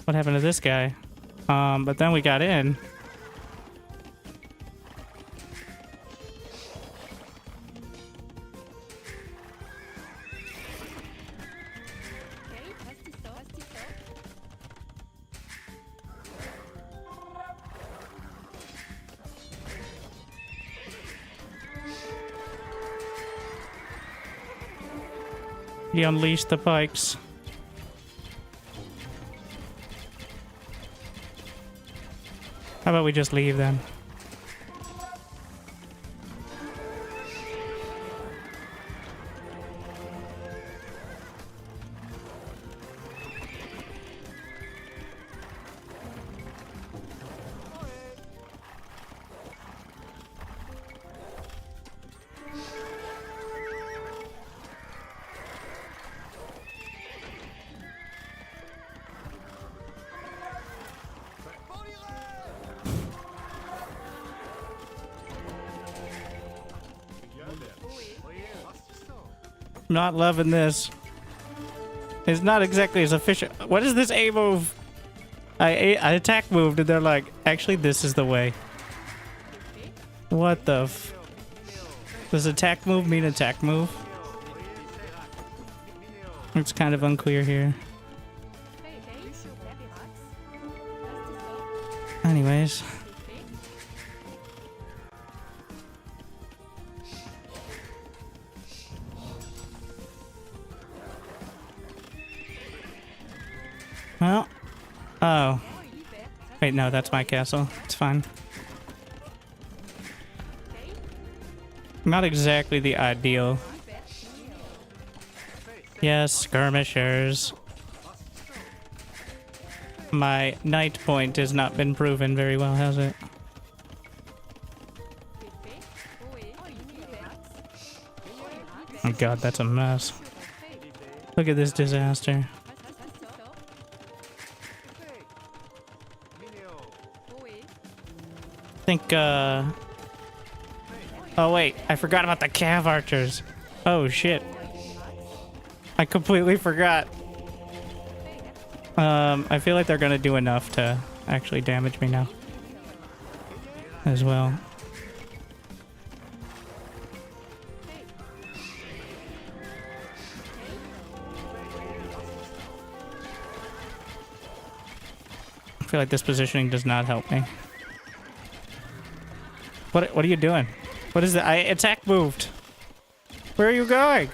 What happened to this guy? But then we got in. He unleashed the pikes. How about we just leave then? Not loving this. It's not exactly as efficient. What is this A move? I attack moved and they're like, actually this is the way. What the f... Does attack move mean attack move? It's kind of unclear here. Anyways. Well. Oh. Wait, no, that's my castle. It's fine. Not exactly the ideal. Yes, skirmishers. My knight point has not been proven very well, has it? Oh god, that's a mess. Look at this disaster. I think, oh wait, I forgot about the cav archers. Oh shit. I completely forgot. I feel like they're gonna do enough to actually damage me now. As well. I feel like this positioning does not help me. What are you doing? What is that? I attack moved. Where are you going?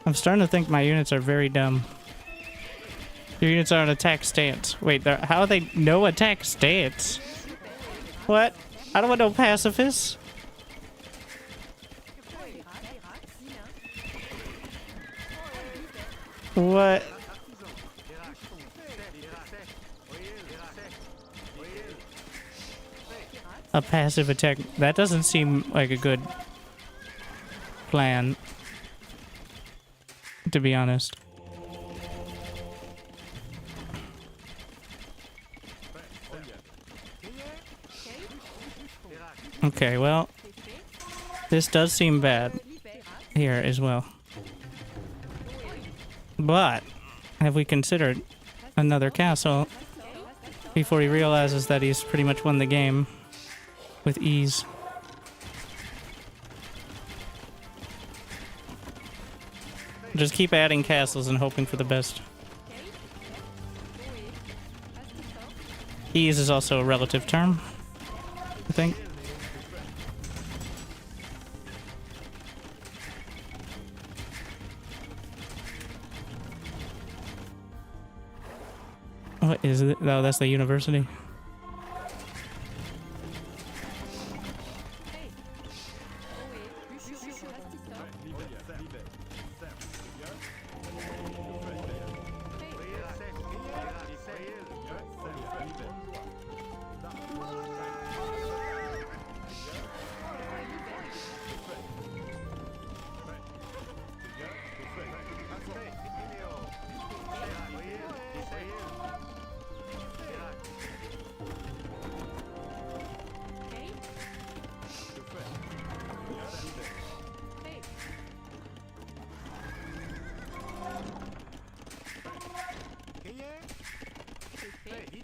I'm starting to think my units are very dumb. Your units are on attack stance. Wait, how are they no attack stance? What? I don't want no pacifists. What? A passive attack. That doesn't seem like a good plan, to be honest. Okay, well, this does seem bad here as well. But have we considered another castle before he realizes that he's pretty much won the game with ease? Just keep adding castles and hoping for the best. Ease is also a relative term, I think. What is it? Oh, that's the university.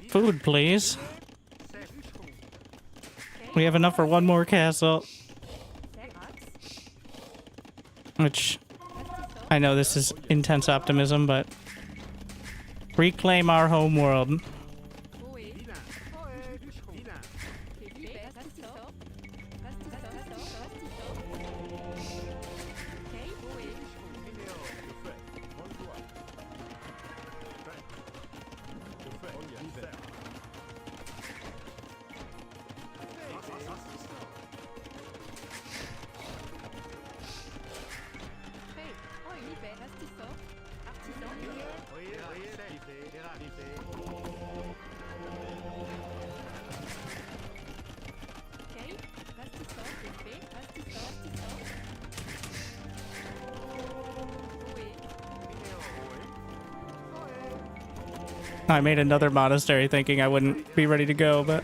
Food, please. We have enough for one more castle. Which, I know this is intense optimism, but reclaim our home world. I made another monastery thinking I wouldn't be ready to go, but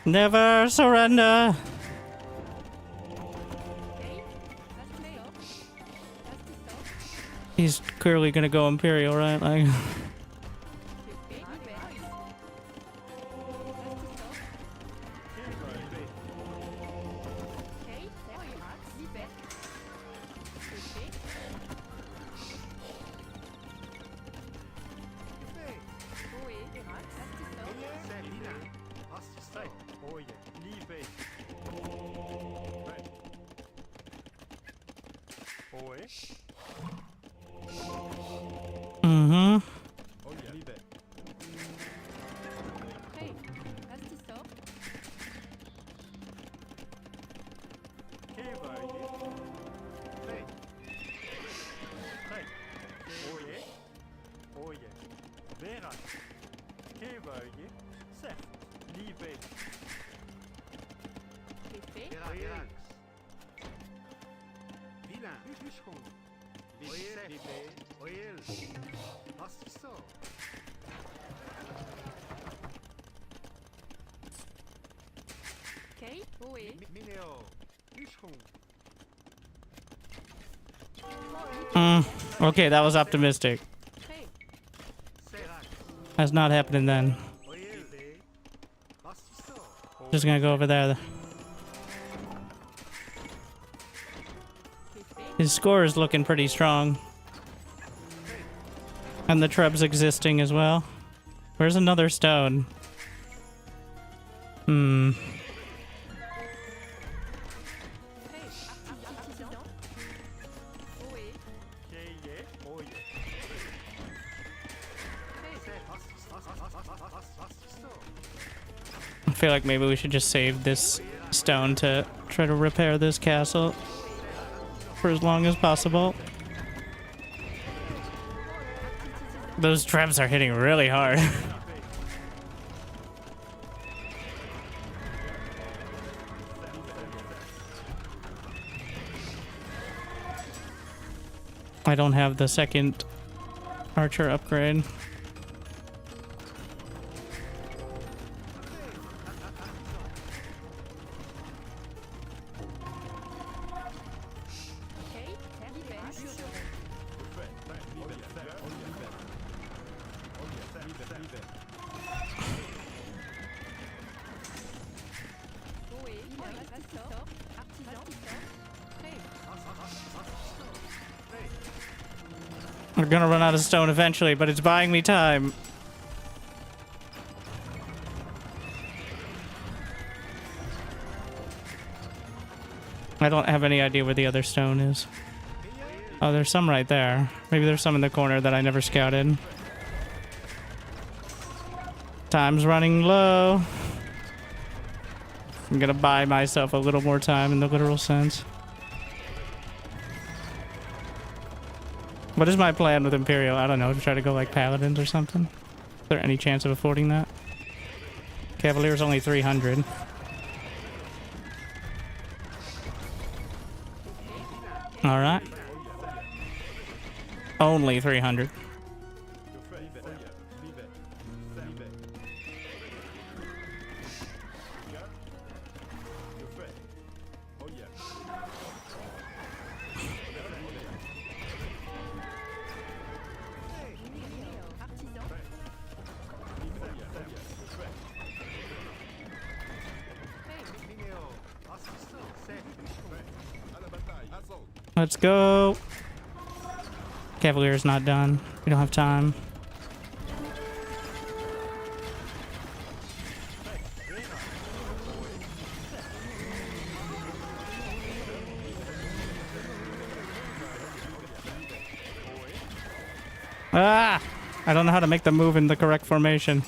Never surrender. He's clearly gonna go Imperial, right? Like. Mm-hmm. Okay, that was optimistic. That's not happening then. Just gonna go over there. His score is looking pretty strong. And the treb's existing as well. Where's another stone? Hmm. I feel like maybe we should just save this stone to try to repair this castle for as long as possible. Those trebs are hitting really hard. I don't have the second archer upgrade. We're gonna run out of stone eventually, but it's buying me time. I don't have any idea where the other stone is. Oh, there's some right there. Maybe there's some in the corner that I never scouted. Time's running low. I'm gonna buy myself a little more time in the literal sense. What is my plan with Imperial? I don't know, to try to go like Paladins or something? Is there any chance of affording that? Cavalier's only 300. Alright. Only 300. Let's go. Cavalier's not done. We don't have time. Ah! I don't know how to make the move in the correct formation.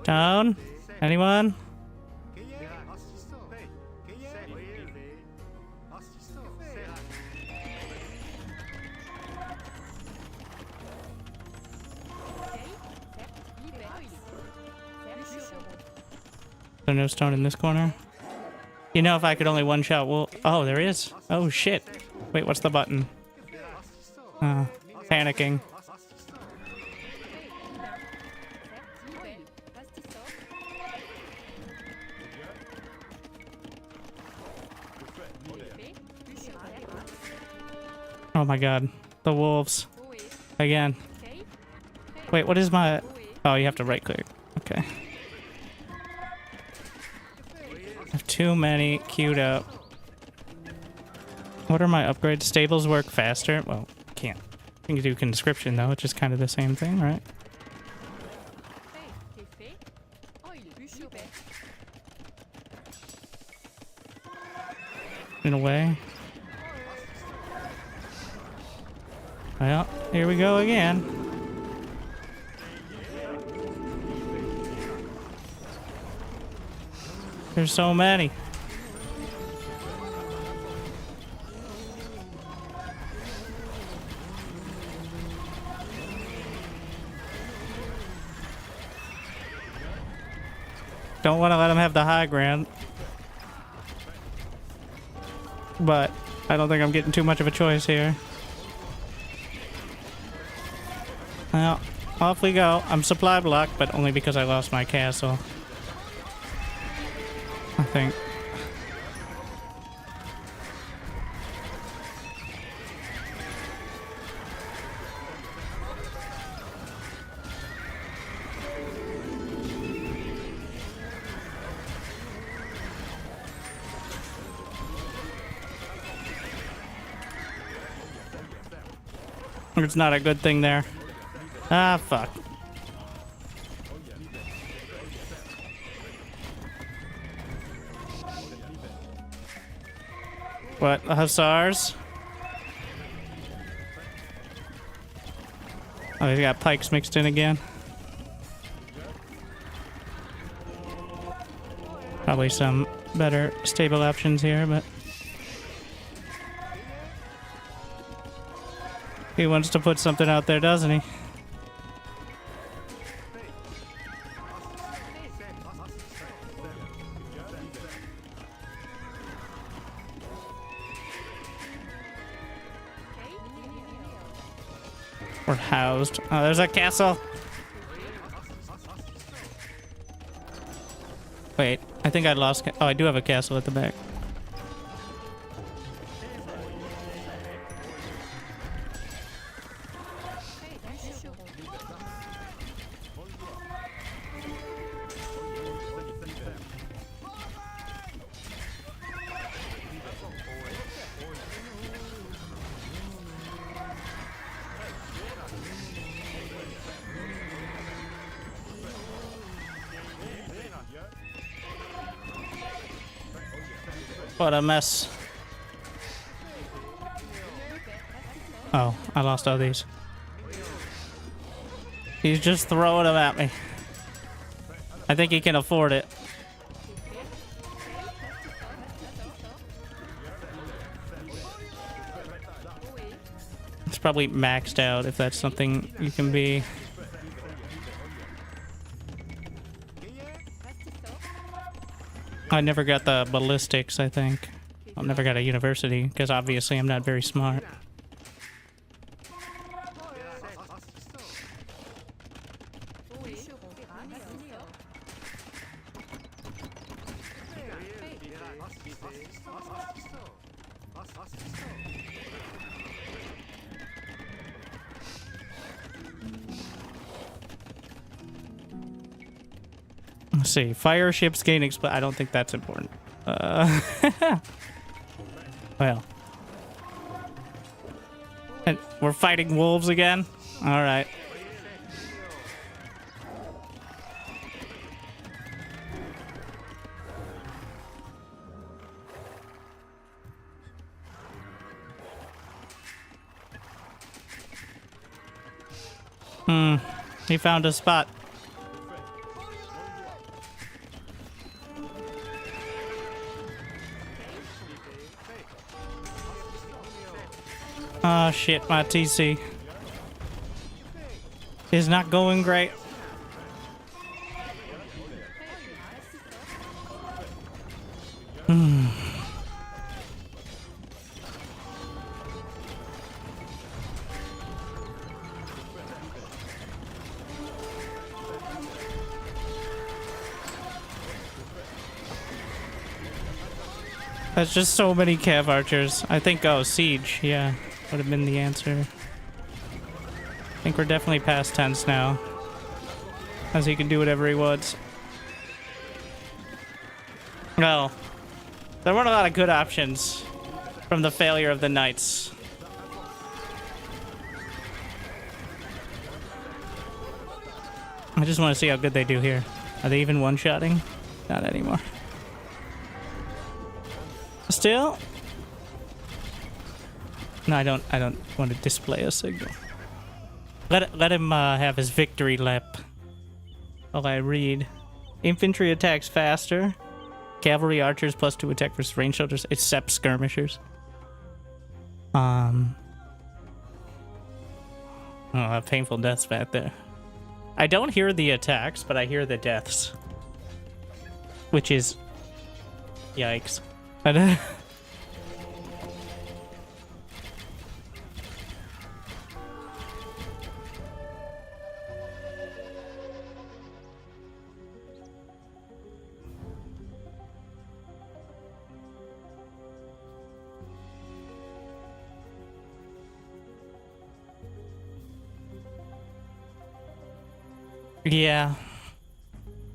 Down? Anyone? There's no stone in this corner. You know, if I could only one-shot, well... Oh, there is. Oh, shit. Wait, what's the button? Panicking. Oh my god. The wolves. Again. Wait, what is my... Oh, you have to right click. Okay. I have too many queued up. What are my upgrades? Stables work faster? Well, can't. You can do conscription though, which is kind of the same thing, right? In a way. Well, here we go again. There's so many. Don't want to let them have the high ground. But I don't think I'm getting too much of a choice here. Well, off we go. I'm supply blocked, but only because I lost my castle. I think. It's not a good thing there. Ah, fuck. What? The hussars? Oh, he's got pikes mixed in again. Probably some better stable options here, but... He wants to put something out there, doesn't he? We're housed. Oh, there's a castle. Wait, I think I lost... Oh, I do have a castle at the back. What a mess. Oh, I lost all these. He's just throwing them at me. I think he can afford it. It's probably maxed out if that's something you can be. I never got the ballistics, I think. I never got a university, because obviously I'm not very smart. Let's see. Fire ships gain expl- I don't think that's important. Well. And we're fighting wolves again? Alright. He found a spot. Oh shit, my TC is not going great. That's just so many cav archers. I think, oh, siege, yeah. would have been the answer. I think we're definitely past tense now, as he can do whatever he wants. Well, there weren't a lot of good options from the failure of the knights. I just want to see how good they do here. Are they even one-shotting? Not anymore. Still? No, I don't want to display a signal. Let him have his victory lap while I read. Infantry attacks faster. Cavalry archers +2 attack versus range soldiers, except skirmishers. Oh, painful deaths back there. I don't hear the attacks, but I hear the deaths. Which is... yikes. Yeah.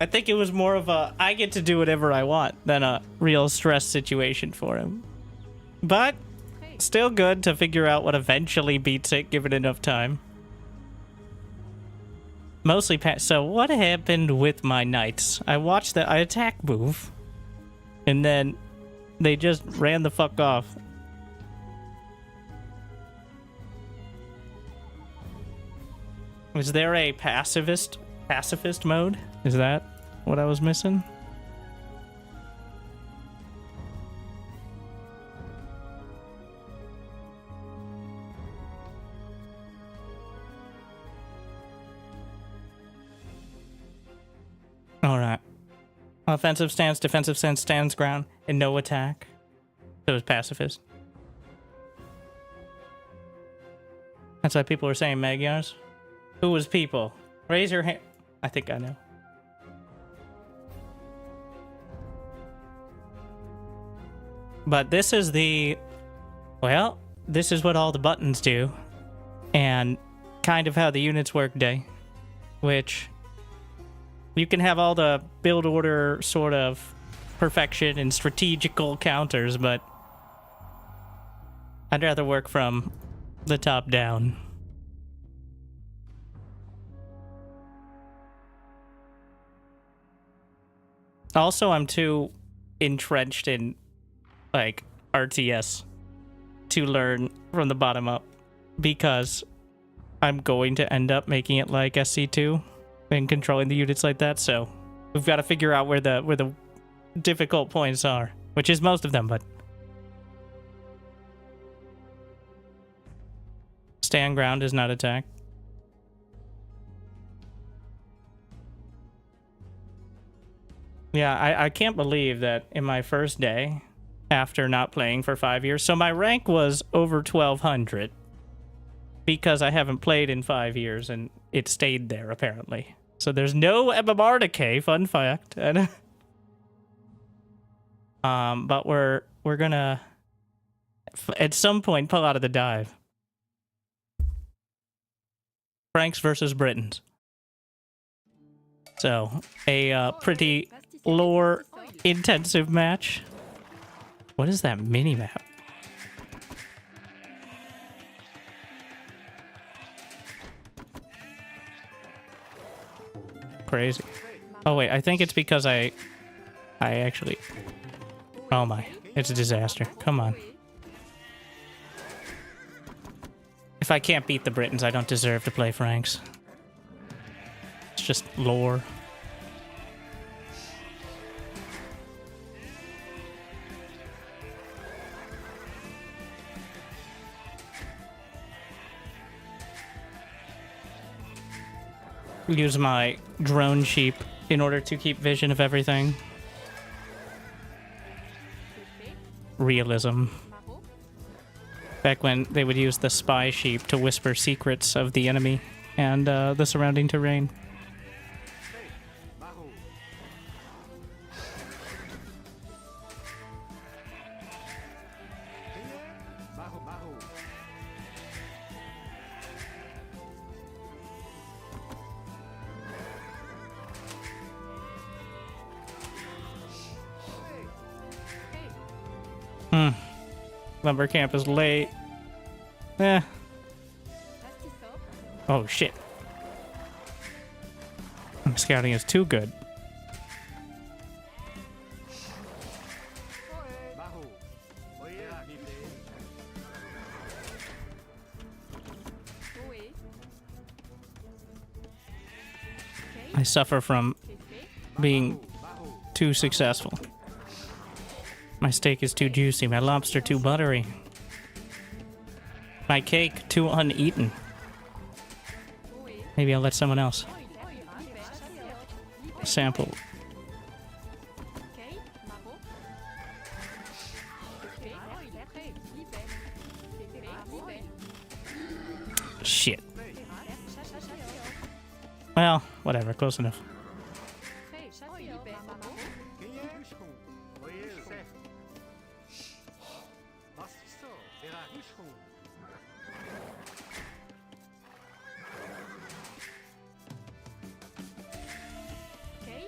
I think it was more of a I get to do whatever I want than a real stress situation for him. But still good to figure out what eventually beats it, given enough time. Mostly so what happened with my knights? I watched the attack move, and then they just ran the fuck off. Was there a pacifist mode? Is that what I was missing? All right. Offensive stance, defensive stance, stands ground, and no attack. So it was pacifist. That's why people were saying Magyars. Who was people? Raise your hand. I think I know. But this is the... well, this is what all the buttons do. And kind of how the units work day. Which... you can have all the build order sort of perfection and strategical counters, but... I'd rather work from the top down. Also, I'm too entrenched in, like, RTS to learn from the bottom up, because I'm going to end up making it like SC2 and controlling the units like that, so we've got to figure out where the difficult points are, which is most of them, but... stand ground is not attack. Yeah, I can't believe that in my first day, after not playing for 5 years, so my rank was over 1200, because I haven't played in 5 years, and it stayed there, apparently. So there's no MMR decay, fun fact. And but we're gonna, at some point, pull out of the dive. Franks versus Britons. So, a pretty lore-intensive match. What is that mini-map? Crazy. Oh wait, I think it's because I actually... oh my, it's a disaster. Come on. If I can't beat the Britons, I don't deserve to play Franks. It's just lore. Use my drone sheep in order to keep vision of everything. Realism. Back when they would use the spy sheep to whisper secrets of the enemy and the surrounding terrain. Lumber camp is late. Eh. Oh shit. Scouting is too good. I suffer from being too successful. My steak is too juicy, my lobster too buttery. My cake too uneaten. Maybe I'll let someone else sample. Shit. Well, whatever, close enough.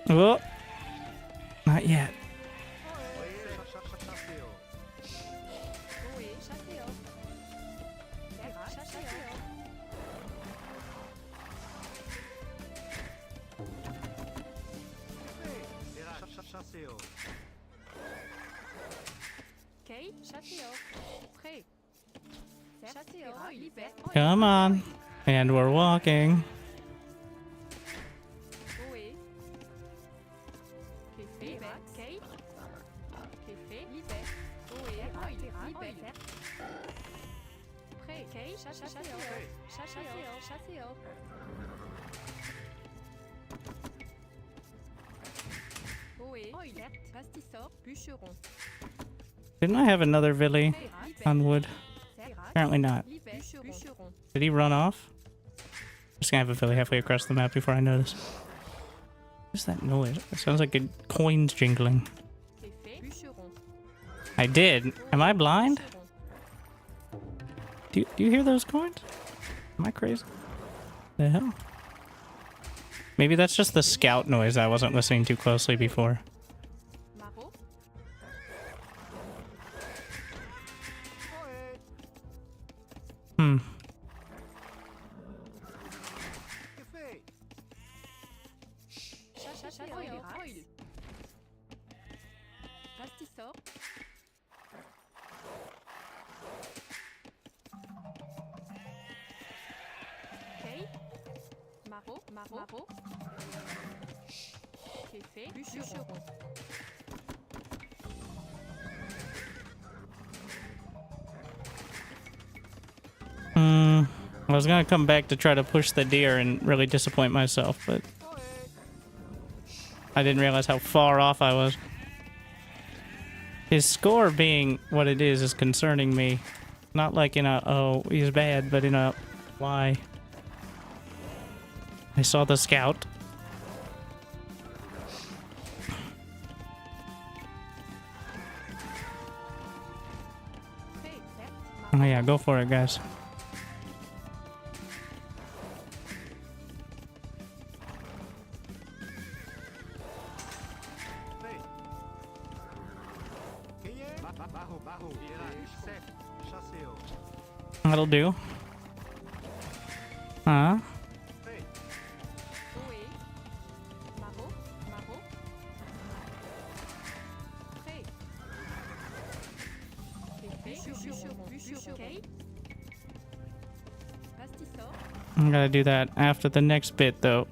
Oh, not yet. Come on. And we're walking. Didn't I have another Villy on wood? Apparently not. Did he run off? I'm just gonna have a Villy halfway across the map before I notice. What's that noise? It sounds like coins jingling. I did. Am I blind? Do you hear those coins? Am I crazy? The hell? Maybe that's just the scout noise I wasn't listening to closely before. I was gonna come back to try to push the deer and really disappoint myself, but I didn't realize how far off I was. His score being what it is concerning me. Not like in a, oh, he's bad, but in a, why? I saw the scout. Oh yeah, go for it, guys. That'll do. Huh? I'm gonna do that after the next bit, though.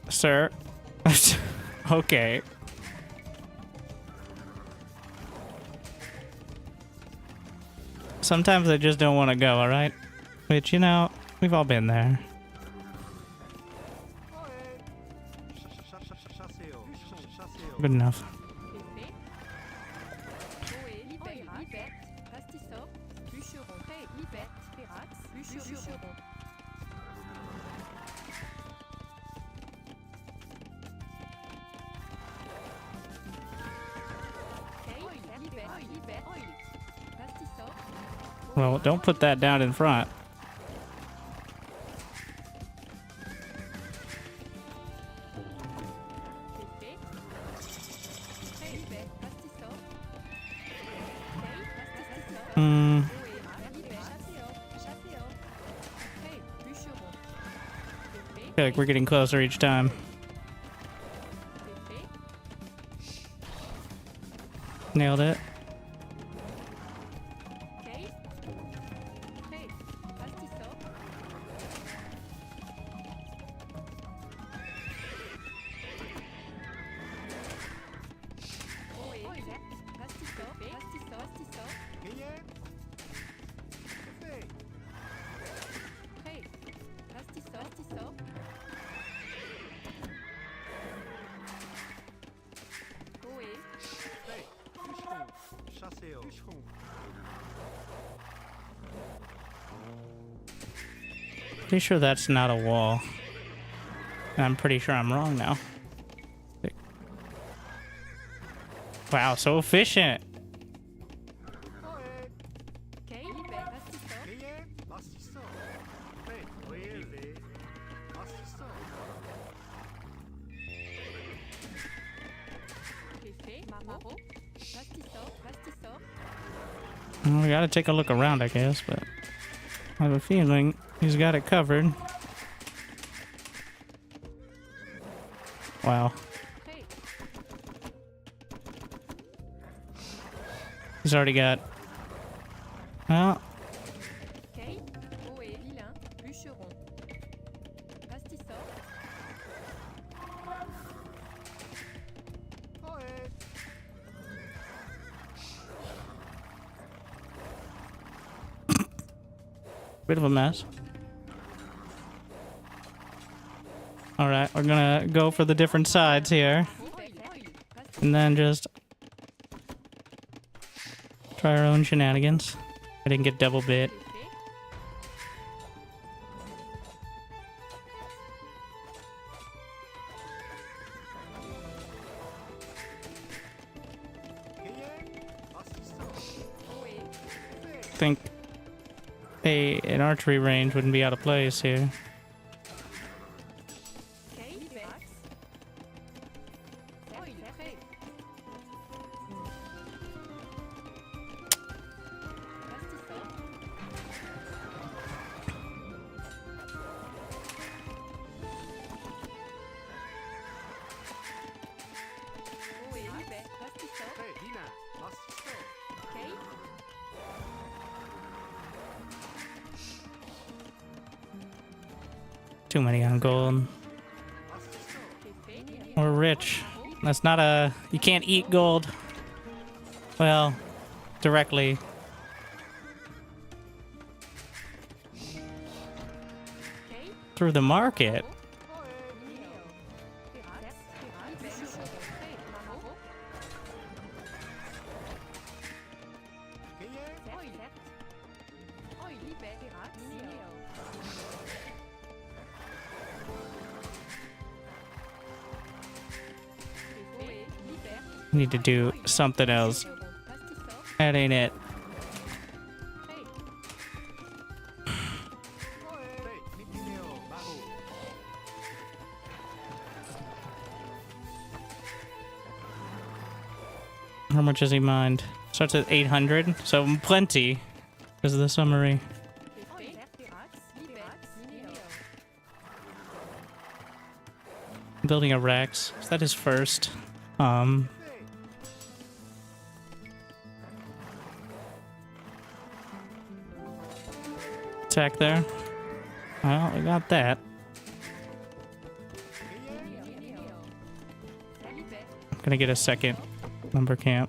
Sir? Okay. Sometimes I just don't want to go, alright? Which, you know, we've all been there. Good enough. Well, don't put that down in front. Hmm. I feel like we're getting closer each time. Nailed it. Pretty sure that's not a wall. I'm pretty sure I'm wrong now. Wow, so efficient. Well, we gotta take a look around, I guess, but I have a feeling he's got it covered. Wow. He's already got... Well... Bit of a mess. Alright, we're gonna go for the different sides here. And then just... try our own shenanigans. I didn't get double bit. Think an archery range wouldn't be out of place here. Too many on gold. We're rich. That's not a... You can't eat gold. Well, directly. Through the market. Need to do something else. That ain't it. How much does he mind? Starts at 800, so plenty because of the summary. Building a Rex. Is that his first? Attack there. Well, we got that. I'm gonna get a second lumber camp.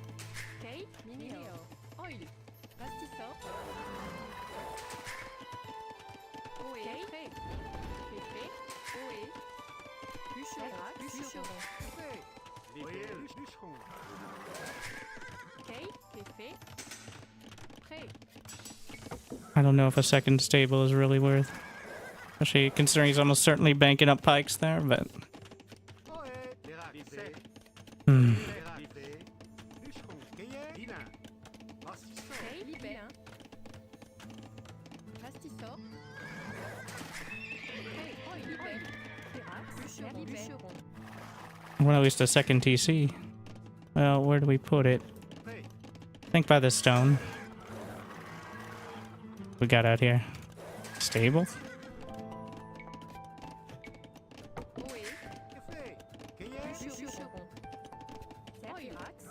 I don't know if a second stable is really worth. Especially considering he's almost certainly banking up pikes there, but... Well, at least a second TC. Well, where do we put it? I think by the stone. we got out here? Stable? Oui. Je compte. Pirax.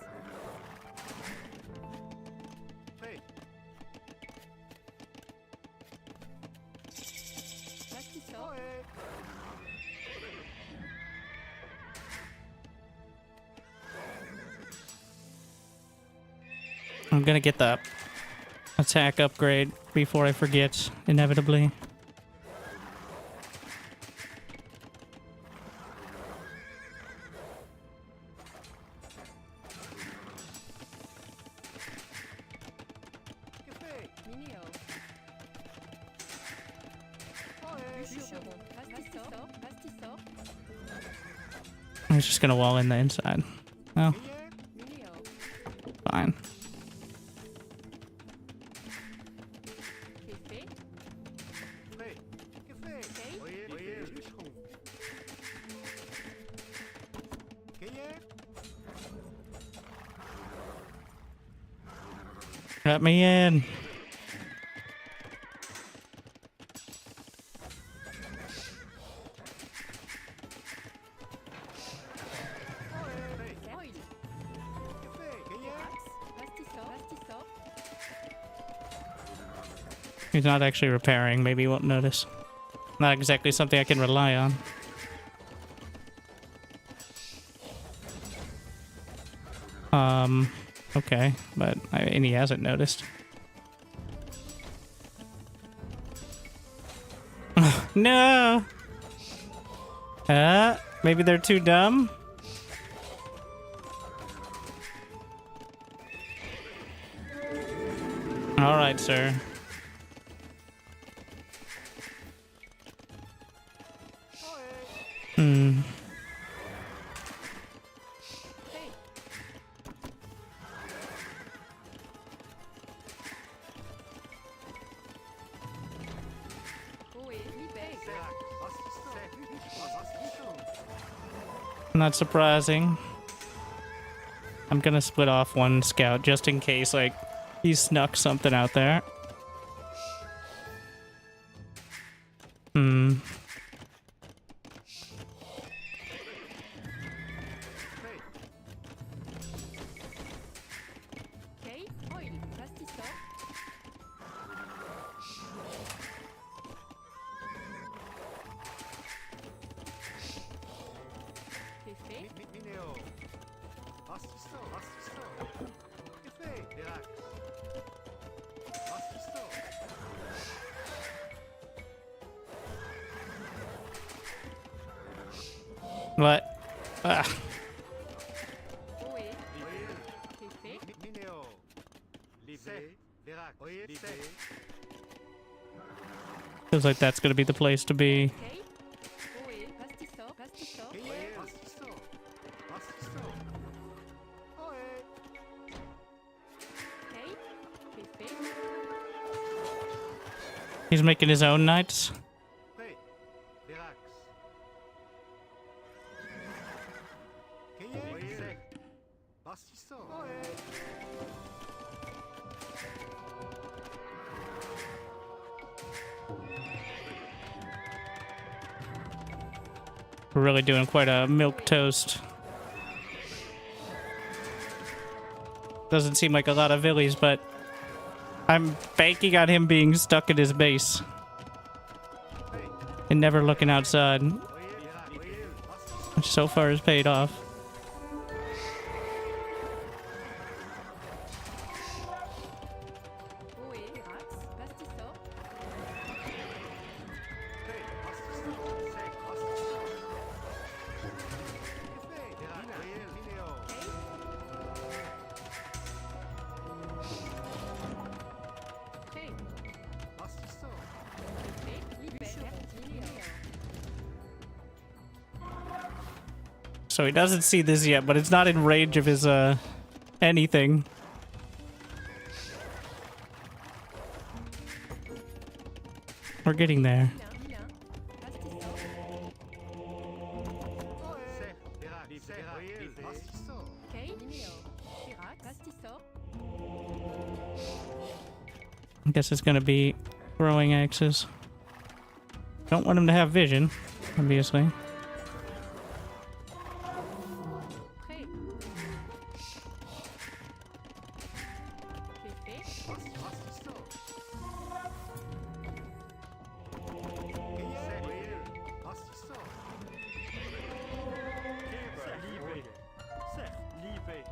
Bastisseur. I'm gonna get the attack upgrade before I forget, inevitably. Minio. Je compte. Bastisseur. Bastisseur. I'm just gonna wall in the inside. Oh, Minio. fine. Effet. Let me in. Oil. Pirax. Bastisseur. Bastisseur. He's not actually repairing. Maybe he won't notice. Not exactly something I can rely on. Okay, but and he hasn't noticed. No! Maybe they're too dumb? Alright, sir. Hmm. Oui. Libé. Not surprising. I'm gonna split off one scout just in case, like, he snuck something out there. Hmm. Okay. Oil. Bastisseur. Effet. What? Ah. Oui. Effet. Feels like that's gonna be the place to be. Okay. Oui. Bastisseur. Bastisseur. Okay. Effet. He's making his own knights. We're really doing quite a milk toast. Doesn't seem like a lot of villies, but I'm banking on him being stuck in his base and never looking outside, which so far has paid off. Oui. Pirax. Bastisseur. Okay. Effet. Libé. Minio. So he doesn't see this yet, but it's not in range of his anything. We're getting there. Mina. Bastisseur. Okay. Minio. Pirax. Bastisseur. I guess it's gonna be Throwing axes. Don't want him to have vision, obviously. Prêt. C'est fait.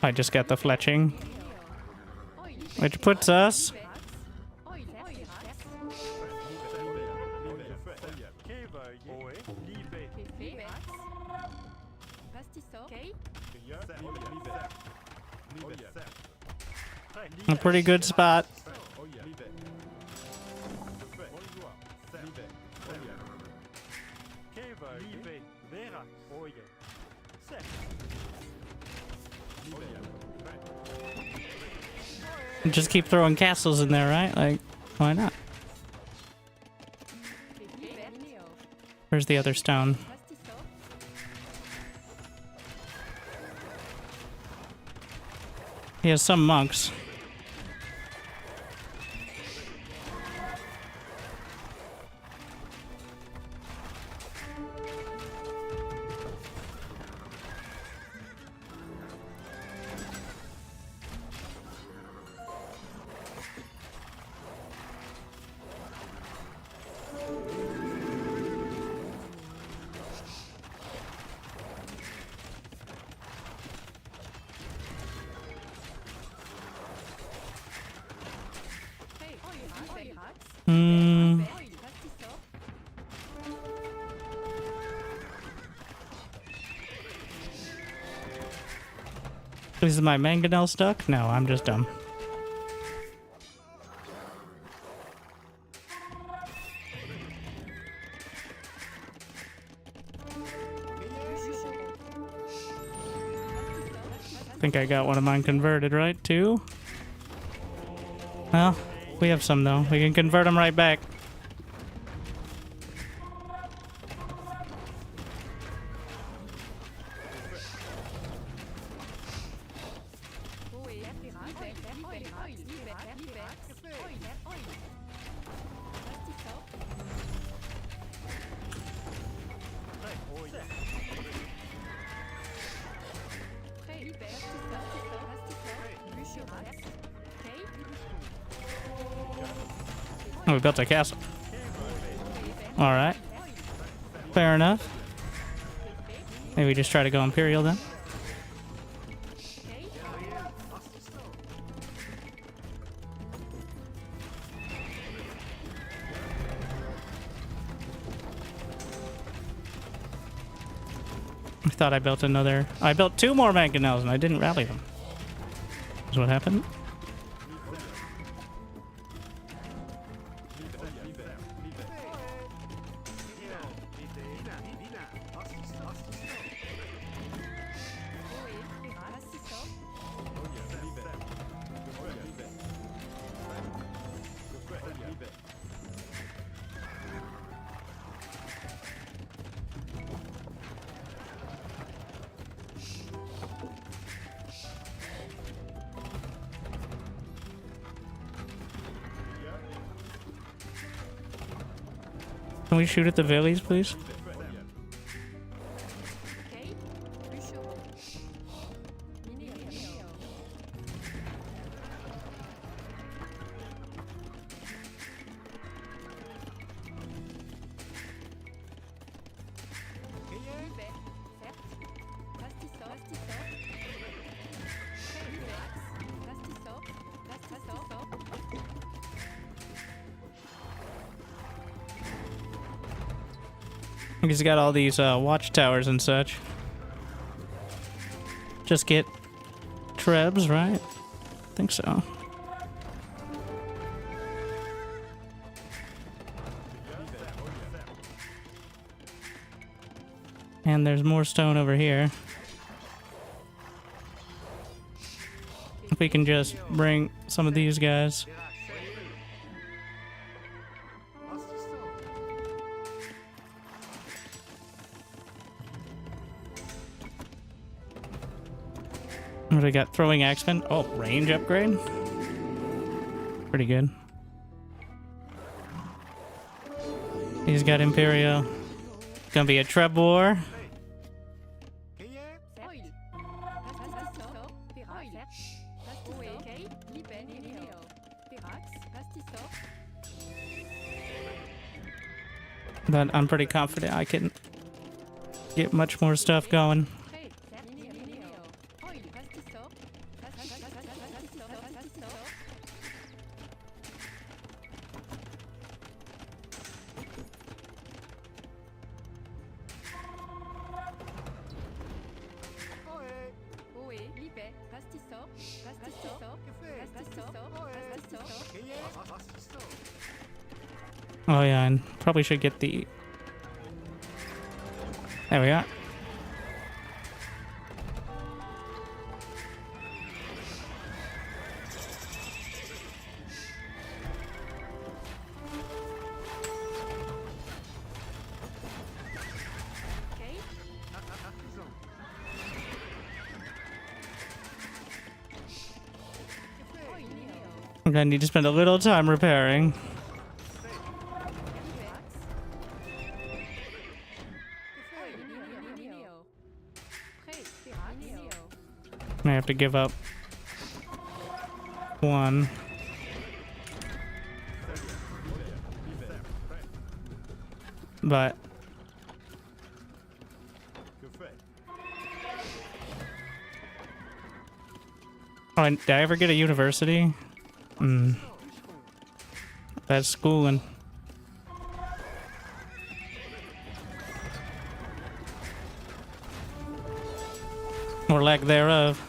I just got the fletching, which puts us in a pretty good spot. Just keep throwing castles in there, right? Like, why not? Where's the other stone? He has some monks. Is my mangonel stuck? No, I'm just dumb. I think I got one of mine converted, right? Too? Well, we have some though. We can convert them right back. Oh, we built a castle. Alright. Fair enough. Maybe we just try to go Imperial then. I thought I built another... I built 2 more mangonels and I didn't rally them. Is what happened? Can we shoot at the villies, please? He's got all these watchtowers and such. Just get trebs, right? I think so. And there's more stone over here. If we can just bring some of these guys. What do we got? Throwing axeman. Oh, range upgrade. Pretty good. He's got Imperial. Gonna be a treb war. But I'm pretty confident I can get much more stuff going. Oh yeah, and probably should get the... There we are. I'm gonna need to spend a little time repairing. I have to give up one. But oh, did I ever get a university? That's schooling. Or lack thereof.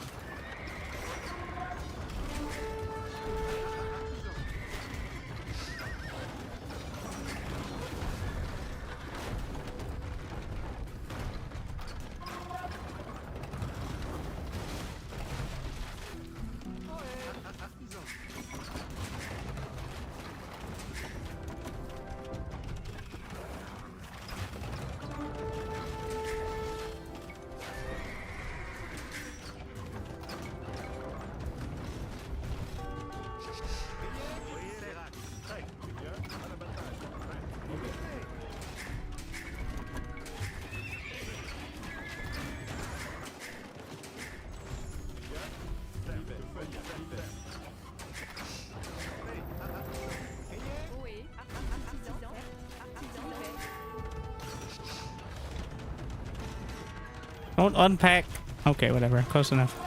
Don't unpack. Okay, whatever. Close enough.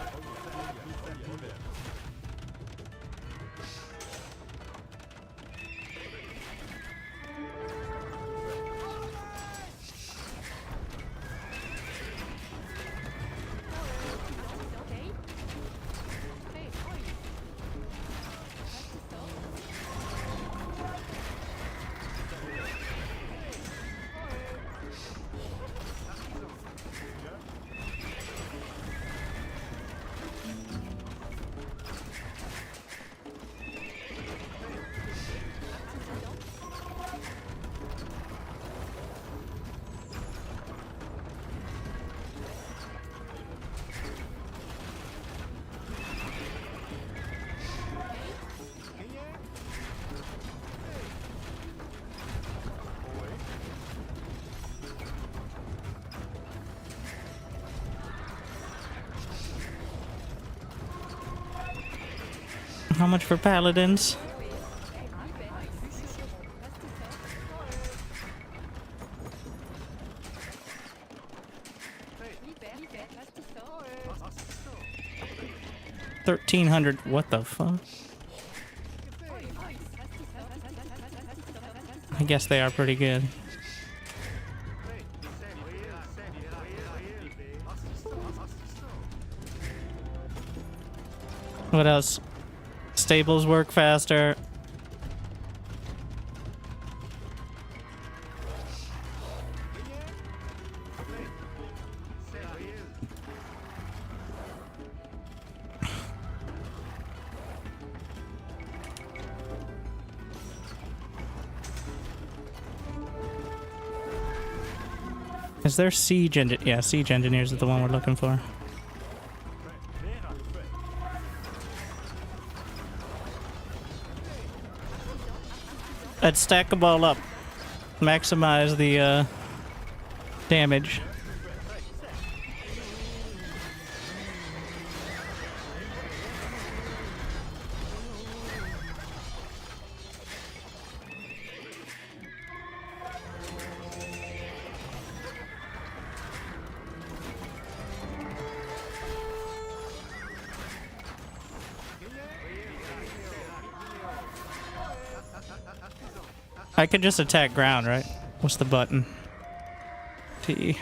How much for paladins? $1,300. What the fuck? I guess they are pretty good. What else? Stables work faster. Is there siege engine? Yeah, siege engineers is the one we're looking for. Let's stack them all up. Maximize the damage. I can just attack ground, right? What's the button? T.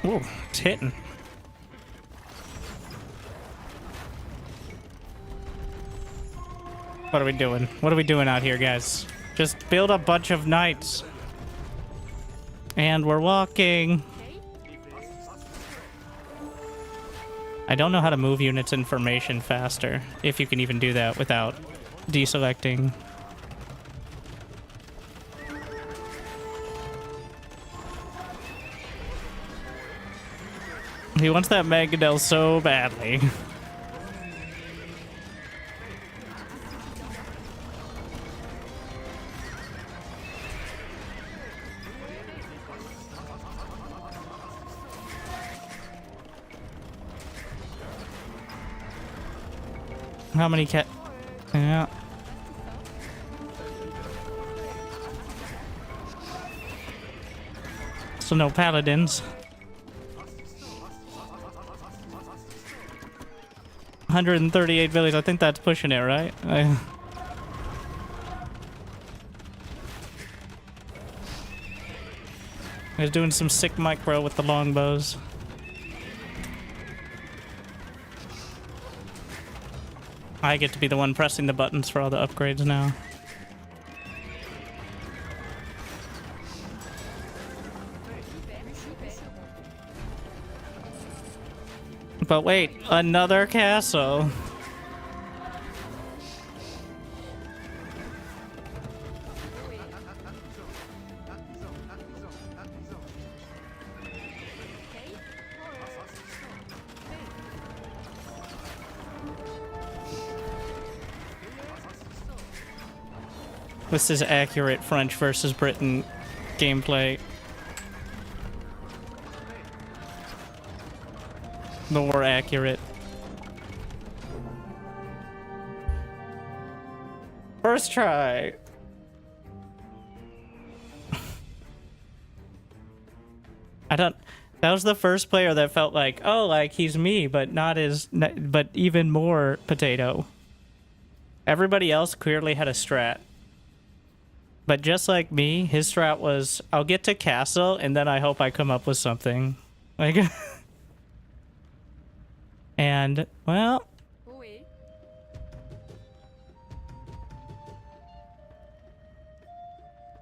Ooh, it's hitting. What are we doing? What are we doing out here, guys? Just build a bunch of knights. And we're walking. I don't know how to move units information faster, if you can even do that without deselecting. He wants that Megadel so badly. How many cat? Yeah. So no paladins. 138 villages. I think that's pushing it, right? I was doing some sick micro with the longbows. I get to be the one pressing the buttons for all the upgrades now. But wait, another castle. This is accurate French versus Britain gameplay. More accurate. First try. That was the first player that felt like, oh, like he's me, but but even more potato. Everybody else clearly had a strat. But just like me, his strat was, I'll get to castle, and then I hope I come up with something. Like... And, well...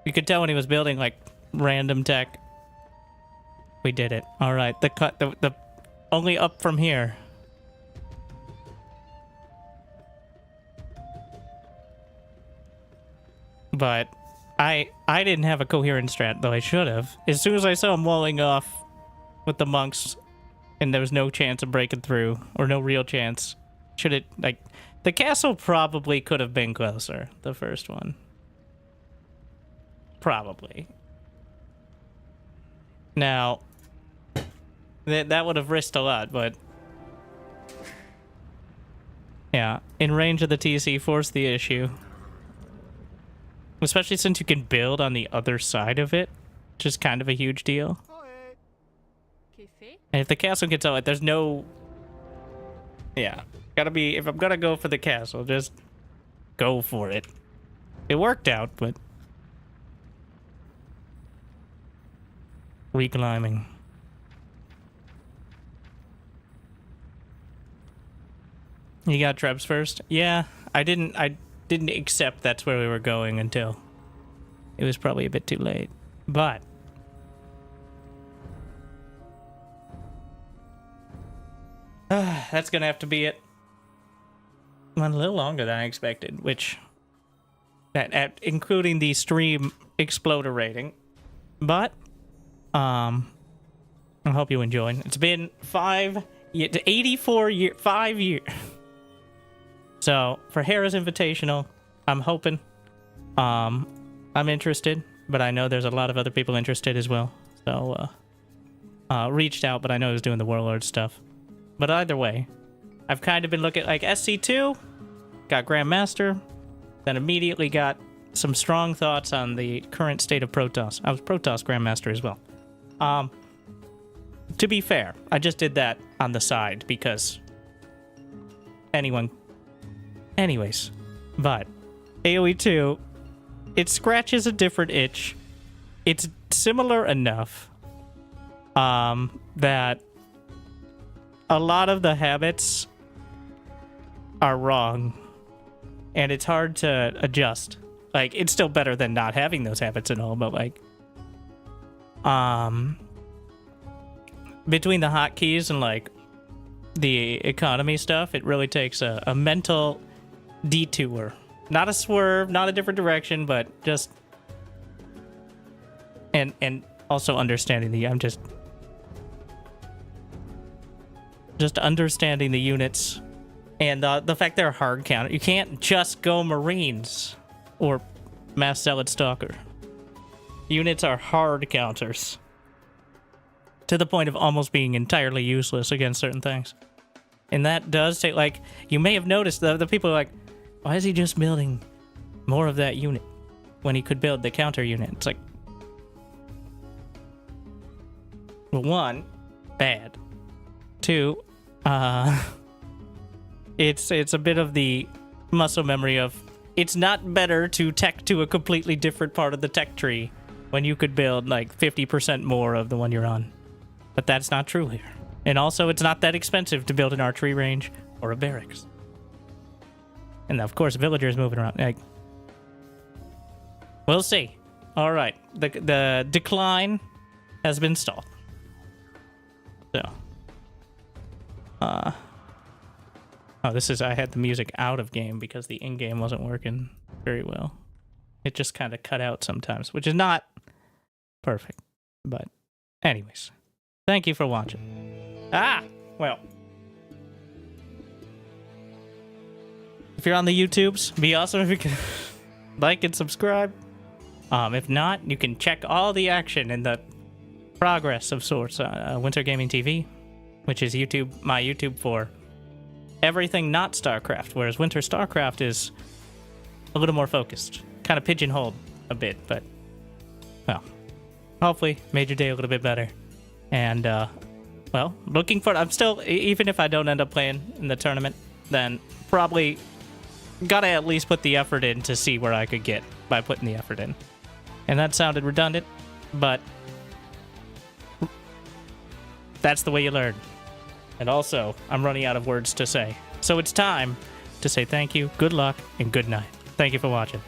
You could tell when he was building, like, random tech. We did it. Alright, the only up from here. But... I didn't have a coherent strat, though I should have. As soon as I saw him walling off with the monks, and there was no chance of breaking through, or no real chance, should it, like, the castle probably could have been closer, the first one. Probably. Now, that would have risked a lot, but... Yeah, in range of the TC, force the issue. Especially since you can build on the other side of it, which is kind of a huge deal. And if the castle gets out, there's no Yeah. Gotta be, if I'm gonna go for the castle, just go for it. It worked out, but... Reclimbing. You got Trebs first? Yeah, I didn't accept that's where we were going until it was probably a bit too late. But that's gonna have to be it. Went a little longer than I expected, which including the stream exploder rating. But I hope you enjoyed. It's been 84 years, 5 years. So for Harris Invitational, I'm hoping. I'm interested, but I know there's a lot of other people interested as well. So reached out, but I know he was doing the Warlord stuff. But either way, I've kind of been looking like SC2, got Grandmaster, then immediately got some strong thoughts on the current state of Protoss. I was Protoss Grandmaster as well. To be fair, I just did that on the side because anyways, but AoE 2, it scratches a different itch. It's similar enough that a lot of the habits are wrong and it's hard to adjust. Like, it's still better than not having those habits and all, but like between the hotkeys and like the economy stuff, it really takes a mental detour. Not a swerve, not a different direction, but just and also understanding just understanding the units and the fact they're hard counter. You can't just go Marines or Mass Zealot Stalker. Units are hard counters to the point of almost being entirely useless against certain things. And that does take, like, you may have noticed the people are like, why is he just building more of that unit when he could build the counter unit? It's like, well, one, bad. Two, it's a bit of the muscle memory of it's not better to tech to a completely different part of the tech tree when you could build like 50% more of the one you're on. But that's not true here. And also, it's not that expensive to build an archery range or a barracks. And of course, villagers moving around. Like, we'll see. All right, the decline has been stalled. So, oh, this is, I had the music out of game because the in-game wasn't working very well. It just kind of cut out sometimes, which is not perfect. But anyways, thank you for watching. Well, if you're on the YouTubes, be awesome if you can like and subscribe. If not, you can check all the action and the progress of sorts on Wintergaming TV, which is my YouTube for everything not StarCraft, whereas Winterstarcraft is a little more focused, kind of pigeonholed a bit, but well, hopefully made your day a little bit better. And well, looking for, I'm still, even if I don't end up playing in the tournament, then probably gotta at least put the effort in to see where I could get by putting the effort in. And that sounded redundant, but that's the way you learn. And also, I'm running out of words to say. So it's time to say thank you, good luck, and good night. Thank you for watching.